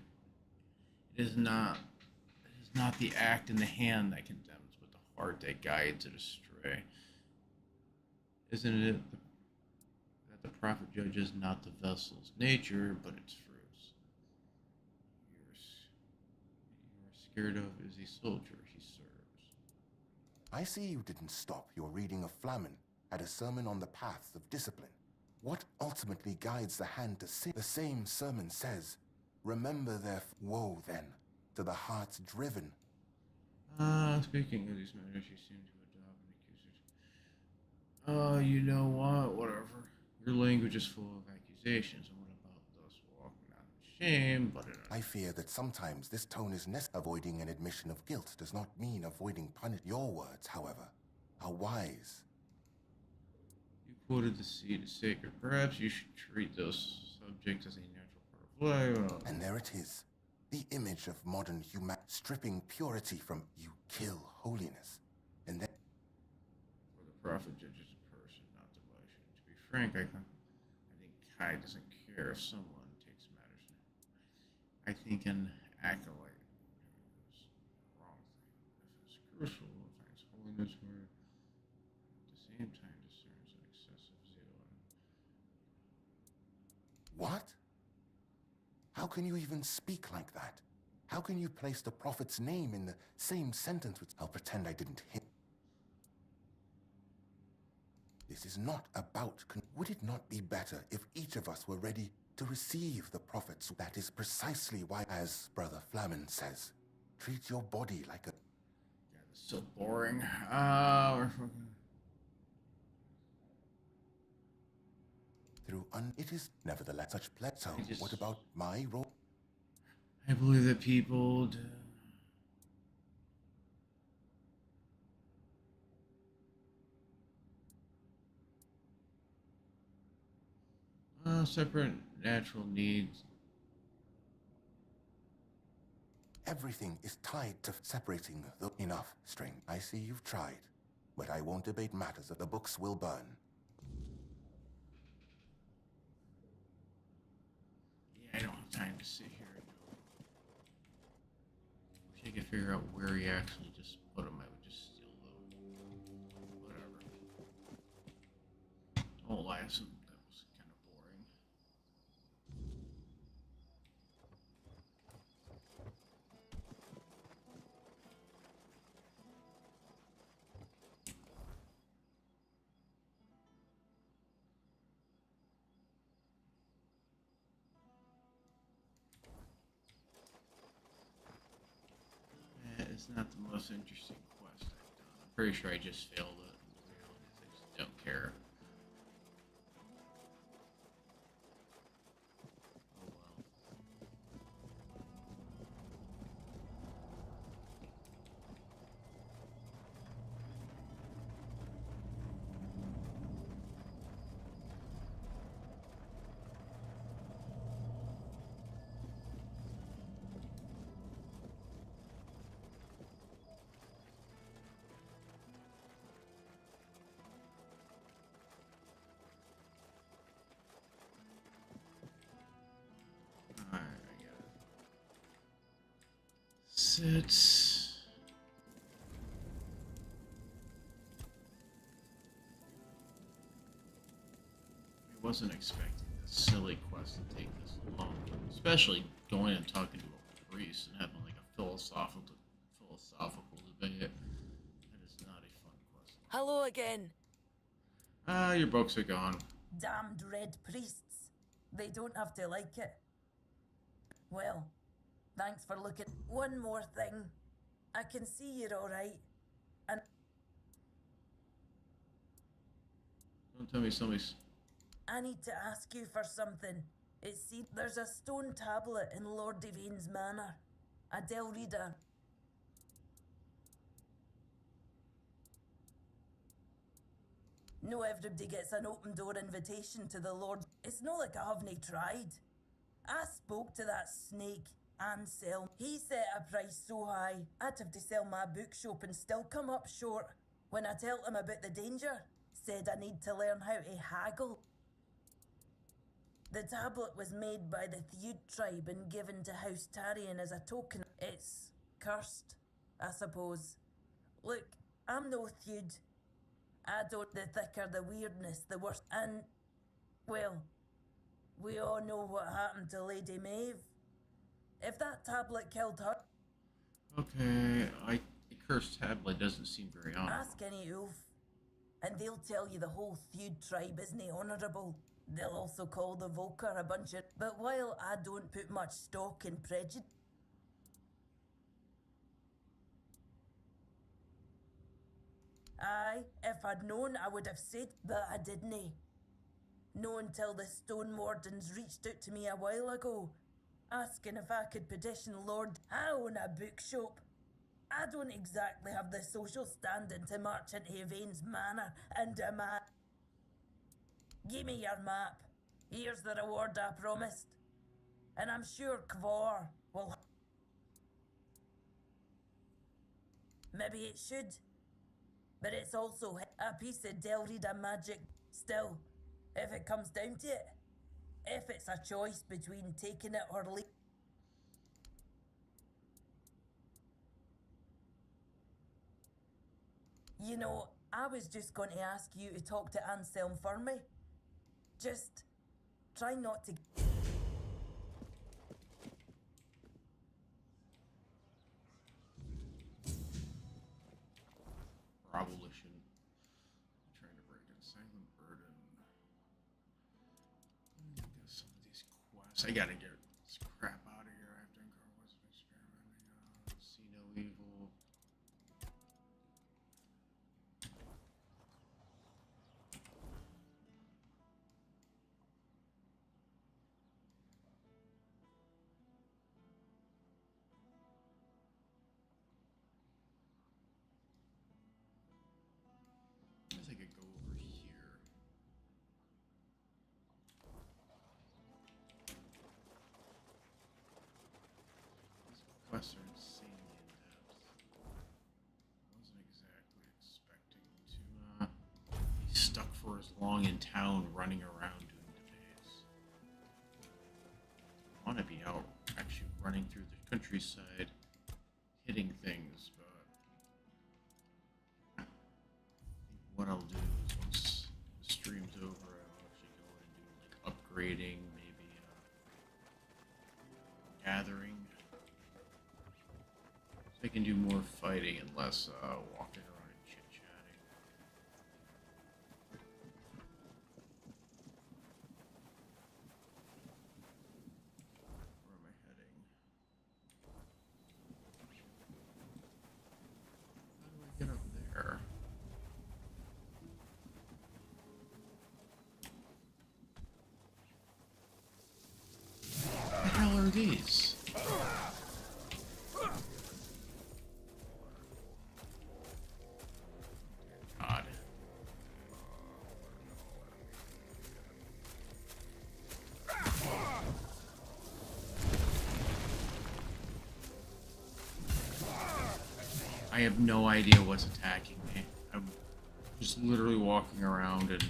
It is not the act in the hand that condemns, but the heart that guides it astray. Isn't it that the prophet judges not the vessel's nature, but its fruits? You're scared of is the soldier he serves. I see you didn't stop your reading of Flamen at A Sermon on the Paths of Discipline. What ultimately guides the hand to sin? The same sermon says, remember their woe then, to the hearts driven. Speaking of these matters, you seem to adopt an You know what? Whatever. Your language is full of accusations, and what about thus walking out of shame? But I fear that sometimes this tone is avoiding an admission of guilt does not mean avoiding punishment. Your words, however, are wise. You quoted the seed as sacred. Perhaps you should treat those subjects as a natural part of life. And there it is. The image of modern human stripping purity from you kill holiness. And then For the prophet judges a person, not the vice. To be frank, I think Kai doesn't care if someone takes matters now. I think an acolyte is the wrong thing. If it's crucial, finds holiness where at the same time discerns an excessive zeal. what? How can you even speak like that? How can you place the prophet's name in the same sentence with... I'll pretend I didn't hear. This is not about... Would it not be better if each of us were ready to receive the prophets? That is precisely why, as Brother Flamen says, treat your body like a... Yeah, this is so boring. It is nevertheless such pleasure. So, what about my role? I believe that people separate natural needs. Everything is tied to separating the... Enough, string. I see you've tried, but I won't debate matters of the books will burn. Yeah, I don't have time to sit here and go. Wish I could figure out where he actually just put them. I would just steal them. Whatever. Oh, last one. That was kind of boring. It's not the most interesting quest I've done. I'm pretty sure I just failed it. The reality is I just don't care. Oh well. Alright, I got it. Sit. I wasn't expecting this silly quest to take this long, especially going and talking to a priest and having like a philosophical debate. That is not a fun quest. Hello again. Your books are gone. Damned red priests. They don't have to like it. Well, thanks for looking. One more thing. I can see you're alright. And Don't tell me somebody's... I need to ask you for something. There's a stone tablet in Lord Devane's manor. A Del Reader. No everybody gets an open door invitation to the Lord. It's not like I haven't tried. I spoke to that snake, Ansel. He set a price so high, I'd have to sell my bookshop and still come up short. When I told him about the danger, said I need to learn how to haggle. The tablet was made by the Theud tribe and given to House Tarion as a token. It's cursed, I suppose. Look, I'm no Theud. I don't. The thicker the weirdness, the worse. And, well, we all know what happened to Lady Maeve. If that tablet killed her... Okay, a cursed tablet doesn't seem very honorable. Ask any Ulf, and they'll tell you the whole Theud tribe isn't honourable. They'll also call the Volker a bunch of... But while I don't put much stock in prejudice... Aye, if I'd known, I would have said, but I didn't. No until the Stone Wardens reached out to me a while ago, asking if I could petition Lord I own a bookshop. I don't exactly have the social standing to march into Yvain's manor and demand. Give me your map. Here's the reward I promised. And I'm sure Kvor will. Maybe it should. But it's also a piece of Delrida magic. Still, if it comes down to it, if it's a choice between taking it or leaving. You know, I was just going to ask you to talk to Anselm for me. Just try not to. Abolition. Trying to break a silent burden. I guess some of these quests. I gotta get this crap out of here. I have to incur what's experimenting. See no evil. I guess I could go over here. These quests are insanely in depth. Wasn't exactly expecting to be stuck for as long in town running around doing debates. I want to be out actually running through the countryside, hitting things, but I think what I'll do is once the stream's over, I'll actually go and do like upgrading, maybe gathering. So I can do more fighting and less walking around and chit-chatting. Where am I heading? How do I get up there? What the hell are these? God. I have no idea what's attacking me. I'm just literally walking around and...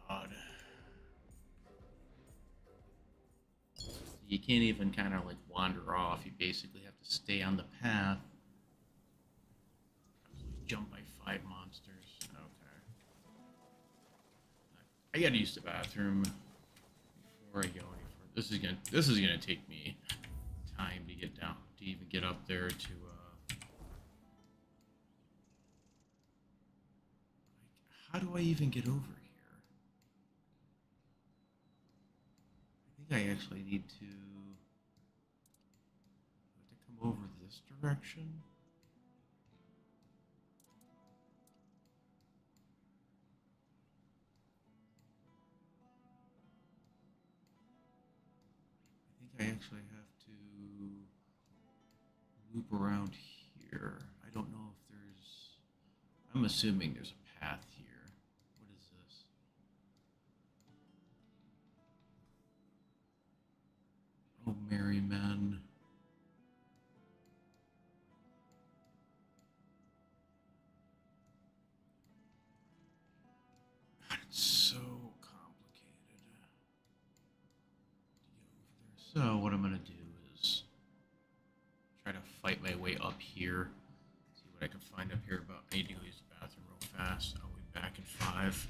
God. You can't even kind of like wander off. You basically have to stay on the path. Jump by 5 monsters. Okay. I gotta use the bathroom before I go any further. This is gonna take me time to get down, to even get up there to how do I even get over here? I think I actually need to come over this direction. I actually have to loop around here. I don't know if there's... I'm assuming there's a path here. What is this? Oh, merry men. God, it's so complicated. So what I'm gonna do is try to fight my way up here. See what I can find up here. About I need to go use the bathroom real fast. I'll be back in 5.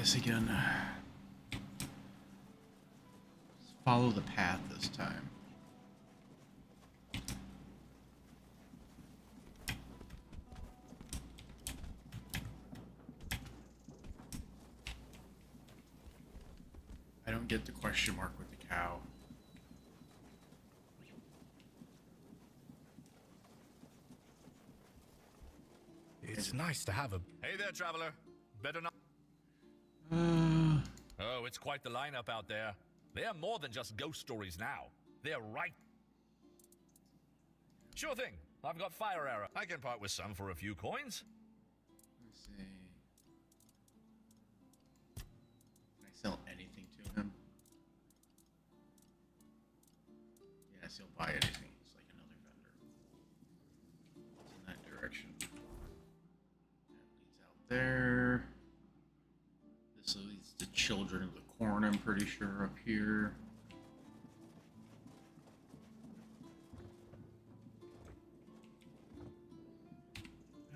this again. Let's follow the path this time. I don't get the question mark with the cow. It's nice to have a... Hey there, traveler. Better not... Oh, it's quite the lineup out there. They're more than just ghost stories now. They're right... Sure thing. I've got fire arrow. I can part with some for a few coins. Let's see. Can I sell anything to him? Yes, he'll buy anything. He's like another vendor. It's in that direction. There. This leads to Children of the Corn, I'm pretty sure, up here.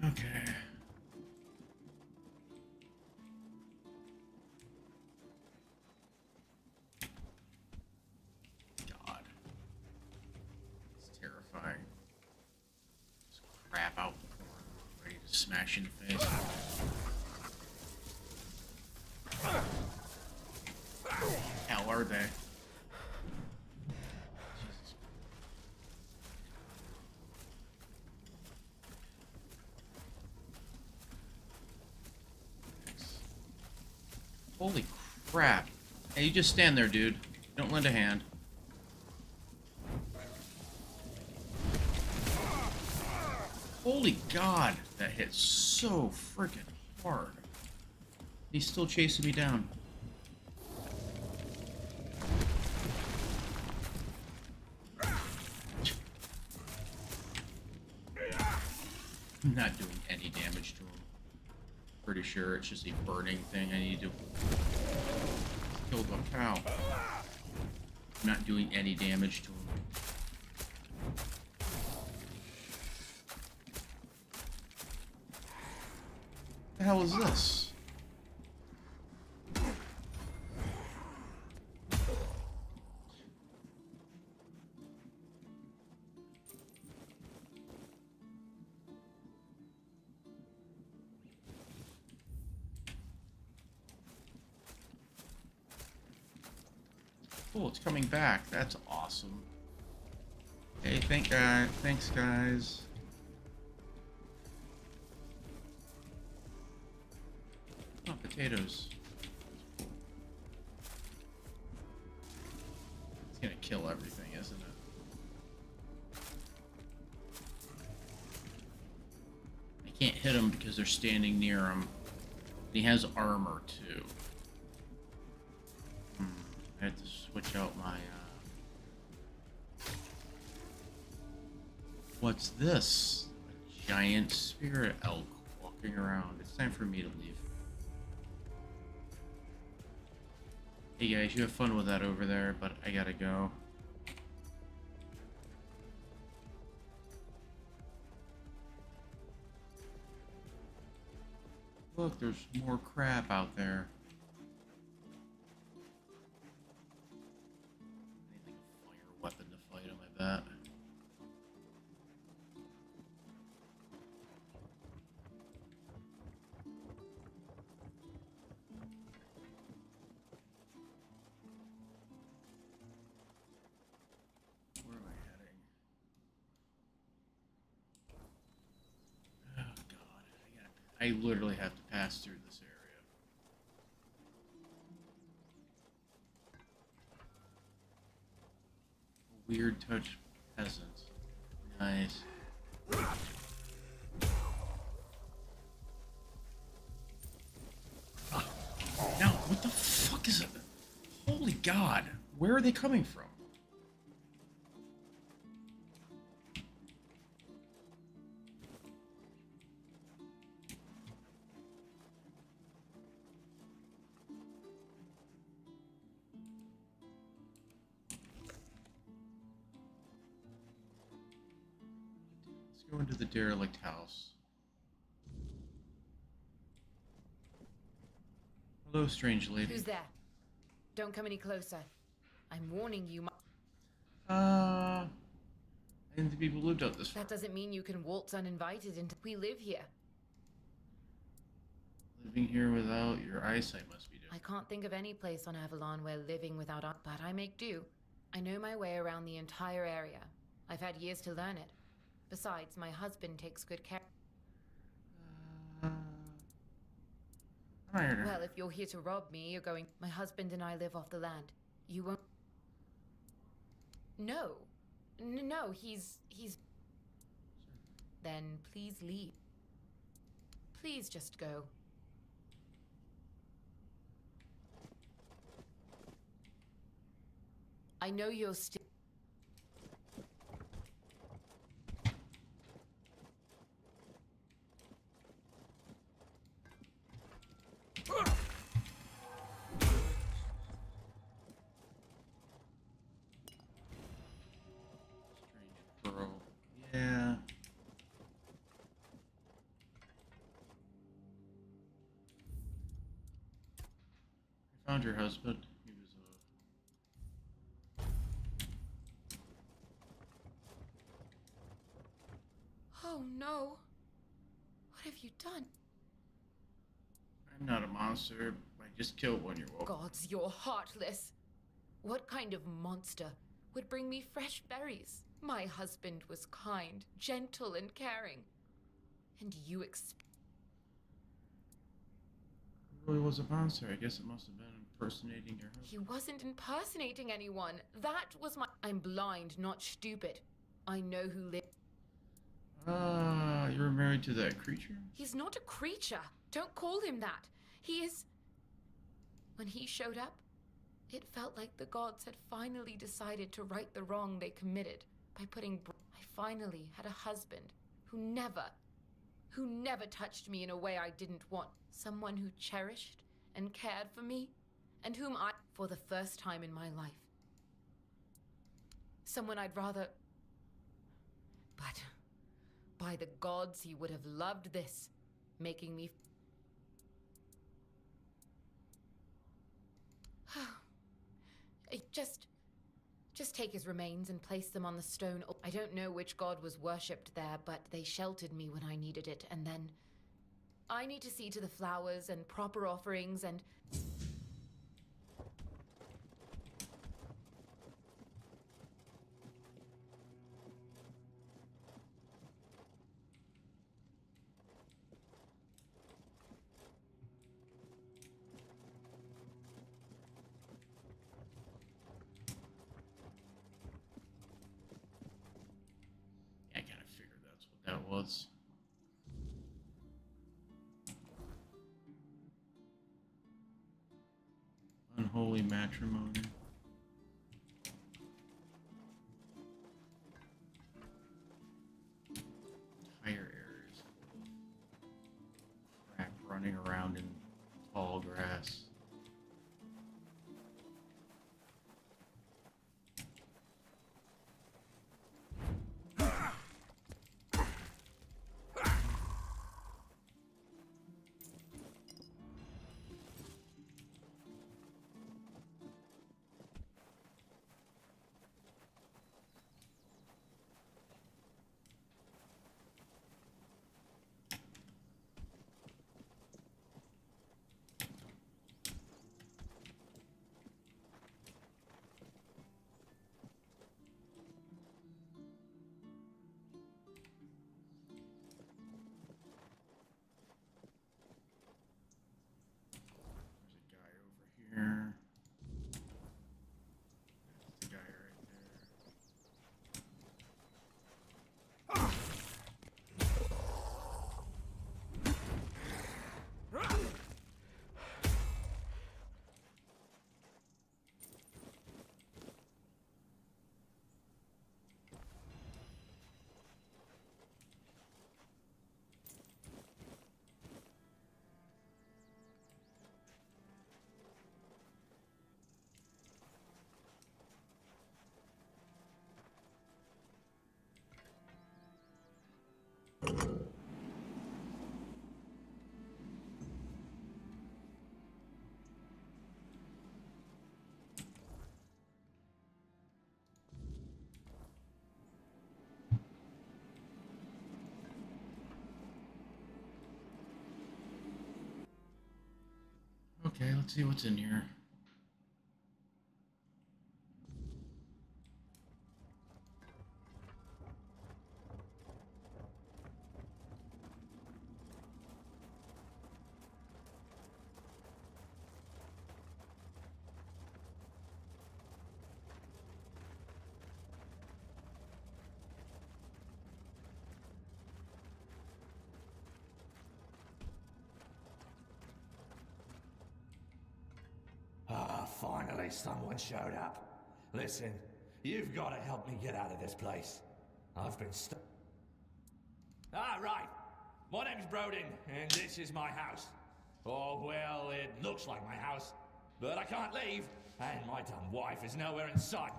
Okay. God. It's terrifying. Just crap out the corn, ready to smash in the face. Hell are they? Holy crap. Hey, you just stand there, dude. Don't lend a hand. Holy God, that hit so freaking hard. He's still chasing me down. I'm not doing any damage to him. Pretty sure it's just a burning thing I need to kill the cow. I'm not doing any damage to him. What the hell is this? Cool, it's coming back. That's awesome. Hey, thanks, guys. Oh, potatoes. It's gonna kill everything, isn't it? I can't hit him because they're standing near him. He has armor, too. I had to switch out my, What's this? A giant spirit elk walking around. It's time for me to leave. Hey guys, you have fun with that over there, but I gotta go. Look, there's more crap out there. Weapon to fight him, I bet. Where am I heading? Oh God, I literally have to pass through this area. Weird touch peasant. Nice. Now, what the fuck is it? Holy God. Where are they coming from? Go into the derelict house. Hello, strange lady. Who's there? Don't come any closer. I'm warning you. I didn't think people lived out this far. That doesn't mean you can waltz uninvited into. We live here. Living here without your eyesight must be difficult. I can't think of any place on Avalon where living without but I make do. I know my way around the entire area. I've had years to learn it. Besides, my husband takes good care. Well, if you're here to rob me, you're going. My husband and I live off the land. You won't. No. No, he's. Then please leave. Please just go. I know you're still. Bro. Yeah. I found your husband. He was Oh no. What have you done? I'm not a monster. I just killed one year old. Gods, you're heartless. What kind of monster would bring me fresh berries? My husband was kind, gentle, and caring. And you It really was a monster. I guess it must have been impersonating your husband. He wasn't impersonating anyone. That was my. I'm blind, not stupid. I know who lived. Ah, you were married to that creature? He's not a creature. Don't call him that. He is. When he showed up, it felt like the gods had finally decided to right the wrong they committed by putting. I finally had a husband who never touched me in a way I didn't want. Someone who cherished and cared for me, and whom I, for the first time in my life. Someone I'd rather. But by the gods, he would have loved this, making me. Just take his remains and place them on the stone. I don't know which god was worshipped there, but they sheltered me when I needed it, and then I need to see to the flowers and proper offerings and. I kind of figured that's what that was. Unholy matrimony. Higher areas. Crap running around in tall grass. Let's see what's in here. Ah, finally someone showed up. Listen, you've got to help me get out of this place. I've been stuck. Ah, right. My name's Brodin, and this is my house. Oh, well, it looks like my house, but I can't leave, and my dumb wife is nowhere in sight.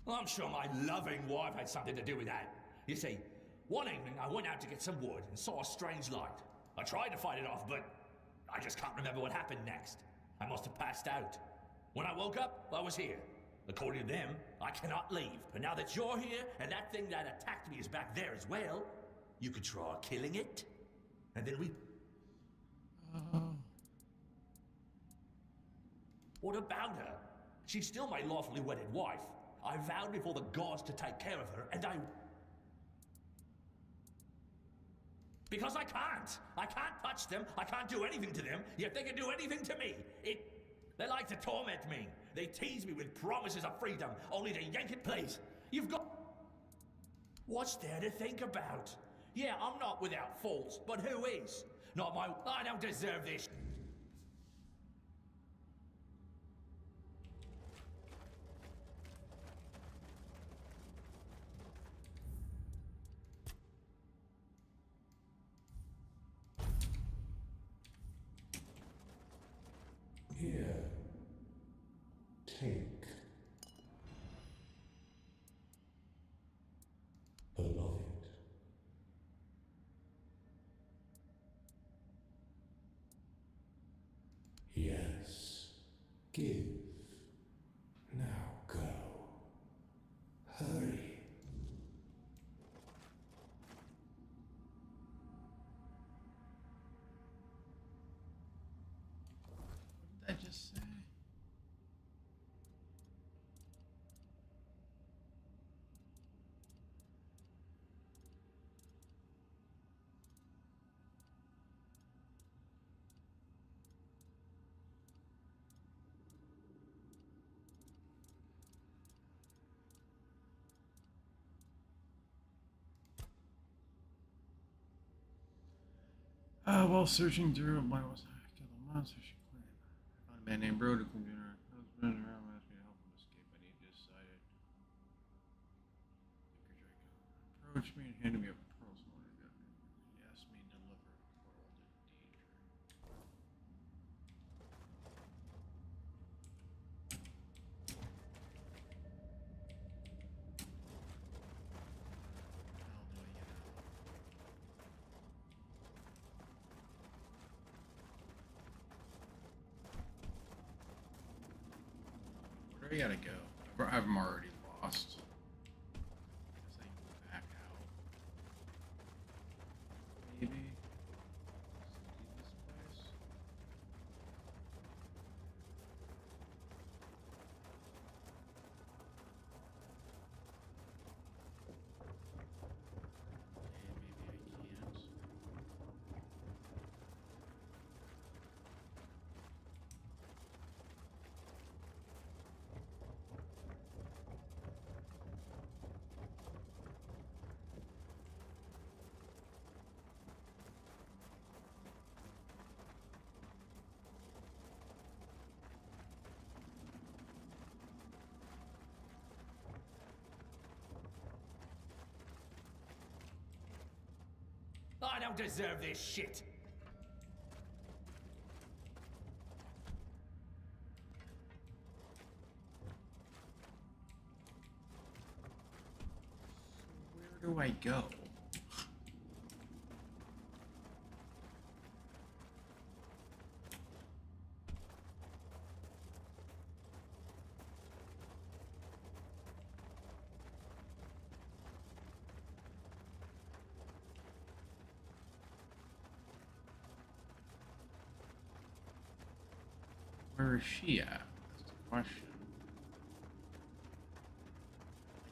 I'm sure my loving wife had something to do with that. You see, one evening I went out to get some wood and saw a strange light. I tried to fight it off, but I just can't remember what happened next. I must have passed out. When I woke up, I was here. According to them, I cannot leave. But now that you're here, and that thing that attacked me is back there as well, you could try killing it. And then we... What about her? She's still my lawfully wedded wife. I vowed before the gods to take care of her, and I... Because I can't. I can't touch them. I can't do anything to them, yet they can do anything to me. They like to torment me. They tease me with promises of freedom, only to yank it, please. You've got... What's there to think about? Yeah, I'm not without faults, but who is? Not my... I don't deserve this. Here. Take. Beloved. Yes. Give. Now go. Hurry. What did I just say? While searching through my was kill the monster she claimed. I found a man named Brodin who knew her husband and her mom asked me to help him escape. I need decided. Approached me and handed me a pearl smaller gun. He asked me to deliver a pearl to danger. Where do I gotta go? I'm already lost. Guess I can go back out. Maybe. Leave this place. Maybe I can't. I don't deserve this shit. Where do I go? where is she at? That's the question.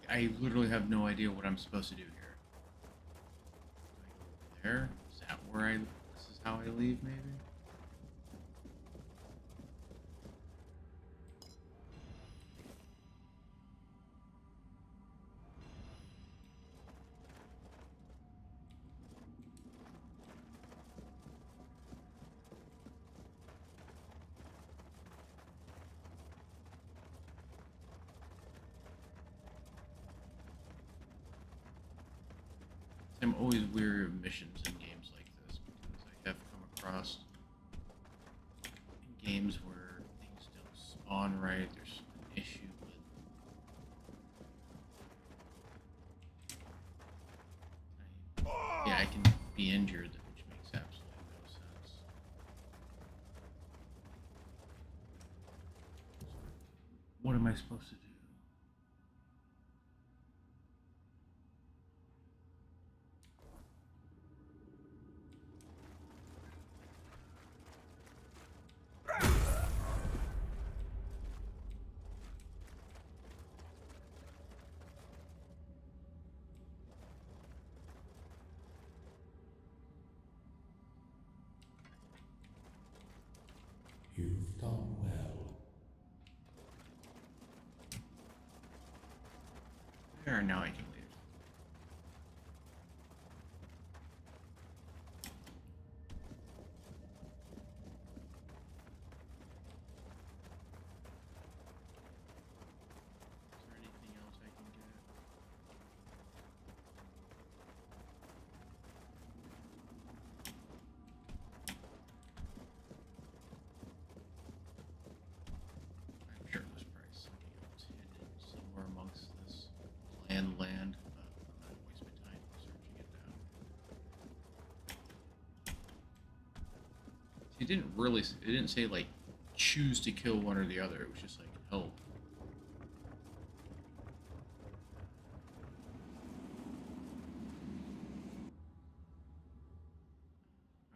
Like, I literally have no idea what I'm supposed to do here. Do I go over there? Is that where this is how I leave, maybe? I'm always weary of missions in games like this because I have come across games where things don't spawn right. There's an issue with I can be injured, which makes absolutely no sense. What am I supposed to do? You've done well. There, now I can leave. Is there anything else I can get? I'm sure there's probably something else hidden somewhere amongst this land, but I'm not gonna waste my time searching it down. See, it didn't say like choose to kill one or the other. It was just like help.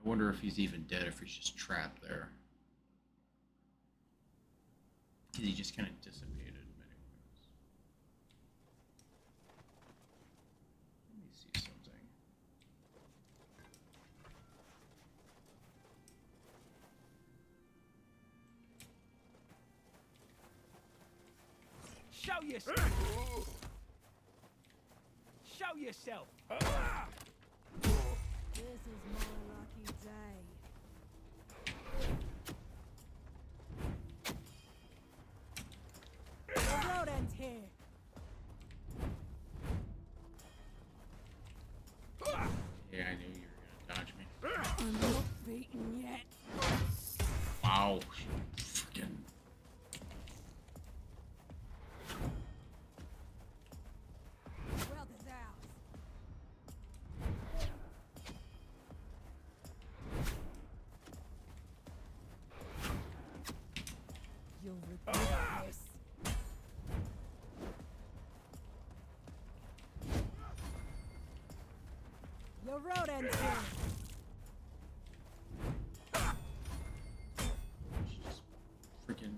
I wonder if he's even dead, if he's just trapped there. Because he just kind of dissipated in many ways. Let me see something. Show yourself! Show yourself! This is my lucky day. The road ends here. Yeah, I knew you were gonna dodge me. I'm not beaten yet. Wow. Freaking. Wealth is ours. You'll regret this. Your road ends here. Freaking.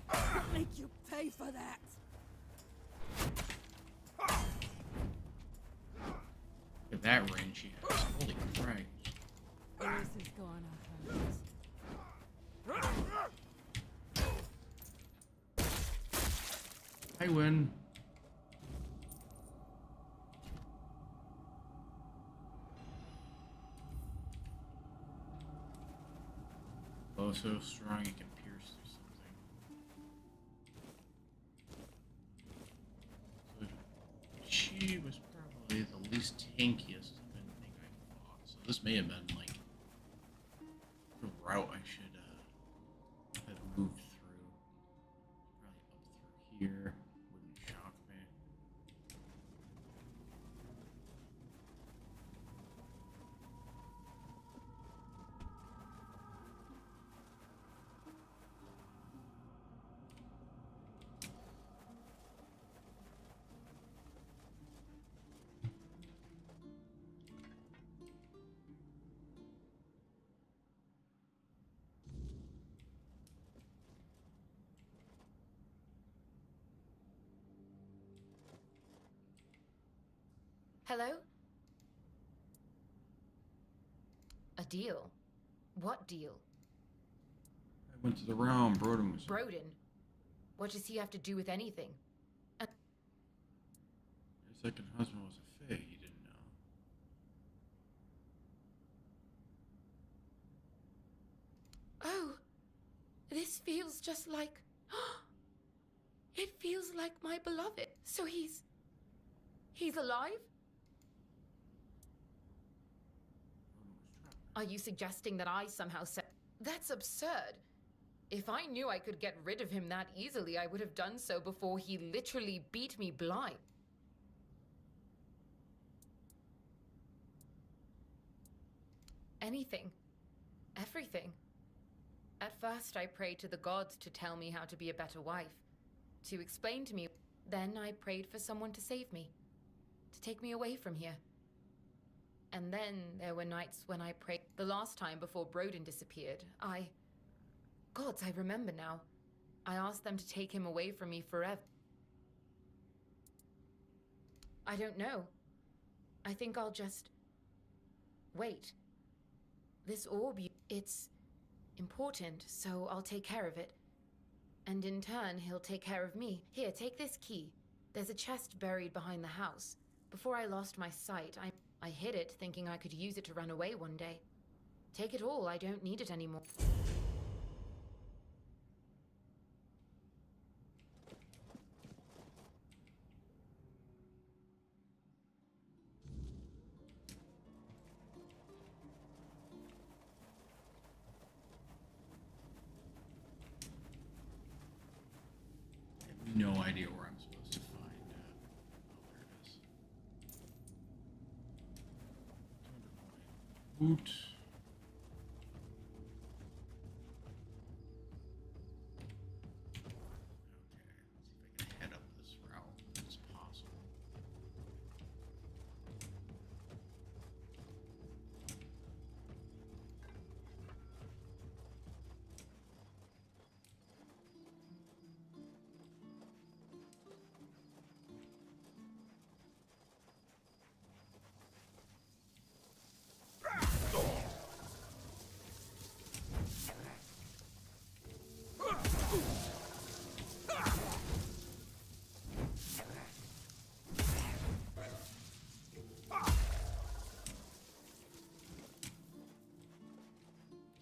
I'll make you pay for that. Look at that range she has. Holy Christ. This is gonna hurt. I win. Oh, so strong it can pierce through something. So she was probably the least tankiest of anything I fought. So this may have been like the route I should have moved through. Probably up through here. Wouldn't shock me. Hello? A deal? What deal? I went to the realm. Broden was. Broden? What does he have to do with anything? Your second husband was a fae. You didn't know. Oh, this feels just like... It feels like my beloved. So he's alive? Are you suggesting that I somehow said... That's absurd. If I knew I could get rid of him that easily, I would have done so before he literally beat me blind. Anything. Everything. At first, I prayed to the gods to tell me how to be a better wife, to explain to me. Then I prayed for someone to save me, to take me away from here. And then there were nights when I prayed. The last time before Broden disappeared, Gods, I remember now. I asked them to take him away from me forever. I don't know. I think I'll just... wait. This orb, it's important, so I'll take care of it. And in turn, he'll take care of me. Here, take this key. There's a chest buried behind the house. Before I lost my sight, I hid it, thinking I could use it to run away one day. Take it all, I don't need it anymore. No idea where I'm supposed to find. Oh, there it is. Boot. Okay, let's see if I can head up this route as possible.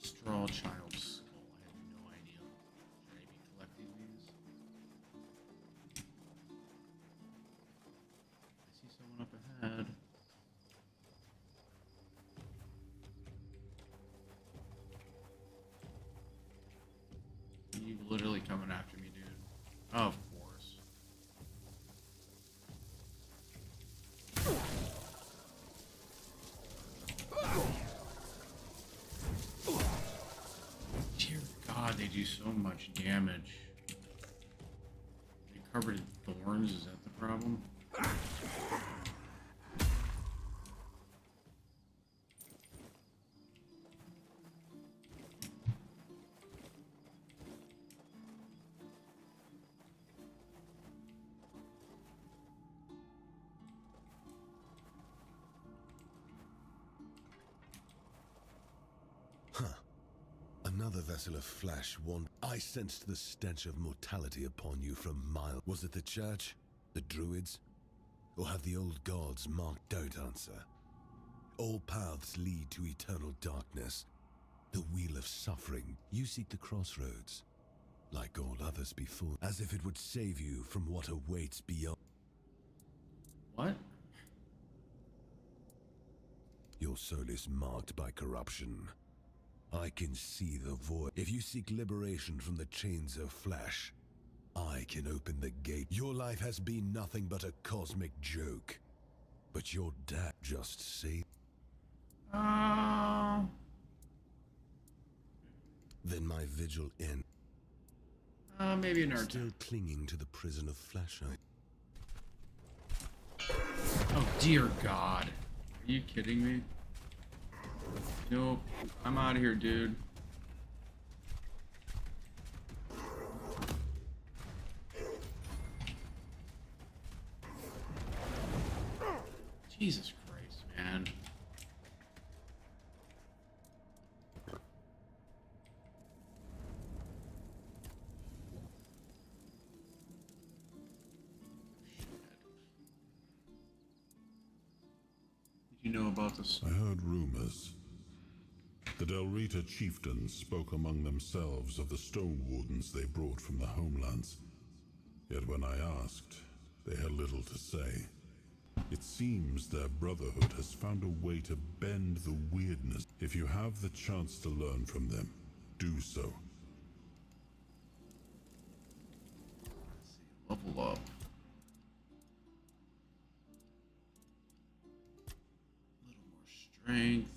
Straw child's skull. I have no idea. Should I be collecting these? I see someone up ahead. You literally coming after me, dude. Of course. Dear God, they do so much damage. They covered in thorns, is that the problem? Another vessel of flesh, one. I sensed the stench of mortality upon you from miles. Was it the church? The druids? Or have the old gods marked out answer? All paths lead to eternal darkness. The wheel of suffering. You seek the crossroads. Like all others before. As if it would save you from what awaits beyond. What? Your soul is marked by corruption. I can see the void. If you seek liberation from the chains of flesh, I can open the gate. Your life has been nothing but a cosmic joke. But your dad just saved. Then my vigil ends. Maybe an art. Still clinging to the prison of flesh. Oh dear God. Are you kidding me? Nope. I'm out of here, dude. Jesus Christ, man. Did you know about this? I heard rumors. The Delrita chieftains spoke among themselves of the stone wardens they brought from the homelands. Yet when I asked, they had little to say. It seems their brotherhood has found a way to bend the weirdness. If you have the chance to learn from them, do so. Level up. A little more strength.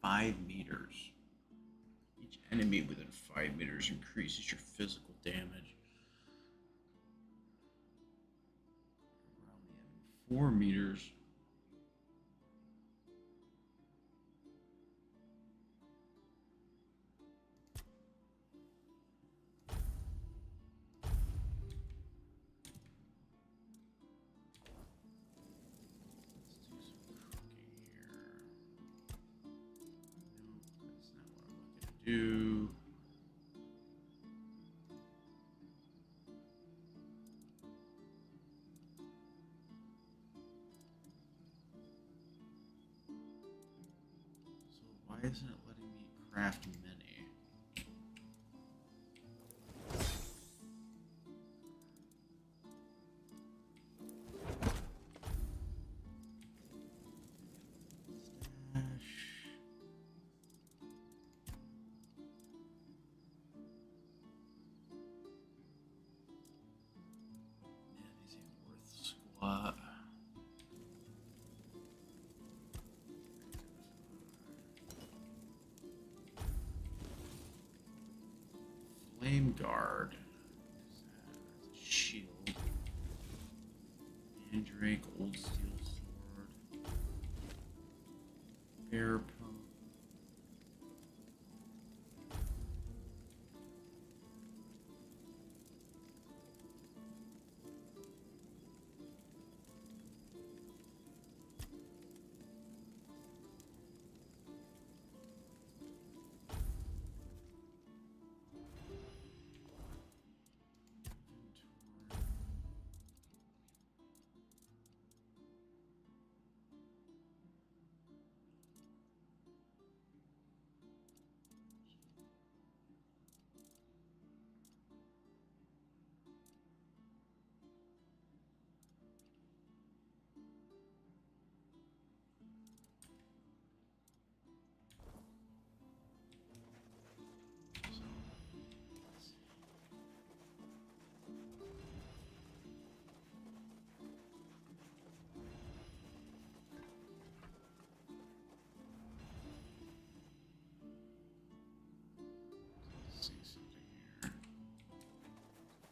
Five meters. Each enemy within 5 meters increases your physical damage. Around the enemy 4 meters. Do so why isn't it letting me craft many? What? Flame guard. That's a shield. Mandrake, old steel sword. Bear pump.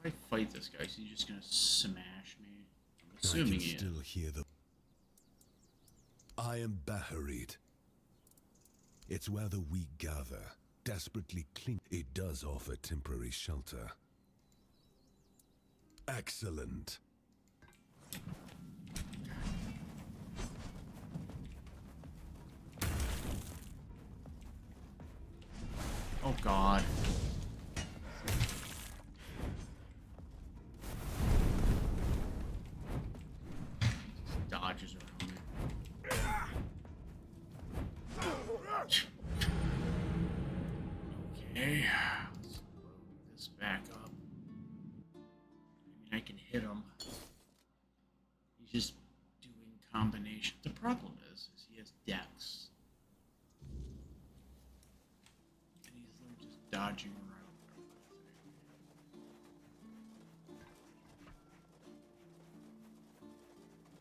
If I fight this guy, is he just gonna smash me? I'm assuming I he can still hear the... I am Baharit. It's where the weak gather, desperately cling. It does offer temporary shelter. Excellent. Oh God. Dodges around me. Okay, let's load this back up. I mean, I can hit him. He's just doing combination. The problem is he has dex. And he's like just dodging around.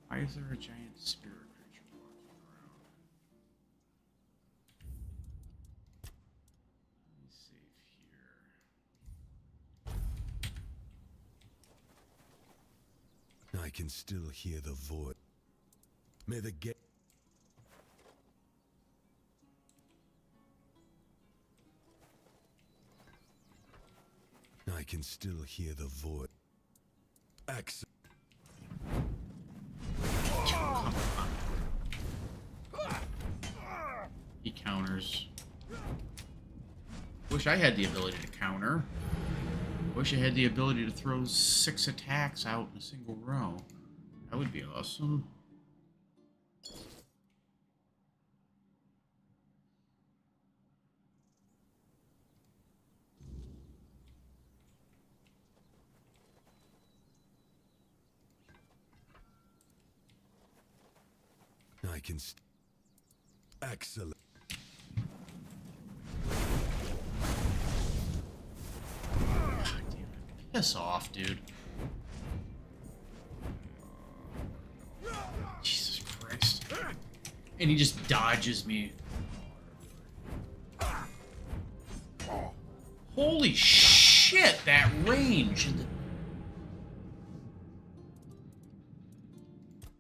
Why is there a giant spirit creature walking around? Let me save here. I can still hear the void. May the gate. I can still hear the void. Excellent. He counters. Wish I had the ability to counter. Wish I had the ability to throw 6 attacks out in a single row. That would be awesome. I can. Excellent. Piss off, dude. Jesus Christ. And he just dodges me. Holy shit, that range.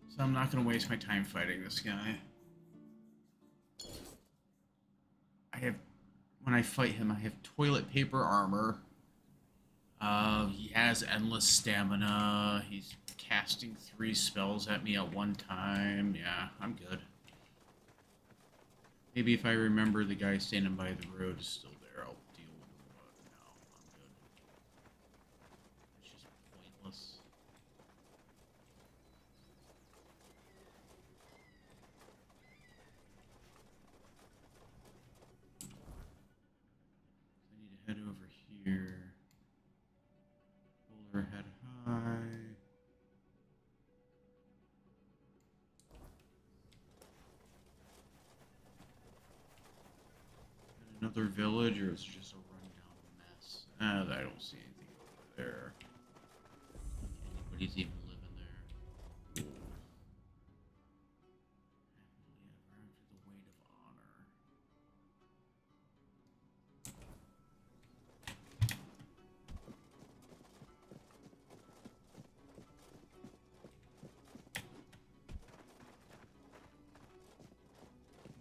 So I'm not going to waste my time fighting this guy. When I fight him, I have toilet paper armor. He has endless stamina. He's casting 3 spells at me at one time. Yeah, I'm good. Maybe if I remember the guy standing by the road is still there, I'll deal with him, but no, I'm good. It's just pointless. I need to head over here. Pull her head high. Another village, or is it just a rundown mess? I don't see anything over there. Anybody's even living there. Happily ever after the weight of honor.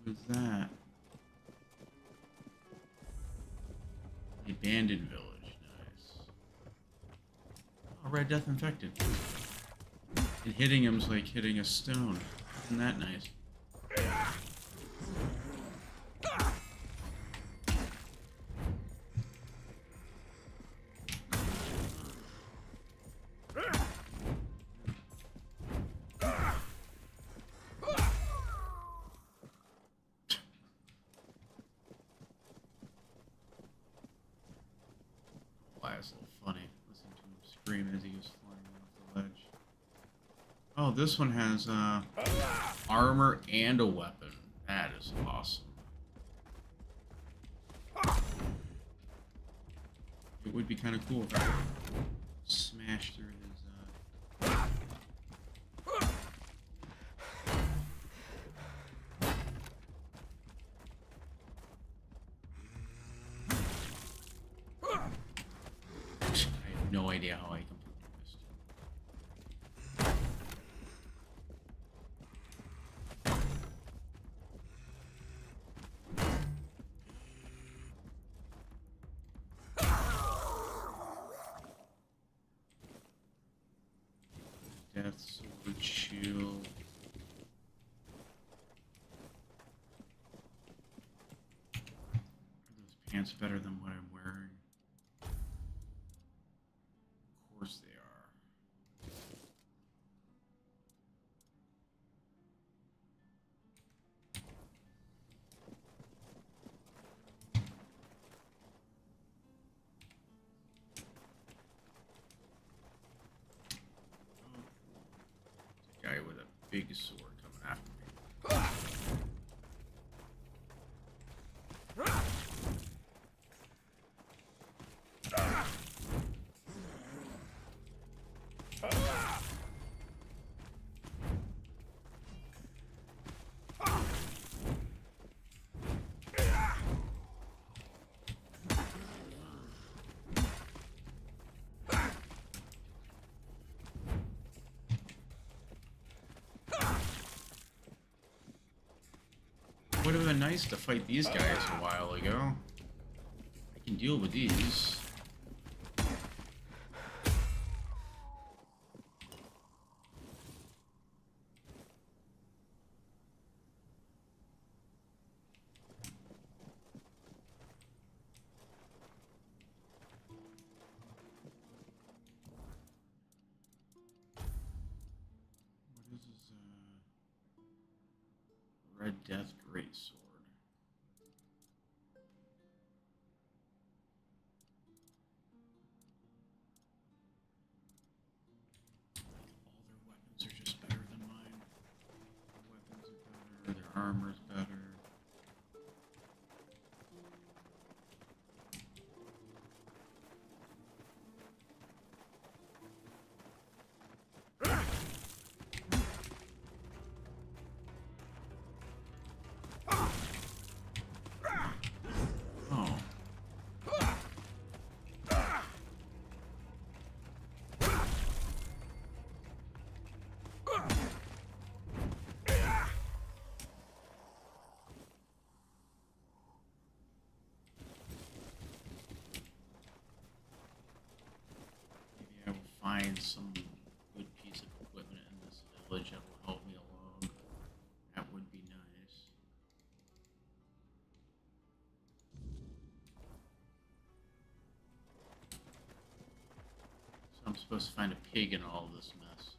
What is that? The abandoned village. Nice. Oh, Red Death Infected. And hitting him's like hitting a stone. Isn't that nice? It's a little funny. Listen to him scream as he was flying off the ledge. Oh, this one has armor and a weapon. That is awesome. It would be kind of cool if I could smash through his. No idea how I completely missed it. Death sword shield. Are those pants better than what I'm wearing? Of course they are. The guy with a big sword coming after me. have been nice to fight these guys a while ago. I can deal with these. Red Death Greatsword. All their weapons are just better than mine. Their weapons are better, their armor's better. Oh. Maybe I will find some good piece of equipment in this village that will help me along. That would be nice. So I'm supposed to find a pig in all this mess.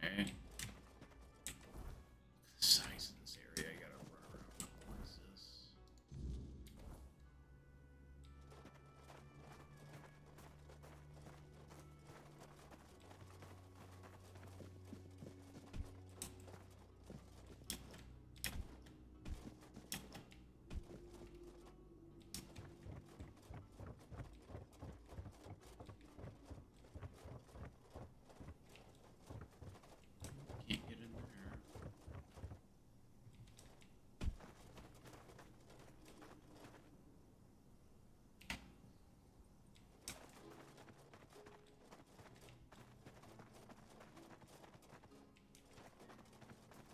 Okay. The size of this area I gotta run around. What is this? Can't get in there.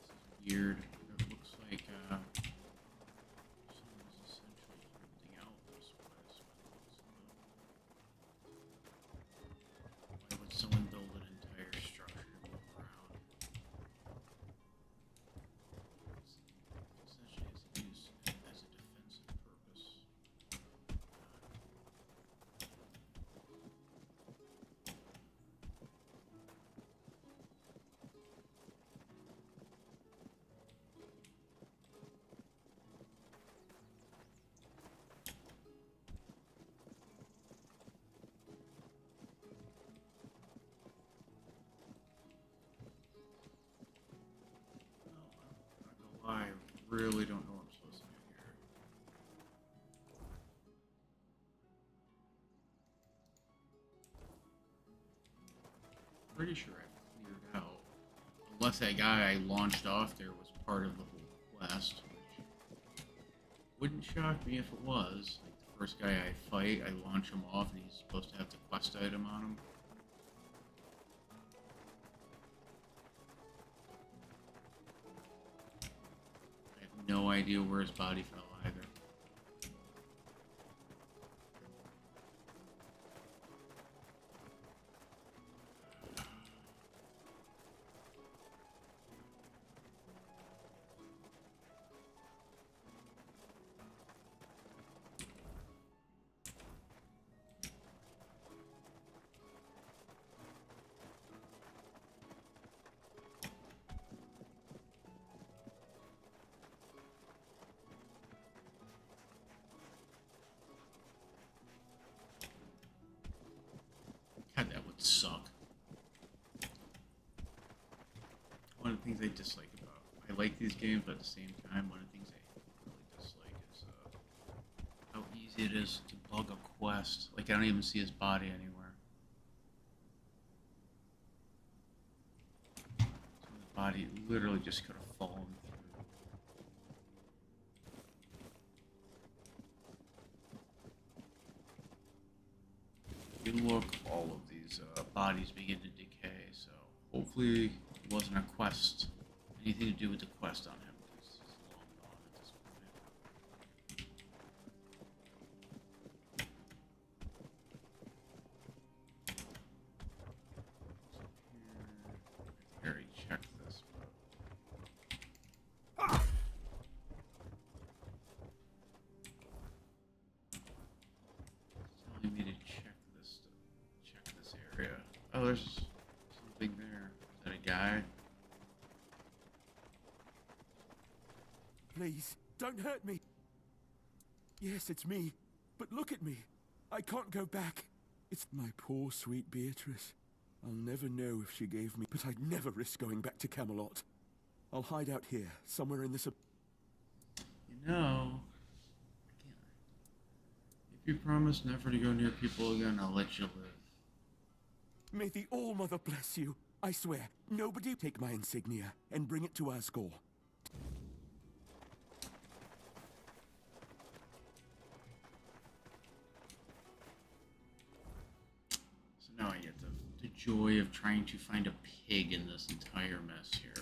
This is weird. It looks like someone's essentially holding out this way. Why would someone build an entire structure to move around? Essentially, it's used as a defensive purpose. Not gonna lie, I really don't know what I'm supposed to do here. Pretty sure I cleared out. Unless that guy I launched off there was part of the whole quest, which wouldn't shock me if it was. Like the first guy I fight, I launch him off and he's supposed to have the quest item on him. I have no idea where his body fell either. God, that would suck. One of the things I dislike about... I like these games, but at the same time, one of the things I really dislike is how easy it is to bug a quest. Like, I don't even see his body anywhere. So his body literally just could have fallen through. If you look, all of these bodies begin to decay, so hopefully it wasn't a quest, anything to do with the quest on him, because he's long gone at this point. area. Oh, there's something there. Is that a guy? Please, don't hurt me. Yes, it's me. But look at me. I can't go back. It's my poor, sweet Beatrice. I'll never know if she gave me, but I'd never risk going back to Camelot. I'll hide out here, somewhere in this... You know, if you promise never to go near people again, I'll let you live. May the All-Mother bless you. I swear, nobody take my insignia and bring it to Asgore. So now I get the joy of trying to find a pig in this entire mess here.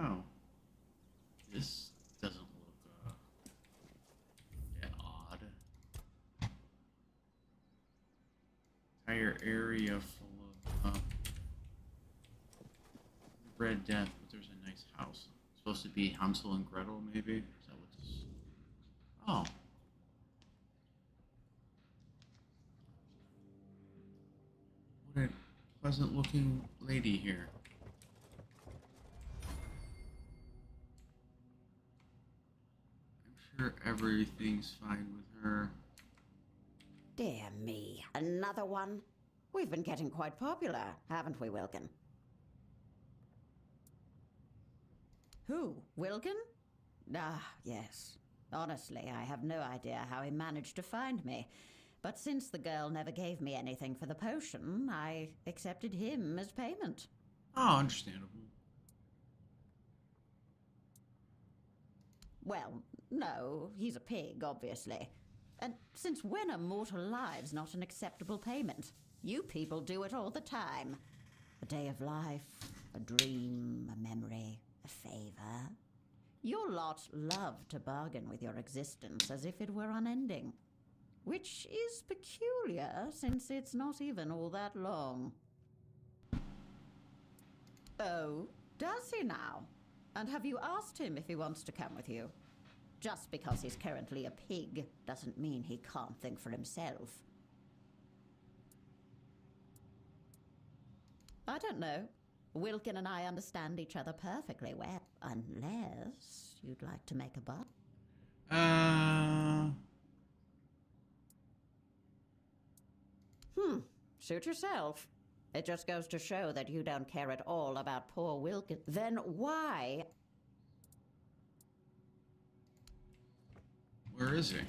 Oh. This doesn't look that odd. Entire area full of Red Death, but there's a nice house. It's supposed to be Hansel and Gretel, maybe? Is that what this is? Oh. What a pleasant looking lady here. Sure, everything's fine with her. Dear me, another one? We've been getting quite popular, haven't we, Wilkin? Who? Wilkin? Ah, yes. Honestly, I have no idea how he managed to find me. But since the girl never gave me anything for the potion, I accepted him as payment. Oh, understandable. Well, no, he's a pig, obviously. And since when are mortal lives not an acceptable payment? You people do it all the time. A day of life, a dream, a memory, a favor. Your lot love to bargain with your existence as if it were unending. Which is peculiar, since it's not even all that long. Oh, does he now? And have you asked him if he wants to come with you? Just because he's currently a pig doesn't mean he can't think for himself. I don't know. Wilkin and I understand each other perfectly well. Unless you'd like to make a bet. Suit yourself. It just goes to show that you don't care at all about poor Wilkin. Then why... Where is he?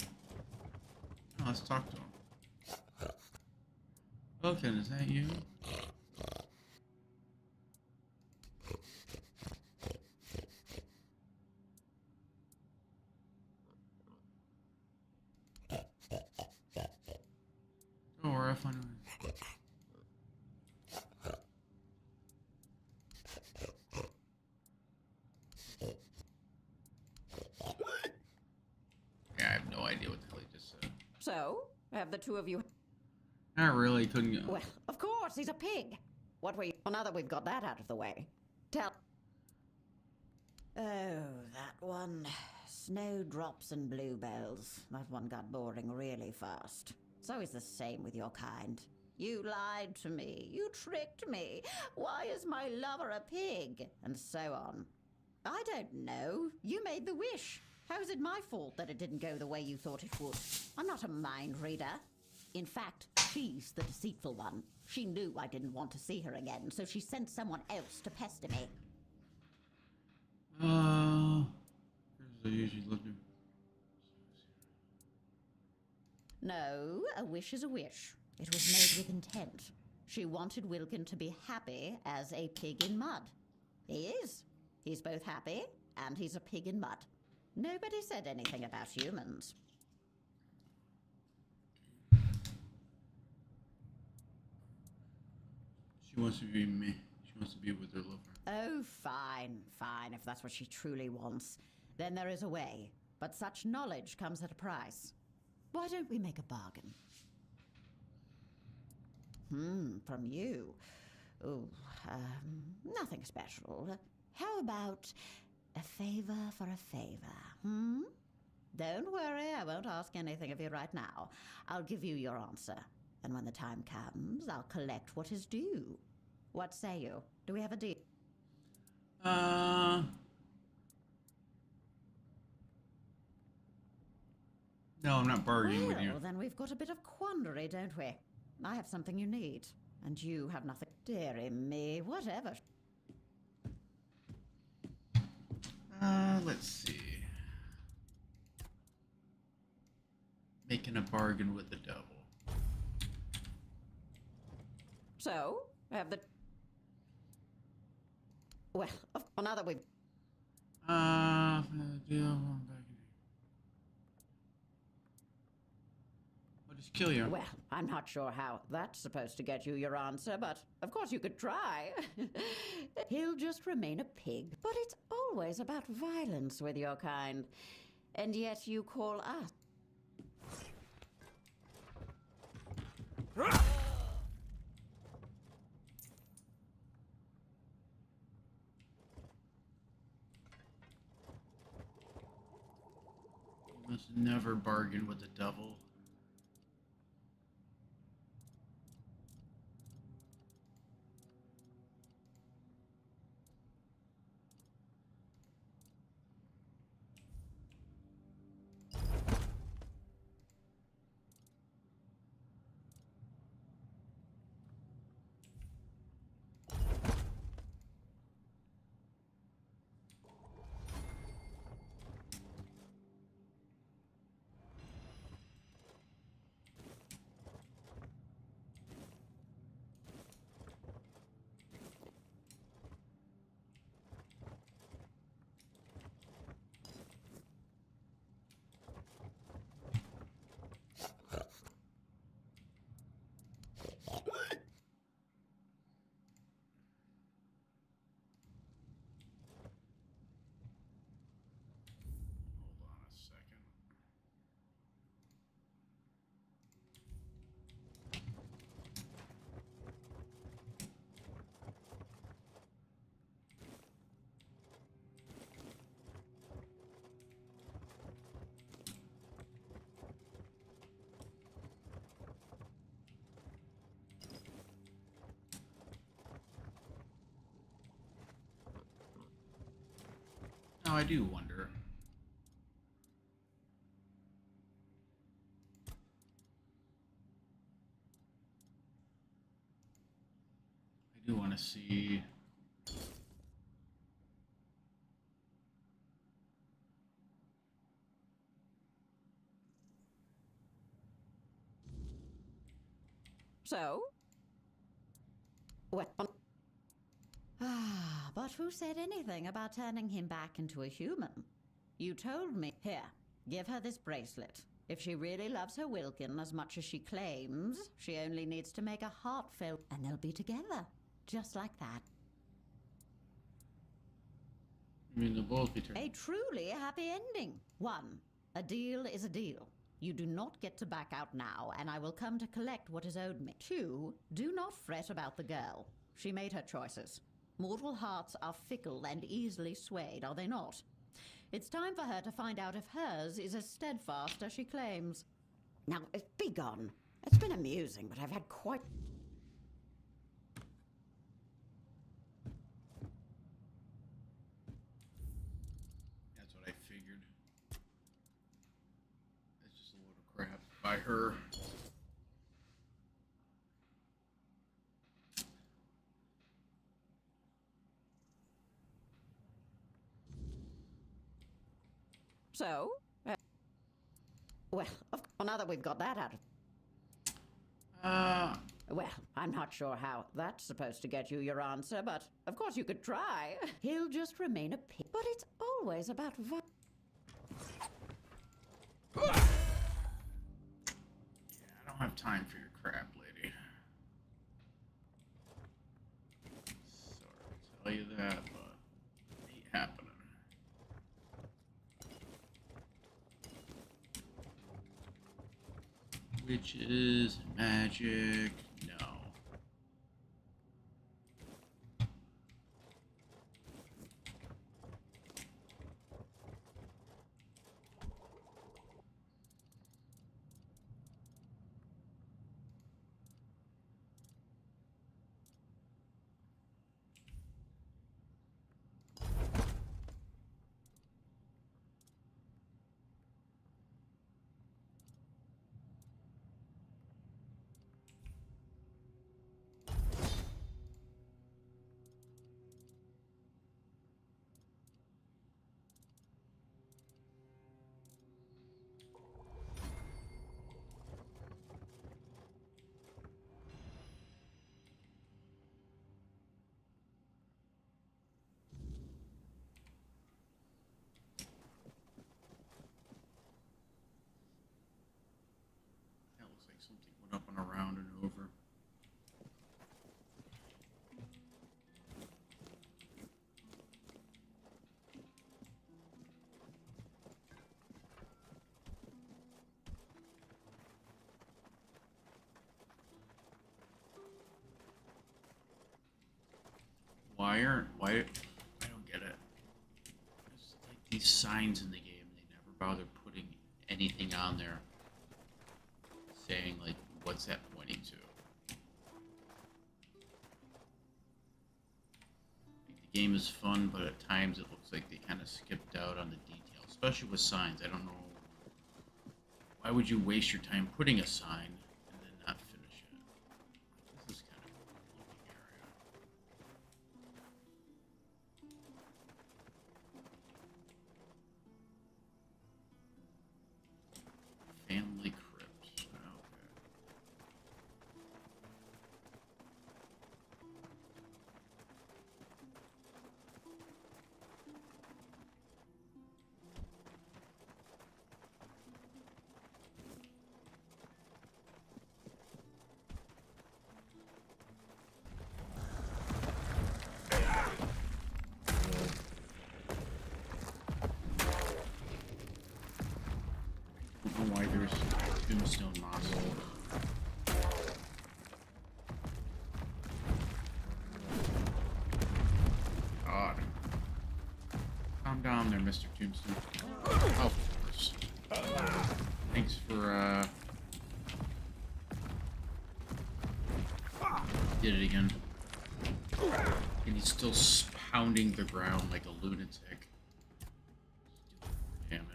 Oh, let's talk to him. Wilkin, is that you? Don't worry, I'll find a way. Yeah, I have no idea what the hell he just said. So, have the two of you... Not really, couldn't go. Well, of course, he's a pig. What were you... Well, now that we've got that out of the way, tell... Oh, that one. Snowdrops and bluebells. That one got boring really fast. It's always the same with your kind. You lied to me. You tricked me. Why is my lover a pig? And so on. I don't know. You made the wish. How is it my fault that it didn't go the way you thought it would? I'm not a mind reader. In fact, she's the deceitful one. She knew I didn't want to see her again, so she sent someone else to pester me. I usually look at. No, a wish is a wish. It was made with intent. She wanted Wilkin to be happy as a pig in mud. He is. He's both happy and he's a pig in mud. Nobody said anything about humans. She wants to be me. She wants to be with her lover. Oh, fine, fine, if that's what she truly wants. Then there is a way. But such knowledge comes at a price. Why don't we make a bargain? From you. Oh, nothing special. How about a favor for a favor, Don't worry, I won't ask anything of you right now. I'll give you your answer. And when the time comes, I'll collect what is due. What say you? Do we have a deal? No, I'm not bargaining with you. Well, then we've got a bit of quandary, don't we? I have something you need, and you have nothing. Dearie me, whatever. Let's see. Making a bargain with the devil. So, have the... Well, now that we've... I'll just kill you. Well, I'm not sure how that's supposed to get you your answer, but of course you could try. He'll just remain a pig. But it's always about violence with your kind. And yet you call us... You must never bargain with the devil. Now I do wonder. I do want to see. So? Well... but who said anything about turning him back into a human? You told me. Here, give her this bracelet. If she really loves her Wilkin as much as she claims, she only needs to make a heartfelt, and they'll be together. Just like that. I mean, they'll both be turned. A truly happy ending. 1. A deal is a deal. You do not get to back out now, and I will come to collect what is owed me. 2. Do not fret about the girl. She made her choices. Mortal hearts are fickle and easily swayed, are they not? It's time for her to find out if hers is as steadfast as she claims. Now, be gone. It's been amusing, but I've had quite... That's what I figured. It's just a load of crap by her. So? Well, now that we've got that out of... Well, I'm not sure how that's supposed to get you your answer, but of course you could try. He'll just remain a pig. But it's always about... Yeah, I don't have time for your crap, lady. Sorry to tell you that, but it ain't happening. Witches and magic. No. That looks like something went up and around and over. Why? I don't get it. It's like these signs in the game, they never bother putting anything on there saying, like, what's that pointing to? Like, the game is fun, but at times it looks like they kind of skipped out on the details, especially with signs. I don't know. Why would you waste your time putting a sign and then not finish it? This is kind of a cool-looking area. Family crypt. Okay. I don't know why there's tombstone moss. God. Calm down there, Mr. Tombstone. Oh, of course. Thanks for, did it again. And he's still pounding the ground like a lunatic. Damage.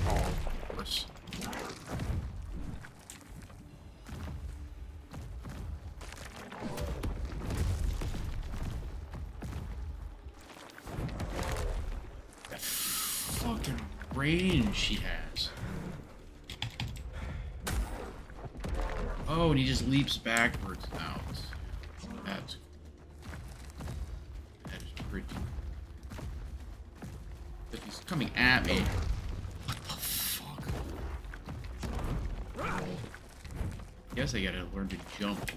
Of course. That fucking range she has. Oh, and he just leaps backwards now. That's that is pretty. If he's coming at me. What the fuck? Guess I gotta learn to jump.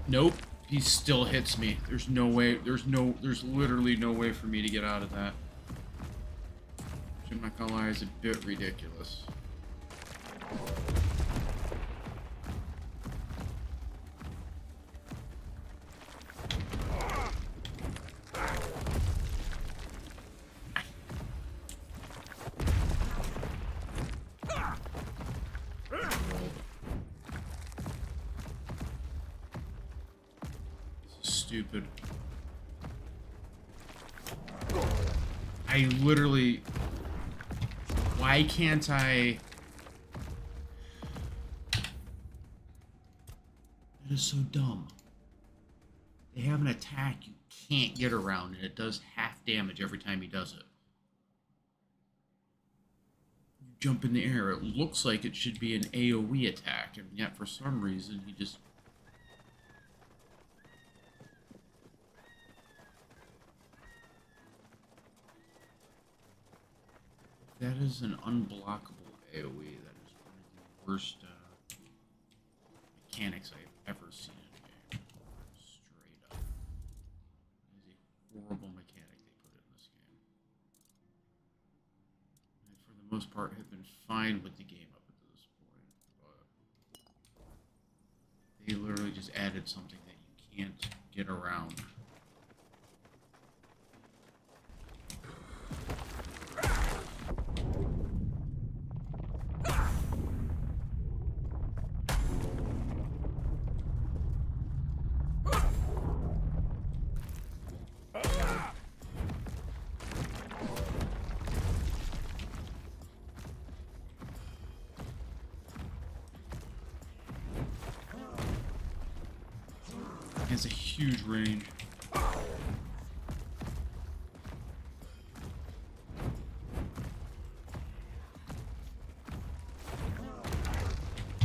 Nope. He still hits me. There's no way. There's literally no way for me to get out of that. Which I'm not gonna lie, is a bit ridiculous. Stupid. I literally... Why can't I... That is so dumb. They have an attack you can't get around, and it does half damage every time he does it. You jump in the air, it looks like it should be an AoE attack, and yet for some reason he just... That is an unblockable AoE. That is really worst mechanics I've ever seen in a game. Straight up. It is a horrible mechanic they put in this game. I, for the most part, have been fine with the game up to this point, but they literally just added something that you can't get around. It's a huge range.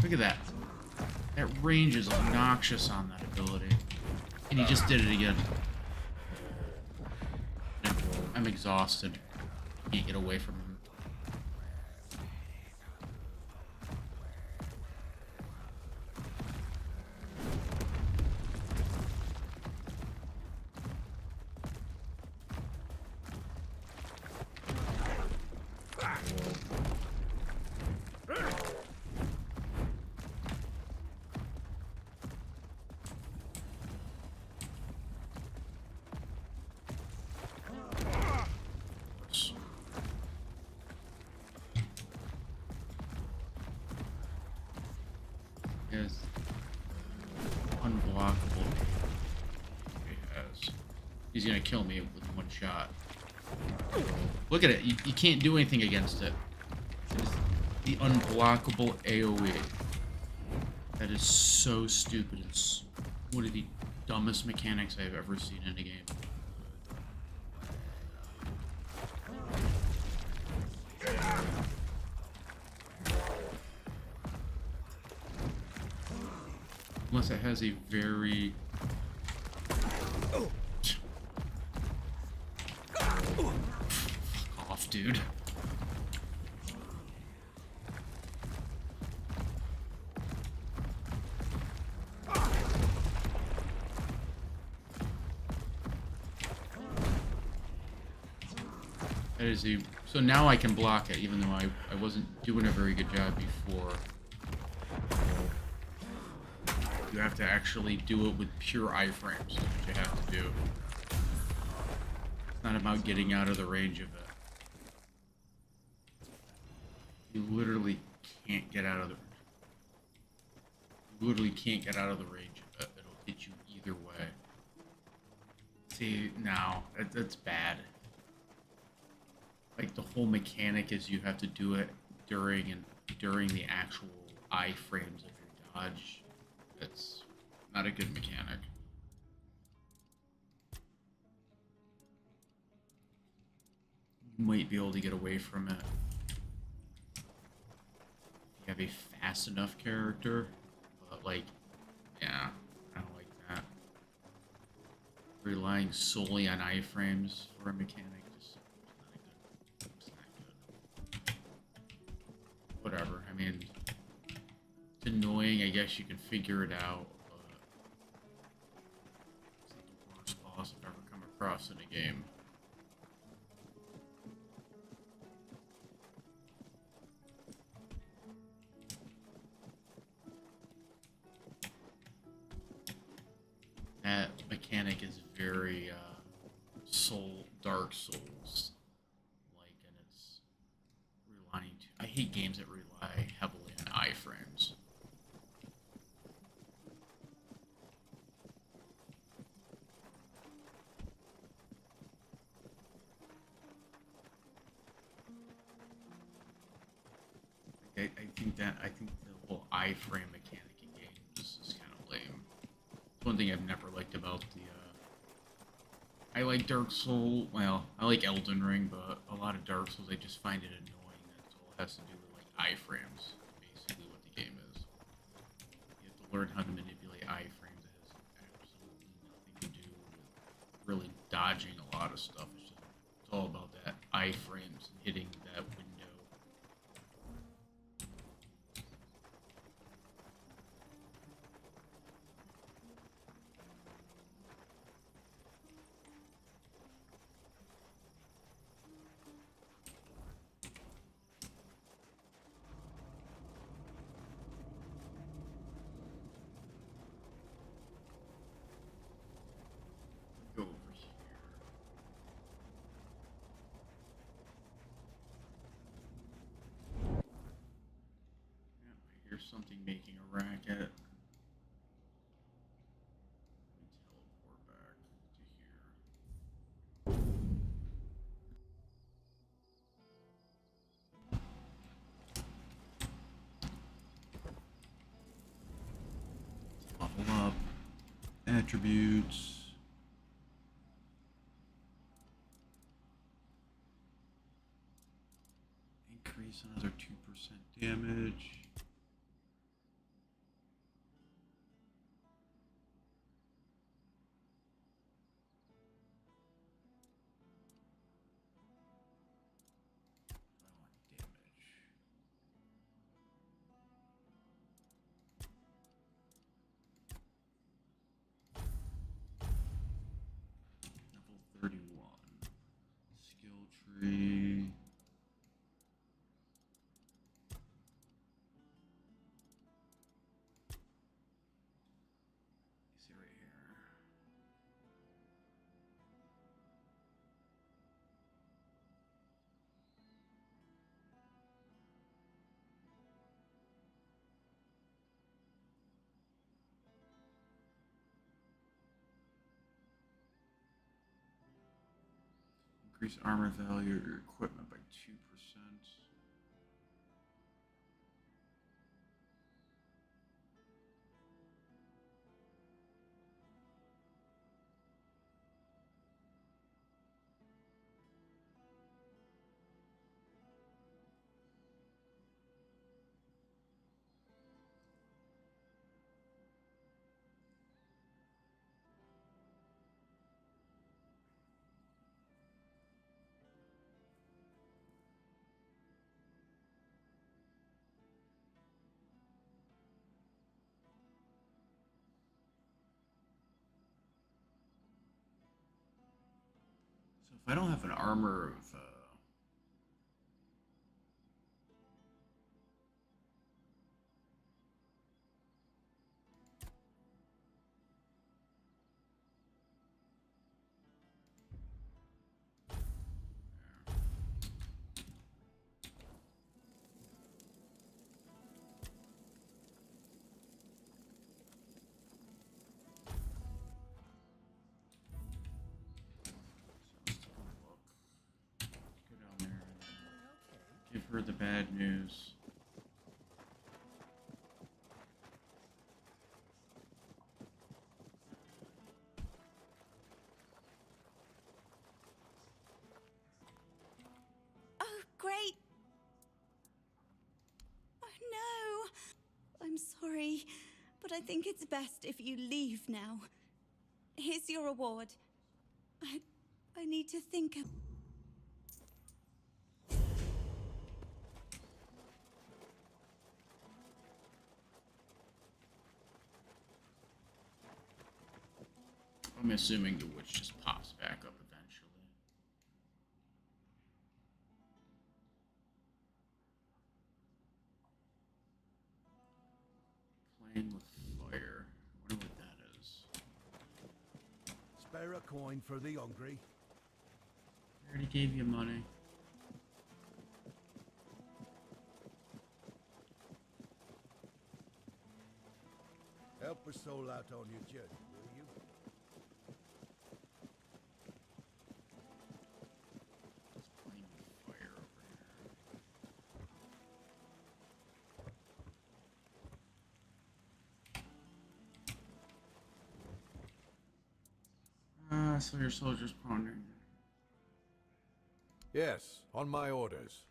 Look at that. That range is obnoxious on that ability. And he just did it again. I'm exhausted. Can't get away from him. Is unblockable. He has. He's gonna kill me with one shot. Look at it. You can't do anything against it. It is the unblockable AoE. That is so stupid. It's one of the dumbest mechanics I've ever seen in a game. Unless it has a very... Fuck off, dude. That is a... So now I can block it, even though I wasn't doing a very good job before. You have to actually do it with pure iframes. That's what you have to do. It's not about getting out of the range of it. You literally can't get out of the... You literally can't get out of the range of it. It'll hit you either way. See, now that's bad. Like, the whole mechanic is you have to do it during the actual iframes of your dodge. It's not a good mechanic. You might be able to get away from it if you have a fast enough character, but like, yeah, I don't like that. Relying solely on iframes for a mechanic just it's not good. Whatever, I mean, it's annoying, I guess you can figure it out, but it's like the worst boss I've ever come across in a game. That mechanic is very Dark Souls like, and it's relying to... I hate games that rely heavily on iframes. I think the whole iframe mechanic in games is kind of lame. It's one thing I've never liked about the I like Dark Souls, well, I like Elden Ring, but a lot of Dark Souls I just find it annoying that it all has to do with like iframes, basically what the game is. You have to learn how to manipulate iframes. It has absolutely nothing to do with really dodging a lot of stuff. It's all about that iframes and hitting that window. there's something making a racket. Let me teleport back to here. Level up. Attributes. Increase another 2% damage. Level 31. Skill tree. See right here. Increase armor value of your equipment by 2%. So if I don't have an armor of go down there and give her the bad news. Oh, great! Oh, no! I'm sorry, but I think it's best if you leave now. Here's your reward. I need to think of... I'm assuming the witch just pops back up eventually. Playing with fire. I wonder what that is. Spare a coin for the hungry. I already gave you money. Help a soul out on your journey, will you? Just playing with fire over here. So your soldier's pounding. Yes, on my orders.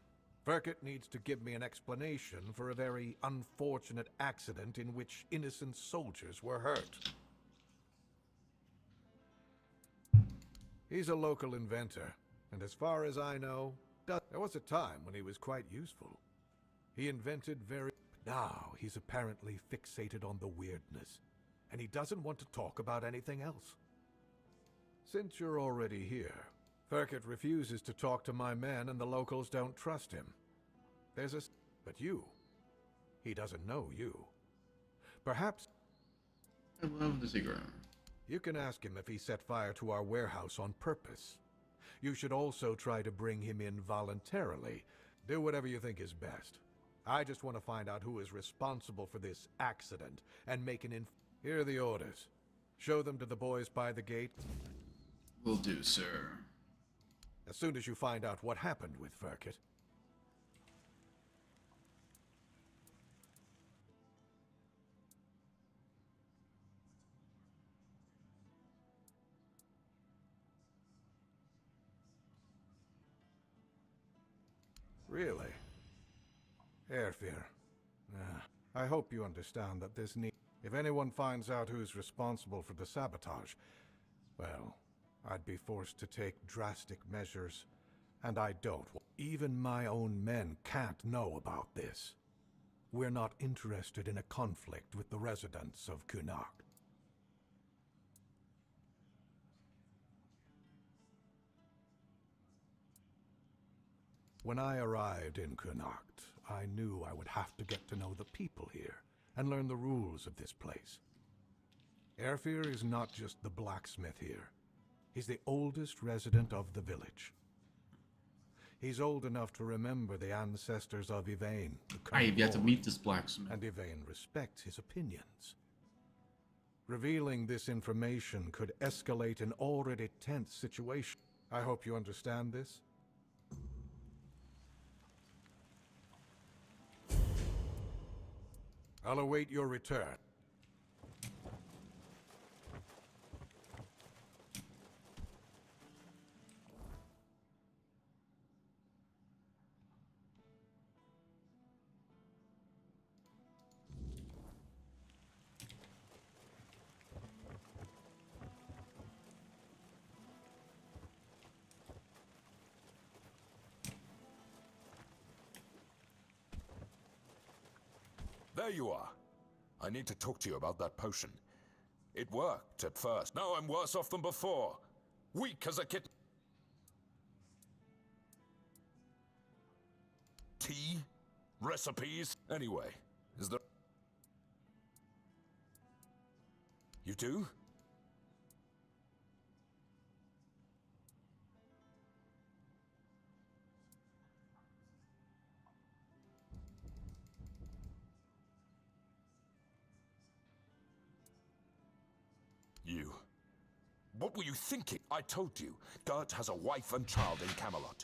Firkett needs to give me an explanation for a very unfortunate accident in which innocent soldiers were hurt. He's a local inventor, and as far as I know, there was a time when he was quite useful. He invented Now, he's apparently fixated on the weirdness, and he doesn't want to talk about anything else. Since you're already here, Firkett refuses to talk to my men and the locals don't trust him. But you. He doesn't know you. Perhaps... I love the cigar. You can ask him if he set fire to our warehouse on purpose. You should also try to bring him in voluntarily. Do whatever you think is best. I just want to find out who is responsible for this accident and make an Here are the orders. Show them to the boys by the gate. Will do, sir. As soon as you find out what happened with Verkit. Really? Airfear. I hope you understand that this need... If anyone finds out who's responsible for the sabotage, well, I'd be forced to take drastic measures, and I don't. Even my own men can't know about this. We're not interested in a conflict with the residents of Kunak. When I arrived in Connacht, I knew I would have to get to know the people here and learn the rules of this place. Airfear is not just the blacksmith here. He's the oldest resident of the village. He's old enough to remember the ancestors of Yvain. I have yet to meet this blacksmith. And Yvain respects his opinions. Revealing this information could escalate an already tense situation. I hope you understand this. I'll await your return. There you are. I need to talk to you about that potion. It worked at first. Now I'm worse off than before. Weak as a kitten. Tea? Recipes? Anyway, is there... You do? You. What were you thinking? I told you, Gert has a wife and child in Camelot.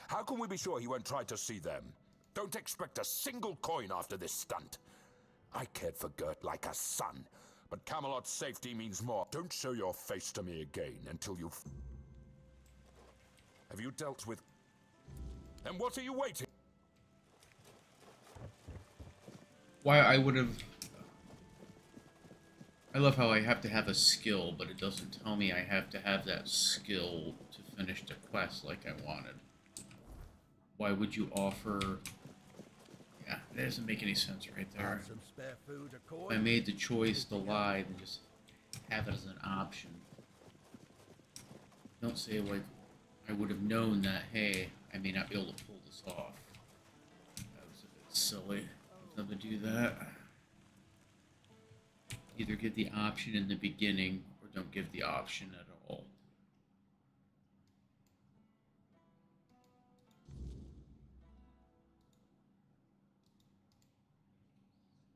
How can we be sure he won't try to see them? Don't expect a single coin after this stunt. I cared for Gert like a son, but Camelot's safety means more. Don't show your face to me again until you've... Have you dealt with... Then what are you waiting? Why I would have... I love how I have to have a skill, but it doesn't tell me I have to have that skill to finish the quest like I wanted. Why would you offer... Yeah, that doesn't make any sense right there. Some spare food, If I made the choice to lie, then just have it as an option. Don't say, like, I would have known that, hey, I may not be able to pull this off. That was a bit silly of them to do that. Either give the option in the beginning, or don't give the option at all.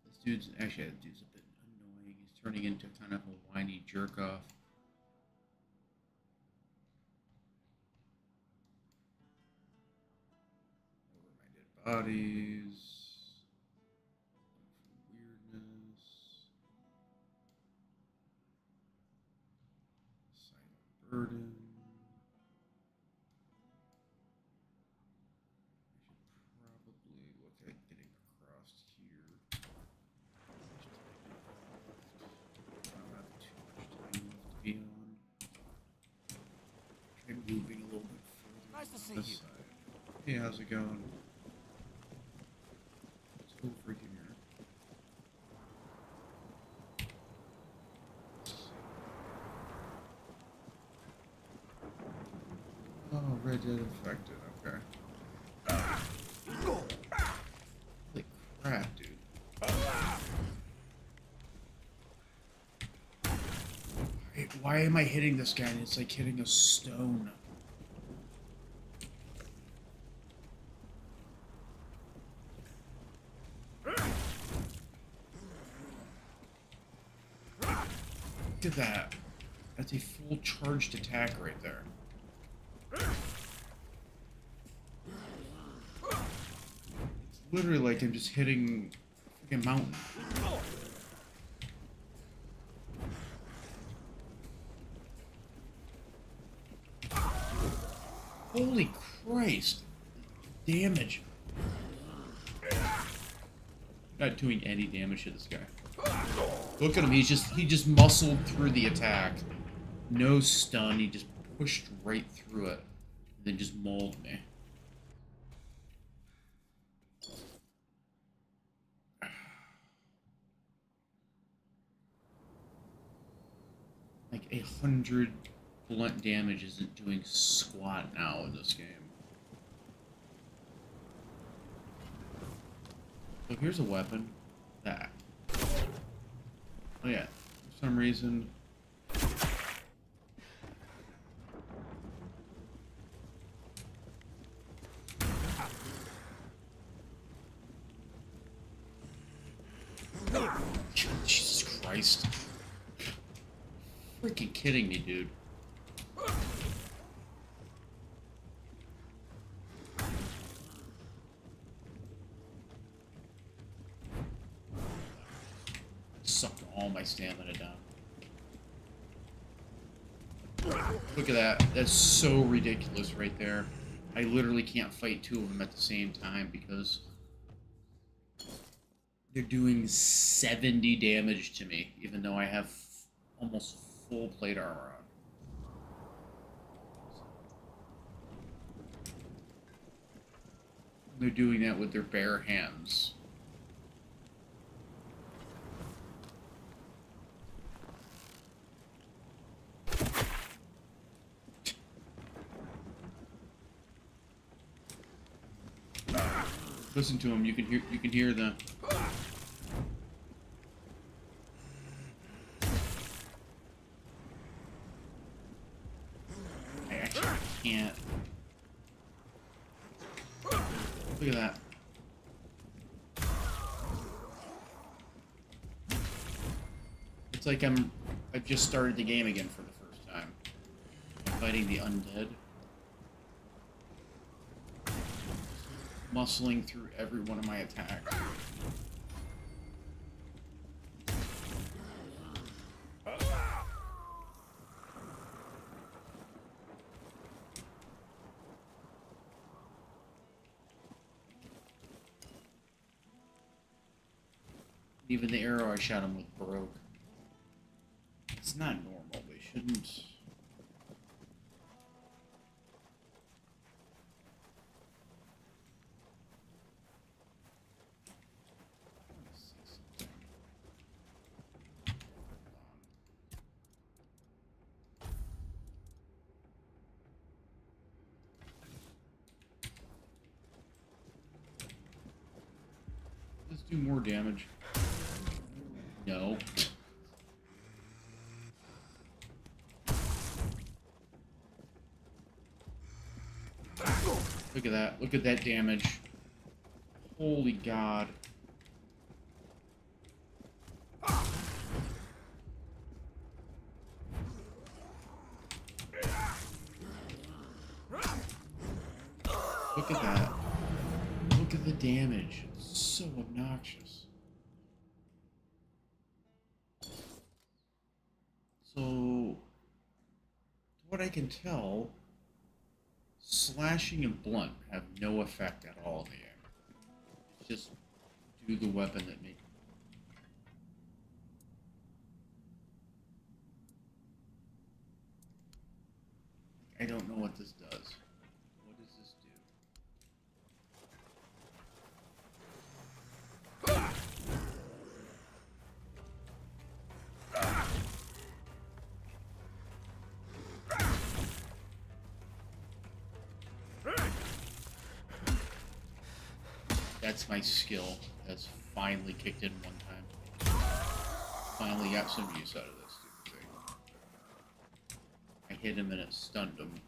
This dude's, actually, that dude's a bit annoying. He's turning into kind of a whiny jerk-off. Over my dead bodies. Burden. I should probably look at getting across here. I don't have too much time left to be on. Try moving a little bit further. Nice to see this you. side. Hey, how's it going? It's over here. Oh, Red Dead infected, okay. Holy crap, dude. Why am I hitting this guy? It's like hitting a stone. Look at that. That's a full charged attack right there. It's literally like I'm just hitting a freaking mountain. Holy Christ. Damage. Not doing any damage to this guy. Look at him, he just muscled through the attack. No stun, he just pushed right through it. And then just mauled me. Like 100 blunt damage isn't doing squat now in this game. So here's a weapon. That. Oh yeah. For some reason. Jesus Christ. Freaking kidding me, dude. Sucked all my stamina down. Look at that. That's so ridiculous right there. I literally can't fight two of them at the same time because they're doing 70 damage to me, even though I have almost full plate armor on. They're doing that with their bare hands. Listen to him. You can hear the. I actually can't. Look at that. It's like I've just started the game again for the first time. I'm fighting the undead. Muscling through every one of my attacks. Even the arrow I shot him with broke. It's not normal. They shouldn't. Let's do more damage. No. Look at that. Look at that damage. Holy God. Look at that. Look at the damage. It's so obnoxious. So, what I can tell, slashing and blunt have no effect at all in the game. It's just do the weapon that makes. I don't know what this does. What does this do? That's my skill. That's finally kicked in one time. Finally got some use out of this stupid thing. I hit him and it stunned him.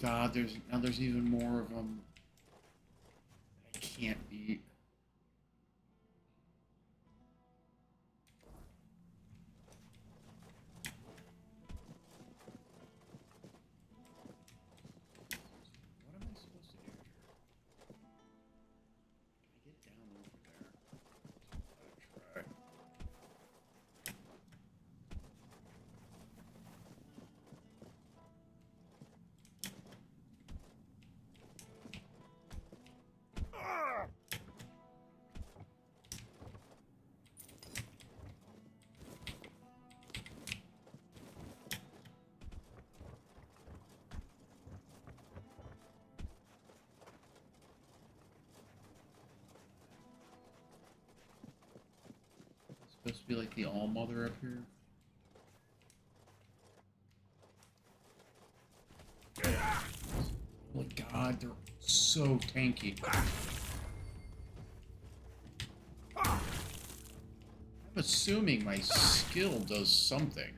God, there's even more of them. I can't beat. What am I supposed to do here? Can I get down over there? Try. Supposed to be like the All-Mother up here. Oh my God, they're so tanky. I'm assuming my skill does something.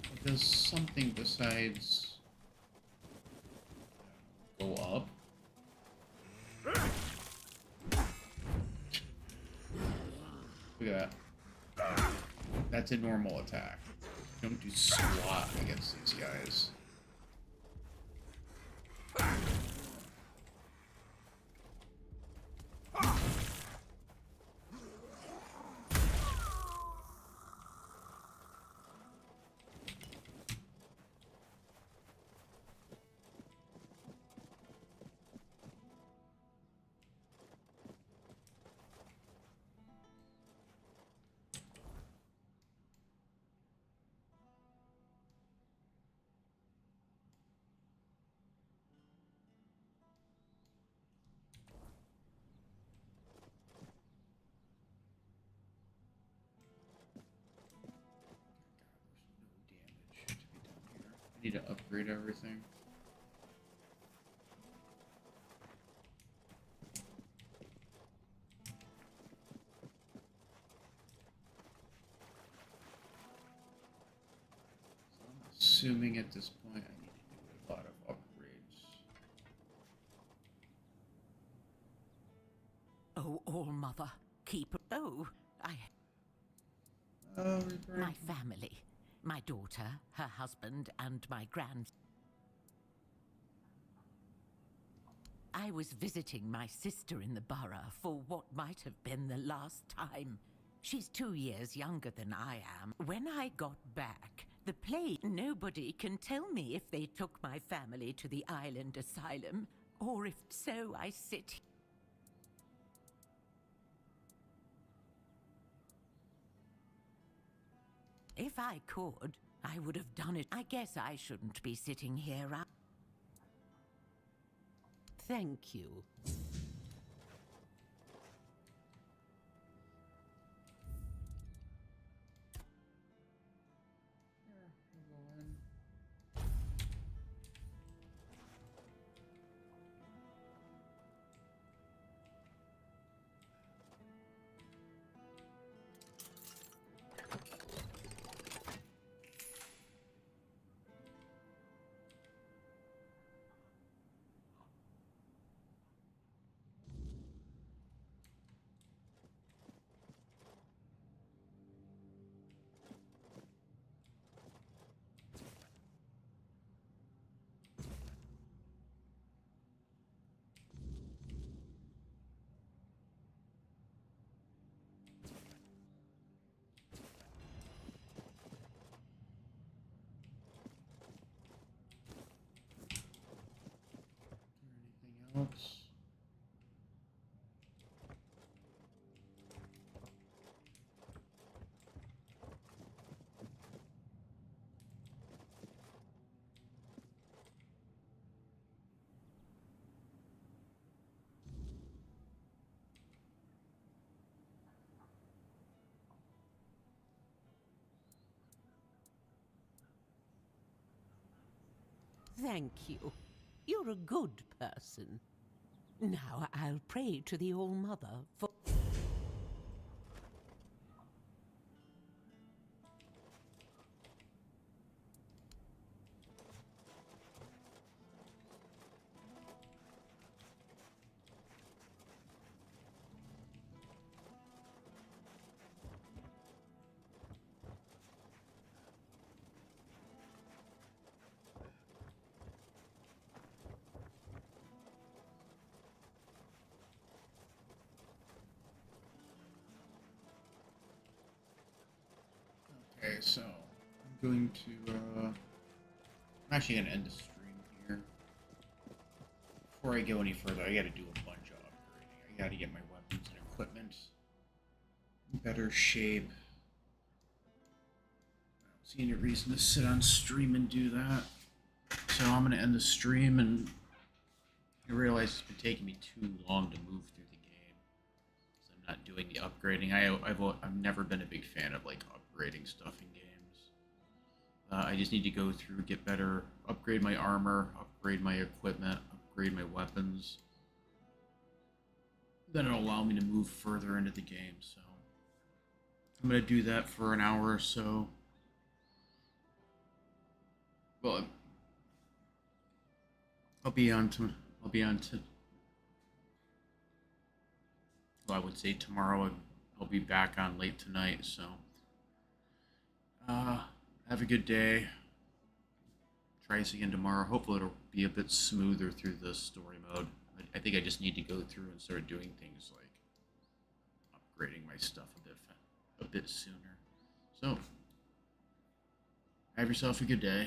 It does something besides go up. Look at that. That's a normal attack. You don't do squat against these guys. I need to upgrade everything. So I'm assuming at this point I need to do a lot of upgrades. Oh, All-Mother, keep... Oh, my family. My daughter, her husband, and my I was visiting my sister in the borough for what might have been the last time. She's 2 years younger than I am. When I got back, the plague... Nobody can tell me if they took my family to the island asylum, or if so, I sit... If I could, I would have done it. I guess I shouldn't be sitting here. Thank you. Oops. Thank you. You're a good person. Now I'll pray to the All-Mother for... so I'm going to, I'm actually going to end the stream here. Before I go any further, I got to do a bunch of upgrading. I got to get my weapons and equipment in better shape. I don't see any reason to sit on stream and do that. So I'm going to end the stream, and I realize it's been taking me too long to move through the game. So I'm not doing the upgrading. I've never been a big fan of like upgrading stuff in games. I just need to go through, get better, upgrade my armor, upgrade my equipment, upgrade my weapons. Then it'll allow me to move further into the game. So I'm going to do that for an hour or so. Well, I'll be on to, well, I would say tomorrow. I'll be back on late tonight, so have a good day. Try this again tomorrow. Hopefully it'll be a bit smoother through the story mode. I think I just need to go through and start doing things like upgrading my stuff a bit sooner. So have yourself a good day.